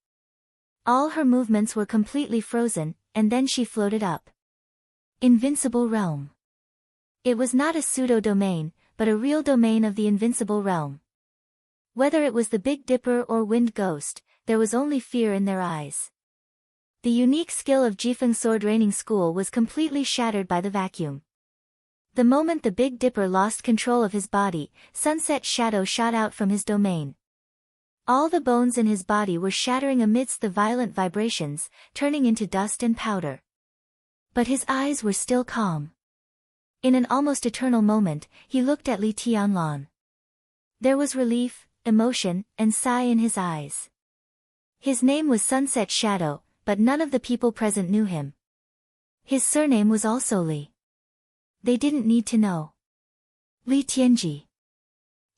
Speaker 1: All her movements were completely frozen, and then she floated up. Invincible Realm. It was not a pseudo-domain, but a real domain of the Invincible Realm. Whether it was the Big Dipper or Wind Ghost, there was only fear in their eyes. The unique skill of Jifeng's sword training school was completely shattered by the vacuum. The moment the Big Dipper lost control of his body, Sunset Shadow shot out from his domain. All the bones in his body were shattering amidst the violent vibrations, turning into dust and powder. But his eyes were still calm. In an almost eternal moment, he looked at Li Tianlan. There was relief, emotion, and sigh in his eyes. His name was Sunset Shadow, but none of the people present knew him. His surname was also Li. They didn't need to know. Li Tianji.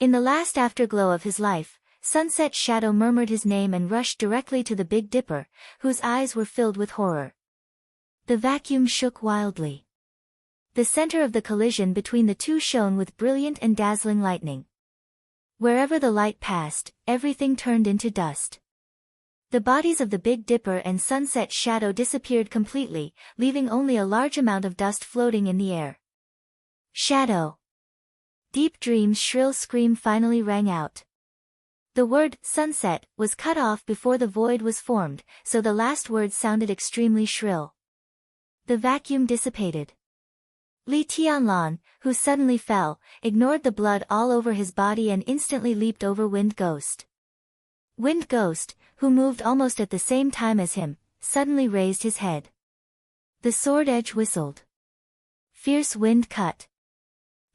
Speaker 1: In the last afterglow of his life, Sunset Shadow murmured his name and rushed directly to the Big Dipper, whose eyes were filled with horror. The vacuum shook wildly. The center of the collision between the two shone with brilliant and dazzling lightning. Wherever the light passed, everything turned into dust. The bodies of the Big Dipper and Sunset Shadow disappeared completely, leaving only a large amount of dust floating in the air. Shadow. Deep Dream's shrill scream finally rang out. The word, sunset, was cut off before the void was formed, so the last word sounded extremely shrill. The vacuum dissipated. Li Tianlan, who suddenly fell, ignored the blood all over his body and instantly leaped over Wind Ghost. Wind Ghost, who moved almost at the same time as him, suddenly raised his head. The sword edge whistled. Fierce wind cut.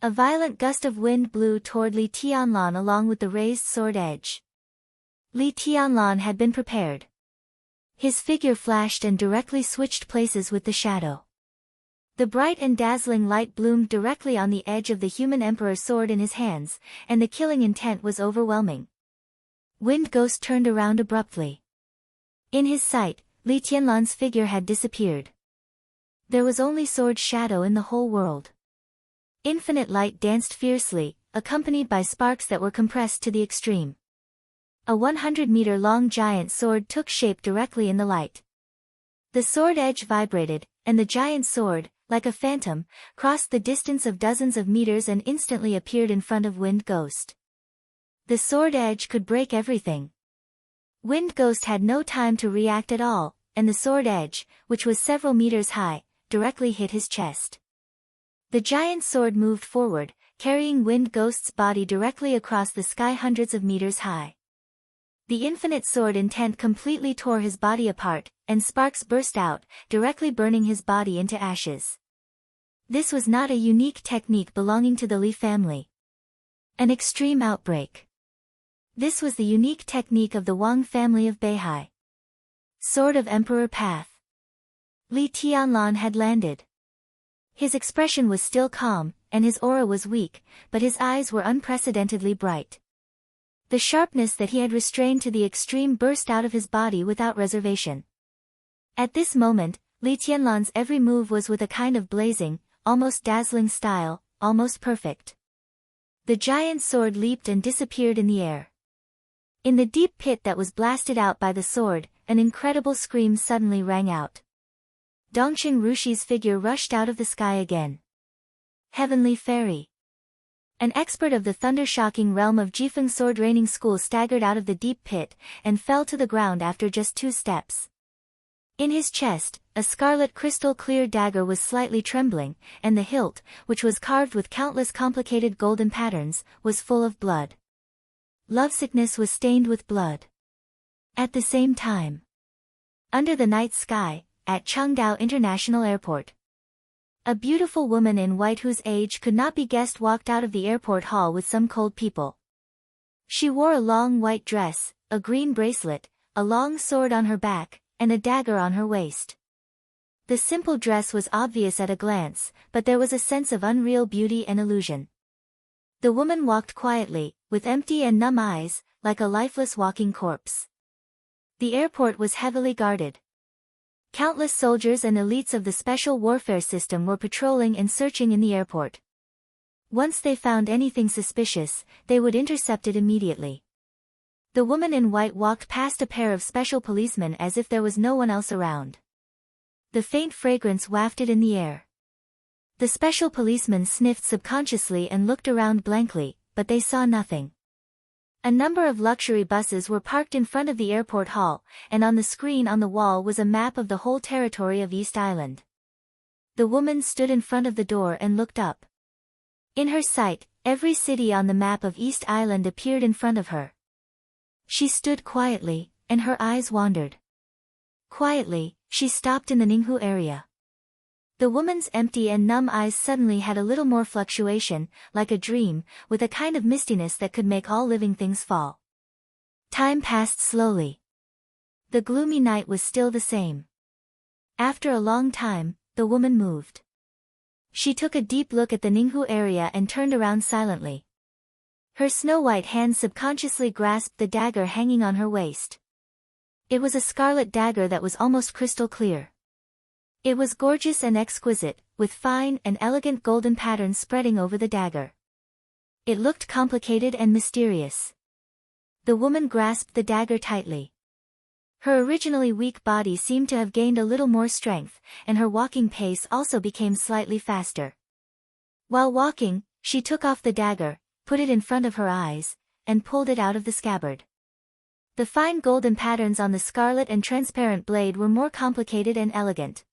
Speaker 1: A violent gust of wind blew toward Li Tianlan along with the raised sword edge. Li Tianlan had been prepared. His figure flashed and directly switched places with the shadow. The bright and dazzling light bloomed directly on the edge of the human emperor's sword in his hands, and the killing intent was overwhelming. Wind Ghost turned around abruptly. In his sight, Li Tianlan's figure had disappeared. There was only sword shadow in the whole world. Infinite light danced fiercely, accompanied by sparks that were compressed to the extreme. A 100-meter-long giant sword took shape directly in the light. The sword edge vibrated, and the giant sword, like a phantom, crossed the distance of dozens of meters and instantly appeared in front of Wind Ghost. The sword edge could break everything. Wind Ghost had no time to react at all, and the sword edge, which was several meters high, directly hit his chest. The giant sword moved forward, carrying Wind Ghost's body directly across the sky hundreds of meters high. The infinite sword intent completely tore his body apart, and sparks burst out, directly burning his body into ashes. This was not a unique technique belonging to the Li family. An extreme outbreak. This was the unique technique of the Wang family of Beihai. Sword of Emperor Path. Li Tianlan had landed. His expression was still calm, and his aura was weak, but his eyes were unprecedentedly bright. The sharpness that he had restrained to the extreme burst out of his body without reservation. At this moment, Li Tianlan's every move was with a kind of blazing, almost dazzling style, almost perfect. The giant sword leaped and disappeared in the air. In the deep pit that was blasted out by the sword, an incredible scream suddenly rang out. Dongqing Rushi's figure rushed out of the sky again. Heavenly Fairy. An expert of the thunder-shocking realm of Jifeng sword training school staggered out of the deep pit, and fell to the ground after just 2 steps. In his chest, a scarlet crystal-clear dagger was slightly trembling, and the hilt, which was carved with countless complicated golden patterns, was full of blood. Lovesickness was stained with blood. At the same time, under the night sky, at Chengdao International Airport, a beautiful woman in white whose age could not be guessed walked out of the airport hall with some cold people. She wore a long white dress, a green bracelet, a long sword on her back, and a dagger on her waist. The simple dress was obvious at a glance, but there was a sense of unreal beauty and illusion. The woman walked quietly, with empty and numb eyes, like a lifeless walking corpse. The airport was heavily guarded. Countless soldiers and elites of the special warfare system were patrolling and searching in the airport. Once they found anything suspicious, they would intercept it immediately. The woman in white walked past a pair of special policemen as if there was no one else around. The faint fragrance wafted in the air. The special policemen sniffed subconsciously and looked around blankly, but they saw nothing. A number of luxury buses were parked in front of the airport hall, and on the screen on the wall was a map of the whole territory of East Island. The woman stood in front of the door and looked up. In her sight, every city on the map of East Island appeared in front of her. She stood quietly, and her eyes wandered. Quietly, she stopped in the Ninghu area. The woman's empty and numb eyes suddenly had a little more fluctuation, like a dream, with a kind of mistiness that could make all living things fall. Time passed slowly. The gloomy night was still the same. After a long time, the woman moved. She took a deep look at the Ninghu area and turned around silently. Her snow-white hand subconsciously grasped the dagger hanging on her waist. It was a scarlet dagger that was almost crystal clear. It was gorgeous and exquisite, with fine and elegant golden patterns spreading over the dagger. It looked complicated and mysterious. The woman grasped the dagger tightly. Her originally weak body seemed to have gained a little more strength, and her walking pace also became slightly faster. While walking, she took off the dagger, put it in front of her eyes, and pulled it out of the scabbard. The fine golden patterns on the scarlet and transparent blade were more complicated and elegant.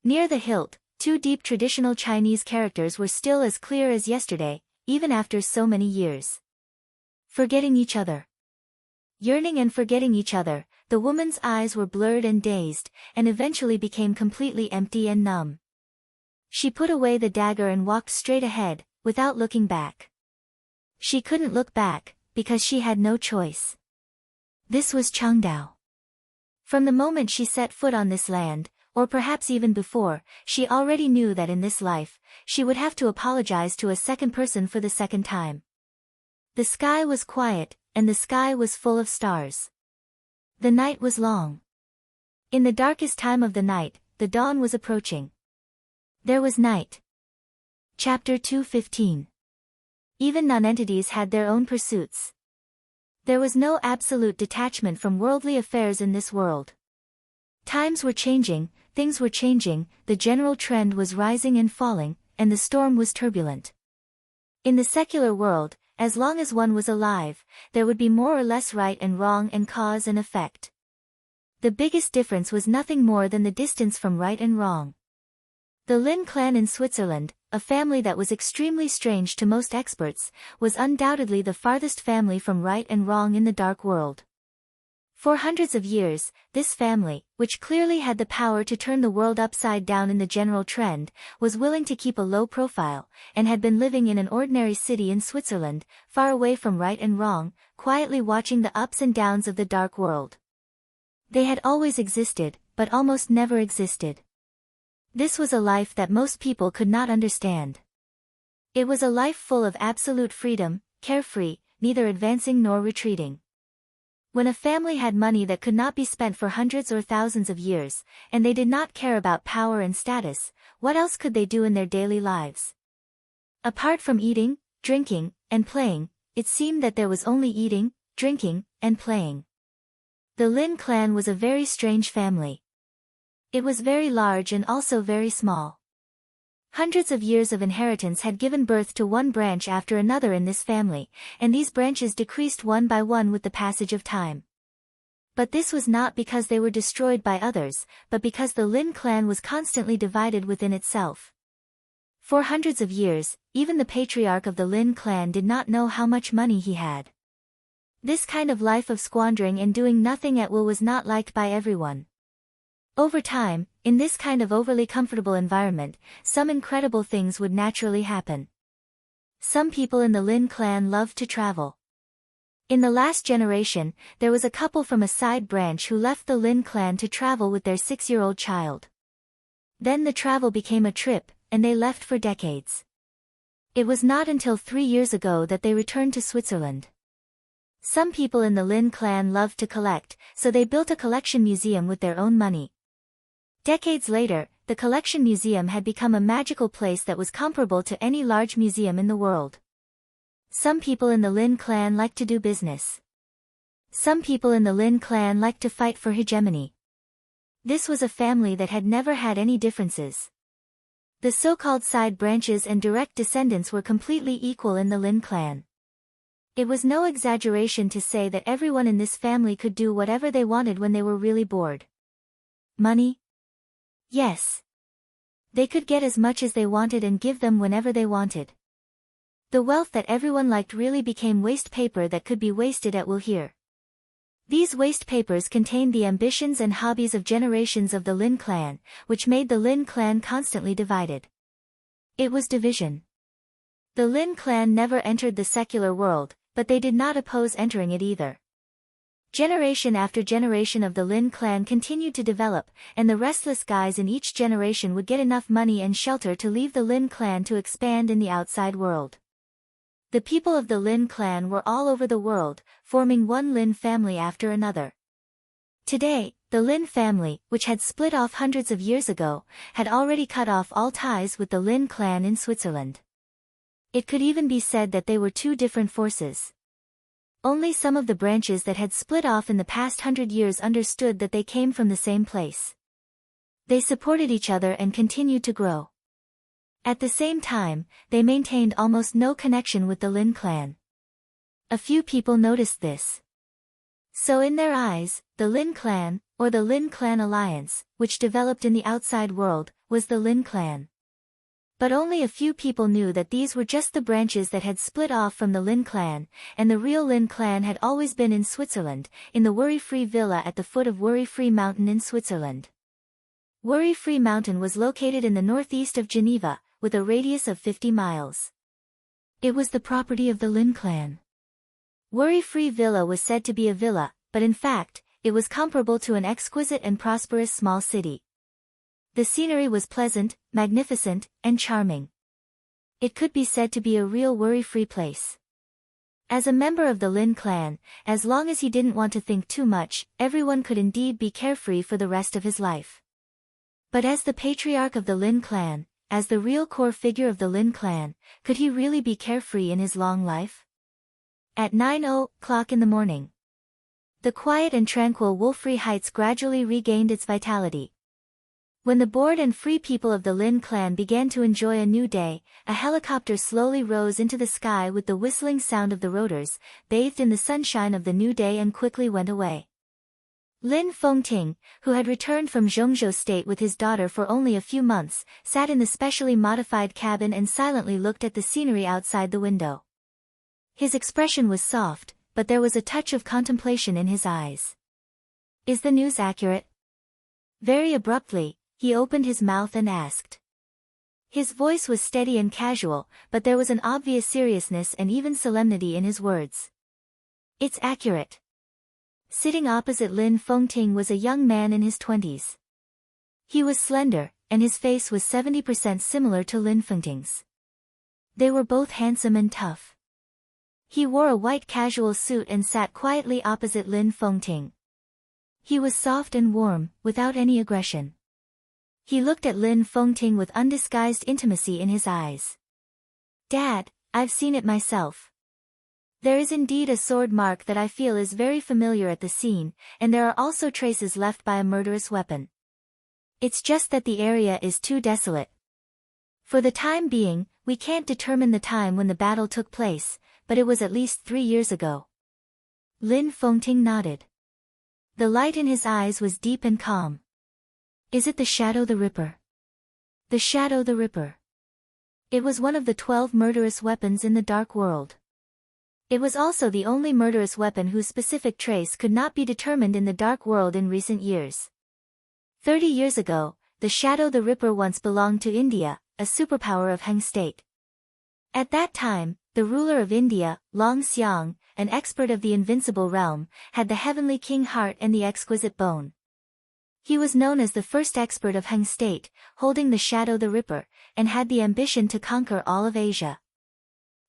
Speaker 1: Near the hilt, two deep traditional Chinese characters were still as clear as yesterday, even after so many years. Forgetting each other. Yearning and forgetting each other, the woman's eyes were blurred and dazed, and eventually became completely empty and numb. She put away the dagger and walked straight ahead, without looking back. She couldn't look back, because she had no choice. This was Chengdao. From the moment she set foot on this land, or perhaps even before, she already knew that in this life, she would have to apologize to a second person for the second time. The sky was quiet, and the sky was full of stars. The night was long. In the darkest time of the night, the dawn was approaching. There was night. Chapter 2:15. Even nonentities had their own pursuits. There was no absolute detachment from worldly affairs in this world. Times were changing, things were changing, the general trend was rising and falling, and the storm was turbulent. In the secular world, as long as one was alive, there would be more or less right and wrong and cause and effect. The biggest difference was nothing more than the distance from right and wrong. The Lin clan in Switzerland, a family that was extremely strange to most experts, was undoubtedly the farthest family from right and wrong in the dark world. For hundreds of years, this family, which clearly had the power to turn the world upside down in the general trend, was willing to keep a low profile, and had been living in an ordinary city in Switzerland, far away from right and wrong, quietly watching the ups and downs of the dark world. They had always existed, but almost never existed. This was a life that most people could not understand. It was a life full of absolute freedom, carefree, neither advancing nor retreating. When a family had money that could not be spent for hundreds or thousands of years, and they did not care about power and status, what else could they do in their daily lives? Apart from eating, drinking, and playing, it seemed that there was only eating, drinking, and playing. The Lin clan was a very strange family. It was very large and also very small. Hundreds of years of inheritance had given birth to one branch after another in this family, and these branches decreased one by one with the passage of time. But this was not because they were destroyed by others, but because the Lin clan was constantly divided within itself. For hundreds of years, even the patriarch of the Lin clan did not know how much money he had. This kind of life of squandering and doing nothing at will was not liked by everyone. Over time, in this kind of overly comfortable environment, some incredible things would naturally happen. Some people in the Lin clan loved to travel. In the last generation, there was a couple from a side branch who left the Lin clan to travel with their 6-year-old child. Then the travel became a trip, and they left for decades. It was not until 3 years ago that they returned to Switzerland. Some people in the Lin clan loved to collect, so they built a collection museum with their own money. Decades later, the collection museum had become a magical place that was comparable to any large museum in the world. Some people in the Lin clan liked to do business. Some people in the Lin clan liked to fight for hegemony. This was a family that had never had any differences. The so-called side branches and direct descendants were completely equal in the Lin clan. It was no exaggeration to say that everyone in this family could do whatever they wanted when they were really bored. Money? Yes. They could get as much as they wanted and give them whenever they wanted. The wealth that everyone liked really became waste paper that could be wasted at will here. These waste papers contained the ambitions and hobbies of generations of the Lin clan, which made the Lin clan constantly divided. It was division. The Lin clan never entered the secular world, but they did not oppose entering it either. Generation after generation of the Lin clan continued to develop, and the restless guys in each generation would get enough money and shelter to leave the Lin clan to expand in the outside world. The people of the Lin clan were all over the world, forming one Lin family after another. Today, the Lin family, which had split off hundreds of years ago, had already cut off all ties with the Lin clan in Switzerland. It could even be said that they were two different forces. Only some of the branches that had split off in the past 100 years understood that they came from the same place. They supported each other and continued to grow. At the same time, they maintained almost no connection with the Lin clan. A few people noticed this. So in their eyes, the Lin clan, or the Lin clan alliance, which developed in the outside world, was the Lin clan. But only a few people knew that these were just the branches that had split off from the Lin clan, and the real Lin clan had always been in Switzerland, in the worry-free villa at the foot of Worry-Free Mountain in Switzerland. Worry-Free Mountain was located in the northeast of Geneva, with a radius of 50 miles. It was the property of the Lin clan. Worry-Free Villa was said to be a villa, but in fact, it was comparable to an exquisite and prosperous small city. The scenery was pleasant, magnificent, and charming. It could be said to be a real worry-free place. As a member of the Lin clan, as long as he didn't want to think too much, everyone could indeed be carefree for the rest of his life. But as the patriarch of the Lin clan, as the real core figure of the Lin clan, could he really be carefree in his long life? At 9:00 in the morning, the quiet and tranquil Wolfrey Heights gradually regained its vitality. When the bored and free people of the Lin clan began to enjoy a new day, a helicopter slowly rose into the sky with the whistling sound of the rotors, bathed in the sunshine of the new day and quickly went away. Lin Fengting, who had returned from Zhongzhou State with his daughter for only a few months, sat in the specially modified cabin and silently looked at the scenery outside the window. His expression was soft, but there was a touch of contemplation in his eyes. "Is the news accurate?" Very abruptly, he opened his mouth and asked. His voice was steady and casual, but there was an obvious seriousness and even solemnity in his words. "It's accurate." Sitting opposite Lin Fengting was a young man in his 20s. He was slender, and his face was 70% similar to Lin Fengting's. They were both handsome and tough. He wore a white casual suit and sat quietly opposite Lin Fengting. He was soft and warm, without any aggression. He looked at Lin Fengting with undisguised intimacy in his eyes. "Dad, I've seen it myself. There is indeed a sword mark that I feel is very familiar at the scene, and there are also traces left by a murderous weapon. It's just that the area is too desolate. For the time being, we can't determine the time when the battle took place, but it was at least 3 years ago." Lin Fengting nodded. The light in his eyes was deep and calm. Is it the Shadow the Ripper? The Shadow the Ripper. It was one of the 12 murderous weapons in the Dark World. It was also the only murderous weapon whose specific trace could not be determined in the Dark World in recent years. 30 years ago, the Shadow the Ripper once belonged to India, a superpower of Heng state. At that time, the ruler of India, Long Xiang, an expert of the invincible realm, had the heavenly king heart and the exquisite bone. He was known as the first expert of Heng state, holding the Shadow the Ripper, and had the ambition to conquer all of Asia.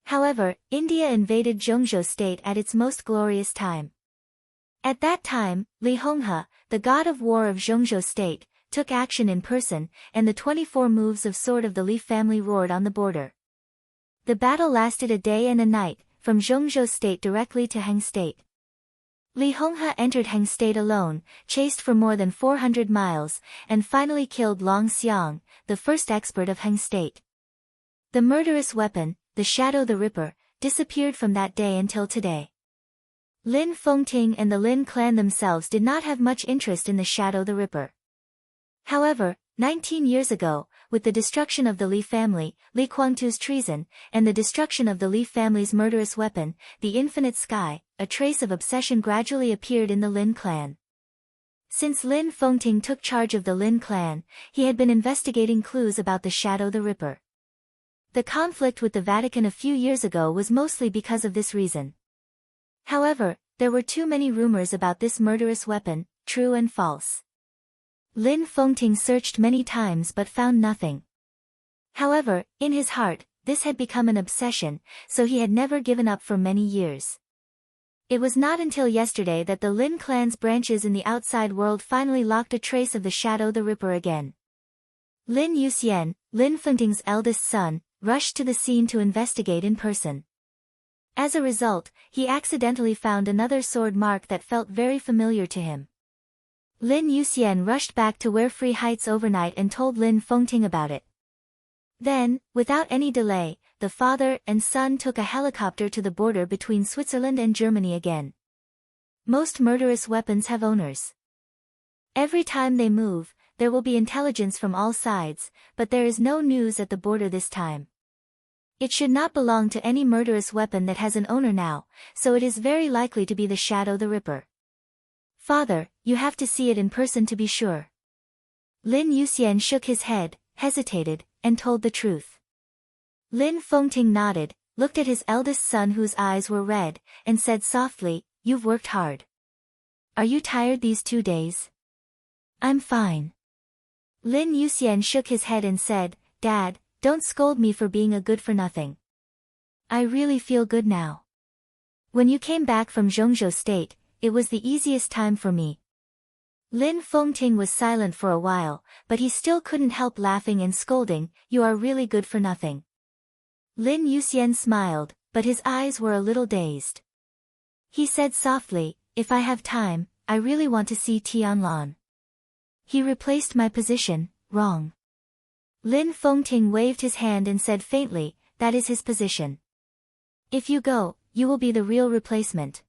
Speaker 1: However, India invaded Zhongzhou state at its most glorious time. At that time, Li Honghe, the god of war of Zhongzhou state, took action in person, and the 24 moves of sword of the Li family roared on the border. The battle lasted a day and a night, from Zhongzhou state directly to Heng state. Li Honghe entered Heng state alone, chased for more than 400 miles, and finally killed Long Xiang, the first expert of Heng state. The murderous weapon, the Shadow the Ripper, disappeared from that day until today. Lin Fengting and the Lin clan themselves did not have much interest in the Shadow the Ripper. However, 19 years ago, with the destruction of the Li family, Li Guangtu's treason, and the destruction of the Li family's murderous weapon, the infinite sky, a trace of obsession gradually appeared in the Lin clan. Since Lin Fengting took charge of the Lin clan, he had been investigating clues about the Shadow the Ripper. The conflict with the Vatican a few years ago was mostly because of this reason. However, there were too many rumors about this murderous weapon, true and false. Lin Fengting searched many times but found nothing. However, in his heart, this had become an obsession, so he had never given up for many years. It was not until yesterday that the Lin clan's branches in the outside world finally locked a trace of the Shadow the Ripper again. Lin Yuxian, Lin Fengting's eldest son, rushed to the scene to investigate in person. As a result, he accidentally found another sword mark that felt very familiar to him. Lin Yuxian rushed back to Warefree Heights overnight and told Lin Fengting about it. Then, without any delay, the father and son took a helicopter to the border between Switzerland and Germany again. Most murderous weapons have owners. Every time they move, there will be intelligence from all sides, but there is no news at the border this time. It should not belong to any murderous weapon that has an owner now, so it is very likely to be the Shadow the Ripper. Father, you have to see it in person to be sure. Lin Yuxian shook his head, hesitated, and told the truth. Lin Fengting nodded, looked at his eldest son whose eyes were red, and said softly, "You've worked hard. Are you tired these 2 days?" "I'm fine." Lin Yuxian shook his head and said, "Dad, don't scold me for being a good-for-nothing. I really feel good now. When you came back from Zhongzhou state, it was the easiest time for me." Lin Fengting was silent for a while, but he still couldn't help laughing and scolding, "You are really good for nothing." Lin Yuxian smiled, but his eyes were a little dazed. He said softly, "If I have time, I really want to see Tianlan. He replaced my position, wrong." Lin Fengting waved his hand and said faintly, "That is his position. If you go, you will be the real replacement.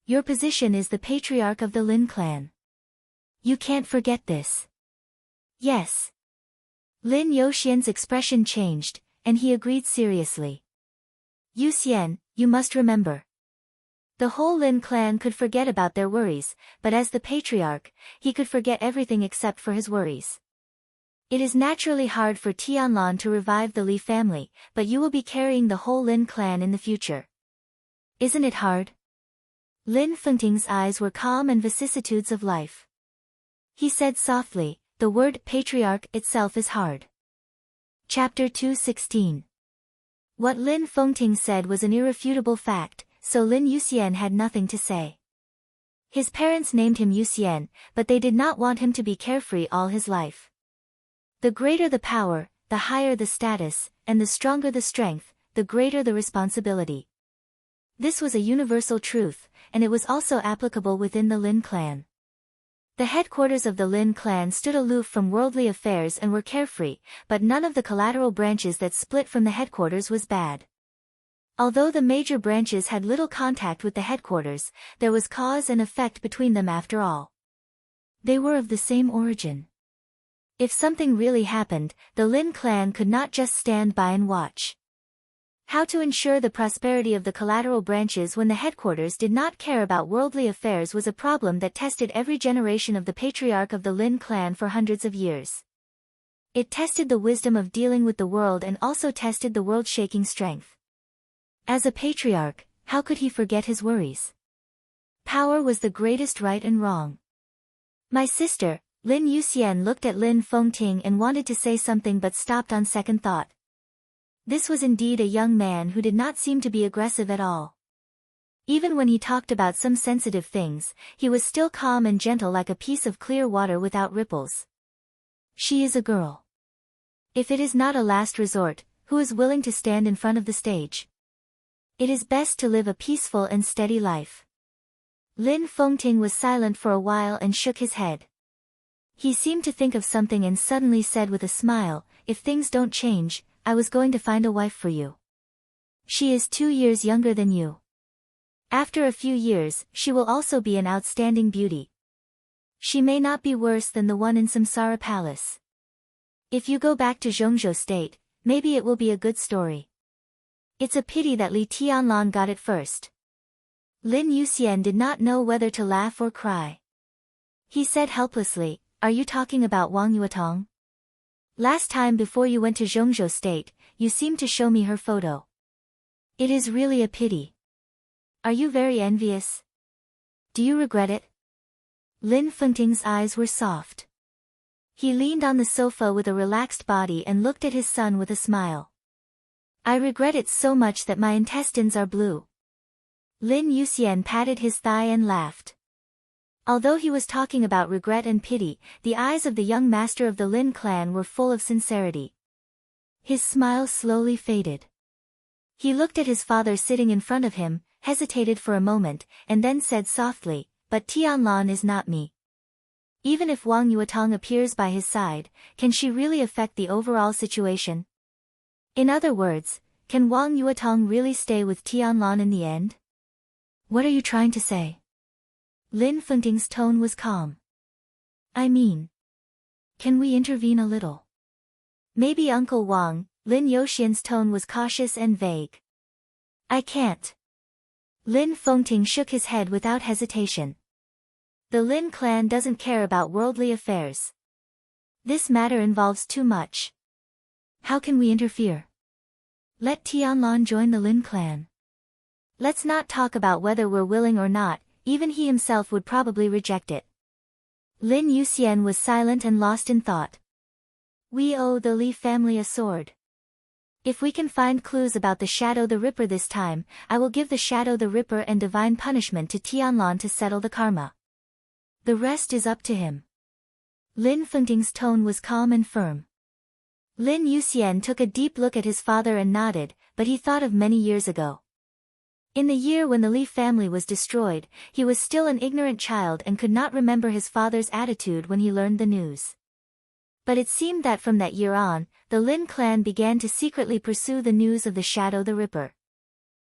Speaker 1: Your position is the patriarch of the Lin clan. You can't forget this." "Yes." Lin Yuxian's expression changed, and he agreed seriously. "Yuxian, you must remember." The whole Lin clan could forget about their worries, but as the patriarch, he could forget everything except for his worries. It is naturally hard for Tianlan to revive the Li family, but you will be carrying the whole Lin clan in the future. Isn't it hard? Lin Fengting's eyes were calm and vicissitudes of life. He said softly, "The word patriarch itself is hard." Chapter 216. What Lin Fengting said was an irrefutable fact, so Lin Yuxian had nothing to say. His parents named him Yuxian, but they did not want him to be carefree all his life. The greater the power, the higher the status, and the stronger the strength, the greater the responsibility. This was a universal truth, and it was also applicable within the Lin clan. The headquarters of the Lin clan stood aloof from worldly affairs and were carefree, but none of the collateral branches that split from the headquarters was bad. Although the major branches had little contact with the headquarters, there was cause and effect between them after all. They were of the same origin. If something really happened, the Lin clan could not just stand by and watch. How to ensure the prosperity of the collateral branches when the headquarters did not care about worldly affairs was a problem that tested every generation of the patriarch of the Lin clan for hundreds of years. It tested the wisdom of dealing with the world and also tested the world-shaking strength. As a patriarch, how could he forget his worries? Power was the greatest right and wrong. My sister, Lin Yuxian, looked at Lin Fengting and wanted to say something but stopped on second thought. This was indeed a young man who did not seem to be aggressive at all. Even when he talked about some sensitive things, he was still calm and gentle like a piece of clear water without ripples. She is a girl. If it is not a last resort, who is willing to stand in front of the stage? It is best to live a peaceful and steady life. Lin Fengting was silent for a while and shook his head. He seemed to think of something and suddenly said with a smile, "If things don't change, I was going to find a wife for you. She is 2 years younger than you. After a few years, she will also be an outstanding beauty. She may not be worse than the one in Samsara Palace. If you go back to Zhongzhou State, maybe it will be a good story. It's a pity that Li Tianlan got it first." Lin Yuxian did not know whether to laugh or cry. He said helplessly, "Are you talking about Wang Yuetong? Last time before you went to Zhongzhou State, you seemed to show me her photo. It is really a pity. Are you very envious? Do you regret it?" Lin Fengting's eyes were soft. He leaned on the sofa with a relaxed body and looked at his son with a smile. "I regret it so much that my intestines are blue." Lin Yuxian patted his thigh and laughed. Although he was talking about regret and pity, the eyes of the young master of the Lin clan were full of sincerity. His smile slowly faded. He looked at his father sitting in front of him, hesitated for a moment, and then said softly, "But Tianlan is not me. Even if Wang Yuetong appears by his side, can she really affect the overall situation? In other words, can Wang Yuetong really stay with Tianlan in the end?" "What are you trying to say?" Lin Fengting's tone was calm. "I mean, can we intervene a little? Maybe Uncle Wang." Lin Youxian's tone was cautious and vague. "I can't." Lin Fengting shook his head without hesitation. The Lin clan doesn't care about worldly affairs. This matter involves too much. How can we interfere? Let Tianlan join the Lin clan. Let's not talk about whether we're willing or not, even he himself would probably reject it. Lin Yuxian was silent and lost in thought. "We owe the Li family a sword. If we can find clues about the Shadow the Ripper this time, I will give the Shadow the Ripper and divine punishment to Tianlan to settle the karma. The rest is up to him." Lin Fengting's tone was calm and firm. Lin Yuxian took a deep look at his father and nodded, but he thought of many years ago. In the year when the Li family was destroyed, he was still an ignorant child and could not remember his father's attitude when he learned the news. But it seemed that from that year on, the Lin clan began to secretly pursue the news of the Shadow the Ripper.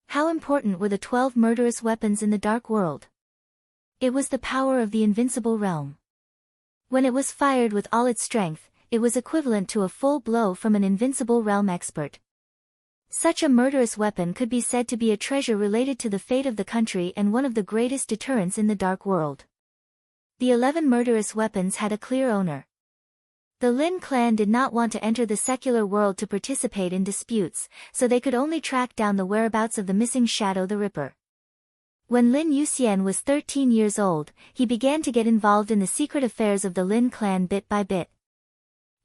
Speaker 1: How important were the 12 murderous weapons in the dark world? It was the power of the invincible realm. When it was fired with all its strength, it was equivalent to a full blow from an invincible realm expert. Such a murderous weapon could be said to be a treasure related to the fate of the country and one of the greatest deterrents in the dark world. The 11 murderous weapons had a clear owner. The Lin clan did not want to enter the secular world to participate in disputes, so they could only track down the whereabouts of the missing Shadow the Ripper. When Lin Yuxian was 13 years old, he began to get involved in the secret affairs of the Lin clan bit by bit.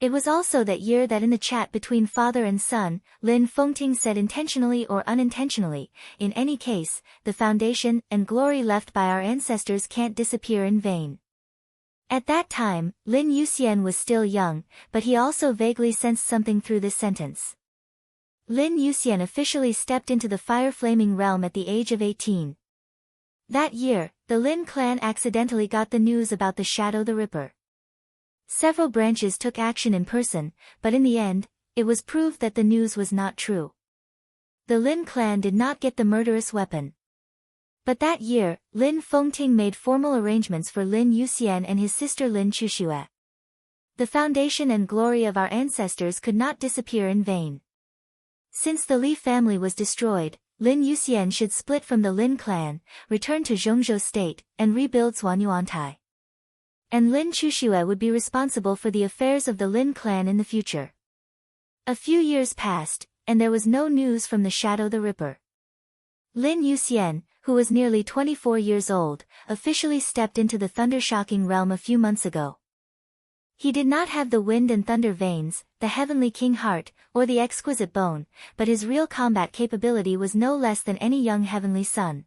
Speaker 1: It was also that year that in the chat between father and son, Lin Fengting said intentionally or unintentionally, "In any case, the foundation and glory left by our ancestors can't disappear in vain." At that time, Lin Yuxian was still young, but he also vaguely sensed something through this sentence. Lin Yuxian officially stepped into the fire-flaming realm at the age of 18. That year, the Lin clan accidentally got the news about the Shadow the Ripper. Several branches took action in person, but in the end, it was proved that the news was not true. the Lin clan did not get the murderous weapon. But that year, Lin Fengting made formal arrangements for Lin Yuxian and his sister Lin Chuxue. The foundation and glory of our ancestors could not disappear in vain. Since the Li family was destroyed, Lin Yuxian should split from the Lin clan, return to Zhongzhou state, and rebuild Zhuanyuantai. And Lin Chuxue would be responsible for the affairs of the Lin clan in the future. A few years passed, and there was no news from the Shadow the Ripper. Lin Yuxian, who was nearly 24 years old, officially stepped into the thunder-shocking realm a few months ago. He did not have the wind and thunder veins, the heavenly king heart, or the exquisite bone, but his real combat capability was no less than any young heavenly son.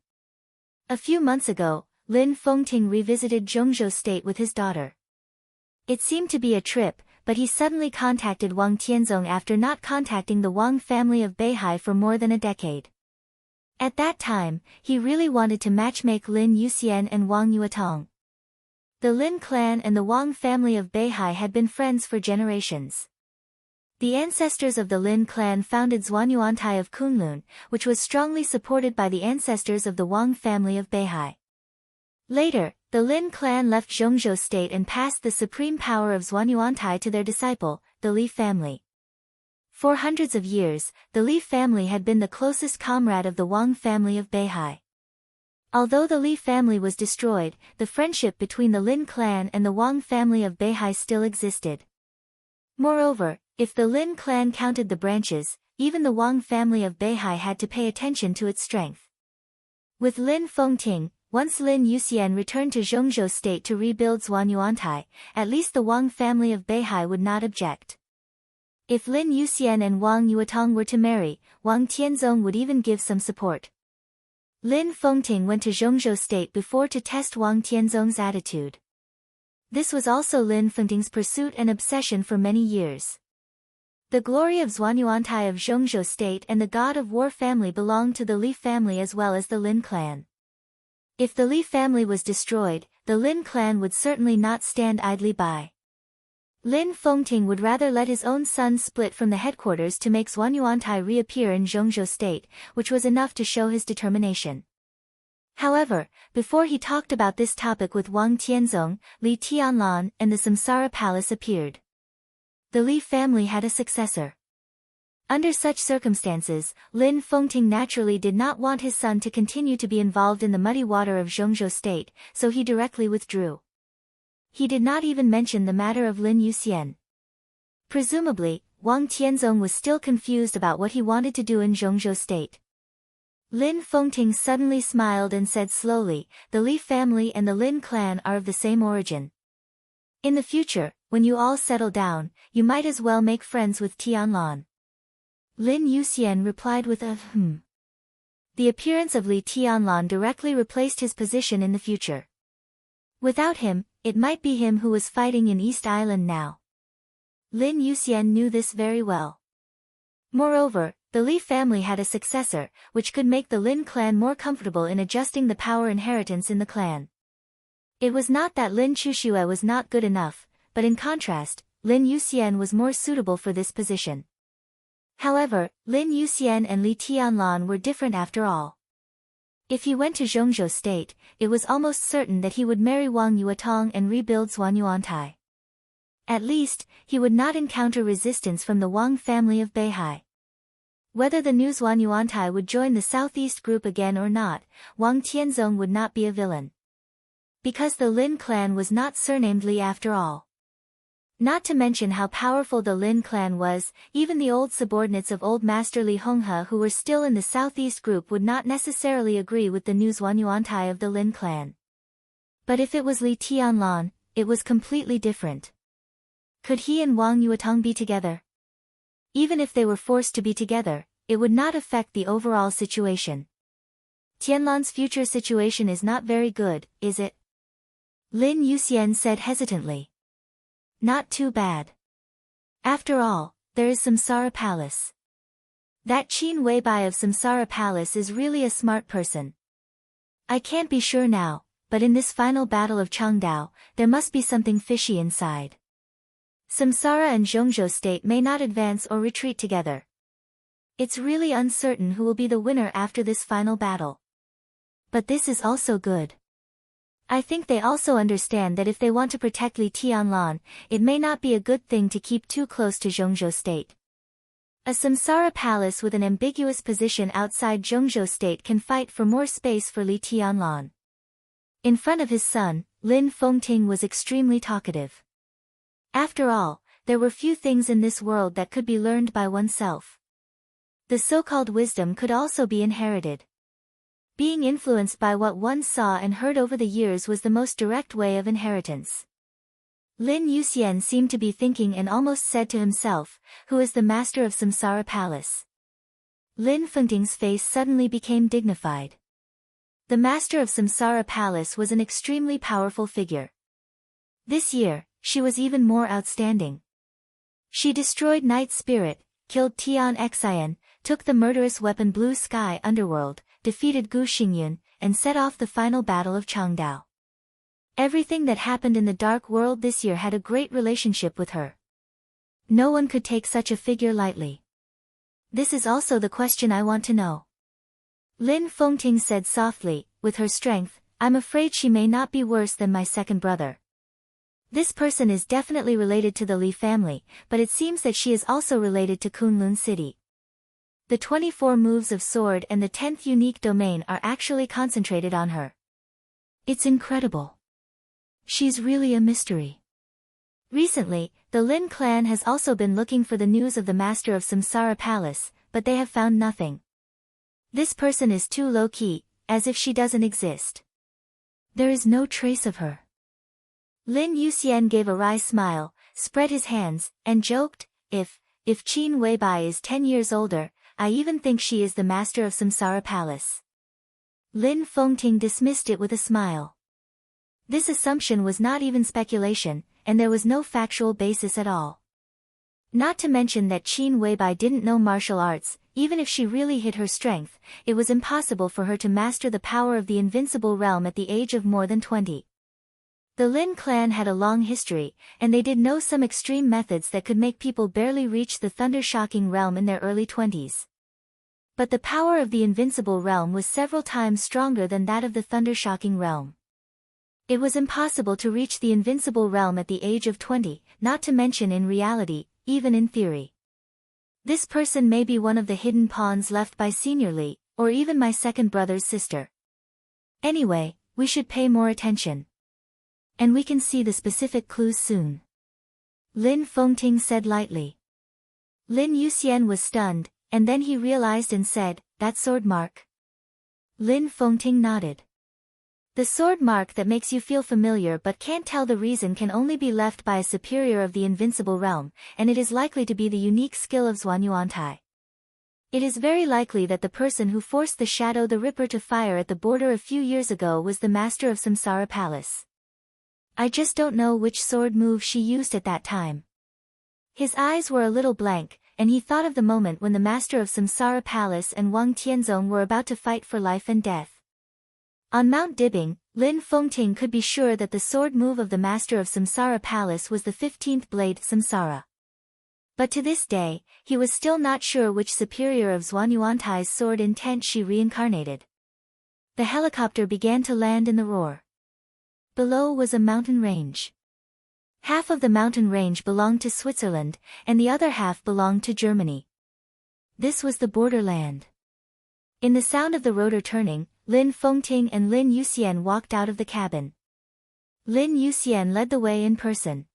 Speaker 1: A few months ago, Lin Fengting revisited Zhongzhou state with his daughter. It seemed to be a trip, but he suddenly contacted Wang Tianzong after not contacting the Wang family of Beihai for more than a decade. At that time, he really wanted to matchmake Lin Yuxian and Wang Yuetong. The Lin clan and the Wang family of Beihai had been friends for generations. The ancestors of the Lin clan founded Zhuanyuantai of Kunlun, which was strongly supported by the ancestors of the Wang family of Beihai. Later, the Lin clan left Zhongzhou state and passed the supreme power of Zhuanyuantai to their disciple, the Li family. For hundreds of years, the Li family had been the closest comrade of the Wang family of Beihai. Although the Li family was destroyed, the friendship between the Lin clan and the Wang family of Beihai still existed. Moreover, if the Lin clan counted the branches, even the Wang family of Beihai had to pay attention to its strength. With Lin Fengting, once Lin Yuxian returned to Zhongzhou state to rebuild Zhuanyuantai, at least the Wang family of Beihai would not object. If Lin Yuxian and Wang Yuetong were to marry, Wang Tianzong would even give some support. Lin Fengting went to Zhongzhou state before to test Wang Tianzong's attitude. This was also Lin Fengting's pursuit and obsession for many years. The glory of Zhuanyuantai of Zhongzhou state and the god of war family belonged to the Li family as well as the Lin clan. If the Li family was destroyed, the Lin clan would certainly not stand idly by. Lin Fengting would rather let his own son split from the headquarters to make Zhuanyuantai reappear in Zhongzhou state, which was enough to show his determination. However, before he talked about this topic with Wang Tianzong, Li Tianlan and the Samsara Palace appeared. The Li family had a successor. Under such circumstances, Lin Fengting naturally did not want his son to continue to be involved in the muddy water of Zhongzhou state, so he directly withdrew. He did not even mention the matter of Lin Yuxian. Presumably, Wang Tianzong was still confused about what he wanted to do in Zhongzhou state. Lin Fengting suddenly smiled and said slowly, "The Li family and the Lin clan are of the same origin. In the future, when you all settle down, you might as well make friends with Tianlan." Lin Yuxian replied with a The appearance of Li Tianlan directly replaced his position in the future. Without him, it might be him who was fighting in East Island now. Lin Yuxian knew this very well. Moreover, the Li family had a successor, which could make the Lin clan more comfortable in adjusting the power inheritance in the clan. It was not that Lin Chuxue was not good enough, but in contrast, Lin Yuxian was more suitable for this position. However, Lin Yuxian and Li Tianlan were different after all. If he went to Zhongzhou state, it was almost certain that he would marry Wang Yuetong and rebuild Zhuanyuantai. At least, he would not encounter resistance from the Wang family of Beihai. Whether the new Zhuanyuantai would join the Southeast group again or not, Wang Tianzong would not be a villain. Because the Lin clan was not surnamed Li after all. Not to mention how powerful the Lin clan was, even the old subordinates of Old Master Li Honghe who were still in the Southeast group would not necessarily agree with the new Zhuanyuantai of the Lin clan. But if it was Li Tianlan, it was completely different. Could he and Wang Yuetong be together? Even if they were forced to be together, it would not affect the overall situation. Tianlan's future situation is not very good, is it? Lin Yuxian said hesitantly. Not too bad. After all, there is Samsara Palace. That Qin Weibai of Samsara Palace is really a smart person. I can't be sure now, but in this final battle of Changdao, there must be something fishy inside. Samsara and Zhongzhou state may not advance or retreat together. It's really uncertain who will be the winner after this final battle. But this is also good. I think they also understand that if they want to protect Li Tianlan, it may not be a good thing to keep too close to Zhongzhou State. A Samsara palace with an ambiguous position outside Zhongzhou State can fight for more space for Li Tianlan. In front of his son, Lin Fengting was extremely talkative. After all, there were few things in this world that could be learned by oneself. The so-called wisdom could also be inherited. Being influenced by what one saw and heard over the years was the most direct way of inheritance. Lin Yuxian seemed to be thinking and almost said to himself, "Who is the master of Samsara Palace?" Lin Fengting's face suddenly became dignified. The master of Samsara Palace was an extremely powerful figure. This year, she was even more outstanding. She destroyed Night Spirit, killed Tian Xian, took the murderous weapon Blue Sky Underworld, defeated Gu Xingyun, and set off the final battle of Changdao. Everything that happened in the Dark World this year had a great relationship with her. No one could take such a figure lightly. This is also the question I want to know. Lin Fengting said softly, "With her strength, I'm afraid she may not be worse than my second brother. This person is definitely related to the Li family, but it seems that she is also related to Kunlun City. The 24 moves of sword and the 10th unique domain are actually concentrated on her. It's incredible. She's really a mystery." Recently, the Lin clan has also been looking for the news of the master of Samsara Palace, but they have found nothing. This person is too low-key, as if she doesn't exist. There is no trace of her. Lin Yuxian gave a wry smile, spread his hands, and joked, If Qin Weibai is 10 years older, I even think she is the master of Samsara Palace." Lin Fengting dismissed it with a smile. This assumption was not even speculation, and there was no factual basis at all. Not to mention that Qin Weibai didn't know martial arts. Even if she really hid her strength, it was impossible for her to master the power of the invincible realm at the age of more than 20. The Lin clan had a long history, and they did know some extreme methods that could make people barely reach the thunder-shocking realm in their early 20s. But the power of the invincible realm was several times stronger than that of the thunder-shocking realm. It was impossible to reach the invincible realm at the age of 20, not to mention in reality, even in theory. This person may be one of the hidden pawns left by Senior Li, or even my second brother's sister. Anyway, we should pay more attention. And we can see the specific clues soon. Lin Fengting said lightly. Lin Yuxian was stunned, and then he realized and said, "That sword mark?" Lin Fengting nodded. The sword mark that makes you feel familiar but can't tell the reason can only be left by a superior of the invincible realm, and it is likely to be the unique skill of Zhuanyuantai. It is very likely that the person who forced the Shadow the Ripper to fire at the border a few years ago was the master of Samsara Palace. I just don't know which sword move she used at that time. His eyes were a little blank, and he thought of the moment when the master of Samsara Palace and Wang Tianzong were about to fight for life and death. On Mount Dibing, Lin Fengting could be sure that the sword move of the master of Samsara Palace was the 15th blade Samsara. But to this day, he was still not sure which superior of Zhuanyuantai's sword intent she reincarnated. The helicopter began to land in the roar. Below was a mountain range. Half of the mountain range belonged to Switzerland, and the other half belonged to Germany. This was the borderland. In the sound of the rotor turning, Lin Fengting and Lin Yuxian walked out of the cabin. Lin Yuxian led the way in person.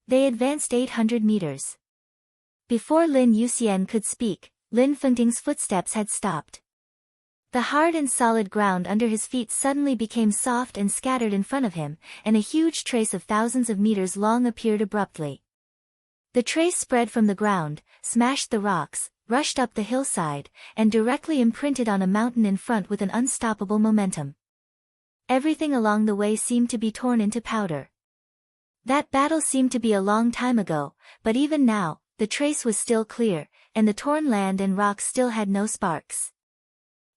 Speaker 1: They advanced 800 meters. Before Lin Yuxian could speak, Lin Fengting's footsteps had stopped. The hard and solid ground under his feet suddenly became soft and scattered in front of him, and a huge trace of thousands of meters long appeared abruptly. The trace spread from the ground, smashed the rocks, rushed up the hillside, and directly imprinted on a mountain in front with an unstoppable momentum. Everything along the way seemed to be torn into powder. That battle seemed to be a long time ago, but even now, the trace was still clear, and the torn land and rocks still had no sparks.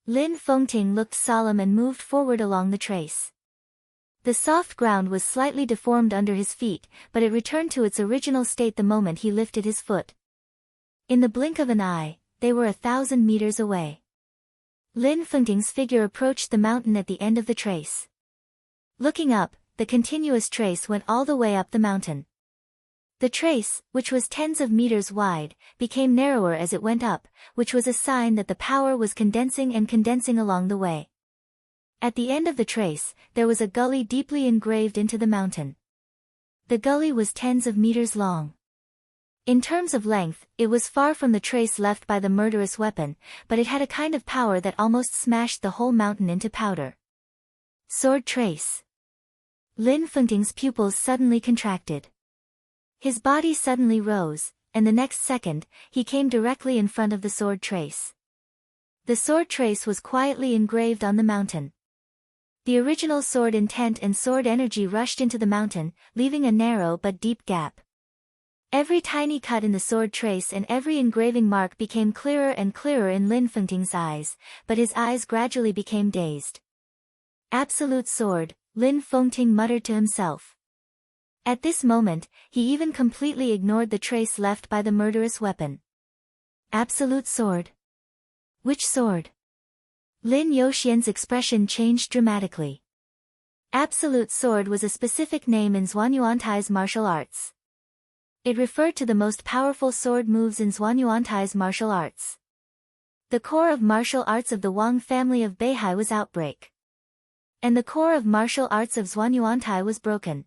Speaker 1: Lin Fengting looked solemn and moved forward along the trace. The soft ground was slightly deformed under his feet, but it returned to its original state the moment he lifted his foot. In the blink of an eye, they were 1,000 meters away. Lin Fengting's figure approached the mountain at the end of the trace. Looking up, the continuous trace went all the way up the mountain. The trace, which was tens of meters wide, became narrower as it went up, which was a sign that the power was condensing and condensing along the way. At the end of the trace, there was a gully deeply engraved into the mountain. The gully was tens of meters long. In terms of length, it was far from the trace left by the murderous weapon, but it had a kind of power that almost smashed the whole mountain into powder. Sword trace. Lin Fengting's pupils suddenly contracted. His body suddenly rose, and the next second, he came directly in front of the sword trace. The sword trace was quietly engraved on the mountain. The original sword intent and sword energy rushed into the mountain, leaving a narrow but deep gap. Every tiny cut in the sword trace and every engraving mark became clearer and clearer in Lin Fengting's eyes, but his eyes gradually became dazed. Absolute sword, Lin Fengting muttered to himself. At this moment, he even completely ignored the trace left by the murderous weapon. Absolute sword? Which sword? Lin Youxian's expression changed dramatically. Absolute sword was a specific name in Zhuanyuantai's martial arts. It referred to the most powerful sword moves in Zhuanyuantai's martial arts. The core of martial arts of the Wang family of Beihai was outbreak. And the core of martial arts of Zhuanyuantai was broken.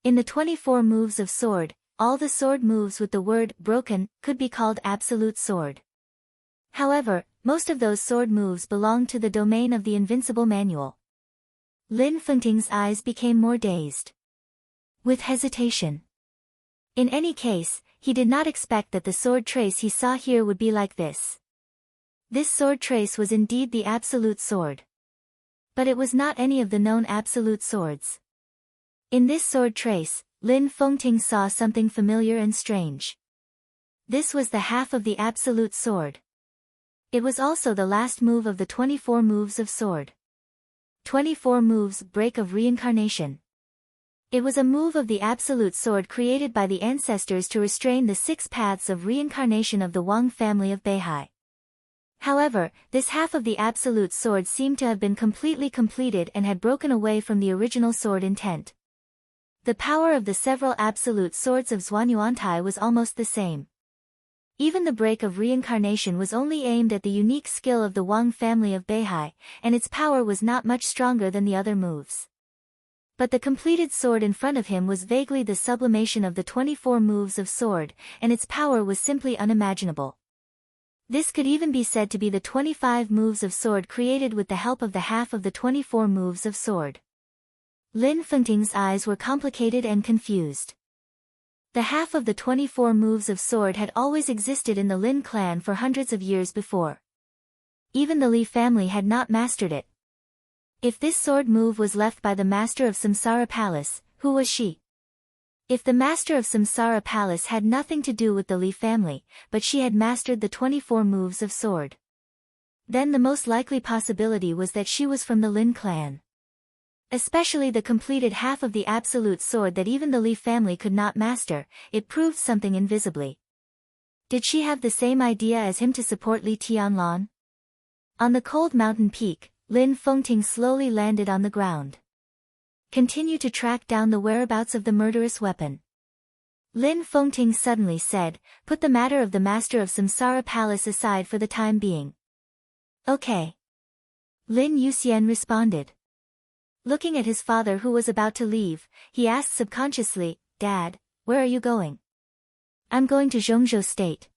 Speaker 1: In the 24 moves of sword, all the sword moves with the word broken could be called absolute sword. However, most of those sword moves belonged to the domain of the invincible manual. Lin Fengting's eyes became more dazed. With hesitation. In any case, he did not expect that the sword trace he saw here would be like this. This sword trace was indeed the absolute sword. But it was not any of the known absolute swords. In this sword trace, Lin Fengting saw something familiar and strange. This was the half of the absolute sword. It was also the last move of the 24 moves of sword. 24 moves break of reincarnation. It was a move of the absolute sword created by the ancestors to restrain the 6 paths of reincarnation of the Wang family of Beihai. However, this half of the absolute sword seemed to have been completely completed and had broken away from the original sword intent. The power of the several absolute swords of Zhuanyuantai was almost the same. Even the break of reincarnation was only aimed at the unique skill of the Wang family of Beihai, and its power was not much stronger than the other moves. But the completed sword in front of him was vaguely the sublimation of the 24 moves of sword, and its power was simply unimaginable. This could even be said to be the 25 moves of sword created with the help of the half of the 24 moves of sword. Lin Fengting's eyes were complicated and confused. The half of the 24 moves of sword had always existed in the Lin clan for hundreds of years before. Even the Li family had not mastered it. If this sword move was left by the master of Samsara Palace, who was she? If the master of Samsara Palace had nothing to do with the Li family, but she had mastered the 24 moves of sword, then the most likely possibility was that she was from the Lin clan. Especially the completed half of the absolute sword that even the Li family could not master, it proved something invisibly. Did she have the same idea as him to support Li Tianlan? On the cold mountain peak, Lin Fengting slowly landed on the ground. Continue to track down the whereabouts of the murderous weapon. Lin Fengting suddenly said, put the matter of the master of Samsara Palace aside for the time being. Okay. Lin Youxian responded. Looking at his father who was about to leave, he asked subconsciously, Dad, where are you going? I'm going to Zhongzhou State.